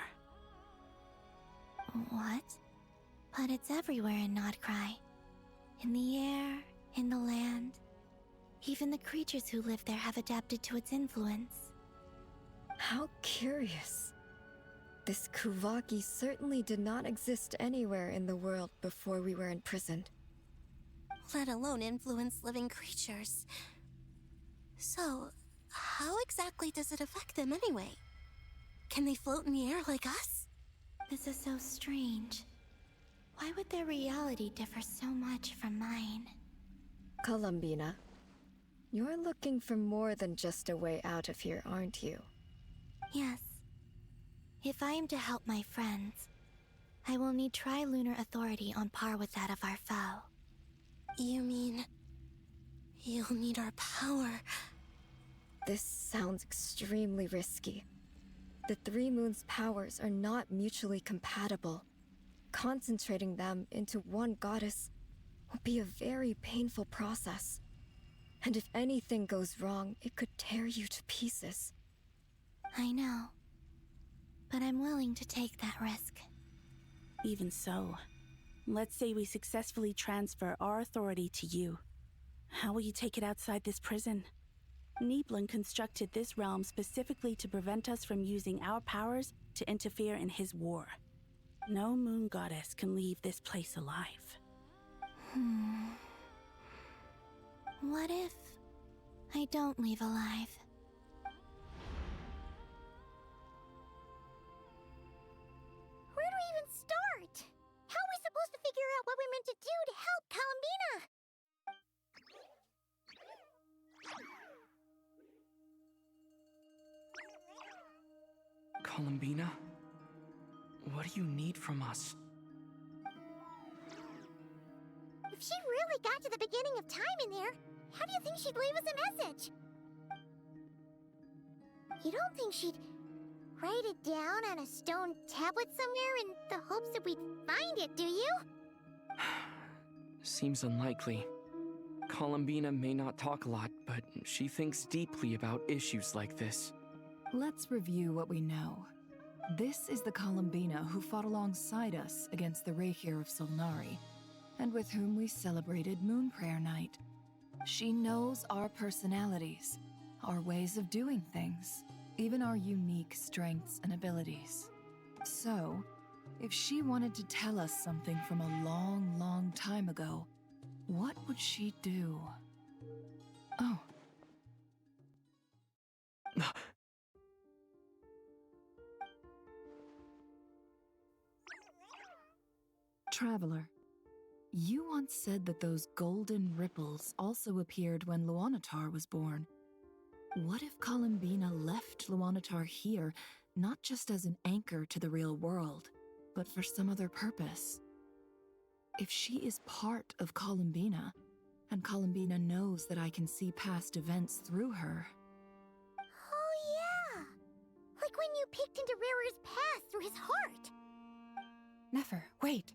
What? But it's everywhere in Krai. In the air, in the land. Even the creatures who live there have adapted to its influence. How curious. This Kuvaki certainly did not exist anywhere in the world before we were imprisoned. Let alone influence living creatures. So, how exactly does it affect them anyway? Can they float in the air like us? This is so strange. Why would their reality differ so much from mine? Columbina, you're looking for more than just a way out of here, aren't you? Yes. If I am to help my friends, I will need tri-lunar authority on par with that of our foe. You mean... you'll need our power? This sounds extremely risky. The Three Moons' powers are not mutually compatible. Concentrating them into one goddess will be a very painful process. And if anything goes wrong, it could tear you to pieces. I know. But I'm willing to take that risk. Even so, let's say we successfully transfer our authority to you. How will you take it outside this prison? Niblin constructed this realm specifically to prevent us from using our powers to interfere in his war. No moon goddess can leave this place alive. What if I don't leave alive? Where do we even start? How are we supposed to figure out what we're meant to do to help Columbina? Columbina? What do you need from us? If she really got to the beginning of time in there, how do you think she'd leave us a message? You don't think she'd write it down on a stone tablet somewhere in the hopes that we'd find it, do you? Seems unlikely. Columbina may not talk a lot, but she thinks deeply about issues like this. Let's review what we know. This is the Columbina who fought alongside us against the Reikir of Solnari, and with whom we celebrated Moon Prayer Night. She knows our personalities, our ways of doing things, even our unique strengths and abilities. So, if she wanted to tell us something from a long, long time ago, what would she do? Oh. Traveler, you once said that those golden ripples also appeared when Luanatar was born. What if Columbina left Luanatar here, not just as an anchor to the real world, but for some other purpose? If she is part of Columbina, and Columbina knows that I can see past events through her... Oh yeah! Like when you peeked into Rarer's path through his heart! Nefer, wait!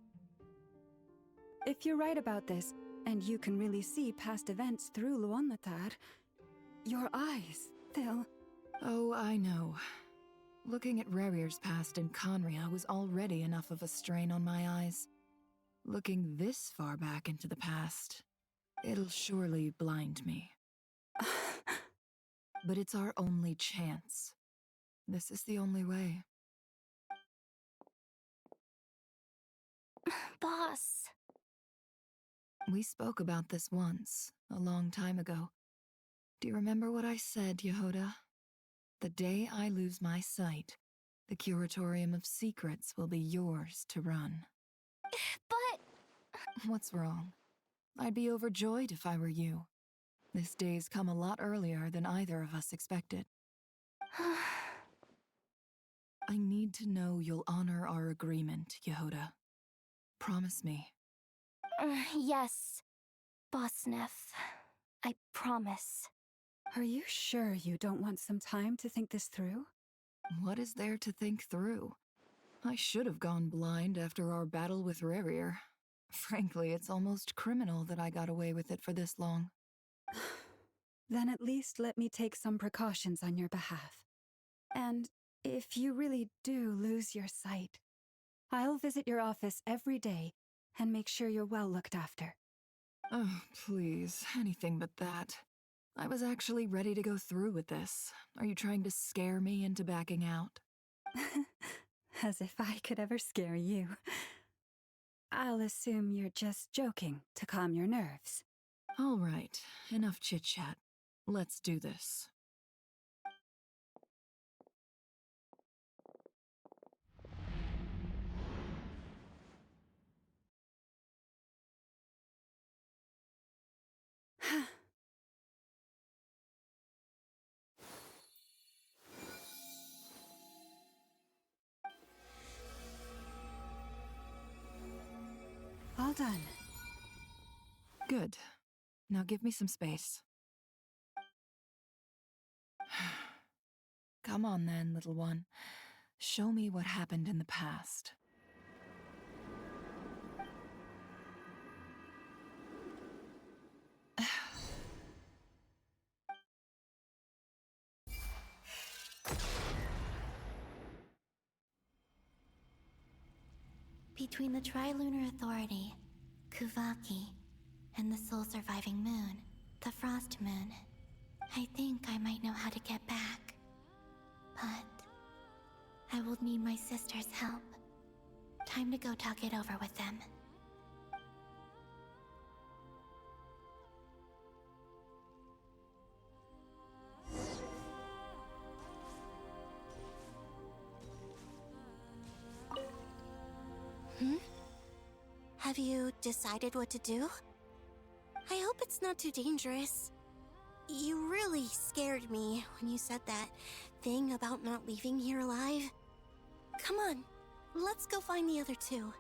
If you're right about this, and you can really see past events through Luanatar, your eyes, they'll... Oh, I know. Looking at Rerir's past in Conria was already enough of a strain on my eyes. Looking this far back into the past, it'll surely blind me. But it's our only chance. This is the only way. Boss. We spoke about this once, a long time ago. Do you remember what I said, Yehoda? The day I lose my sight, the Curatorium of Secrets will be yours to run. But... What's wrong? I'd be overjoyed if I were you. This day's come a lot earlier than either of us expected. I need to know you'll honor our agreement, Yehoda. Promise me. Yes, Boss Neff. I promise. Are you sure you don't want some time to think this through? What is there to think through? I should have gone blind after our battle with Rerir. Frankly, it's almost criminal that I got away with it for this long. Then at least let me take some precautions on your behalf. And if you really do lose your sight, I'll visit your office every day and make sure you're well looked after. Oh, please, anything but that. I was actually ready to go through with this. Are you trying to scare me into backing out? As if I could ever scare you. I'll assume you're just joking to calm your nerves. All right, enough chit-chat. Let's do this. All done. Good. Now give me some space. Come on then, little one. Show me what happened in the past. Between the Trilunar Authority, Kuvaki, and the sole-surviving moon, the Frost Moon, I think I might know how to get back. But I will need my sister's help. Time to go talk it over with them. Have you decided what to do? I hope it's not too dangerous. You really scared me when you said that thing about not leaving here alive. Come on, let's go find the other two.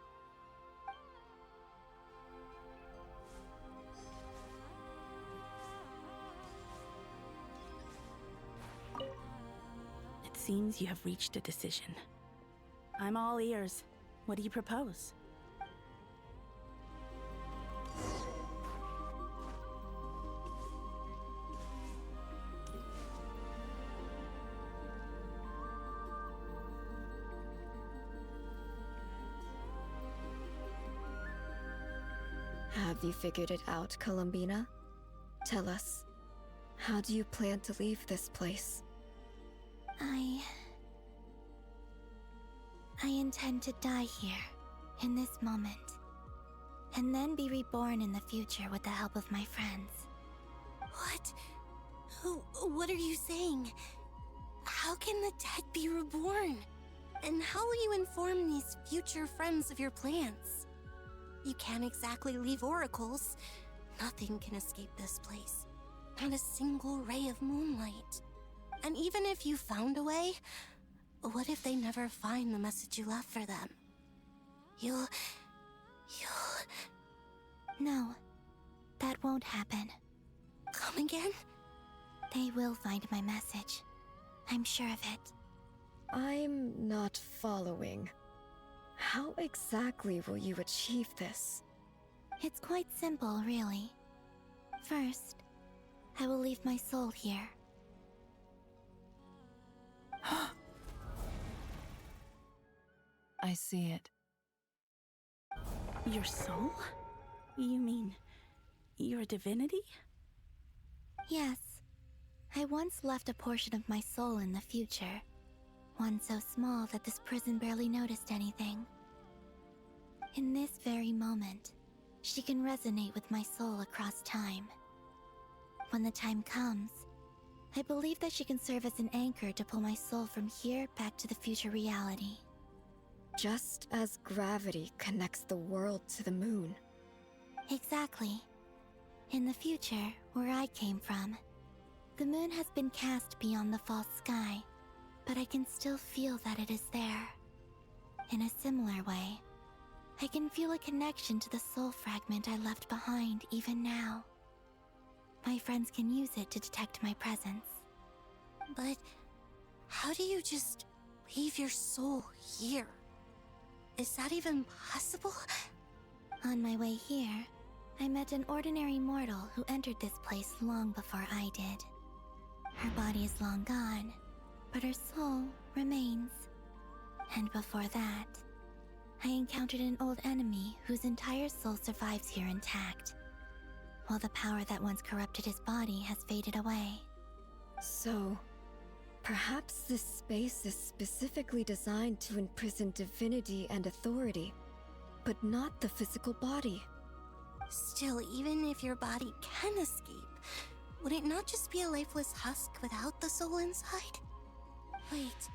It seems you have reached a decision. I'm all ears. What do you propose? Have you figured it out, Columbina? Tell us, how do you plan to leave this place? I intend to die here, in this moment, and then be reborn in the future with the help of my friends. What? What are you saying? How can the dead be reborn? And how will you inform these future friends of your plans? You can't exactly leave oracles. Nothing can escape this place. Not a single ray of moonlight. And even if you found a way, what if they never find the message you left for them? You'll... No, that won't happen. Come again? They will find my message. I'm sure of it. I'm not following. How exactly will you achieve this? It's quite simple, really. First, I will leave my soul here. I see it. Your soul? You mean you're a divinity? Yes. I once left a portion of my soul in the future. One so small that this prison barely noticed anything. In this very moment, she can resonate with my soul across time. When the time comes, I believe that she can serve as an anchor to pull my soul from here back to the future reality. Just as gravity connects the world to the moon. Exactly. In the future, where I came from, the moon has been cast beyond the false sky, but I can still feel that it is there. In a similar way, I can feel a connection to the soul fragment I left behind even now. My friends can use it to detect my presence. But how do you just leave your soul here? Is that even possible? On my way here, I met an ordinary mortal who entered this place long before I did. Her body is long gone, but her soul remains. And before that, I encountered an old enemy whose entire soul survives here intact, while the power that once corrupted his body has faded away. So, perhaps this space is specifically designed to imprison divinity and authority, but not the physical body. Still, even if your body can escape, would it not just be a lifeless husk without the soul inside? Wait,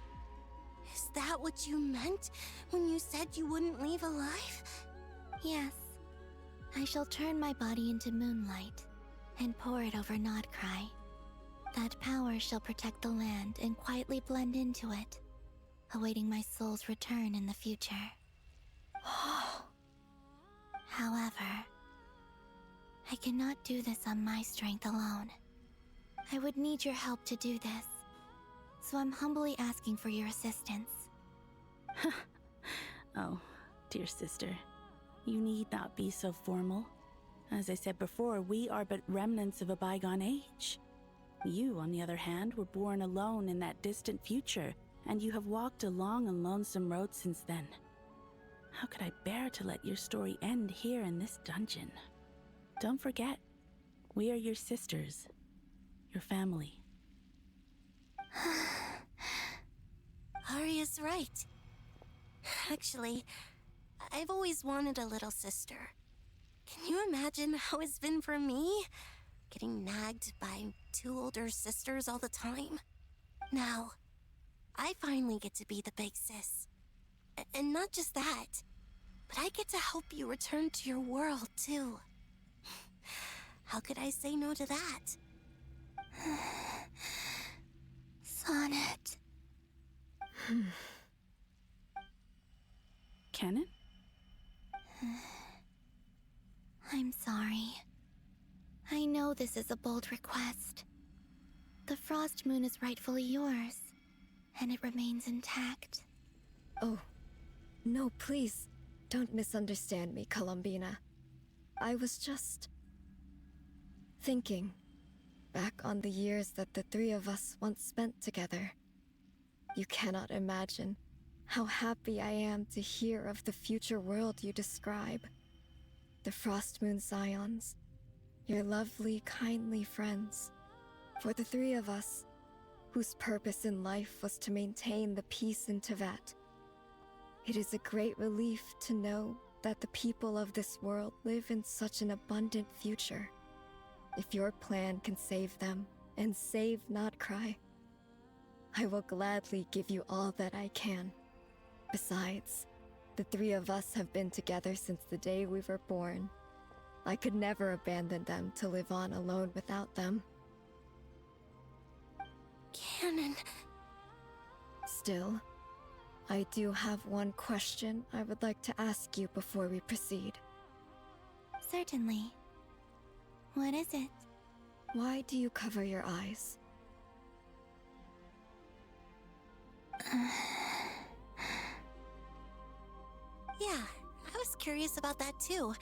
is that what you meant when you said you wouldn't leave alive? Yes. I shall turn my body into moonlight and pour it over Krai. That power shall protect the land and quietly blend into it, awaiting my soul's return in the future. However, I cannot do this on my strength alone. I would need your help to do this, so I'm humbly asking for your assistance. Oh, dear sister, you need not be so formal. As I said before, we are but remnants of a bygone age. You, on the other hand, were born alone in that distant future, and you have walked a long and lonesome road since then. How could I bear to let your story end here in this dungeon? Don't forget, we are your sisters, your family. Arya's right. Actually, I've always wanted a little sister. Can you imagine how it's been for me? Getting nagged by two older sisters all the time. Now, I finally get to be the big sis. And not just that, but I get to help you return to your world, too. How could I say no to that? Sonnet. Canon? I'm sorry. I know this is a bold request. The Frost Moon is rightfully yours, and it remains intact. Oh, no, please, don't misunderstand me, Columbina. I was just thinking back on the years that the three of us once spent together. You cannot imagine how happy I am to hear of the future world you describe. The Frost Moon Scions, your lovely, kindly friends. For the three of us, whose purpose in life was to maintain the peace in Teyvat. It is a great relief to know that the people of this world live in such an abundant future. If your plan can save them, and save Krai, I will gladly give you all that I can. Besides, the three of us have been together since the day we were born. I could never abandon them to live on alone without them. Canon. Still, I do have one question I would like to ask you before we proceed. Certainly. What is it? Why do you cover your eyes? Yeah, I was curious about that too.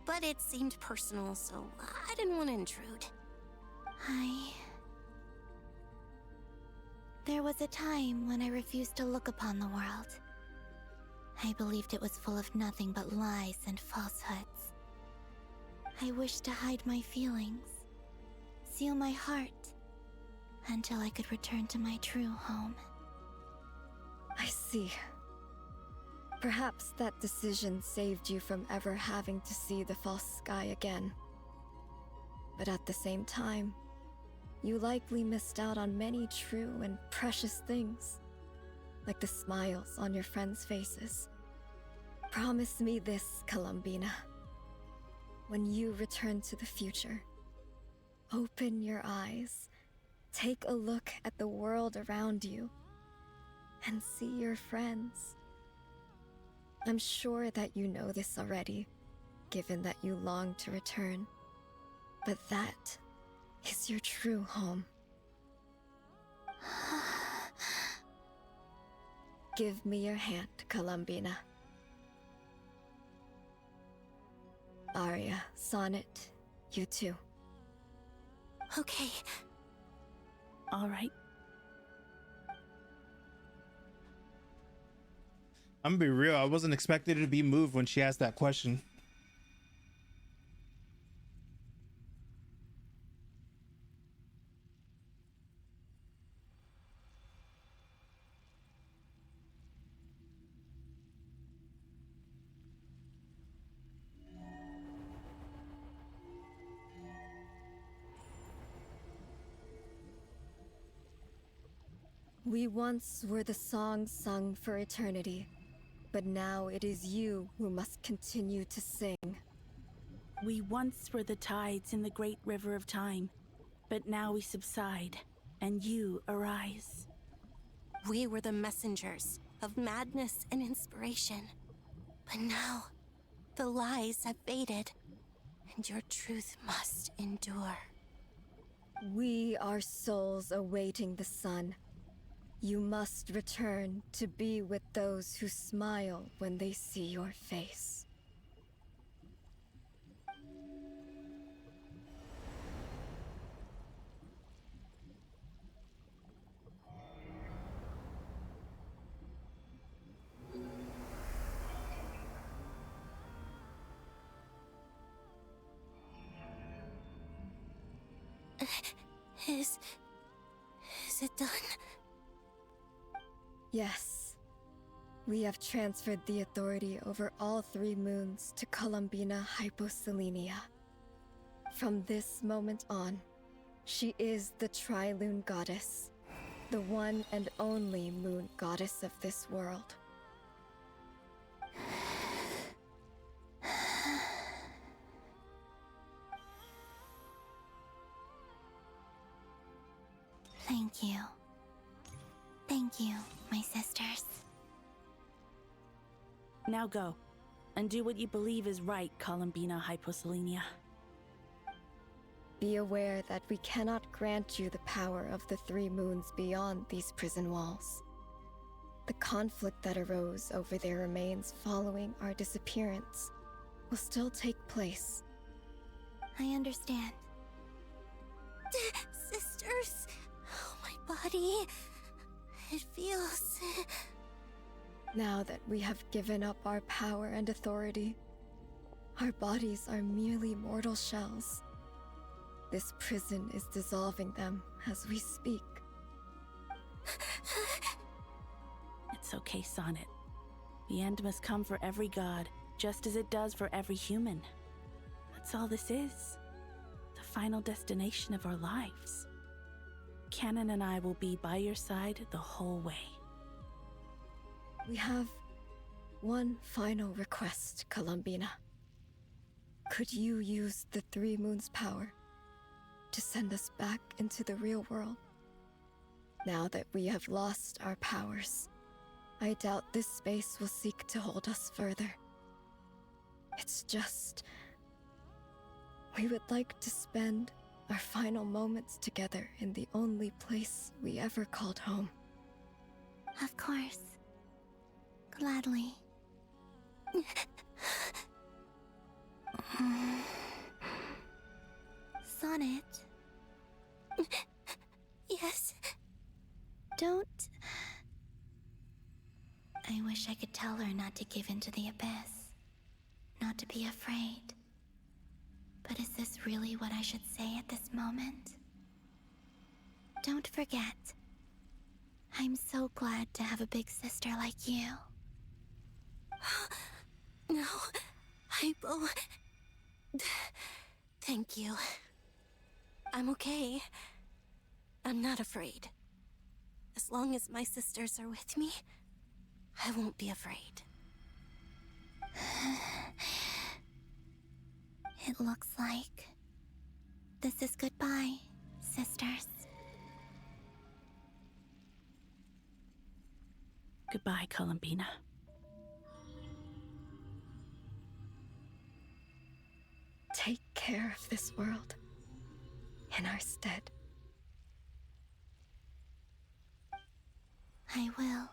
But it seemed personal, so I didn't want to intrude. There was a time when I refused to look upon the world. I believed it was full of nothing but lies and falsehoods. I wished to hide my feelings, seal my heart, until I could return to my true home. I see. Perhaps that decision saved you from ever having to see the false sky again. But at the same time, you likely missed out on many true and precious things, like the smiles on your friends' faces. Promise me this, Columbina. When you return to the future, open your eyes, take a look at the world around you, and see your friends. I'm sure that you know this already, given that you long to return. But that is your true home. Give me your hand, Columbina. Arya, Sonnet, you too. Okay. All right. I'm gonna be real. I wasn't expecting to be moved when she asked that question. We once were the songs sung for eternity, but now it is you who must continue to sing. We once were the tides in the great river of time, but now we subside, and you arise. We were the messengers of madness and inspiration. But now, the lies have faded, and your truth must endure. We are souls awaiting the sun. You must return to be with those who smile when they see your face. Is it done? Yes. We have transferred the authority over all 3 moons to Columbina Hyposelenia. From this moment on, she is the Tri-Lune Goddess, the one and only moon goddess of this world. Thank you. Thank you, my sisters. Now go, and do what you believe is right, Columbina Hyposelenia. Be aware that we cannot grant you the power of the 3 moons beyond these prison walls. The conflict that arose over their remains following our disappearance will still take place. I understand. Sisters, oh, my body. It feels... Now that we have given up our power and authority, our bodies are merely mortal shells. This prison is dissolving them as we speak. It's okay, Sonnet. The end must come for every god, just as it does for every human. That's all this is. The final destination of our lives. Canon and I will be by your side the whole way. We have one final request, Columbina. Could you use the 3 moons' power to send us back into the real world? Now that we have lost our powers, I doubt this space will seek to hold us further. It's just... we would like to spend our final moments together in the only place we ever called home. Of course. Gladly. Sonnet. Yes? Don't... I wish I could tell her not to give in to the abyss. Not to be afraid. But is this really what I should say at this moment? Don't forget. I'm so glad to have a big sister like you. No, Hypo. Thank you. I'm okay. I'm not afraid. As long as my sisters are with me, I won't be afraid. It looks like this is goodbye, sisters. Goodbye, Columbina. Take care of this world in our stead. I will.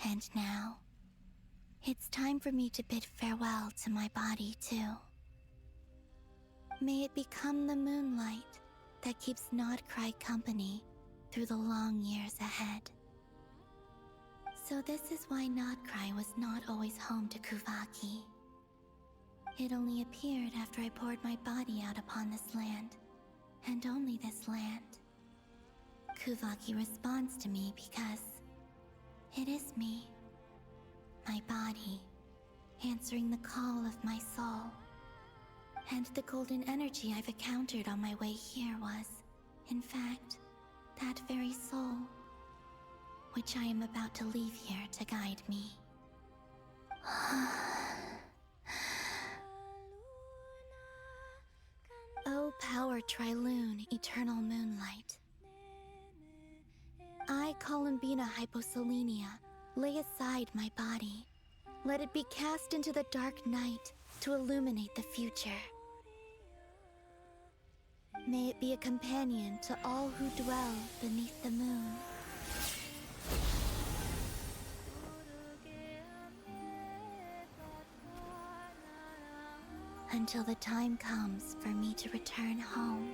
And now, it's time for me to bid farewell to my body, too. May it become the moonlight that keeps Nod Krai company through the long years ahead. So this is why Nod Krai was not always home to Kuvaki. It only appeared after I poured my body out upon this land, and only this land. Kuvaki responds to me because it is me, my body, answering the call of my soul. And the golden energy I've encountered on my way here was, in fact, that very soul, which I am about to leave here to guide me. O power Triloon, eternal moonlight. I, Columbina Hyposelenia, lay aside my body. Let it be cast into the dark night to illuminate the future. May it be a companion to all who dwell beneath the moon. Until the time comes for me to return home.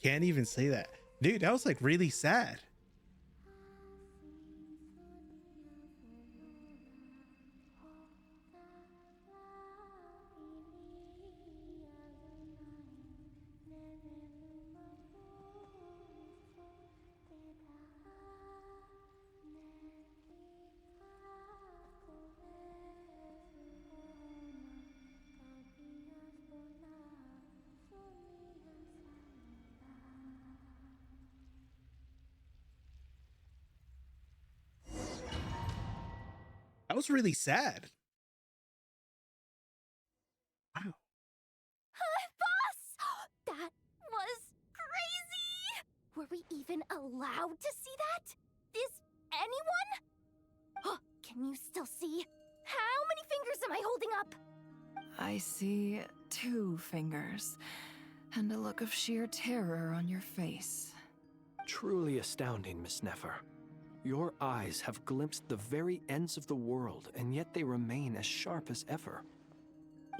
Can't even say that. Dude, that was like really sad. That was really sad. Wow. Boss! That was crazy! Were we even allowed to see that? Is anyone? Oh, can you still see? How many fingers am I holding up? I see 2 fingers, and a look of sheer terror on your face. Truly astounding, Miss Nefer. Your eyes have glimpsed the very ends of the world, and yet they remain as sharp as ever.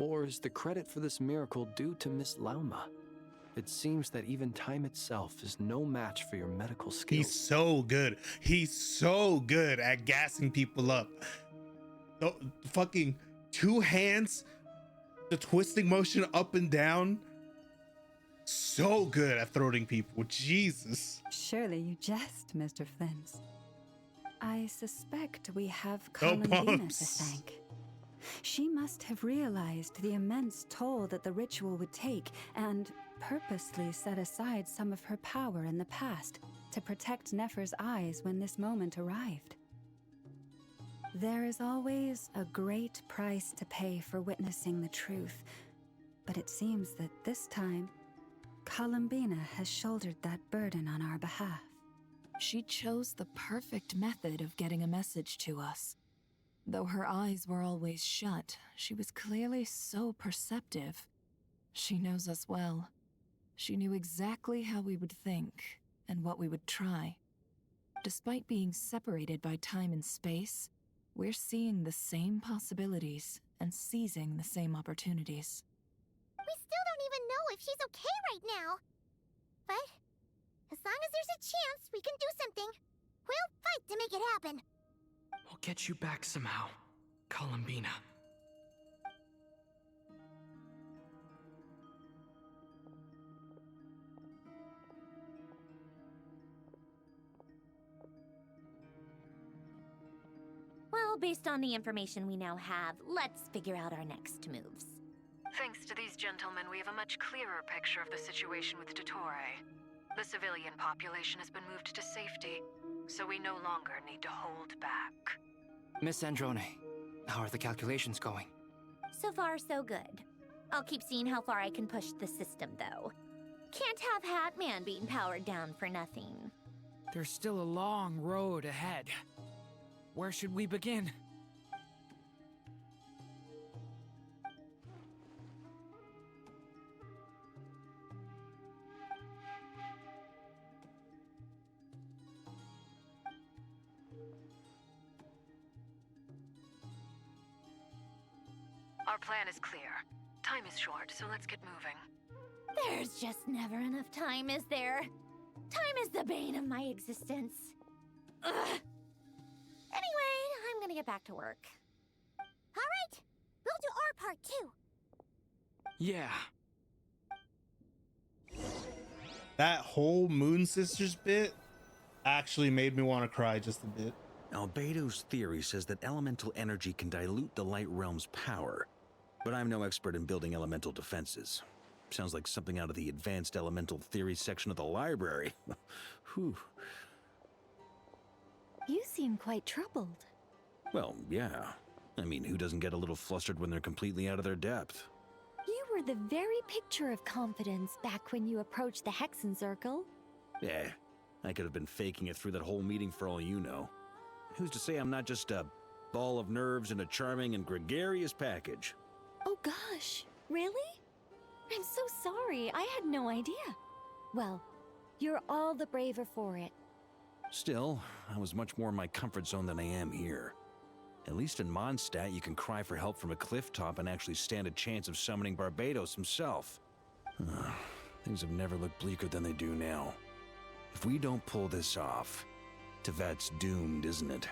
Or is the credit for this miracle due to Miss Lauma? It seems that even time itself is no match for your medical skills. He's so good. He's so good at gassing people up. The fucking 2 hands, the twisting motion up and down. So good at throwing people. Jesus. Surely you jest, Mr. Flins. I suspect we have No Columbina to bumps. thank. She must have realized the immense toll that the ritual would take and purposely set aside some of her power in the past to protect Nefer's eyes when this moment arrived. There is always a great price to pay for witnessing the truth, but it seems that this time, Columbina has shouldered that burden on our behalf. She chose the perfect method of getting a message to us. Though her eyes were always shut, she was clearly so perceptive. She knows us well. She knew exactly how we would think and what we would try. Despite being separated by time and space, we're seeing the same possibilities and seizing the same opportunities. We still don't even know if she's okay right now. But as long as there's a chance we can do something, we'll fight to make it happen. We'll get you back somehow, Columbina. Well, based on the information we now have, let's figure out our next moves. Thanks to these gentlemen, we have a much clearer picture of the situation with Dottore. The civilian population has been moved to safety, so we no longer need to hold back. Miss Androne, How are the calculations going? So far, so good. I'll keep seeing how far I can push the system, though. Can't have Hatman being powered down for nothing. There's still a long road ahead. Where should we begin? Our plan is clear. Time is short, so let's get moving. There's just never enough time, is there? Time is the bane of my existence. Ugh. Anyway, I'm gonna get back to work. All right, we'll do our part too. Yeah. That whole Moon Sisters bit actually made me want to cry just a bit. Albedo's theory says that elemental energy can dilute the light realm's power, but I'm no expert in building elemental defenses. Sounds like something out of the advanced elemental theory section of the library. Whew. You seem quite troubled. Well, yeah. I mean, who doesn't get a little flustered when they're completely out of their depth? You were the very picture of confidence back when you approached the Hexencircle. Yeah, I could have been faking it through that whole meeting for all you know. Who's to say I'm not just a ball of nerves in a charming and gregarious package? Oh gosh, really? I'm so sorry, I had no idea. Well, you're all the braver for it. Still, I was much more in my comfort zone than I am here. At least in Mondstadt, you can cry for help from a cliff top and actually stand a chance of summoning Barbados himself. Things have never looked bleaker than they do now. If we don't pull this off, Tevat's doomed, isn't it?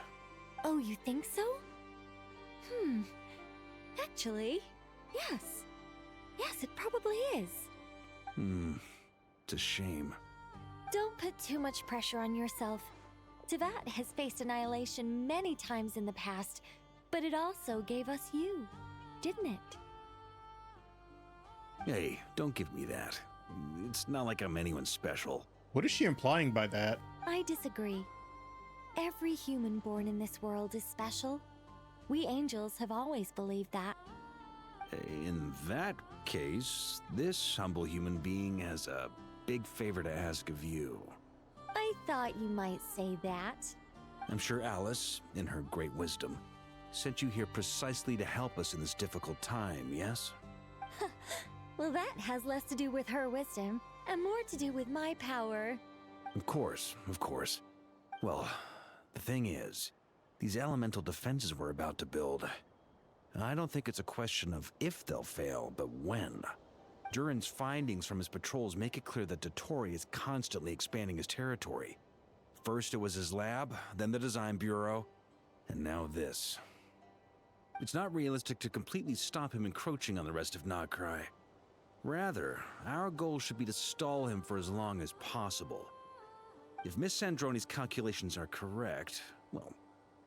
Oh, you think so? Actually, yes. Yes, it probably is. It's a shame. Don't put too much pressure on yourself. Tevat has faced annihilation many times in the past, but it also gave us you, didn't it? Hey, don't give me that. It's not like I'm anyone special. What is she implying by that? I disagree. Every human born in this world is special. We angels have always believed that. In that case, this humble human being has a big favor to ask of you. I thought you might say that. I'm sure Alice, in her great wisdom, sent you here precisely to help us in this difficult time, yes? Well, that has less to do with her wisdom and more to do with my power. Of course, of course. Well, the thing is, these elemental defenses we're about to build, I don't think it's a question of if they'll fail, but when. Durin's findings from his patrols make it clear that Dottore is constantly expanding his territory. First it was his lab, then the design bureau, and now this. It's not realistic to completely stop him encroaching on the rest of Krai. Rather, our goal should be to stall him for as long as possible. If Miss Sandroni's calculations are correct, well,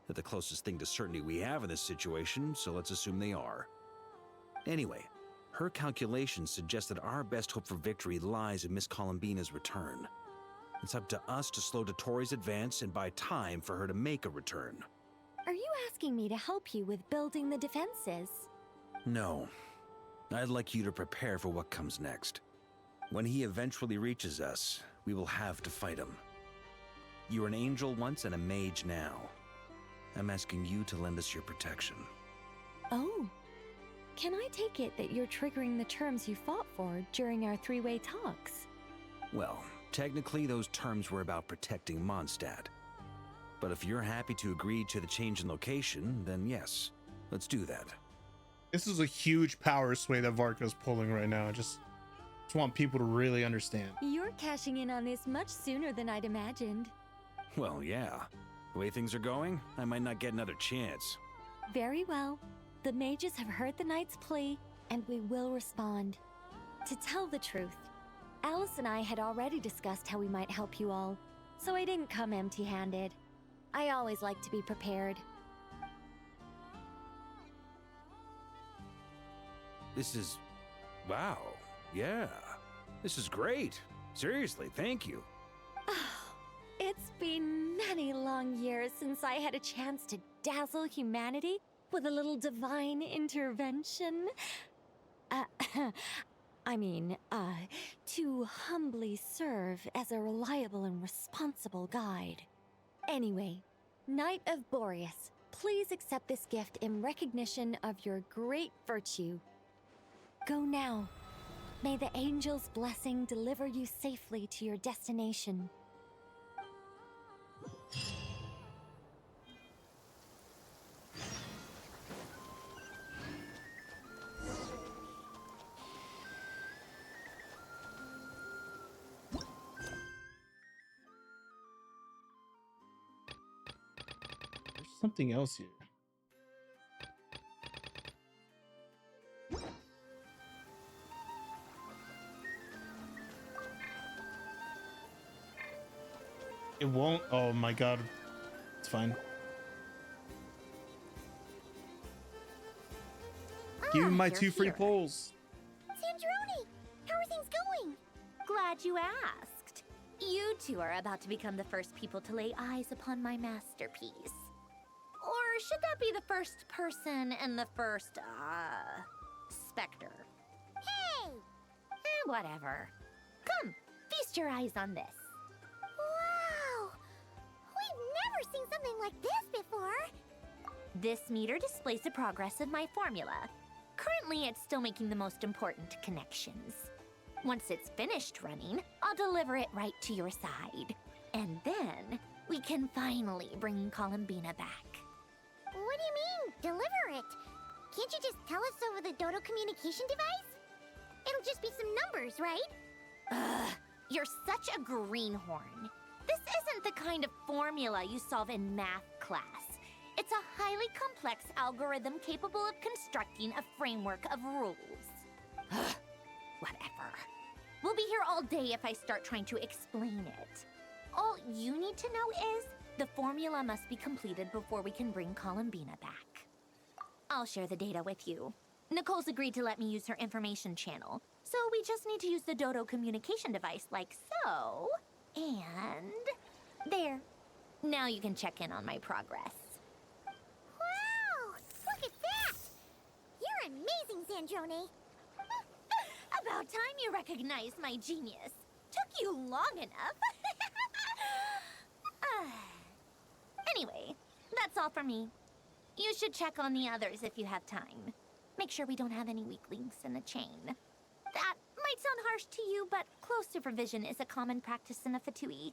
they're the closest thing to certainty we have in this situation, so let's assume they are. Anyway, her calculations suggest that our best hope for victory lies in Miss Columbina's return. It's up to us to slow Dottore's advance and buy time for her to make a return. Are you asking me to help you with building the defenses? No. I'd like you to prepare for what comes next. When he eventually reaches us, we will have to fight him. You were an angel once and a mage now. I'm asking you to lend us your protection. Oh. Can I take it that you're triggering the terms you fought for during our three-way talks? Well, technically those terms were about protecting Mondstadt. But if you're happy to agree to the change in location, then yes, let's do that. This is a huge power sway that Varka's pulling right now. I just want people to really understand. You're cashing in on this much sooner than I'd imagined. Well, yeah. The way things are going, I might not get another chance. Very well. The mages have heard the knight's plea, and we will respond. To tell the truth, Alice and I had already discussed how we might help you all, so I didn't come empty-handed. I always like to be prepared. This is... wow. Yeah. This is great. Seriously, thank you. It's been many long years since I had a chance to dazzle humanity with a little divine intervention. To humbly serve as a reliable and responsible guide. Anyway, Knight of Boreas, please accept this gift in recognition of your great virtue. Go now. May the angel's blessing deliver you safely to your destination. There's something else here. It won't. Oh my god. It's fine. Give me my you're 2 free here. polls. Sandrone, how are things going? Glad you asked. You two are about to become the first people to lay eyes upon my masterpiece. Or should that be the first person and the first, specter? Hey! Whatever. Come, feast your eyes on this. Wow! We've never seen something like this before. This meter displays the progress of my formula. Currently, it's still making the most important connections. Once it's finished running, I'll deliver it right to your side. And then, we can finally bring Columbina back. What do you mean, deliver it? Can't you just tell us over the Dodo communication device? It'll just be some numbers, right? Ugh, you're such a greenhorn. This isn't the kind of formula you solve in math class. It's a highly complex algorithm capable of constructing a framework of rules. Ugh, whatever. We'll be here all day if I start trying to explain it. All you need to know is the formula must be completed before we can bring Columbina back. I'll share the data with you. Nicole's agreed to let me use her information channel, so we just need to use the Dodo communication device like so. And there. Now you can check in on my progress. Wow! Look at that! You're amazing, Sandrone. About time you recognized my genius. Took you long enough. Anyway, that's all for me. You should check on the others if you have time. Make sure we don't have any weak links in the chain. That might sound harsh to you, but close supervision is a common practice in the Fatui.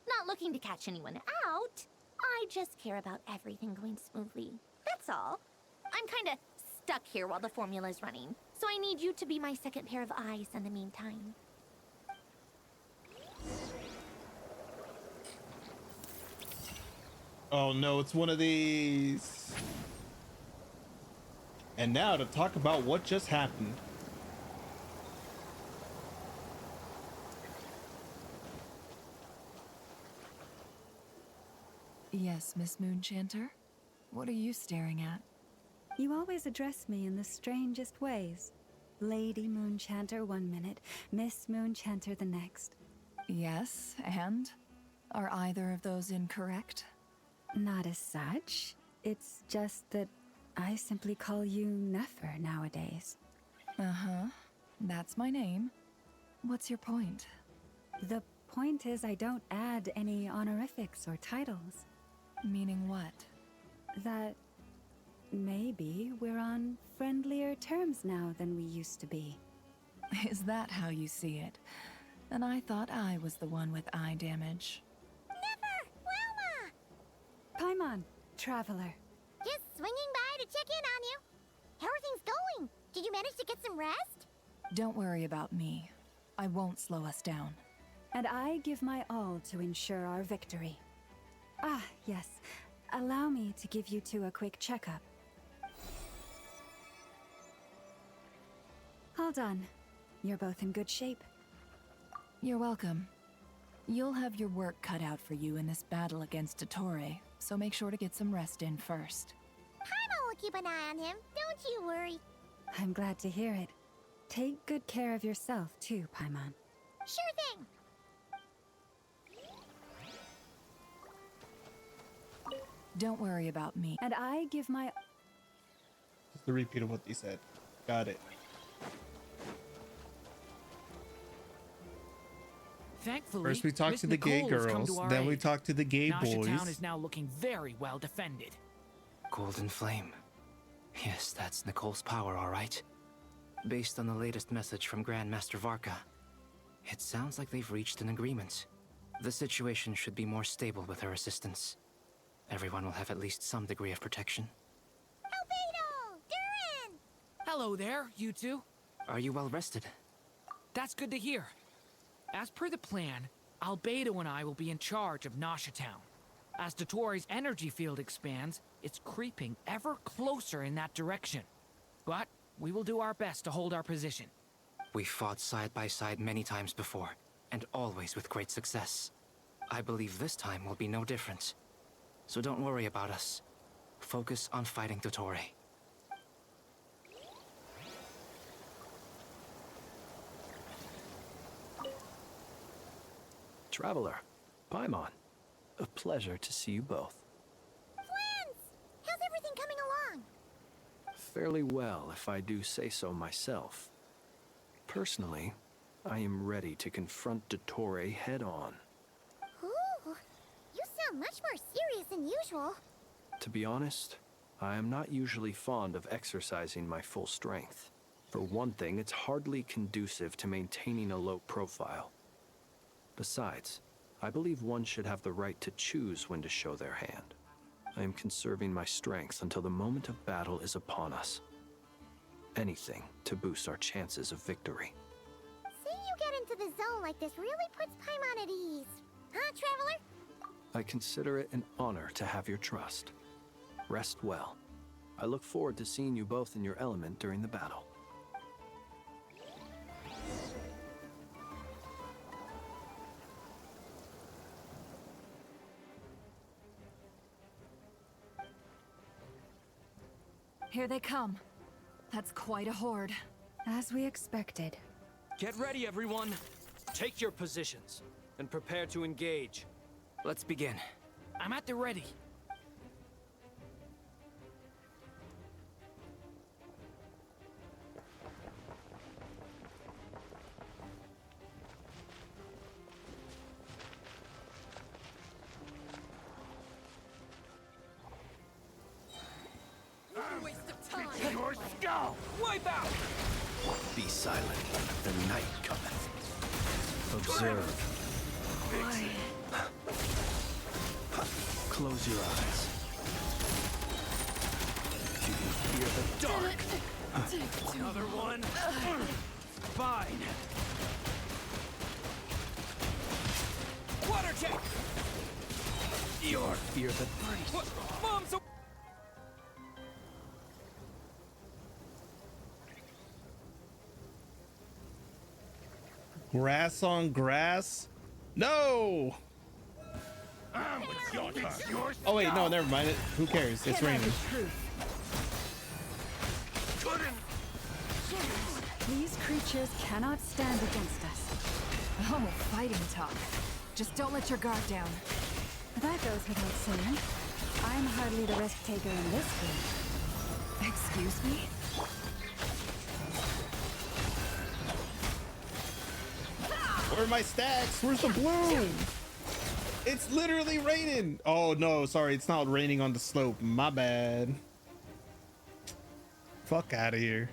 Not looking to catch anyone out. I just care about everything going smoothly. That's all. I'm kinda stuck here while the formula's running, so I need you to be my second pair of eyes in the meantime. Oh no, it's one of these. And now to talk about what just happened. Yes, Miss Moonchanter? What are you staring at? You always address me in the strangest ways. Lady Moonchanter 1 minute, Miss Moonchanter the next. Yes, and? Are either of those incorrect? Not as such. It's just that I simply call you Nefer nowadays. Uh-huh. That's my name. What's your point? The point is I don't add any honorifics or titles. Meaning what? That maybe we're on friendlier terms now than we used to be. Is that how you see it? And I thought I was the one with eye damage. Never! Wilma! Paimon, traveler. Just swinging by to check in on you. How are things going? Did you manage to get some rest? Don't worry about me. I won't slow us down. And I give my all to ensure our victory. Ah, yes. Allow me to give you two a quick checkup. All done. You're both in good shape. You're welcome. You'll have your work cut out for you in this battle against Dottore, so make sure to get some rest in first. Paimon will keep an eye on him. Don't you worry. I'm glad to hear it. Take good care of yourself, too, Paimon. Sure thing. Don't worry about me. And I give my... Just a repeat of what they said. Got it. Thankfully, First we talk Miss to the gay Nicole has come girls, to our then we aid. talk to the gay Nasha boys. Town is now looking very well defended. Golden Flame. Yes, that's Nicole's power, all right. Based on the latest message from Grandmaster Varka, it sounds like they've reached an agreement. The situation should be more stable with her assistance. Everyone will have at least some degree of protection. Albedo! Durin! Hello there, you two. Are you well rested? That's good to hear. As per the plan, Albedo and I will be in charge of Nasha Town. As Dottoro's energy field expands, it's creeping ever closer in that direction. But we will do our best to hold our position. We fought side by side many times before, and always with great success. I believe this time will be no different. So don't worry about us. Focus on fighting Dottore. Traveler, Paimon, a pleasure to see you both. Flans! How's everything coming along? Fairly well, if I do say so myself. Personally, I am ready to confront Dottore head-on. Ooh, you sound much more serious than usual. To be honest, I am not usually fond of exercising my full strength. For one thing, it's hardly conducive to maintaining a low profile. Besides, I believe one should have the right to choose when to show their hand. I am conserving my strength until the moment of battle is upon us. Anything to boost our chances of victory. Seeing you get into the zone like this really puts Paimon at ease. Huh, Traveler? I consider it an honor to have your trust. Rest well. I look forward to seeing you both in your element during the battle. Here they come. That's quite a horde. As we expected. Get ready, everyone. Take your positions and prepare to engage. Let's begin. I'm at the ready. Your skull! Wipe out! Be silent. The night cometh. Observe. Close your eyes. Do you fear the dark? Another one. Fine. Water check! You fear the What? Mom's a... Grass on grass? No! It's your turn. Oh wait, no, never mind. Who cares? It's raining. These creatures cannot stand against us. Oh, fighting talk. Just don't let your guard down. That goes without saying. I'm hardly the risk taker in this game. Excuse me? Where are my stacks? Where's the bloom? It's literally raining. Oh no, sorry, it's not raining on the slope. My bad. Fuck out of here.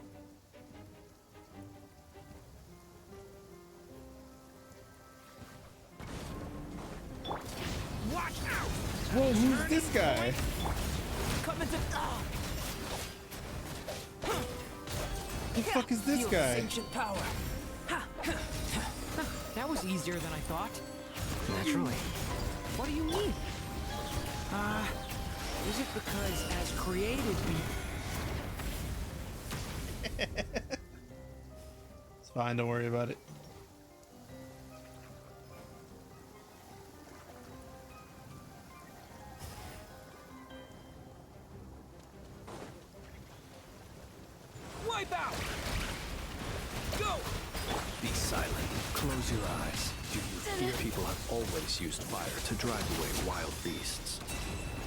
Watch out! Whoa, who's this guy? Come into... The fuck is this Feel guy? ancient power. That was easier than I thought. Naturally. What do you mean? Is it because as created we... It's fine, don't worry about it. Wipe out! Go! Be silent. Close your eyes. Do you fear? People have always used fire to drive away wild beasts.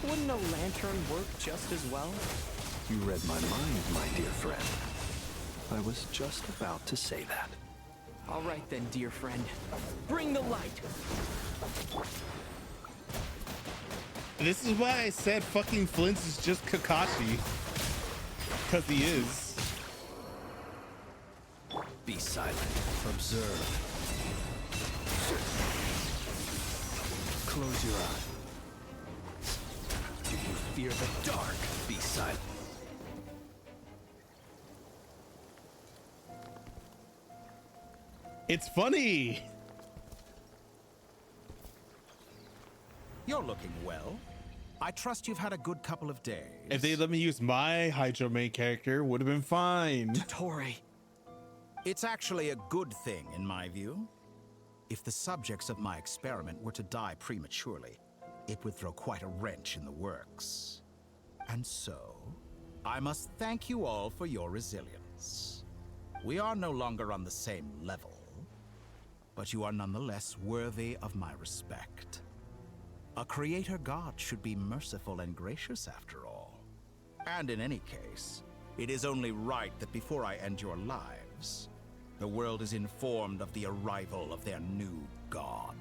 Wouldn't a lantern work just as well? You read my mind, my dear friend. I was just about to say that. All right then, dear friend. Bring the light! This is why I said fucking Flint is just Kakashi. Because he is. Be silent. Observe. Close your eyes. Do you fear the dark? Be silent. It's funny. You're looking well. I trust you've had a good couple of days. If they let me use my Hydro main character, would have been fine. Tori. It's actually a good thing, in my view. If the subjects of my experiment were to die prematurely, it would throw quite a wrench in the works. And so, I must thank you all for your resilience. We are no longer on the same level, but you are nonetheless worthy of my respect. A creator god should be merciful and gracious after all. And in any case, it is only right that before I end your lives, the world is informed of the arrival of their new god.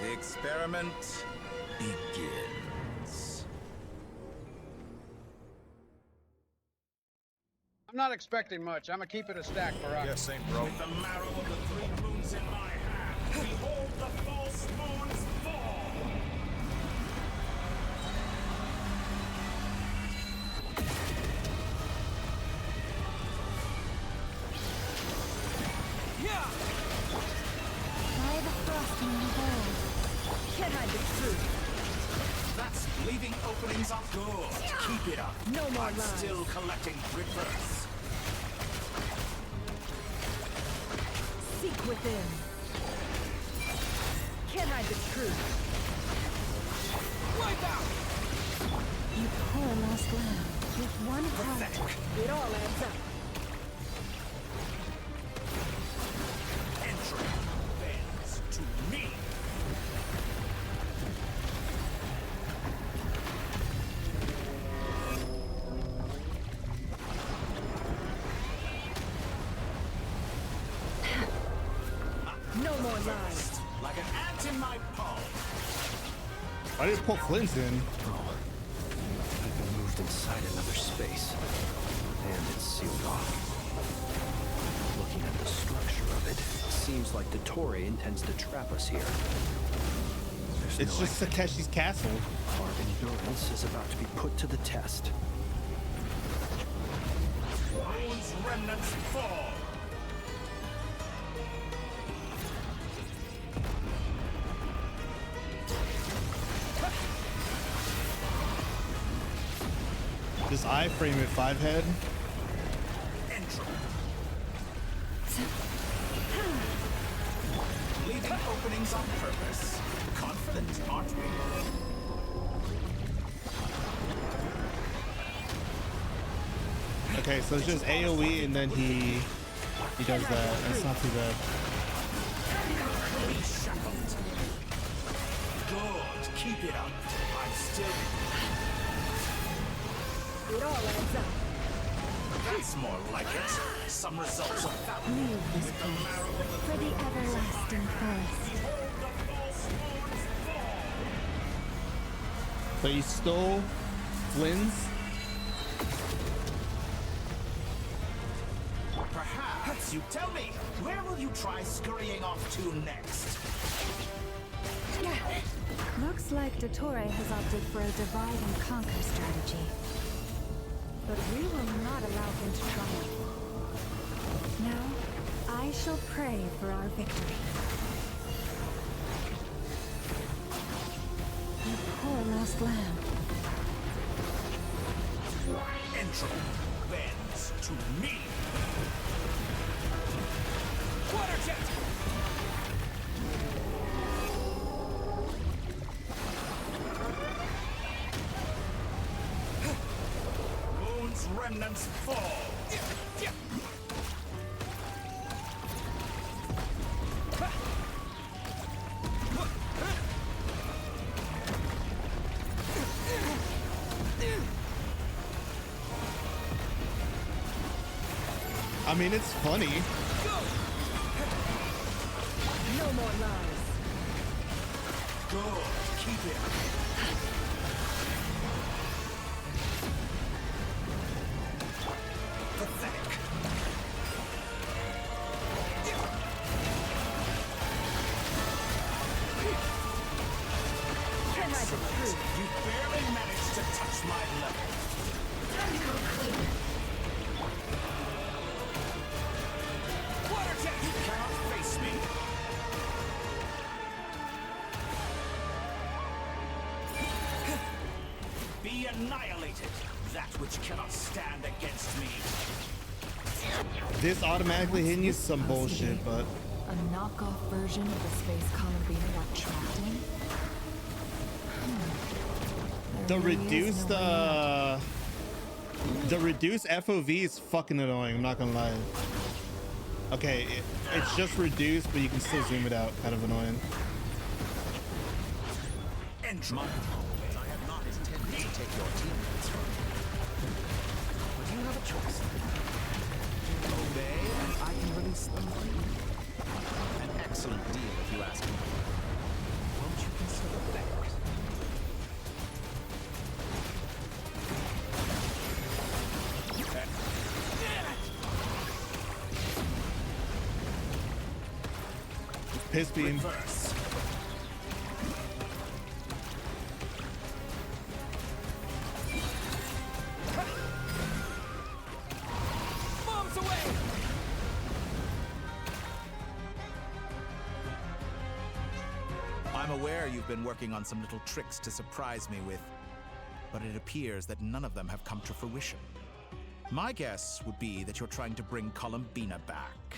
The experiment begins. I'm not expecting much. I'm gonna keep it a stack, Barack. Yeah, same, bro. With the marrow of the three moons in my hand, behold the false moons fall! By the frost moon of old. Can I be true? That's leaving openings up. Good. Keep it up. No more I'm lies. still collecting reverse. Seek within. Can I be true? Wipe out! You poor lost lamb. With one heart. It all adds up. Entry bends to me. No more lies. Like an ant in my palm. I didn't pull Flint's in. Oh, I've been moved inside another space, and it's sealed off. Looking at the structure of it, it seems like the Torii intends to trap us here. There's It's no just exit. Takeshi's castle. Our endurance is about to be put to the test. Moon's remnants fall. This iframe at 5 head. Leaving openings on purpose. Confident, aren't we? Okay, so it's just AoE and then he does that. That's not too bad. Be shackled. Good. Keep it up. I'm still. It all adds up. That's more like it. Some results of that. Leave this place for the everlasting forest. So he stole Flynn's. you. Tell me, where will you try scurrying off to next? Looks like Dottore has opted for a divide and conquer strategy. But we will not allow him to triumph. Now, I shall pray for our victory. The poor lost lamb. Entro bends to me. Water jet! Moon's remnants fall. I mean, it's funny. No more lies. Good. Keep it. Pathetic. Can I be true? You barely managed to touch my level. Water jet! You cannot face me. Be annihilated, that which cannot stand against me. This automatically hitting you some bullshit, but A knockoff version of the space Columbine got trapped in? the reduced FOV is fucking annoying. I'm not gonna lie. Okay, it's just reduced, but you can still zoom it out. Kind of annoying. Entry. I have not intended to take your teammates from you. But you have a choice. Obey, and I can release them. An excellent deal, if you ask me. Won't you consider that? Piss beam. Reverse. Bombs away! I'm aware you've been working on some little tricks to surprise me with, but it appears that none of them have come to fruition. My guess would be that you're trying to bring Columbina back.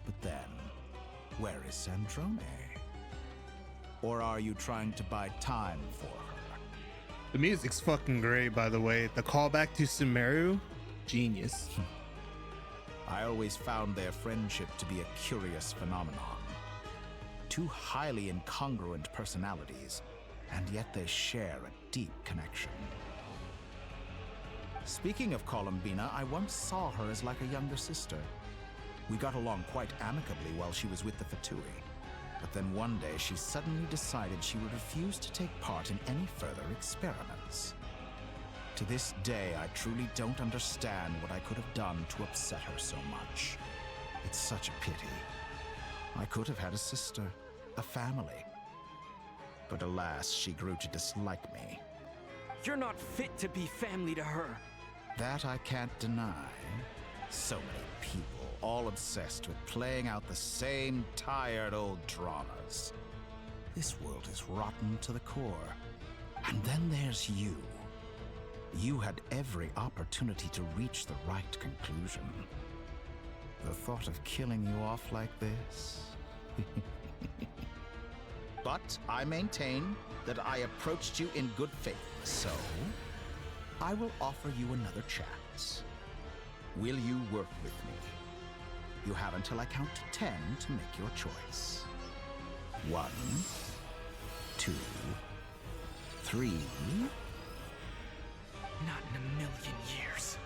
But then, where is Sandrone? Or are you trying to buy time for her? The music's fucking great, by the way. The callback to Sumeru, genius. I always found their friendship to be a curious phenomenon. Two highly incongruent personalities, and yet they share a deep connection. Speaking of Columbina, I once saw her as like a younger sister. We got along quite amicably while she was with the Fatui. But then one day she suddenly decided she would refuse to take part in any further experiments. To this day, I truly don't understand what I could have done to upset her so much. It's such a pity. I could have had a sister, a family. But alas, she grew to dislike me. You're not fit to be family to her. That I can't deny. So many people, all obsessed with playing out the same tired old dramas. This world is rotten to the core. And then there's you. You had every opportunity to reach the right conclusion. The thought of killing you off like this? But I maintain that I approached you in good faith, so I will offer you another chance. Will you work with me? You have until I count to 10 to make your choice. 1, 2, 3. Not in a million years.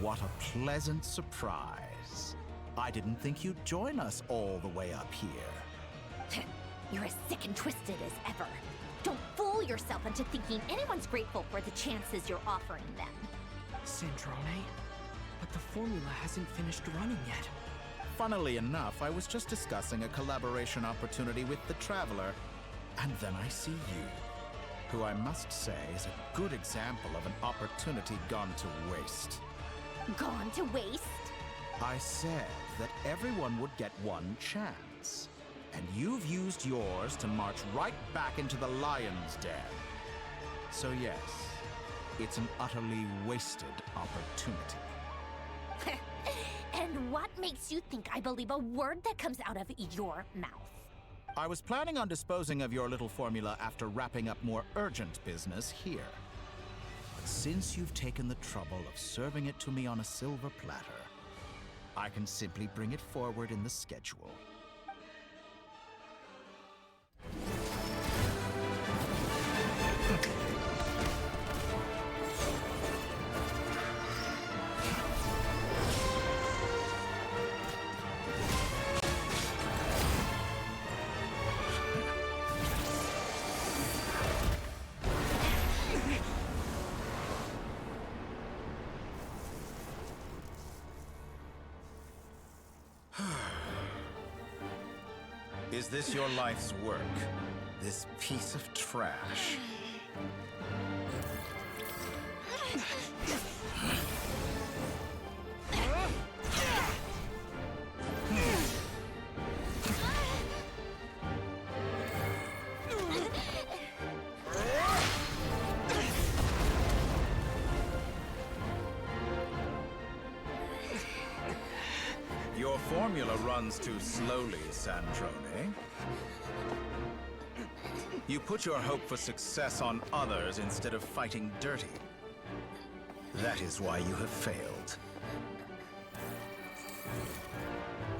What a pleasant surprise. I didn't think you'd join us all the way up here. You're as sick and twisted as ever. Don't fool yourself into thinking anyone's grateful for the chances you're offering them. Sandrone? But the formula hasn't finished running yet. Funnily enough, I was just discussing a collaboration opportunity with the Traveler, and then I see you, who I must say is a good example of an opportunity gone to waste. Gone to waste? I said that everyone would get one chance, and you've used yours to march right back into the lion's den. So yes, it's an utterly wasted opportunity. And what makes you think I believe a word that comes out of your mouth? I was planning on disposing of your little formula after wrapping up more urgent business here. But since you've taken the trouble of serving it to me on a silver platter, I can simply bring it forward in the schedule. Is this your life's work? This piece of trash? Your formula runs too slowly, Sandrone. You put your hope for success on others instead of fighting dirty. That is why you have failed.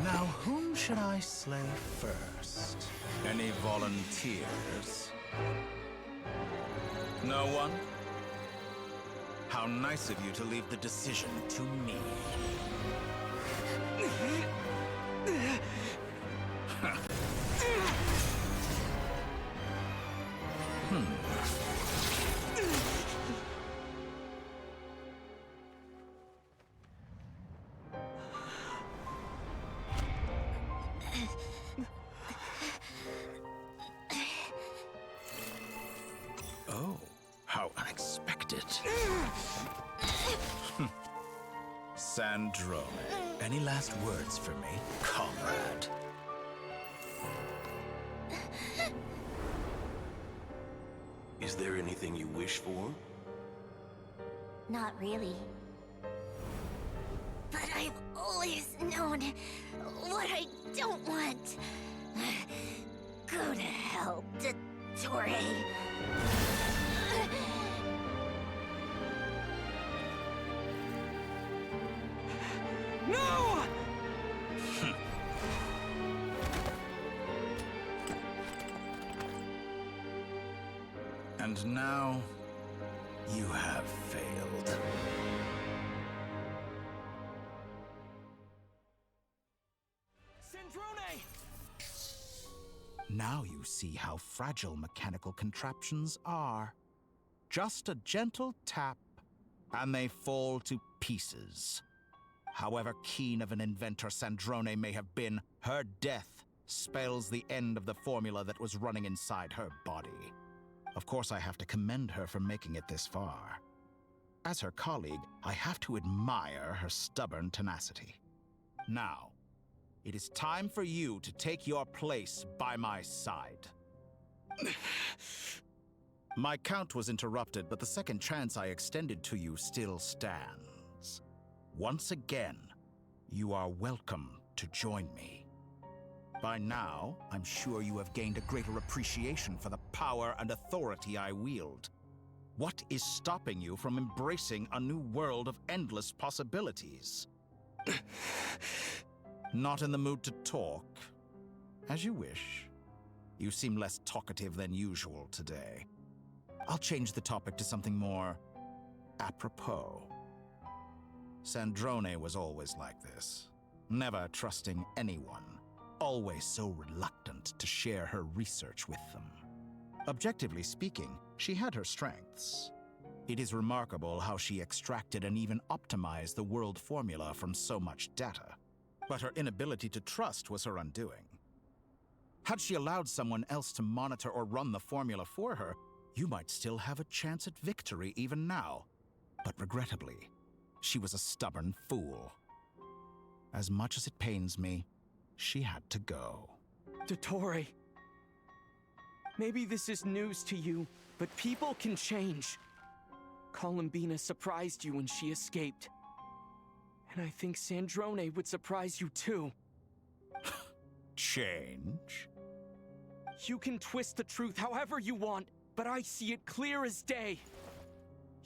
Now, whom should I slay first? Any volunteers? No one? How nice of you to leave the decision to me. Oh, how unexpected. Sandrone, any last words for me, comrade? Is there anything you wish for? Not really. But I've always known what I don't want. Go to hell, Dottore. No! And now, you have failed. Sandrone! Now you see how fragile mechanical contraptions are. Just a gentle tap, and they fall to pieces. However keen of an inventor Sandrone may have been, her death spells the end of the formula that was running inside her body. Of course, I have to commend her for making it this far. As her colleague, I have to admire her stubborn tenacity. Now, it is time for you to take your place by my side. My count was interrupted, but the second chance I extended to you still stands. Once again, you are welcome to join me. By now, I'm sure you have gained a greater appreciation for the power and authority I wield. What is stopping you from embracing a new world of endless possibilities? Not in the mood to talk? As you wish. You seem less talkative than usual today. I'll change the topic to something more apropos. Sandrone was always like this, never trusting anyone, always so reluctant to share her research with them. Objectively speaking, she had her strengths. It is remarkable how she extracted and even optimized the world formula from so much data. But her inability to trust was her undoing. Had she allowed someone else to monitor or run the formula for her, you might still have a chance at victory even now. But regrettably, she was a stubborn fool. As much as it pains me, she had to go. Dottore. Maybe this is news to you, but people can change. Columbina surprised you when she escaped. And I think Sandrone would surprise you too. Change? You can twist the truth however you want, but I see it clear as day.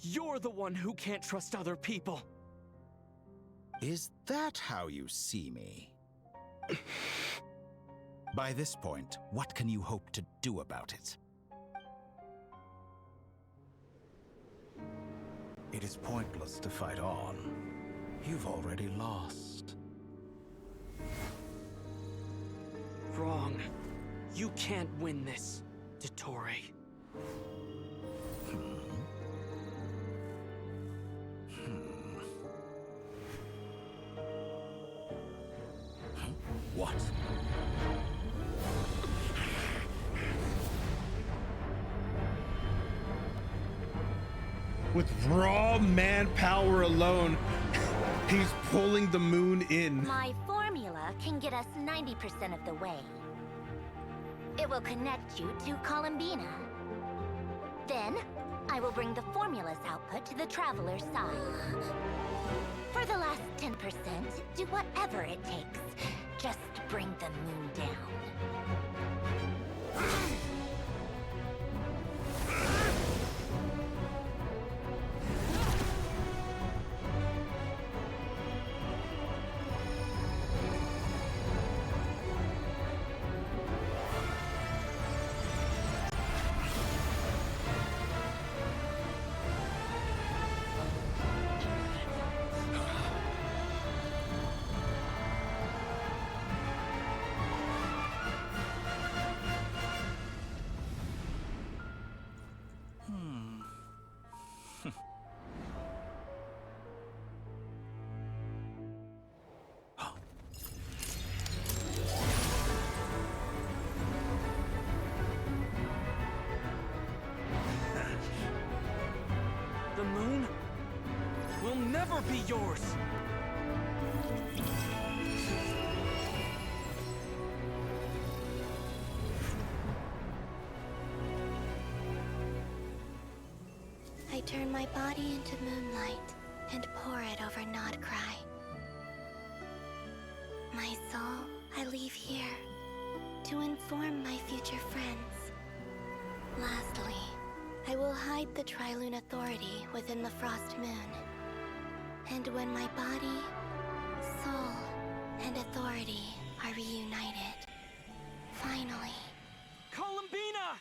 You're the one who can't trust other people. Is that how you see me? By this point, what can you hope to do about it? It is pointless to fight on. You've already lost. Wrong. You can't win this, Dottore. What? With raw manpower alone, he's pulling the moon in. My formula can get us 90% of the way. It will connect you to Columbina. Then, I will bring the formula's output to the Traveler's side. For the last 10%, do whatever it takes. Just bring the moon down. The moon will never be yours! I turn my body into moonlight and pour it over Krai. My soul, I leave here to inform my future friends. Lastly, I will hide the Trilune Authority within the Frost Moon. And when my body, soul, and authority are reunited, finally... Columbina!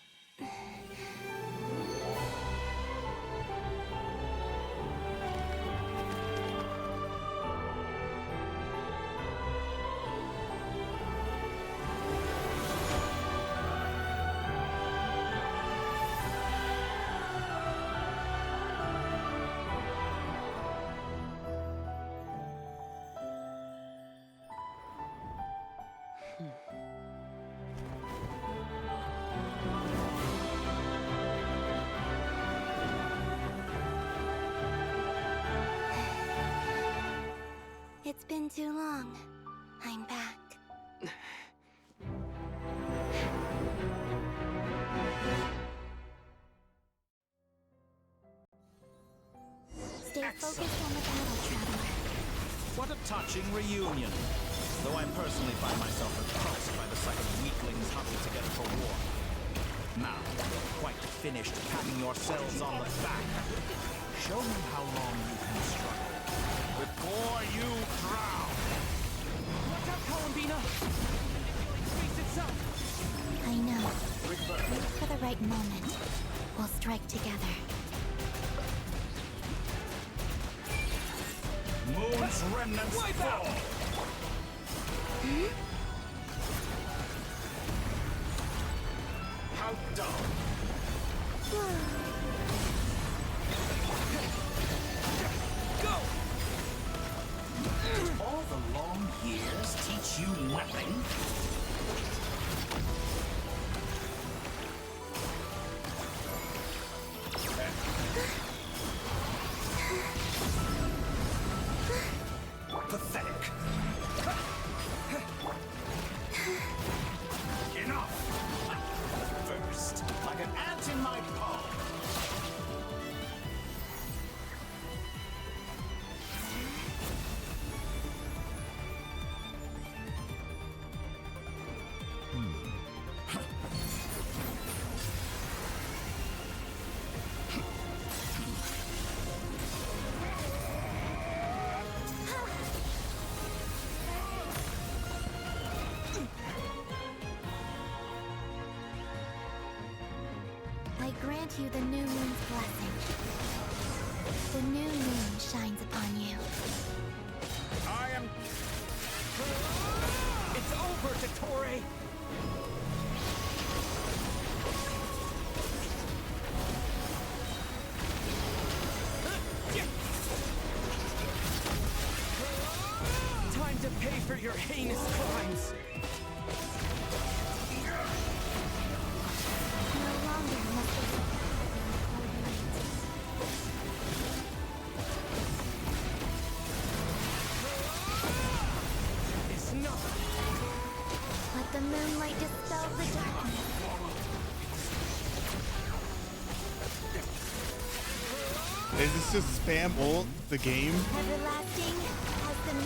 It's been too long. I'm back. Stay focused on the battle, Traveler. What a touching reunion. Though I personally find myself repulsed by the sight of weaklings huddled together for war. Now, quite finished patting yourselves on the back. Show me how long you can struggle before you drown. Watch out, Columbina! Space itself! I know. Wait for the right moment. We'll strike together. Move moon's remnants fall! How dull! Go! Did all the long years teach you nothing? Pathetic. Enough! First, like an ant in my palm. I grant you the new moon's blessing. The new moon shines upon you. I am... It's over, Dottore! Time to pay for your heinous crimes! No longer must I suffer It's not... Let the moonlight dispel the darkness. Is this just spam ult the game? Everlasting as the moon.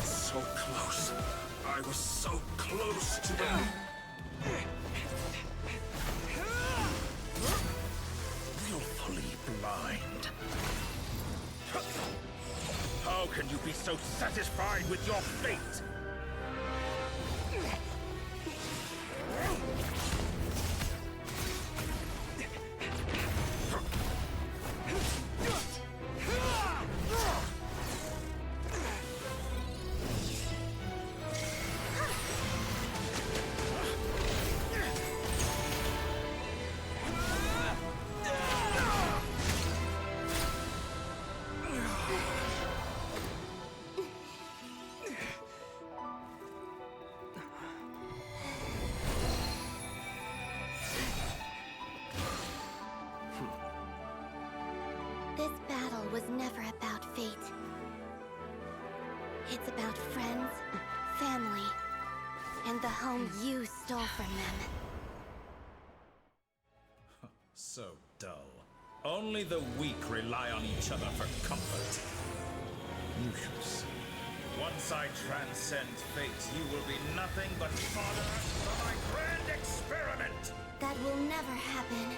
So close. I was so close to them. Willfully blind. How can you be so satisfied with your fate? This battle was never about fate. It's about friends, family, and the home you stole from them. So dull. Only the weak rely on each other for comfort. You shall see. Once I transcend fate, you will be nothing but fodder for my grand experiment! That will never happen.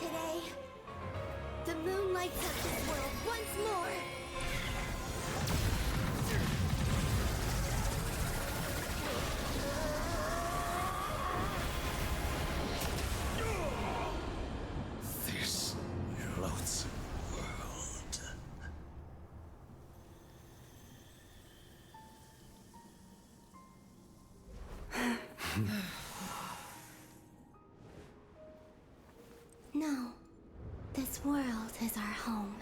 Today, the moon lights up this world once more. This loathsome world. No. This world is our home.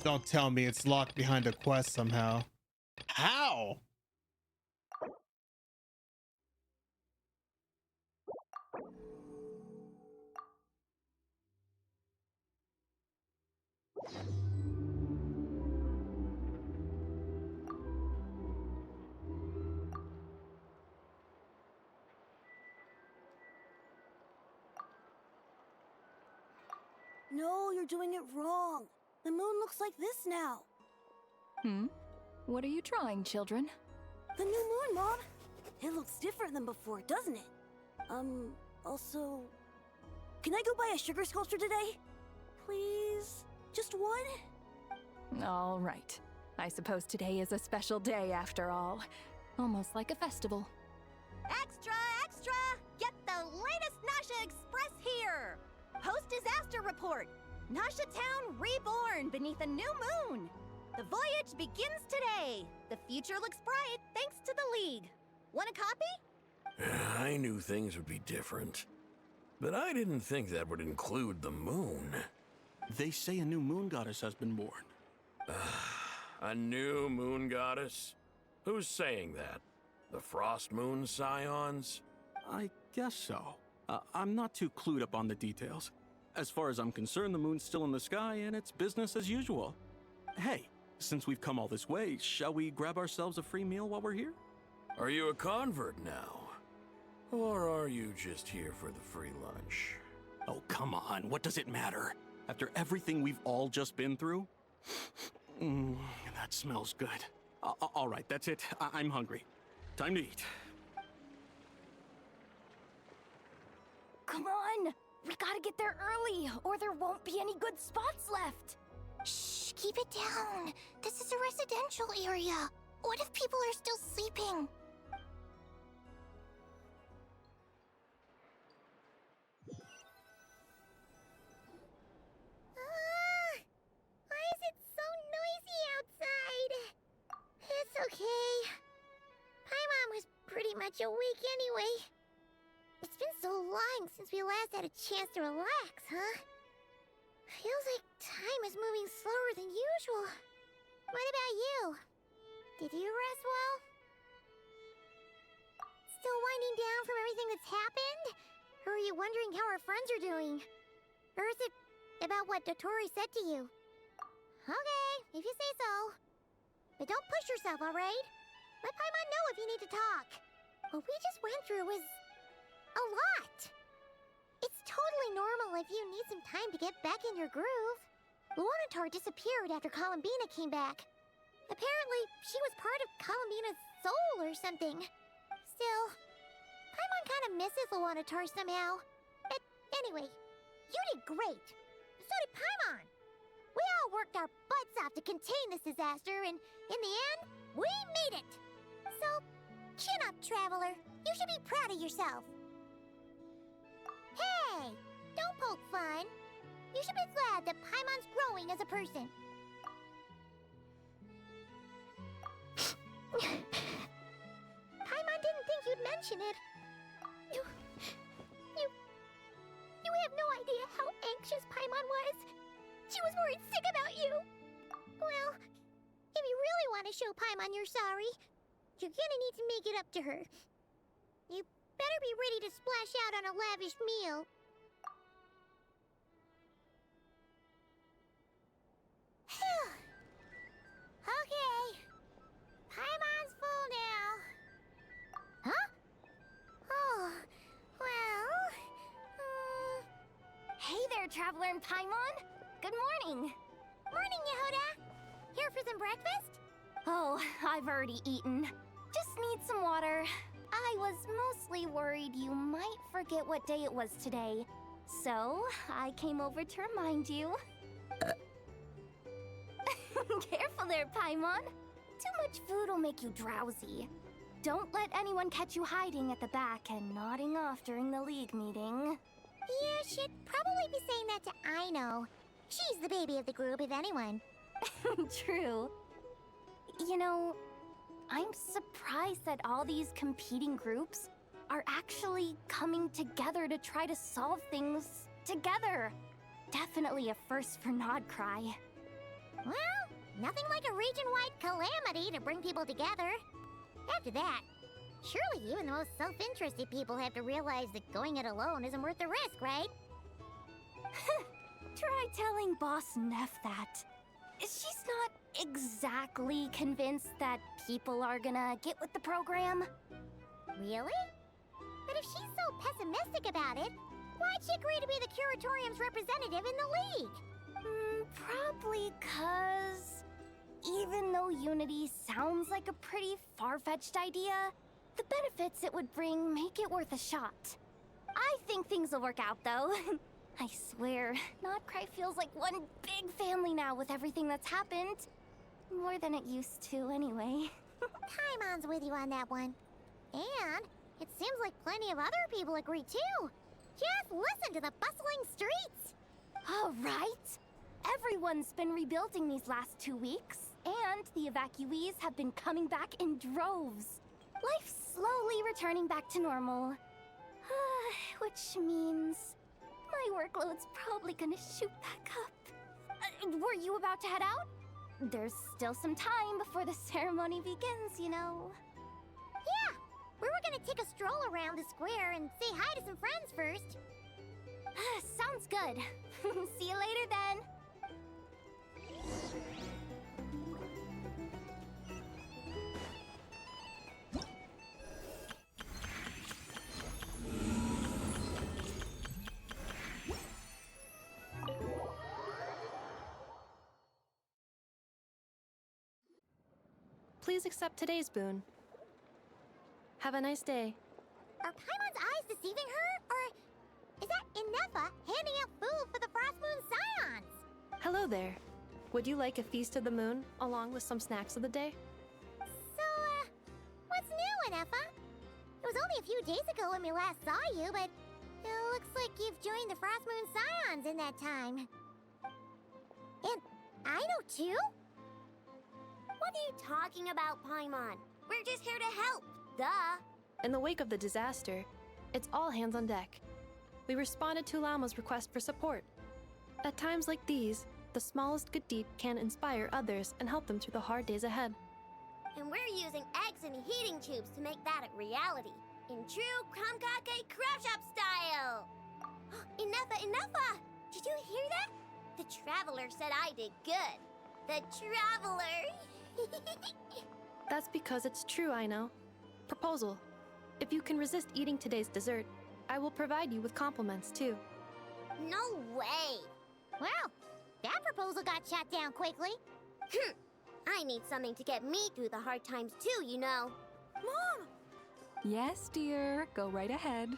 Don't tell me it's locked behind a quest somehow. How? No, you're doing it wrong. The moon looks like this now. What are you drawing, children? The new moon, Mom. It looks different than before, doesn't it? Also... Can I go buy a sugar sculpture today? Please? Just one? All right. I suppose today is a special day after all. Almost like a festival. Extra, extra! Get the latest Nasha Express here! Post-disaster report! Nasha Town reborn beneath a new moon! The voyage begins today! The future looks bright thanks to the League. Want a copy? I knew things would be different. But I didn't think that would include the moon. They say a new moon goddess has been born. A new moon goddess? Who's saying that? The Frost Moon Scions? I guess so. I'm not too clued up on the details. As far as I'm concerned, the moon's still in the sky and it's business as usual. Hey, since we've come all this way, shall we grab ourselves a free meal while we're here? Are you a convert now? Or are you just here for the free lunch? Oh, come on. What does it matter? After everything we've all just been through? That smells good. All right, that's it. I'm hungry. Time to eat. Come on! We gotta get there early, or there won't be any good spots left! Shh, keep it down. This is a residential area. What if people are still sleeping? Why is it so noisy outside? It's okay. Paimon was pretty much awake anyway. It's been so long since we last had a chance to relax, huh? Feels like time is moving slower than usual. What about you? Did you rest well? Still winding down from everything that's happened? Or are you wondering how our friends are doing? Or is it about what Dotori said to you? Okay, if you say so. But don't push yourself, alright? Let Paimon know if you need to talk. What we just went through was... a lot. It's totally normal if you need some time to get back in your groove. Luanatar disappeared after Columbina came back. Apparently, she was part of Columbina's soul or something. Still, Paimon kind of misses Luanatar somehow. But anyway, you did great. So did Paimon. We all worked our butts off to contain this disaster, and in the end, we made it. So, chin up, Traveler. You should be proud of yourself. Hey! Don't poke fun. You should be glad that Paimon's growing as a person. Paimon didn't think you'd mention it. You have no idea how anxious Paimon was. She was worried sick about you. Well, if you really want to show Paimon you're sorry, you're gonna need to make it up to her. You better be ready to splash out on a lavish meal. Okay. Paimon's full now. Huh? Oh, well... Hey there, Traveler and Paimon! Good morning! Morning, Yehuda! Here for some breakfast? Oh, I've already eaten. Just need some water. I was mostly worried you might forget what day it was today. So, I came over to remind you. Careful there, Paimon. Too much food will make you drowsy. Don't let anyone catch you hiding at the back and nodding off during the league meeting. You should probably be saying that to Aino. She's the baby of the group, if anyone. True. You know, I'm surprised that all these competing groups are actually coming together to try to solve things together. Definitely a first for Nod Krai. Well, nothing like a region-wide calamity to bring people together. After that, surely even the most self-interested people have to realize that going it alone isn't worth the risk, right? Try telling Boss Neff that. She's not exactly convinced that people are gonna get with the program. Really? But if she's so pessimistic about it, why'd she agree to be the Curatorium's representative in the league? Probably 'cause even though Unity sounds like a pretty far-fetched idea, the benefits it would bring make it worth a shot. I think things will work out, though. I swear, Nod Krai feels like one big family now with everything that's happened. More than it used to, anyway. Paimon's with you on that one. And it seems like plenty of other people agree, too. Just listen to the bustling streets. All right. Everyone's been rebuilding these last 2 weeks, and the evacuees have been coming back in droves. Life's slowly returning back to normal. Which means my workload's probably gonna shoot back up. Were you about to head out? There's still some time before the ceremony begins, you know. Yeah, we were gonna take a stroll around the square and say hi to some friends first. Sounds good. See you later then. Please accept today's boon. Have a nice day. Are Paimon's eyes deceiving her? Or is that Inefa handing out food for the Frost Moon Scions? Hello there. Would you like a feast of the moon, along with some snacks of the day? So, what's new, Inefa? It was only a few days ago when we last saw you, but it looks like you've joined the Frost Moon Scions in that time. And I know too? What are you talking about, Paimon? We're just here to help, duh. In the wake of the disaster, it's all hands on deck. We responded to Lama's request for support. At times like these, the smallest good deed can inspire others and help them through the hard days ahead. And we're using eggs and heating tubes to make that a reality. In true Kromkake Craft Shop style! Enough! Did you hear that? The Traveler said I did good. The Traveler! That's because it's true, I know. Proposal. If you can resist eating today's dessert, I will provide you with compliments, too. No way! Well, that proposal got shot down quickly. I need something to get me through the hard times too, you know. Mom! Yes, dear. Go right ahead.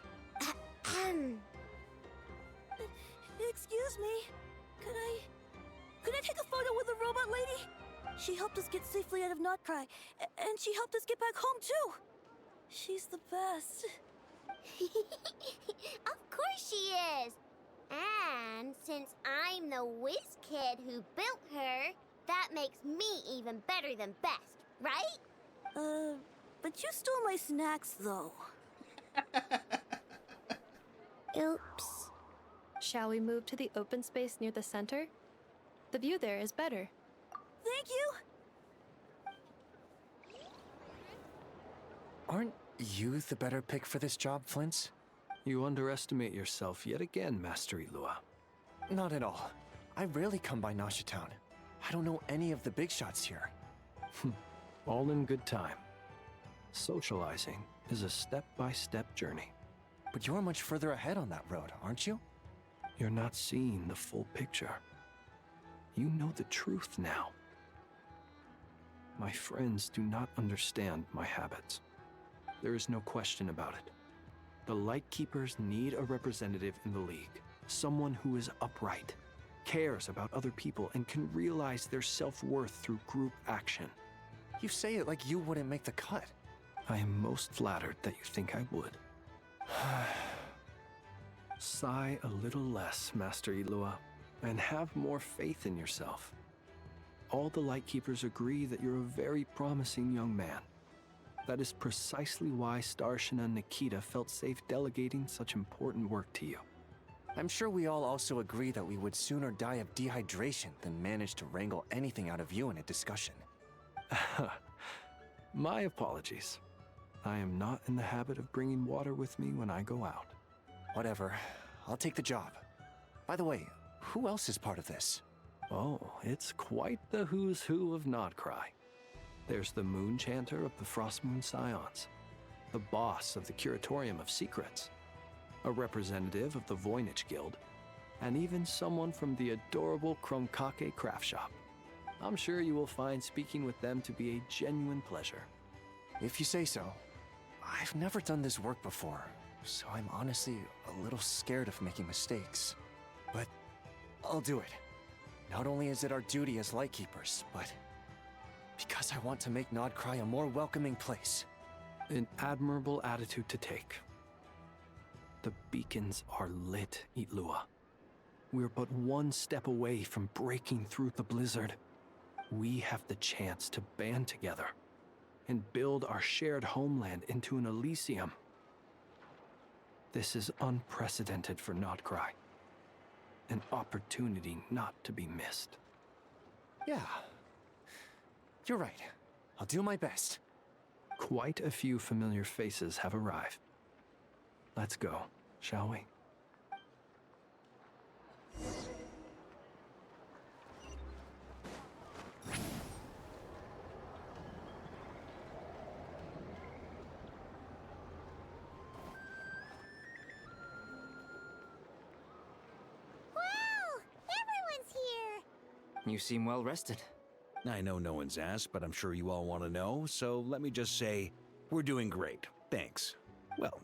Excuse me. Could I take a photo with the robot lady? She helped us get safely out of Nod Krai, and she helped us get back home too. She's the best. Of course she is. And since I'm the whiz kid who built her, that makes me even better than best, right? But you stole my snacks, though. Oops. Shall we move to the open space near the center? The view there is better. Thank you! Aren't you the better pick for this job, Flint's? You underestimate yourself yet again, Master Elua. Not at all. I rarely come by Nasha Town. I don't know any of the big shots here. All in good time. Socializing is a step-by-step journey. But you're much further ahead on that road, aren't you? You're not seeing the full picture. You know the truth now. My friends do not understand my habits. There is no question about it. The Lightkeepers need a representative in the League. Someone who is upright, cares about other people, and can realize their self-worth through group action. You say it like you wouldn't make the cut. I am most flattered that you think I would. Sigh a little less, Master Ilua, and have more faith in yourself. All the Lightkeepers agree that you're a very promising young man. That is precisely why Starshina and Nikita felt safe delegating such important work to you. I'm sure we all also agree that we would sooner die of dehydration than manage to wrangle anything out of you in a discussion. My apologies. I am not in the habit of bringing water with me when I go out. Whatever. I'll take the job. By the way, who else is part of this? Oh, it's quite the who's who of Krai. There's the Moon Chanter of the Frostmoon Scions, the boss of the Curatorium of Secrets, a representative of the Voynich Guild, and even someone from the adorable Kromkake craft shop. I'm sure you will find speaking with them to be a genuine pleasure. If you say so. I've never done this work before, so I'm honestly a little scared of making mistakes. But I'll do it. Not only is it our duty as Lightkeepers, but because I want to make Krai a more welcoming place. An admirable attitude to take. The beacons are lit, Itlua. We're but one step away from breaking through the blizzard. We have the chance to band together and build our shared homeland into an Elysium. This is unprecedented for Krai. An opportunity not to be missed. Yeah. You're right. I'll do my best. Quite a few familiar faces have arrived. Let's go, shall we? You seem well rested. I know no one's asked, but I'm sure you all want to know, so let me just say, we're doing great. Thanks. Well,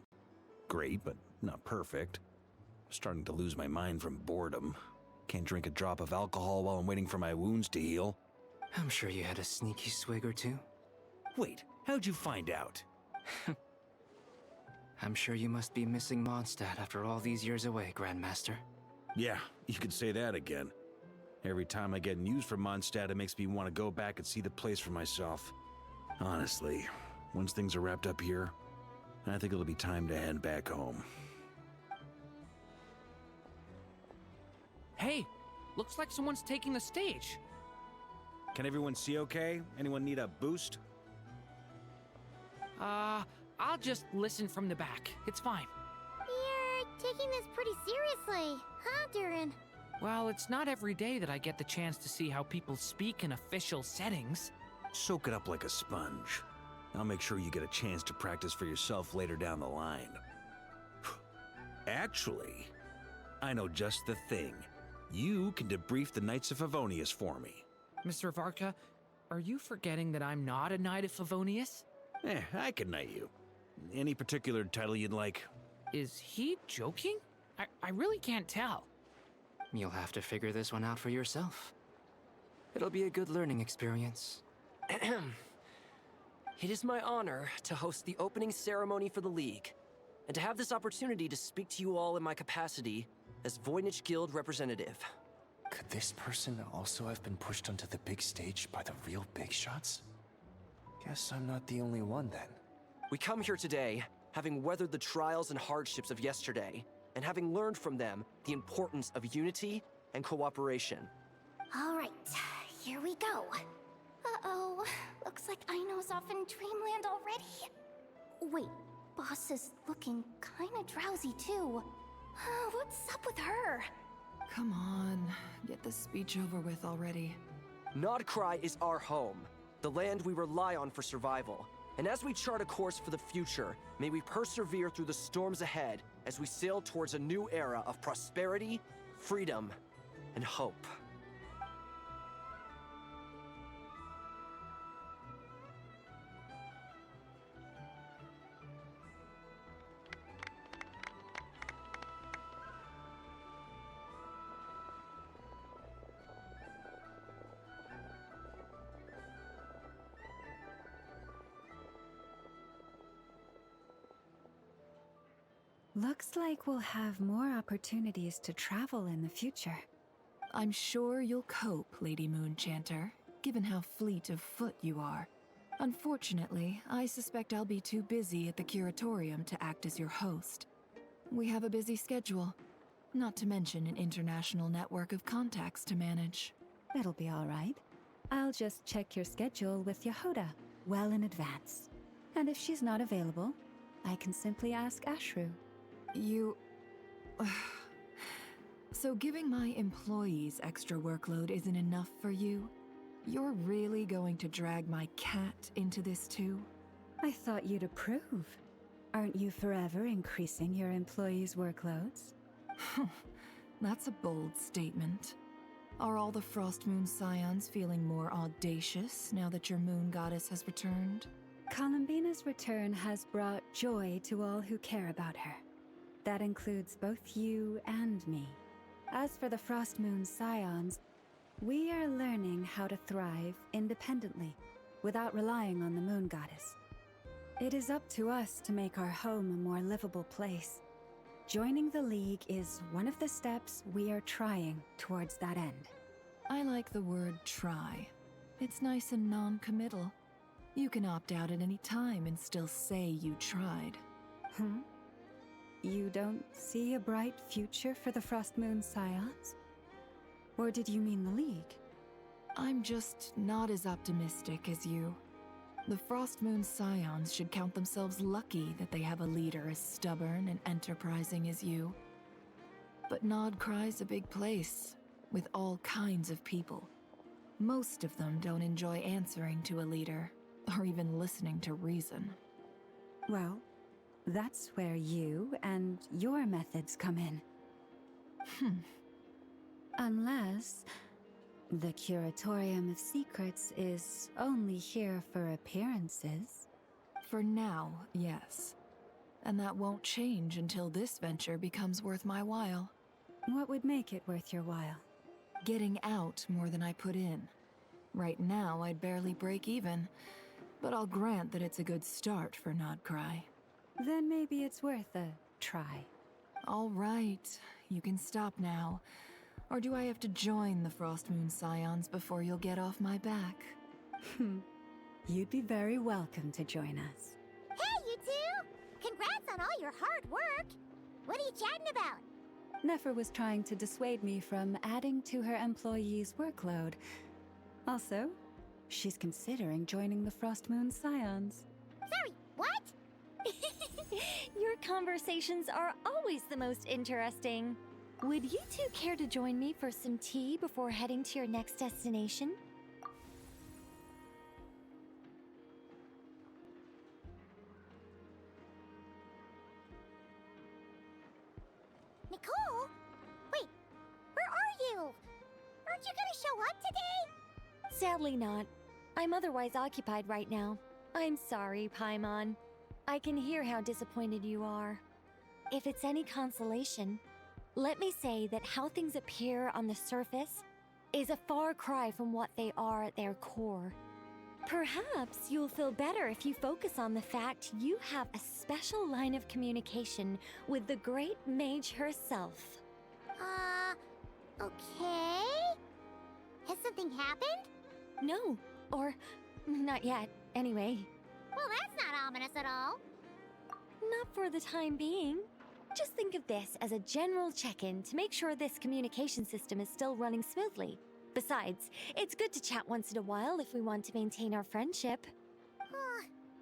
great, but not perfect. I'm starting to lose my mind from boredom. Can't drink a drop of alcohol while I'm waiting for my wounds to heal. I'm sure you had a sneaky swig or two. Wait, how'd you find out? I'm sure you must be missing Mondstadt after all these years away, Grandmaster. Yeah, you could say that again. Every time I get news from Mondstadt, it makes me want to go back and see the place for myself. Honestly, once things are wrapped up here, I think it'll be time to head back home. Hey, looks like someone's taking the stage. Can everyone see okay? Anyone need a boost? I'll just listen from the back. It's fine. You're taking this pretty seriously, huh, Durin? Well, it's not every day that I get the chance to see how people speak in official settings. Soak it up like a sponge. I'll make sure you get a chance to practice for yourself later down the line. Actually, I know just the thing. You can debrief the Knights of Favonius for me. Mr. Varka, are you forgetting that I'm not a Knight of Favonius? I can knight you. Any particular title you'd like? Is he joking? I really can't tell. You'll have to figure this one out for yourself. It'll be a good learning experience. It is my honor to host the opening ceremony for the League, and to have this opportunity to speak to you all in my capacity as Voynich Guild representative. Could this person also have been pushed onto the big stage by the real big shots? Guess I'm not the only one then. We come here today, having weathered the trials and hardships of yesterday, and having learned from them the importance of unity and cooperation. All right, here we go. Uh-oh, looks like Aino's off in Dreamland already. Wait, Boss is looking kinda drowsy too. What's up with her? Come on, get this speech over with already. Krai is our home, the land we rely on for survival. And as we chart a course for the future, may we persevere through the storms ahead as we sail towards a new era of prosperity, freedom, and hope. Looks like we'll have more opportunities to travel in the future. I'm sure you'll cope, Lady Moonchanter, given how fleet of foot you are. Unfortunately, I suspect I'll be too busy at the curatorium to act as your host. We have a busy schedule, not to mention an international network of contacts to manage. It'll be all right. I'll just check your schedule with Yehoda well in advance. And if she's not available, I can simply ask Ashru. You... So giving my employees extra workload isn't enough for you? You're really going to drag my cat into this too? I thought you'd approve. Aren't you forever increasing your employees' workloads? That's a bold statement. Are all the Frost Moon Scions feeling more audacious now that your moon goddess has returned? Columbina's return has brought joy to all who care about her. That includes both you and me. As for the Frost Moon Scions, we are learning how to thrive independently, without relying on the moon goddess. It is up to us to make our home a more livable place. Joining the League is one of the steps we are trying towards that end. I like the word try. It's nice and non-committal. You can opt out at any time and still say you tried. You don't see a bright future for the Frost Moon Scions? Or did you mean the League? I'm just not as optimistic as you. The Frost Moon Scions should count themselves lucky that they have a leader as stubborn and enterprising as you. But Nod Krai's a big place, with all kinds of people. Most of them don't enjoy answering to a leader, or even listening to reason. Well, that's where you and your methods come in. Unless the Curatorium of Secrets is only here for appearances. For now, yes. And that won't change until this venture becomes worth my while. What would make it worth your while? Getting out more than I put in. Right now, I'd barely break even, but I'll grant that it's a good start for Nod Krai. Then maybe it's worth a try. All right, you can stop now. Or do I have to join the Frost Moon Scions before you'll get off my back? You'd be very welcome to join us. Hey, you two! Congrats on all your hard work! What are you chatting about? Nefer was trying to dissuade me from adding to her employees' workload. Also, she's considering joining the Frost Moon Scions. Sorry, what? Your conversations are always the most interesting. Would you two care to join me for some tea before heading to your next destination? Nicole? Wait, where are you? Aren't you gonna show up today? Sadly not. I'm otherwise occupied right now. I'm sorry, Paimon. I can hear how disappointed you are. If it's any consolation, let me say that how things appear on the surface is a far cry from what they are at their core. Perhaps you'll feel better if you focus on the fact you have a special line of communication with the great mage herself. Okay? Has something happened? No, or not yet, anyway. Well, that's not ominous at all. Not for the time being. Just think of this as a general check-in to make sure this communication system is still running smoothly. Besides, it's good to chat once in a while if we want to maintain our friendship.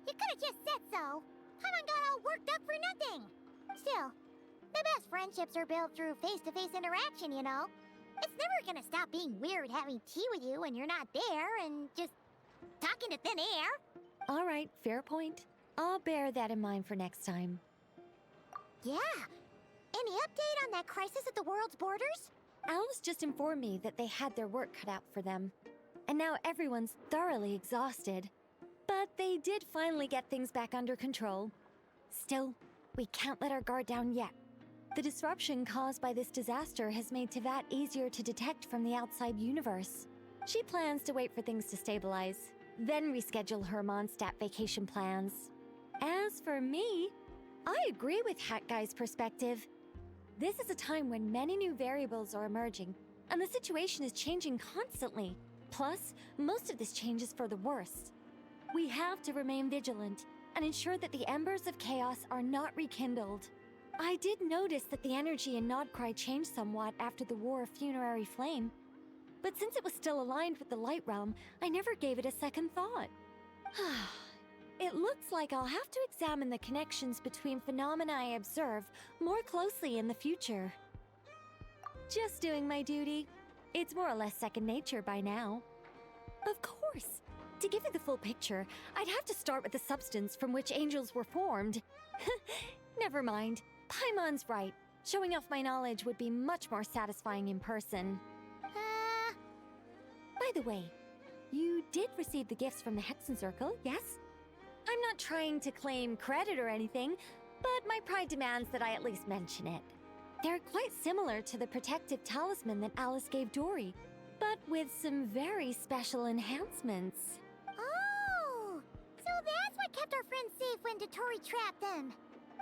You could have just said so. Paimon got all worked up for nothing. Still, the best friendships are built through face-to-face interaction, you know? It's never gonna stop being weird having tea with you when you're not there and just talking to thin air. All right, fair point. I'll bear that in mind for next time. Yeah. Any update on that crisis at the world's borders? Alice just informed me that they had their work cut out for them. And now everyone's thoroughly exhausted. But they did finally get things back under control. Still, we can't let our guard down yet. The disruption caused by this disaster has made Tevat easier to detect from the outside universe. She plans to wait for things to stabilize, then reschedule her Mondstadt vacation plans. As for me, I agree with Hat Guy's perspective. This is a time when many new variables are emerging, and the situation is changing constantly. Plus, most of this change is for the worse. We have to remain vigilant and ensure that the embers of chaos are not rekindled. I did notice that the energy in Krai changed somewhat after the War of Funerary Flame, but since it was still aligned with the Light Realm, I never gave it a second thought. It looks like I'll have to examine the connections between phenomena I observe more closely in the future. Just doing my duty. It's more or less second nature by now. Of course. To give you the full picture, I'd have to start with the substance from which angels were formed. Never mind. Paimon's right. Showing off my knowledge would be much more satisfying in person. By the way, you did receive the gifts from the Hexen Circle, yes? I'm not trying to claim credit or anything, but my pride demands that I at least mention it. They're quite similar to the protective talisman that Alice gave Dory, but with some very special enhancements. Oh! So that's what kept our friends safe when Dotori trapped them.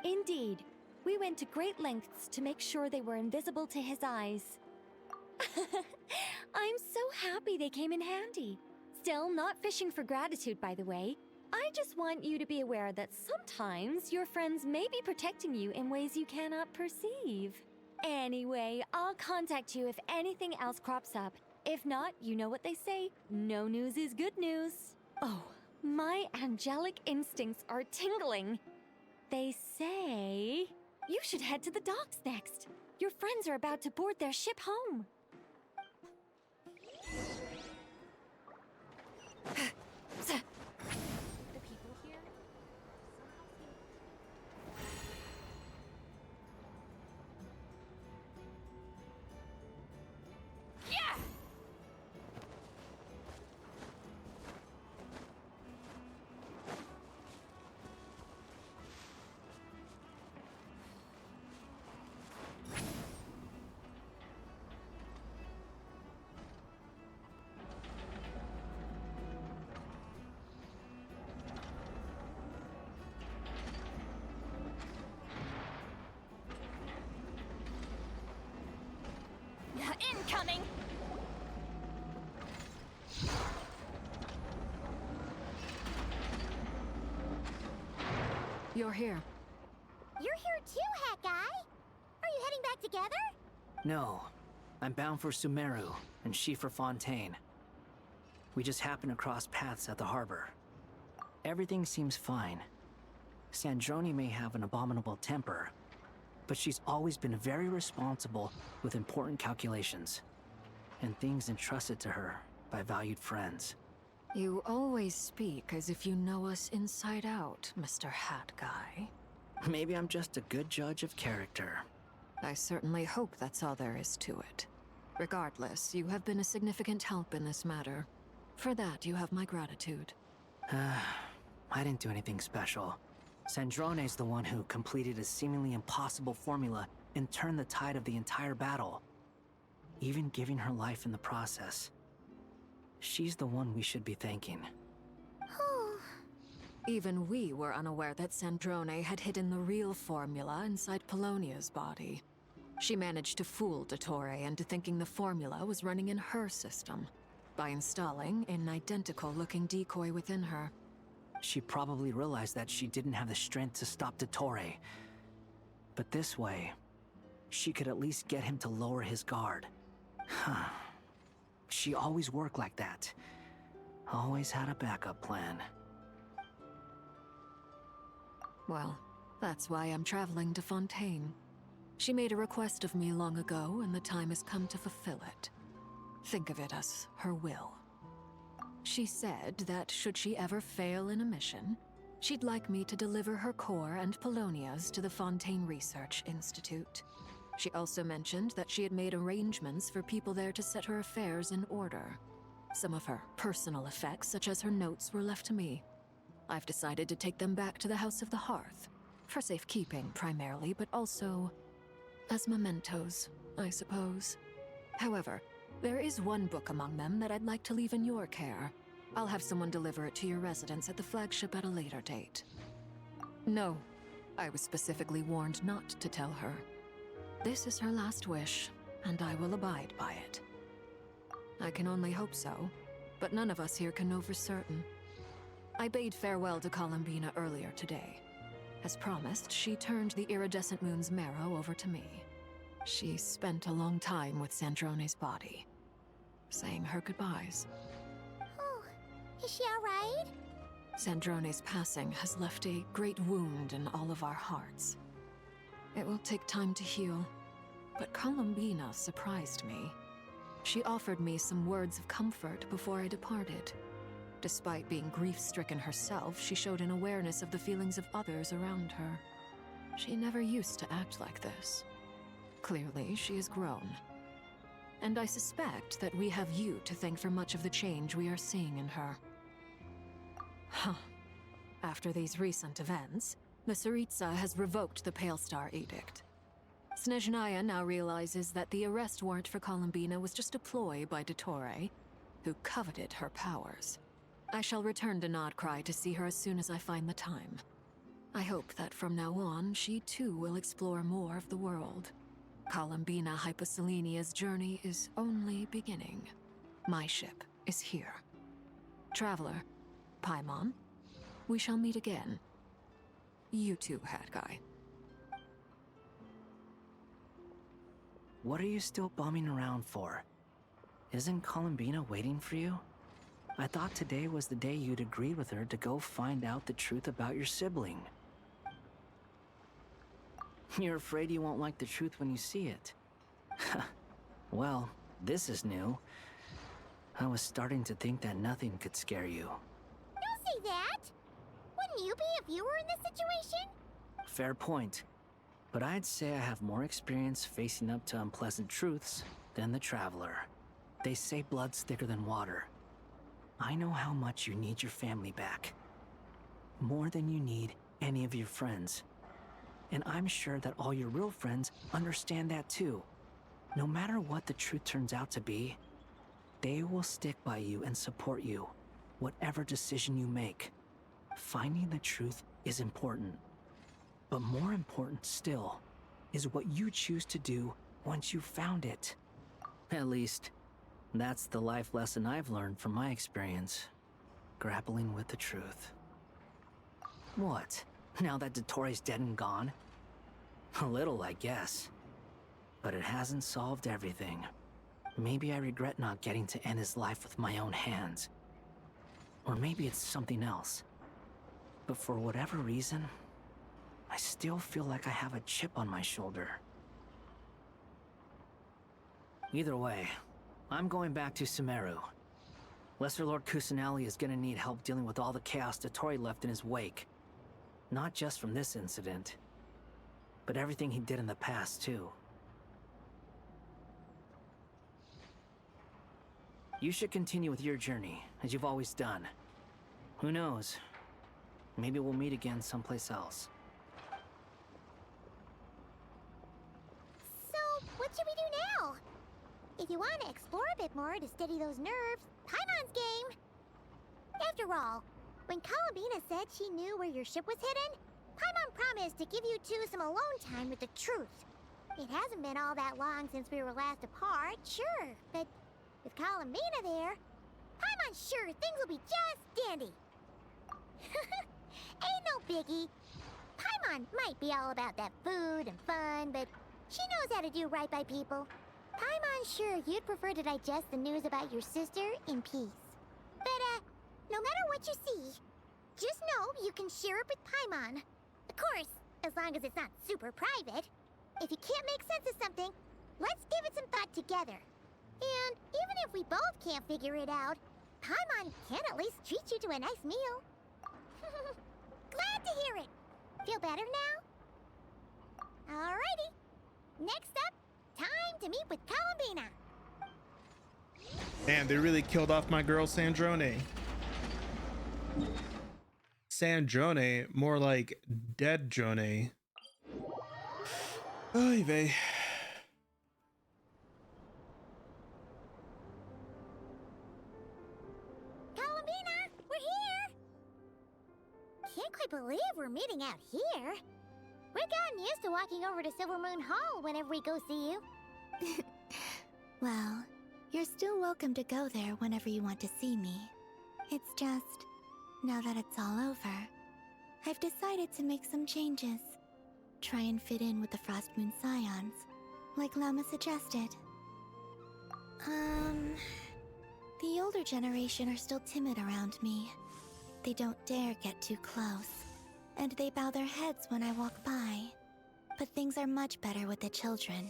Indeed. We went to great lengths to make sure they were invisible to his eyes. I'm so happy they came in handy. Still, not fishing for gratitude, by the way. I just want you to be aware that sometimes your friends may be protecting you in ways you cannot perceive. Anyway, I'll contact you if anything else crops up. If not, you know what they say, no news is good news. Oh, my angelic instincts are tingling. They say you should head to the docks next. Your friends are about to board their ship home. Incoming! You're here. You're here too, Hat Guy. Are you heading back together? No. I'm bound for Sumeru, and she for Fontaine. We just happened to cross paths at the harbor. Everything seems fine. Sandrone may have an abominable temper, but she's always been very responsible with important calculations and things entrusted to her by valued friends. You always speak as if you know us inside out, Mr. Hat Guy. Maybe I'm just a good judge of character. I certainly hope that's all there is to it. Regardless, you have been a significant help in this matter. For that, you have my gratitude. I didn't do anything special. Sandrone's the one who completed a seemingly impossible formula and turned the tide of the entire battle, even giving her life in the process. She's the one we should be thanking. Even we were unaware that Sandrone had hidden the real formula inside Polonia's body. She managed to fool Dottore into thinking the formula was running in her system by installing an identical-looking decoy within her. She probably realized that she didn't have the strength to stop Dottore. But this way, she could at least get him to lower his guard. She always worked like that. Always had a backup plan. Well, that's why I'm traveling to Fontaine. She made a request of me long ago, and the time has come to fulfill it. Think of it as her will. She said that should she ever fail in a mission, she'd like me to deliver her core and Polonia's to the Fontaine Research Institute. She also mentioned that she had made arrangements for people there to set her affairs in order. Some of her personal effects, such as her notes, were left to me. I've decided to take them back to the House of the Hearth, for safekeeping primarily, but also as mementos, I suppose. However, there is one book among them that I'd like to leave in your care. I'll have someone deliver it to your residence at the flagship at a later date. No, I was specifically warned not to tell her. This is her last wish, and I will abide by it. I can only hope so, but none of us here can know for certain. I bade farewell to Columbina earlier today. As promised, she turned the iridescent moon's marrow over to me. She spent a long time with Sandrone's body, saying her goodbyes. Oh, is she alright? Sandrone's passing has left a great wound in all of our hearts. It will take time to heal, but Columbina surprised me. She offered me some words of comfort before I departed. Despite being grief-stricken herself, she showed an awareness of the feelings of others around her. She never used to act like this. Clearly, she has grown. And I suspect that we have you to thank for much of the change we are seeing in her. Huh. After these recent events, the Tsaritsa has revoked the Pale Star Edict. Snezhnaya now realizes that the arrest warrant for Columbina was just a ploy by Dottore, who coveted her powers. I shall return to Krai to see her as soon as I find the time. I hope that from now on, she too will explore more of the world. Columbina Hyposelenia's journey is only beginning. My ship is here. Traveler, Paimon, we shall meet again. You too, Hat Guy. What are you still bumming around for? Isn't Columbina waiting for you? I thought today was the day you'd agreed with her to go find out the truth about your sibling. You're afraid you won't like the truth when you see it. Well, this is new. I was starting to think that nothing could scare you. Don't say that! Wouldn't you be if you were in this situation? Fair point. But I'd say I have more experience facing up to unpleasant truths than the Traveler. They say blood's thicker than water. I know how much you need your family back. More than you need any of your friends. And I'm sure that all your real friends understand that too. No matter what the truth turns out to be, they will stick by you and support you, whatever decision you make. Finding the truth is important. But more important still is what you choose to do once you've found it. At least, that's the life lesson I've learned from my experience, grappling with the truth. What? Now that Dottore's dead and gone? A little, I guess. But it hasn't solved everything. Maybe I regret not getting to end his life with my own hands. Or maybe it's something else. But for whatever reason, I still feel like I have a chip on my shoulder. Either way, I'm going back to Sumeru. Lesser Lord Kusanali is gonna need help dealing with all the chaos Dottore left in his wake. Not just from this incident, but everything he did in the past, too. You should continue with your journey, as you've always done. Who knows? Maybe we'll meet again someplace else. So, what should we do now? If you want to explore a bit more to steady those nerves, Paimon's game. After all, when Columbina said she knew where your ship was hidden, Paimon promised to give you two some alone time with the truth. It hasn't been all that long since we were last apart, sure, but with Columbina there, Paimon's sure things will be just dandy. Ain't no biggie. Paimon might be all about that food and fun, but she knows how to do right by people. Paimon's sure you'd prefer to digest the news about your sister in peace. But, no matter what you see, just know you can share it with Paimon. Of course, as long as it's not super private. If you can't make sense of something, let's give it some thought together. And even if we both can't figure it out, Paimon can at least treat you to a nice meal. Glad to hear it. Feel better now? Alrighty. Next up, time to meet with Columbina. Man, they really killed off my girl Sandrone. Sandrone, more like dead Drone. Oy vey. Columbina, we're here. Can't quite believe we're meeting out here. We've gotten used to walking over to Silver Moon Hall whenever we go see you. Well, you're still welcome to go there whenever you want to see me. It's just, now that it's all over, I've decided to make some changes. Try and fit in with the Frost Moon Scions, like Lama suggested. The older generation are still timid around me. They don't dare get too close, and they bow their heads when I walk by. But things are much better with the children.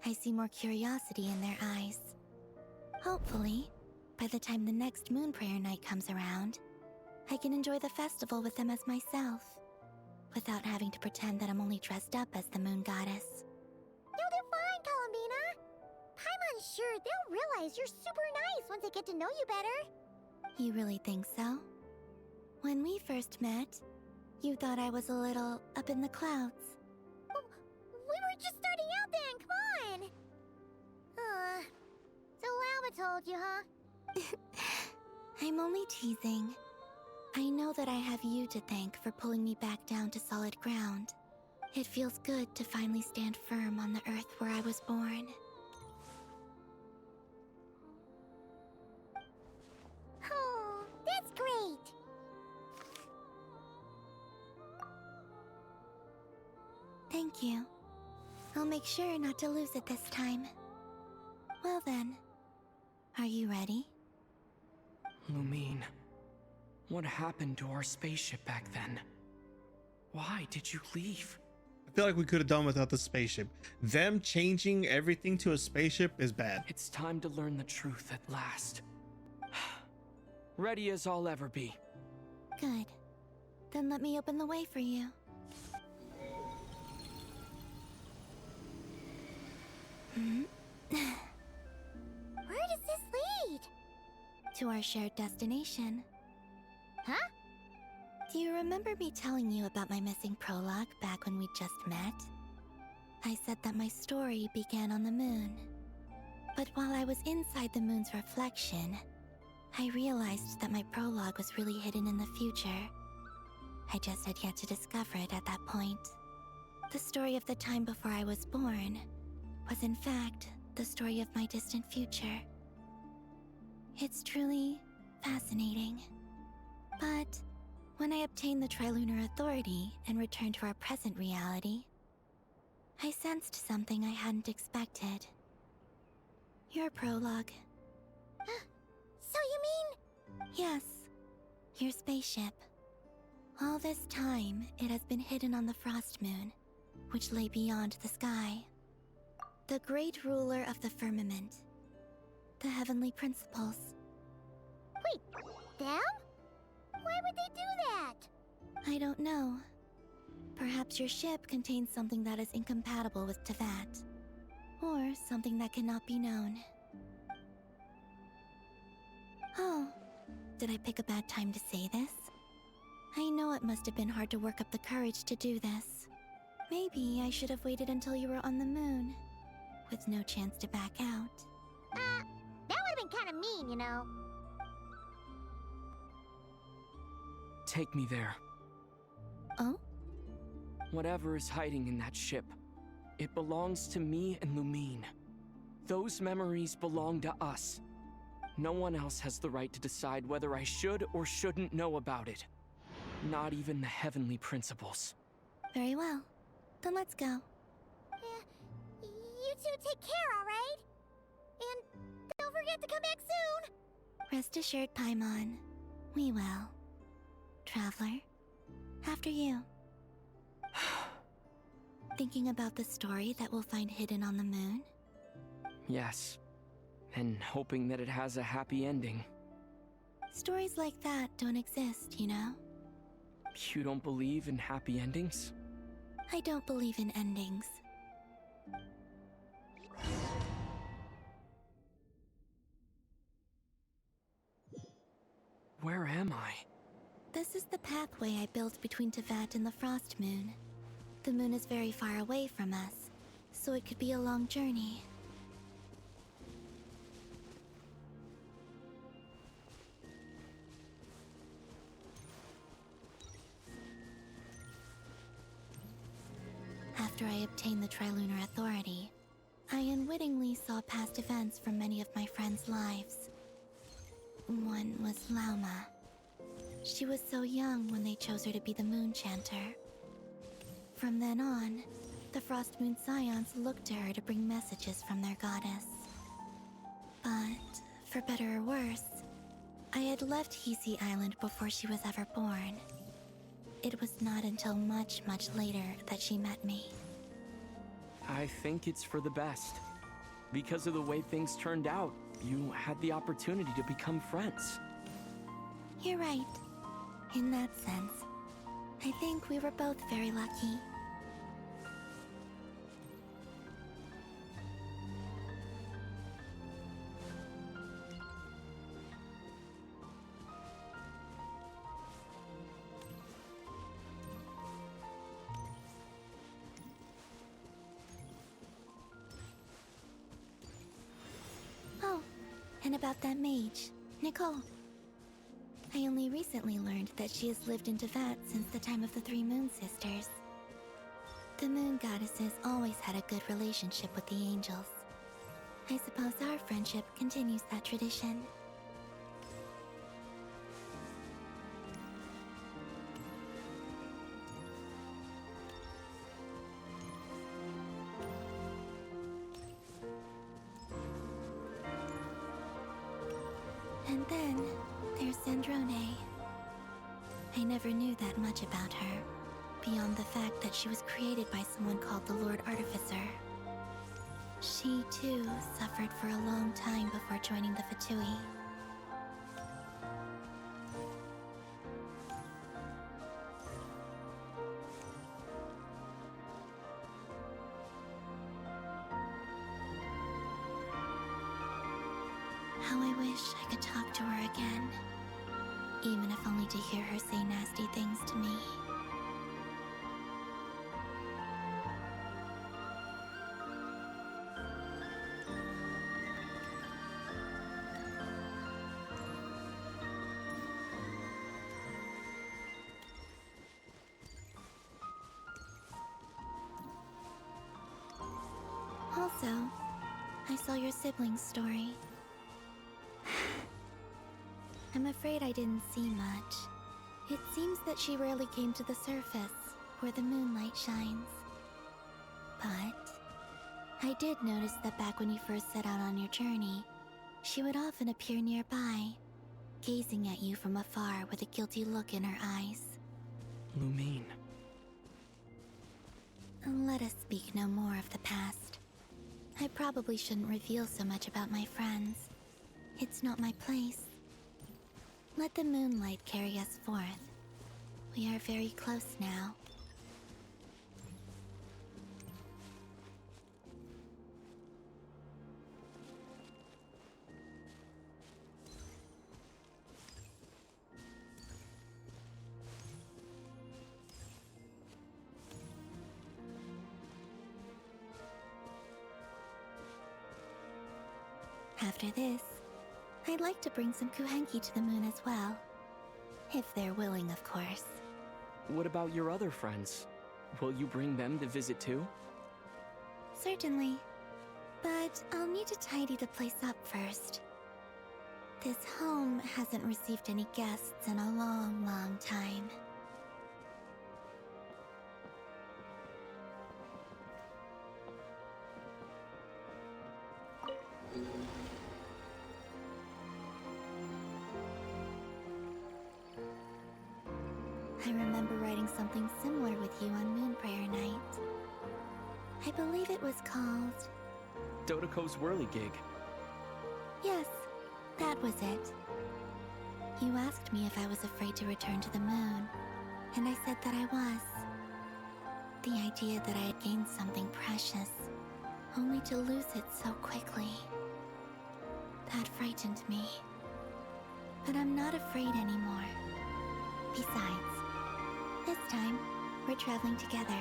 I see more curiosity in their eyes. Hopefully, by the time the next Moon Prayer Night comes around, I can enjoy the festival with them as myself, without having to pretend that I'm only dressed up as the Moon Goddess. You'll do fine, Columbina. Paimon's sure they'll realize you're super nice once they get to know you better. You really think so? When we first met, you thought I was a little up in the clouds. We were just starting out then, come on! So Lama told you, huh? I'm only teasing. I know that I have you to thank for pulling me back down to solid ground. It feels good to finally stand firm on the earth where I was born. Oh, that's great! Thank you. I'll make sure not to lose it this time. Well then, are you ready? Lumine, what happened to our spaceship back then? Why did you leave? I feel like we could have done without the spaceship. Them changing everything to a spaceship is bad. It's time to learn the truth at last. Ready as I'll ever be. Good. Then let me open the way for you. Where does this lead? To our shared destination. Huh? Do you remember me telling you about my missing prologue back when we just met? I said that my story began on the moon. But while I was inside the moon's reflection, I realized that my prologue was really hidden in the future. I just had yet to discover it at that point. The story of the time before I was born was in fact the story of my distant future. It's truly fascinating. But when I obtained the Trilunar Authority and returned to our present reality, I sensed something I hadn't expected. Your prologue. So you mean... Yes, your spaceship. All this time, it has been hidden on the Frost Moon, which lay beyond the sky. The great ruler of the firmament. The heavenly principles. Wait, them? Why would they do that? I don't know. Perhaps your ship contains something that is incompatible with Teyvat. Or something that cannot be known. Oh, did I pick a bad time to say this? I know it must have been hard to work up the courage to do this. Maybe I should have waited until you were on the moon, with no chance to back out. That would have been kind of mean, you know. Take me there. Oh? Whatever is hiding in that ship, it belongs to me and Lumine. Those memories belong to us. No one else has the right to decide whether I should or shouldn't know about it. Not even the heavenly principles. Very well. Then let's go. You two take care, alright? And don't forget to come back soon! Rest assured, Paimon. We will. Traveler, after you. Thinking about the story that we'll find hidden on the moon? Yes. And hoping that it has a happy ending. Stories like that don't exist, you know? You don't believe in happy endings? I don't believe in endings. Where am I? This is the pathway I built between Teyvat and the Frost Moon. The moon is very far away from us, so it could be a long journey. After I obtained the Trilunar Authority, I unwittingly saw past events from many of my friends' lives. One was Lauma. She was so young when they chose her to be the Moon Chanter. From then on, the Frost Moon Scions looked to her to bring messages from their goddess. But, for better or worse, I had left Hisi Island before she was ever born. It was not until much, much later that she met me. I think it's for the best. Because of the way things turned out, you had the opportunity to become friends. You're right. In that sense, I think we were both very lucky. Oh, and about that mage, Nicole. I only recently learned that she has lived in Tevat since the time of the Three Moon Sisters. The Moon Goddesses always had a good relationship with the angels. I suppose our friendship continues that tradition. And then, there's Sandrone. I never knew that much about her, beyond the fact that she was created by someone called the Lord Artificer. She, too, suffered for a long time before joining the Fatui. How I wish I could talk to her again, even if only to hear her say nasty things to me. Also, I saw your sibling's story. I'm afraid I didn't see much. It seems that she rarely came to the surface, where the moonlight shines. But I did notice that back when you first set out on your journey, she would often appear nearby, gazing at you from afar with a guilty look in her eyes. Lumine. Let us speak no more of the past. I probably shouldn't reveal so much about my friends. It's not my place. Let the moonlight carry us forth. We are very close now. After this, I'd like to bring some Kuhenki to the moon as well. If they're willing, of course. What about your other friends? Will you bring them to visit too? Certainly. But I'll need to tidy the place up first. This home hasn't received any guests in a long, long time. I remember writing something similar with you on Moon Prayer Night. I believe it was called... Dodoko's Whirligig. Yes, that was it. You asked me if I was afraid to return to the moon, and I said that I was. The idea that I had gained something precious, only to lose it so quickly. That frightened me. But I'm not afraid anymore. Besides, this time, we're traveling together.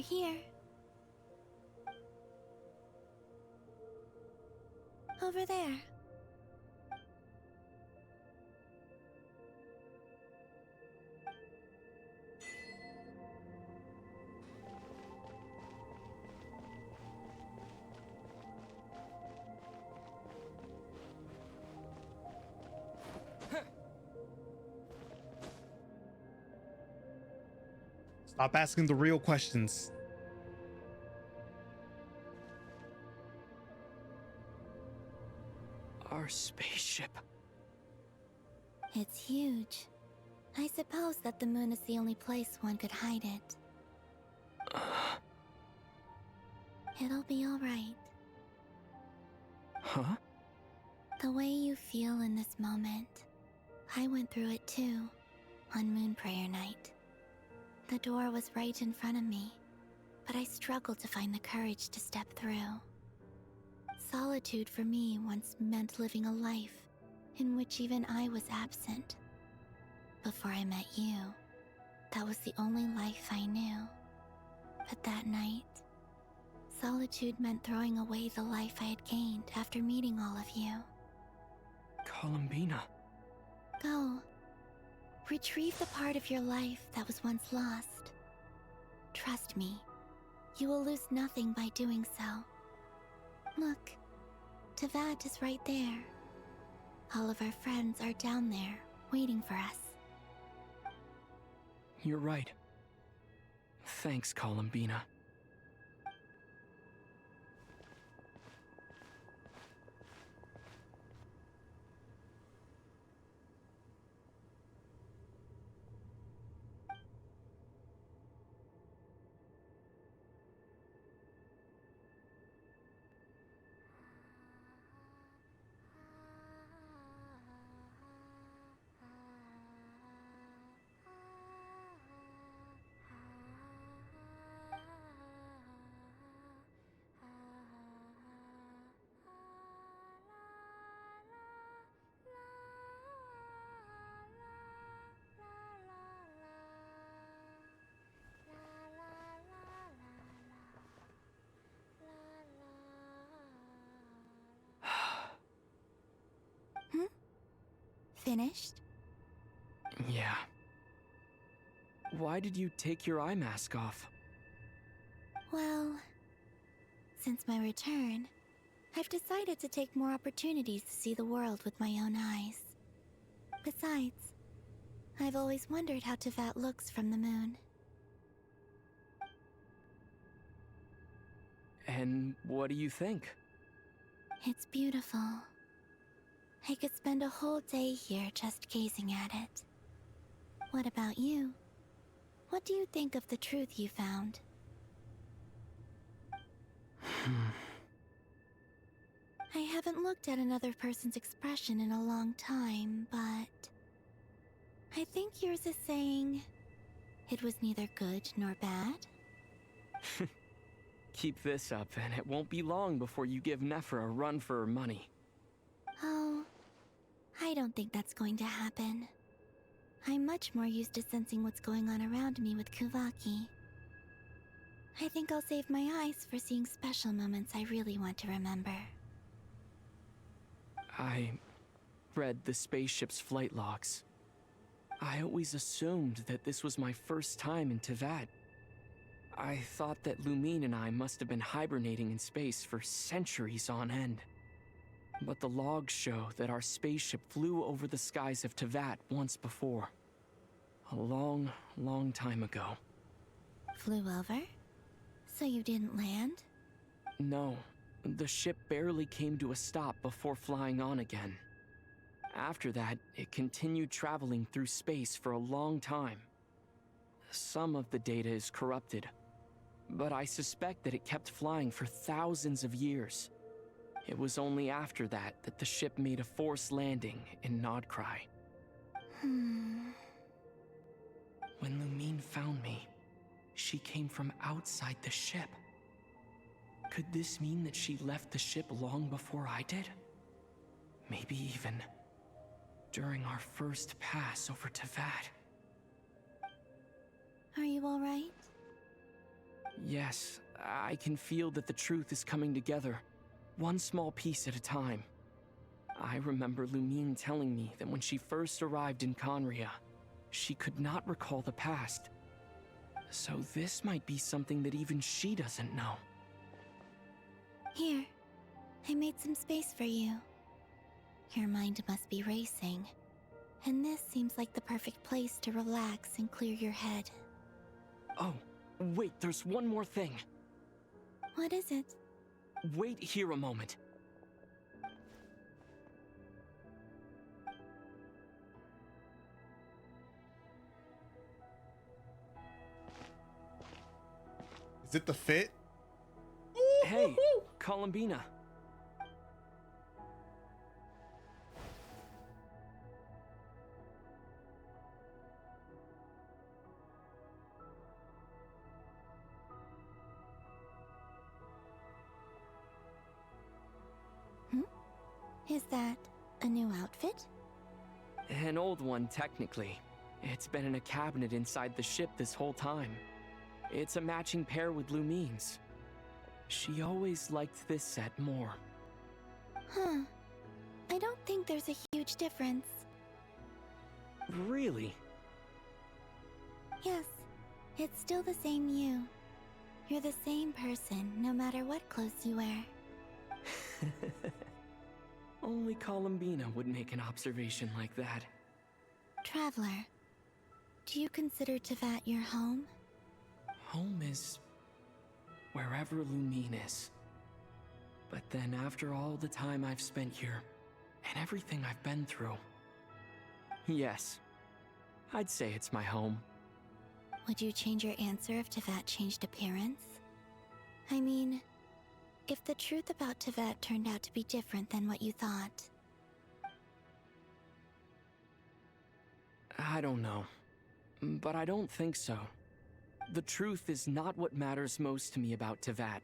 We're here. Over there. Stop asking the real questions. Our spaceship. It's huge. I suppose that the moon is the only place one could hide it. It'll be alright. Huh? The way you feel in this moment, I went through it too, on Moon Prayer Night. The door was right in front of me, but I struggled to find the courage to step through. Solitude for me once meant living a life in which even I was absent. Before I met you, that was the only life I knew. But that night, solitude meant throwing away the life I had gained after meeting all of you. Columbina. Go. Retrieve the part of your life that was once lost. Trust me, you will lose nothing by doing so. Look, Teyvat is right there. All of our friends are down there, waiting for us. You're right. Thanks, Columbina. Finished? Yeah. Why did you take your eye mask off? Well, since my return, I've decided to take more opportunities to see the world with my own eyes. Besides, I've always wondered how Teyvat looks from the moon. And what do you think? It's beautiful. I could spend a whole day here just gazing at it. What about you? What do you think of the truth you found? I haven't looked at another person's expression in a long time, but I think yours is saying it was neither good nor bad. Keep this up, and it won't be long before you give Nephra a run for her money. Oh, I don't think that's going to happen. I'm much more used to sensing what's going on around me with Kuvaki. I think I'll save my eyes for seeing special moments I really want to remember. I read the spaceship's flight logs. I always assumed that this was my first time in Teyvat. I thought that Lumine and I must have been hibernating in space for centuries on end. But the logs show that our spaceship flew over the skies of Teyvat once before. A long, long time ago. Flew over? So you didn't land? No, the ship barely came to a stop before flying on again. After that, it continued traveling through space for a long time. Some of the data is corrupted, but I suspect that it kept flying for thousands of years. It was only after that that the ship made a forced landing in Krai. When Lumine found me, she came from outside the ship. Could this mean that she left the ship long before I did? Maybe even during our first pass over Teyvat. Are you alright? Yes, I can feel that the truth is coming together, one small piece at a time. I remember Lumine telling me that when she first arrived in Conria, she could not recall the past. So this might be something that even she doesn't know. Here, I made some space for you. Your mind must be racing, and this seems like the perfect place to relax and clear your head. Oh, wait, there's one more thing. What is it? Wait here a moment. Is it the fit? Hey, Columbina. Is that a new outfit? An old one, technically. It's been in a cabinet inside the ship this whole time. It's a matching pair with Lumine's. She always liked this set more. Huh. I don't think there's a huge difference. Really? Yes, it's still the same you. You're the same person, no matter what clothes you wear. Only Columbina would make an observation like that. Traveler, do you consider Tevat your home? Home is wherever Lumine is. But then after all the time I've spent here, and everything I've been through, yes, I'd say it's my home. Would you change your answer if Tevat changed appearance? I mean, if the truth about Tevat turned out to be different than what you thought. I don't know, but I don't think so. The truth is not what matters most to me about Tevat.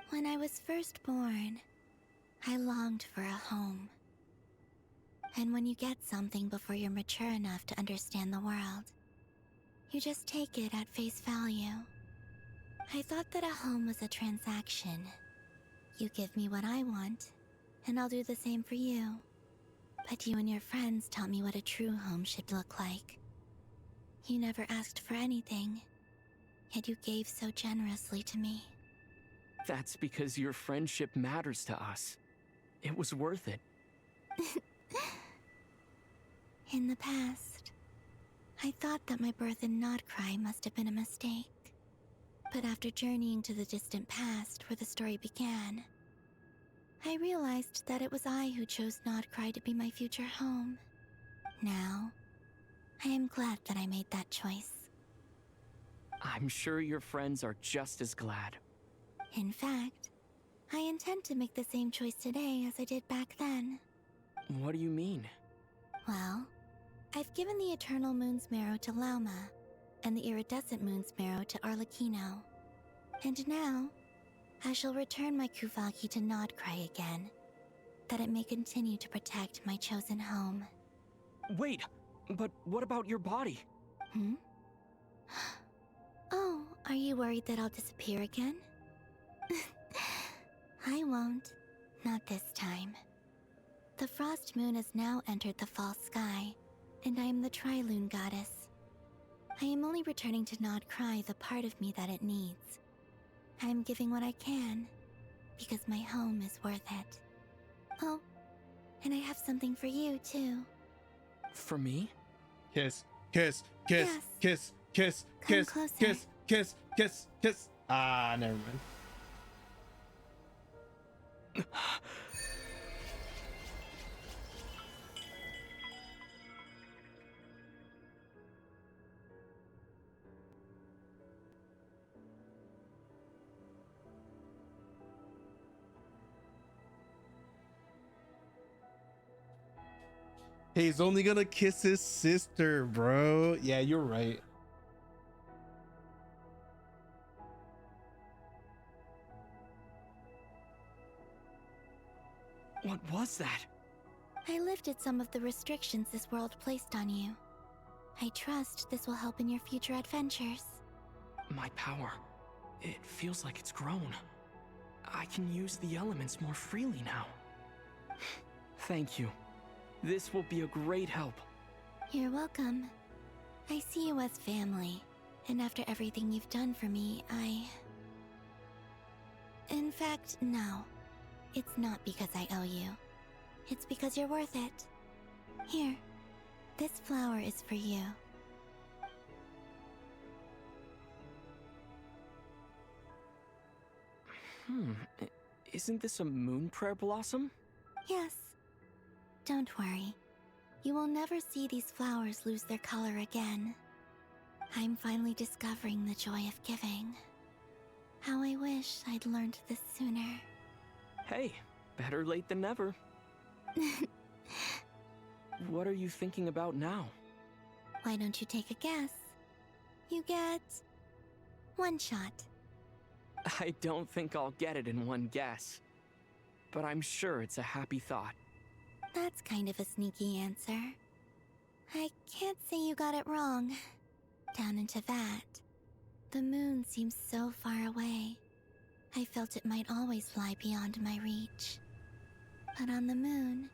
When I was first born, I longed for a home. And when you get something before you're mature enough to understand the world, you just take it at face value. I thought that a home was a transaction. You give me what I want, and I'll do the same for you. But you and your friends taught me what a true home should look like. You never asked for anything, yet you gave so generously to me. That's because your friendship matters to us. It was worth it. In the past, I thought that my birth in Krai must have been a mistake. But after journeying to the distant past where the story began, I realized that it was I who chose Krai to be my future home. Now, I am glad that I made that choice. I'm sure your friends are just as glad. In fact, I intend to make the same choice today as I did back then. What do you mean? Well, I've given the Eternal Moon's Marrow to Lauma, and the Iridescent Moon's Marrow to Arlecchino. And now, I shall return my Kuvaki to Krai again, that it may continue to protect my chosen home. Wait, but what about your body? Oh, are you worried that I'll disappear again? I won't. Not this time. The Frost Moon has now entered the false sky, and I am the Tri-Lune Goddess. I am only returning to Krai the part of me that it needs. I am giving what I can, because my home is worth it. Oh, and I have something for you, too. For me? Kiss, kiss, kiss, Yes. kiss, kiss, Come kiss, closer. kiss, kiss, kiss, kiss. Ah, never mind. He's only gonna kiss his sister, bro. Yeah, you're right. What was that? I lifted some of the restrictions this world placed on you. I trust this will help in your future adventures. My power, it feels like it's grown. I can use the elements more freely now. Thank you. This will be a great help. You're welcome. I see you as family, and after everything you've done for me, In fact, no. It's not because I owe you. It's because you're worth it. Here, this flower is for you. Isn't this a moon prayer blossom? Yes. Don't worry. You will never see these flowers lose their color again. I'm finally discovering the joy of giving. How I wish I'd learned this sooner. Hey, better late than never. What are you thinking about now? Why don't you take a guess? You get... one shot. I don't think I'll get it in one guess. But I'm sure it's a happy thought. That's kind of a sneaky answer. I can't say you got it wrong. Down in Teyvat, the moon seems so far away. I felt it might always lie beyond my reach. But on the moon,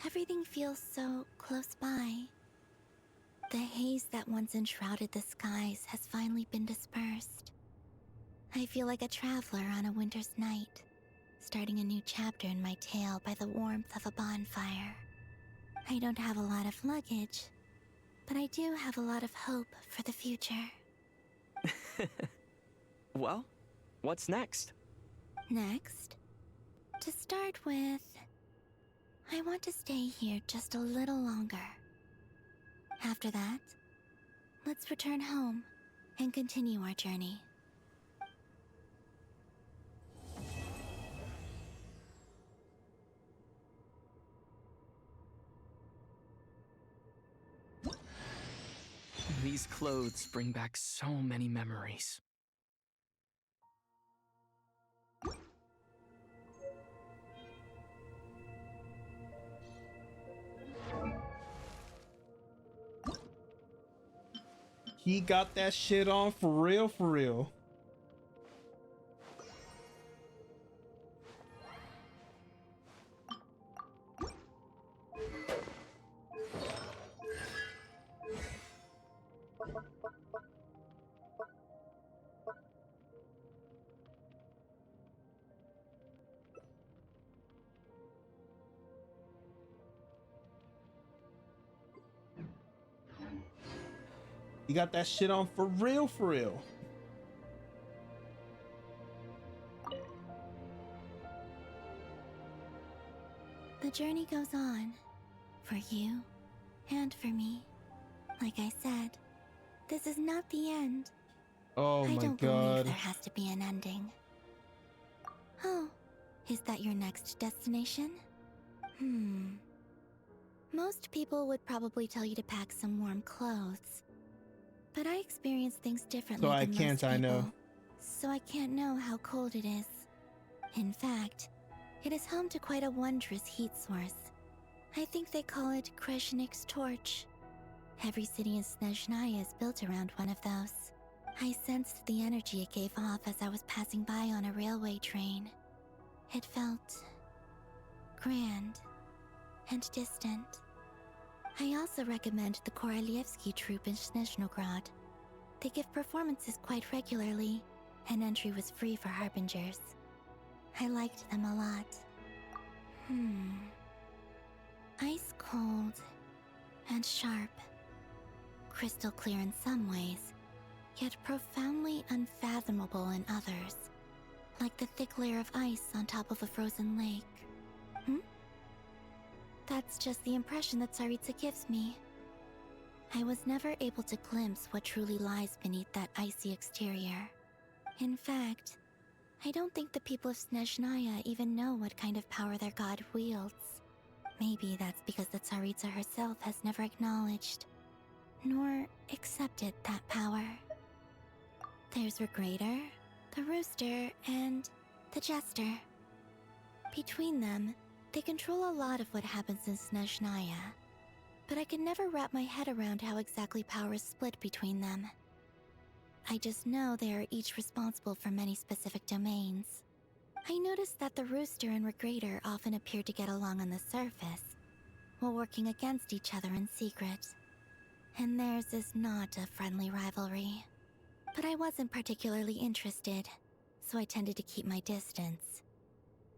everything feels so close by. The haze that once enshrouded the skies has finally been dispersed. I feel like a traveler on a winter's night, starting a new chapter in my tale by the warmth of a bonfire. I don't have a lot of luggage, but I do have a lot of hope for the future. Well, what's next? Next, to start with, I want to stay here just a little longer. After that, let's return home and continue our journey. These clothes bring back so many memories. He got that shit on for real, for real. You got that shit on for real, for real. The journey goes on, for you and for me. Like I said, this is not the end. Oh I my don't believe god. there has to be an ending. Oh, is that your next destination? Most people would probably tell you to pack some warm clothes. But I experience things differently So I than can't, most I people, know. so I can't know how cold it is. In fact, it is home to quite a wondrous heat source. I think they call it Kreshnik's torch. Every city in Snezhnaya is built around one of those. I sensed the energy it gave off as I was passing by on a railway train. It felt grand and distant. I also recommend the Korolievsky troupe in Snezhnograd. They give performances quite regularly, and entry was free for harbingers. I liked them a lot. Ice cold and sharp. Crystal clear in some ways, yet profoundly unfathomable in others. Like the thick layer of ice on top of a frozen lake. That's just the impression that Tsaritsa gives me. I was never able to glimpse what truly lies beneath that icy exterior. In fact, I don't think the people of Snezhnaya even know what kind of power their god wields. Maybe that's because the Tsaritsa herself has never acknowledged, nor accepted that power. There's Regrator, the Rooster, and the Jester. Between them, they control a lot of what happens in Snezhnaya. but I could never wrap my head around how exactly power is split between them. I just know they are each responsible for many specific domains. I noticed that the Rooster and Regrator often appeared to get along on the surface, while working against each other in secret. And theirs is not a friendly rivalry. But I wasn't particularly interested, so I tended to keep my distance.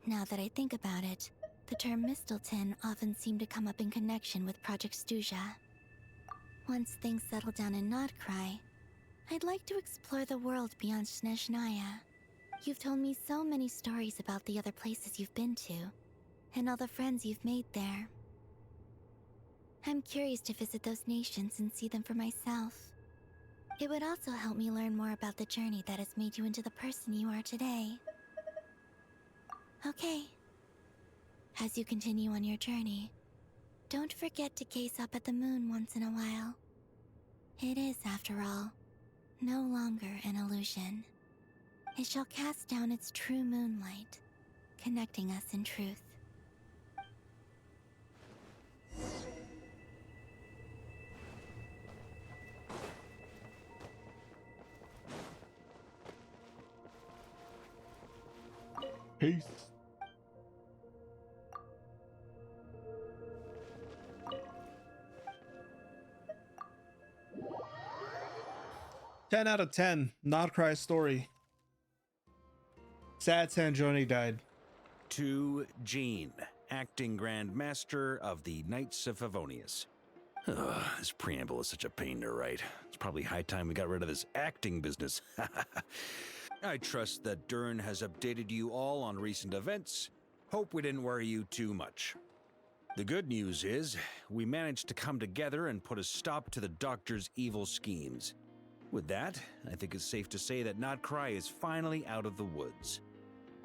Now that I think about it, the term Mistelton often seemed to come up in connection with Project Stuja. Once things settle down in Krai, I'd like to explore the world beyond Snezhnaya. You've told me so many stories about the other places you've been to, and all the friends you've made there. I'm curious to visit those nations and see them for myself. It would also help me learn more about the journey that has made you into the person you are today. Okay. As you continue on your journey, don't forget to gaze up at the moon once in a while. It is, after all, no longer an illusion. It shall cast down its true moonlight, connecting us in truth. Peace. Ten out of 10. Not Cry story. Sad Sandrone died. To Jean, acting Grand Master of the Knights of Favonius. Ugh, this preamble is such a pain to write. It's probably high time we got rid of this acting business. I trust that Dern has updated you all on recent events. Hope we didn't worry you too much. The good news is, we managed to come together and put a stop to the Doctor's evil schemes. With that, I think it's safe to say that Krai is finally out of the woods.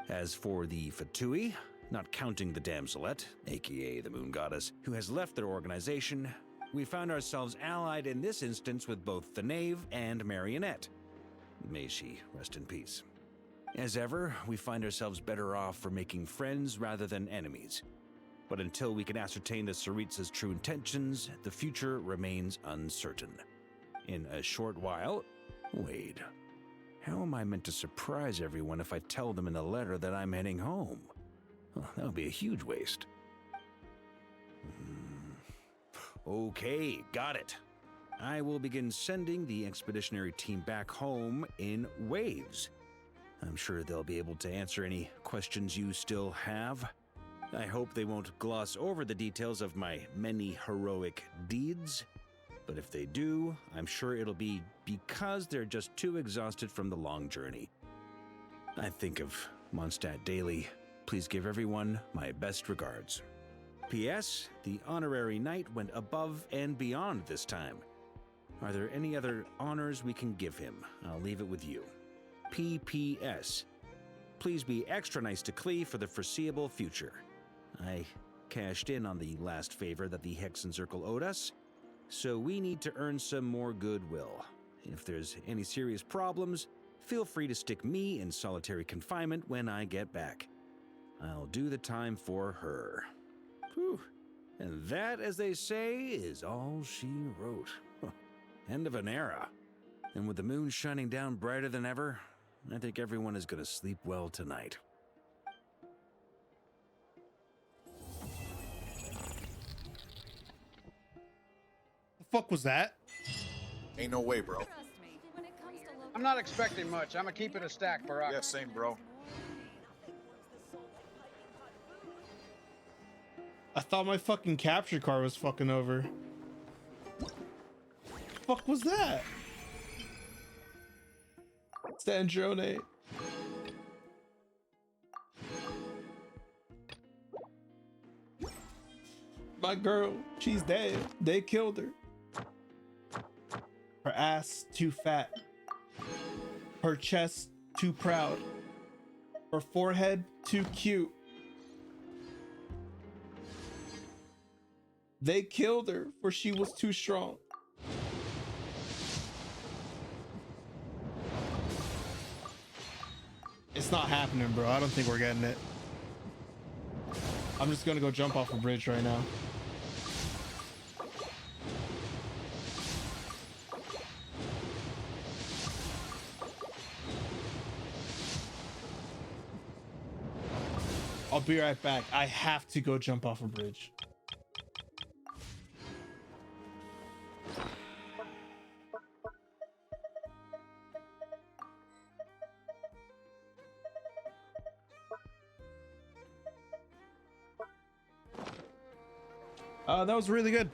As for the Fatui, not counting the Damselette, aka the Moon Goddess, who has left their organization, we found ourselves allied in this instance with both the Knave and Marionette. May she rest in peace. As ever, we find ourselves better off for making friends rather than enemies. But until we can ascertain the Tsaritsa's true intentions, the future remains uncertain. In a short while... Wait. How am I meant to surprise everyone if I tell them in a letter that I'm heading home? Well, that would be a huge waste. Okay, got it. I will begin sending the expeditionary team back home in waves. I'm sure they'll be able to answer any questions you still have. I hope they won't gloss over the details of my many heroic deeds. But if they do, I'm sure it'll be because they're just too exhausted from the long journey. I think of Mondstadt daily. Please give everyone my best regards. P.S. The honorary knight went above and beyond this time. Are there any other honors we can give him? I'll leave it with you. P.P.S. Please be extra nice to Klee for the foreseeable future. I cashed in on the last favor that the Hexen Circle owed us, so we need to earn some more goodwill. If there's any serious problems, feel free to stick me in solitary confinement when I get back. I'll do the time for her. Whew. And that, as they say, is all she wrote. End of an era. And with the moon shining down brighter than ever, I think everyone is going to sleep well tonight. The fuck was that? Ain't no way, bro. I'm not expecting much. I'ma keep it a stack, Barack. Yeah, same, bro. I thought my fucking capture card was fucking over. The fuck was that? Sandrone. My girl, she's dead. They killed her. Her ass too fat. Her chest too proud. Her forehead too cute. They killed her for she was too strong. It's not happening, bro. I don't think we're getting it. I'm just gonna go jump off a bridge right now. be right back. I have to go jump off a bridge. That was really good.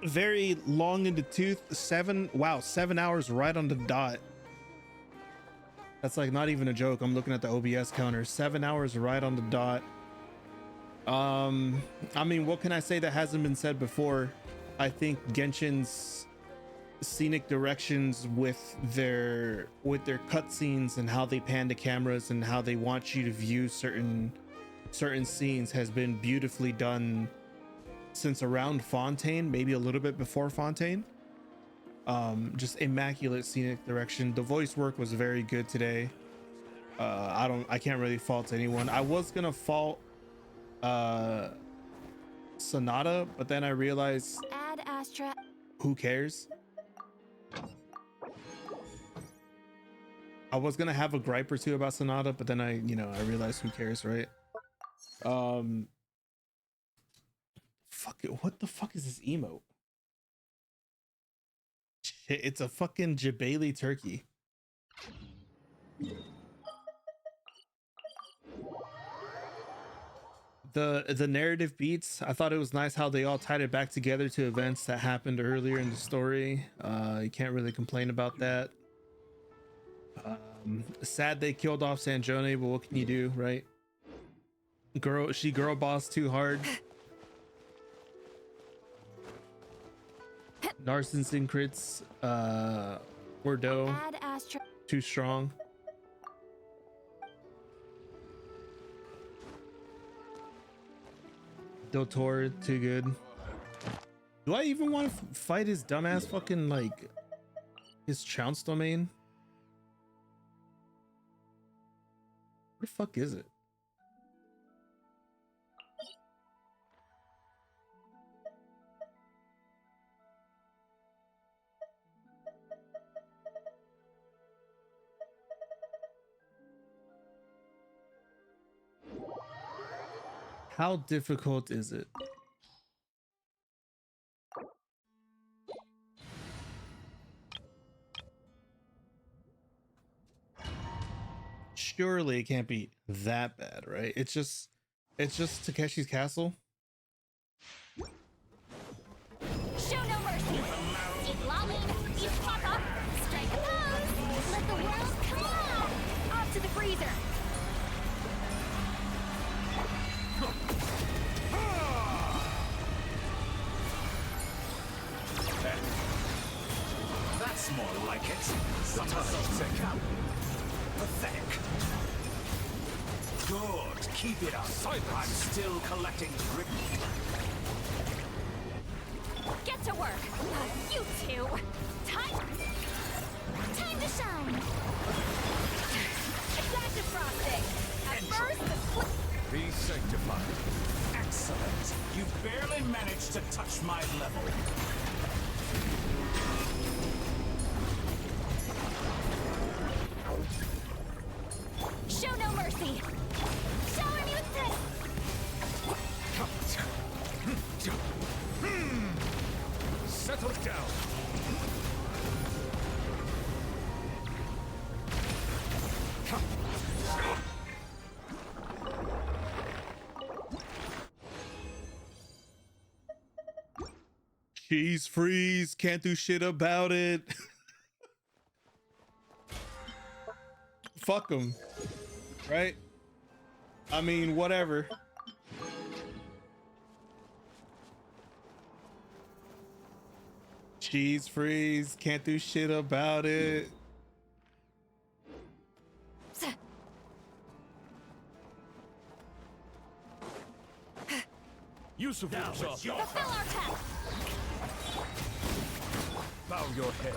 Very long in the tooth. 7 hours right on the dot. That's like not even a joke. I'm looking at the OBS counter. 7 hours right on the dot. I mean, what can I say that hasn't been said before? I think Genshin's scenic directions with their cutscenes and how they pan the cameras and how they want you to view certain scenes has been beautifully done since around Fontaine, maybe a little bit before Fontaine. Just immaculate scenic direction. The voice work was very good today. I can't really fault anyone. I was gonna fault Sonata, but then I realized Ad Astra. who cares? I was gonna have a gripe or two about Sonata, but then I realized who cares, right? Fuck it, what the fuck is this emote? Shit, it's a fucking Jabali turkey. The narrative beats, I thought it was nice how they all tied it back together to events that happened earlier in the story. You can't really complain about that. Sad they killed off Sanjone, but what can you do, right? She girl boss too hard. Narcissism crits Bordeaux Ad Astra. too strong. Dotor too good. Do I even want to fight his dumbass fucking like his trounce domain? What the fuck is it? How difficult is it? Surely it can't be that bad, right? It's just Takeshi's Castle. Show no mercy. Deep lolling, deep pop up, strike a pose. Let the world come on. Off to the freezer. That's more like it. Somersaulting. Pathetic. Good. Keep it up. I'm still collecting grip. Get to work. You two. Time to shine. Adaptive frosting. At first, the split. Be sanctified. Excellent. You barely managed to touch my level. Show no mercy. Show him you this. Settle down. Cheese freeze, can't do shit about it. Fuck them, right? I mean, whatever. Cheese freeze, can't do shit about it. Use of Fulfill our task. Bow your head.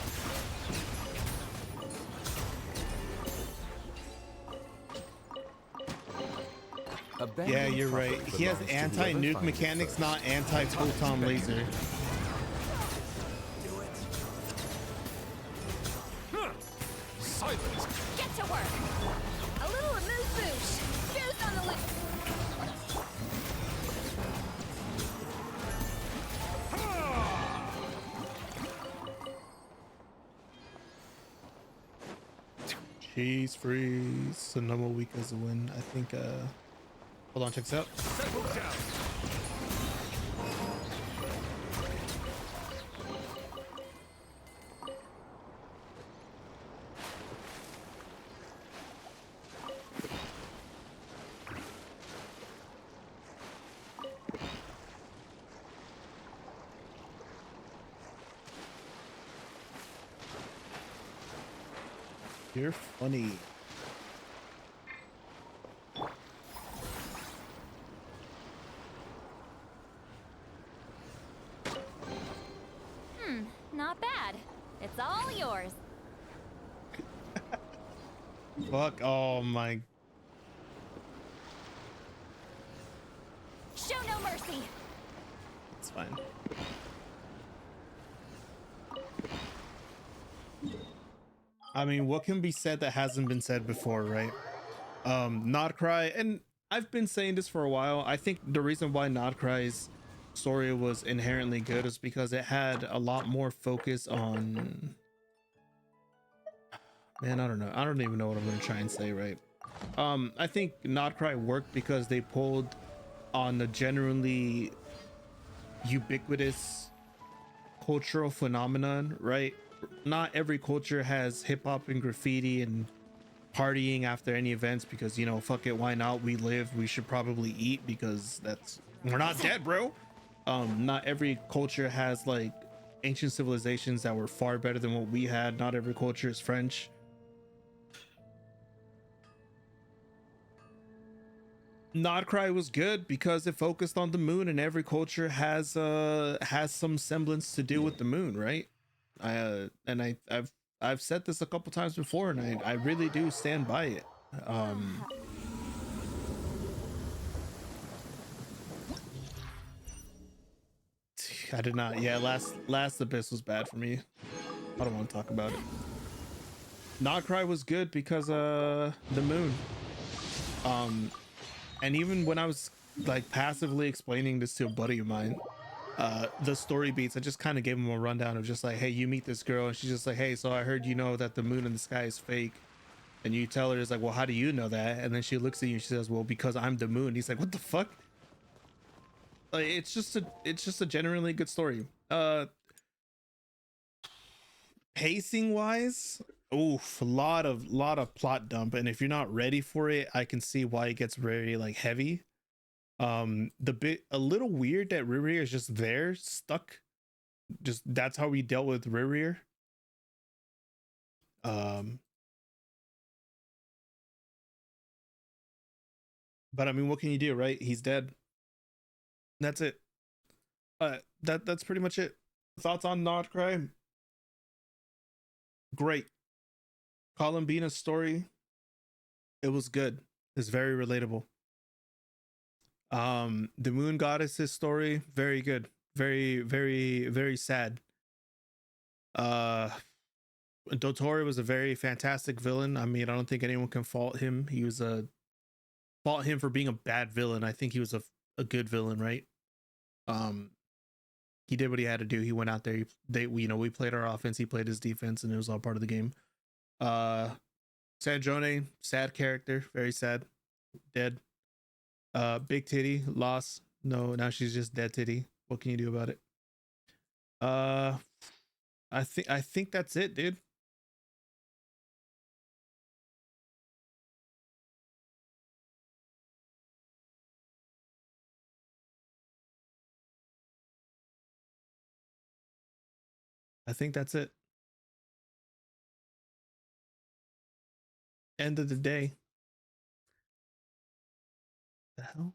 Yeah, you're right. He has anti-nuke mechanics, not anti-photon laser. Silence. Get to work. A little amuse-bouche. Boost on the loot Cheese freeze. Sonoma week as a win. I think hold on, check this out. You're funny. Not bad. It's all yours. Fuck. Oh my. Show no mercy. It's fine. I mean, what can be said that hasn't been said before, right? Not Krai, and I've been saying this for a while. I think the reason why Not Krai's story was inherently good is because it had a lot more focus on, man, I don't know, I don't even know what I'm gonna try and say, right? I think Not Krai worked because they pulled on the generally ubiquitous cultural phenomenon, right? Not every culture has hip-hop and graffiti and partying after any events because, you know, fuck it, why not? We live, we should probably eat because that's, we're not dead, bro. Not every culture has like ancient civilizations that were far better than what we had. Not every culture is French. Not Cry was good because it focused on the moon, and every culture has some semblance to do with the moon, right? I've said this a couple times before, and I really do stand by it. I did not. Yeah, last Abyss was bad for me. I don't want to talk about it. Not Cry was good because the moon. And even when I was like passively explaining this to a buddy of mine, the story beats, I just kind of gave him a rundown of just like, hey, you meet this girl and she's just like, hey, so I heard you know that the moon in the sky is fake. And you tell her, it's like, well, how do you know that? And then she looks at you and she says, well, because I'm the moon. He's like, what the fuck? Like, it's just a genuinely good story. Pacing wise, oof, a lot of plot dump, and if you're not ready for it, I can see why it gets very like heavy. The bit a little weird that Rirrir is just there stuck, just that's how we dealt with Rirrir. But I mean, what can you do, right? He's dead. That's it. That's pretty much it. Thoughts on Not Cry? Great. Columbina's story, it was good. It's very relatable. The Moon Goddess's story, very good. Very sad. Dottore was a very fantastic villain. I mean, I don't think anyone can fault him. Fault him for being a bad villain. I think he was a good villain, right? He did what he had to do. He went out there. We played our offense. He played his defense, and it was all part of the game. Sandrone, sad character, very sad, dead. Big Titty, loss. No, now she's just dead titty. What can you do about it? I think that's it, dude. I think that's it. End of the day. The hell?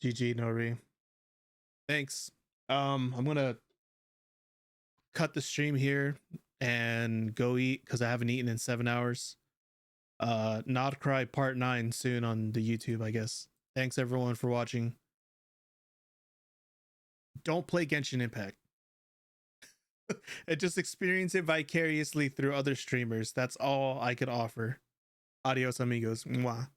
GG Nori. Thanks. I'm gonna cut the stream here and go eat because I haven't eaten in 7 hours. Not Cry Part 9 soon on the YouTube, I guess. Thanks everyone for watching. Don't play Genshin Impact. And just experience it vicariously through other streamers. That's all I could offer. Adios, amigos. Mwah.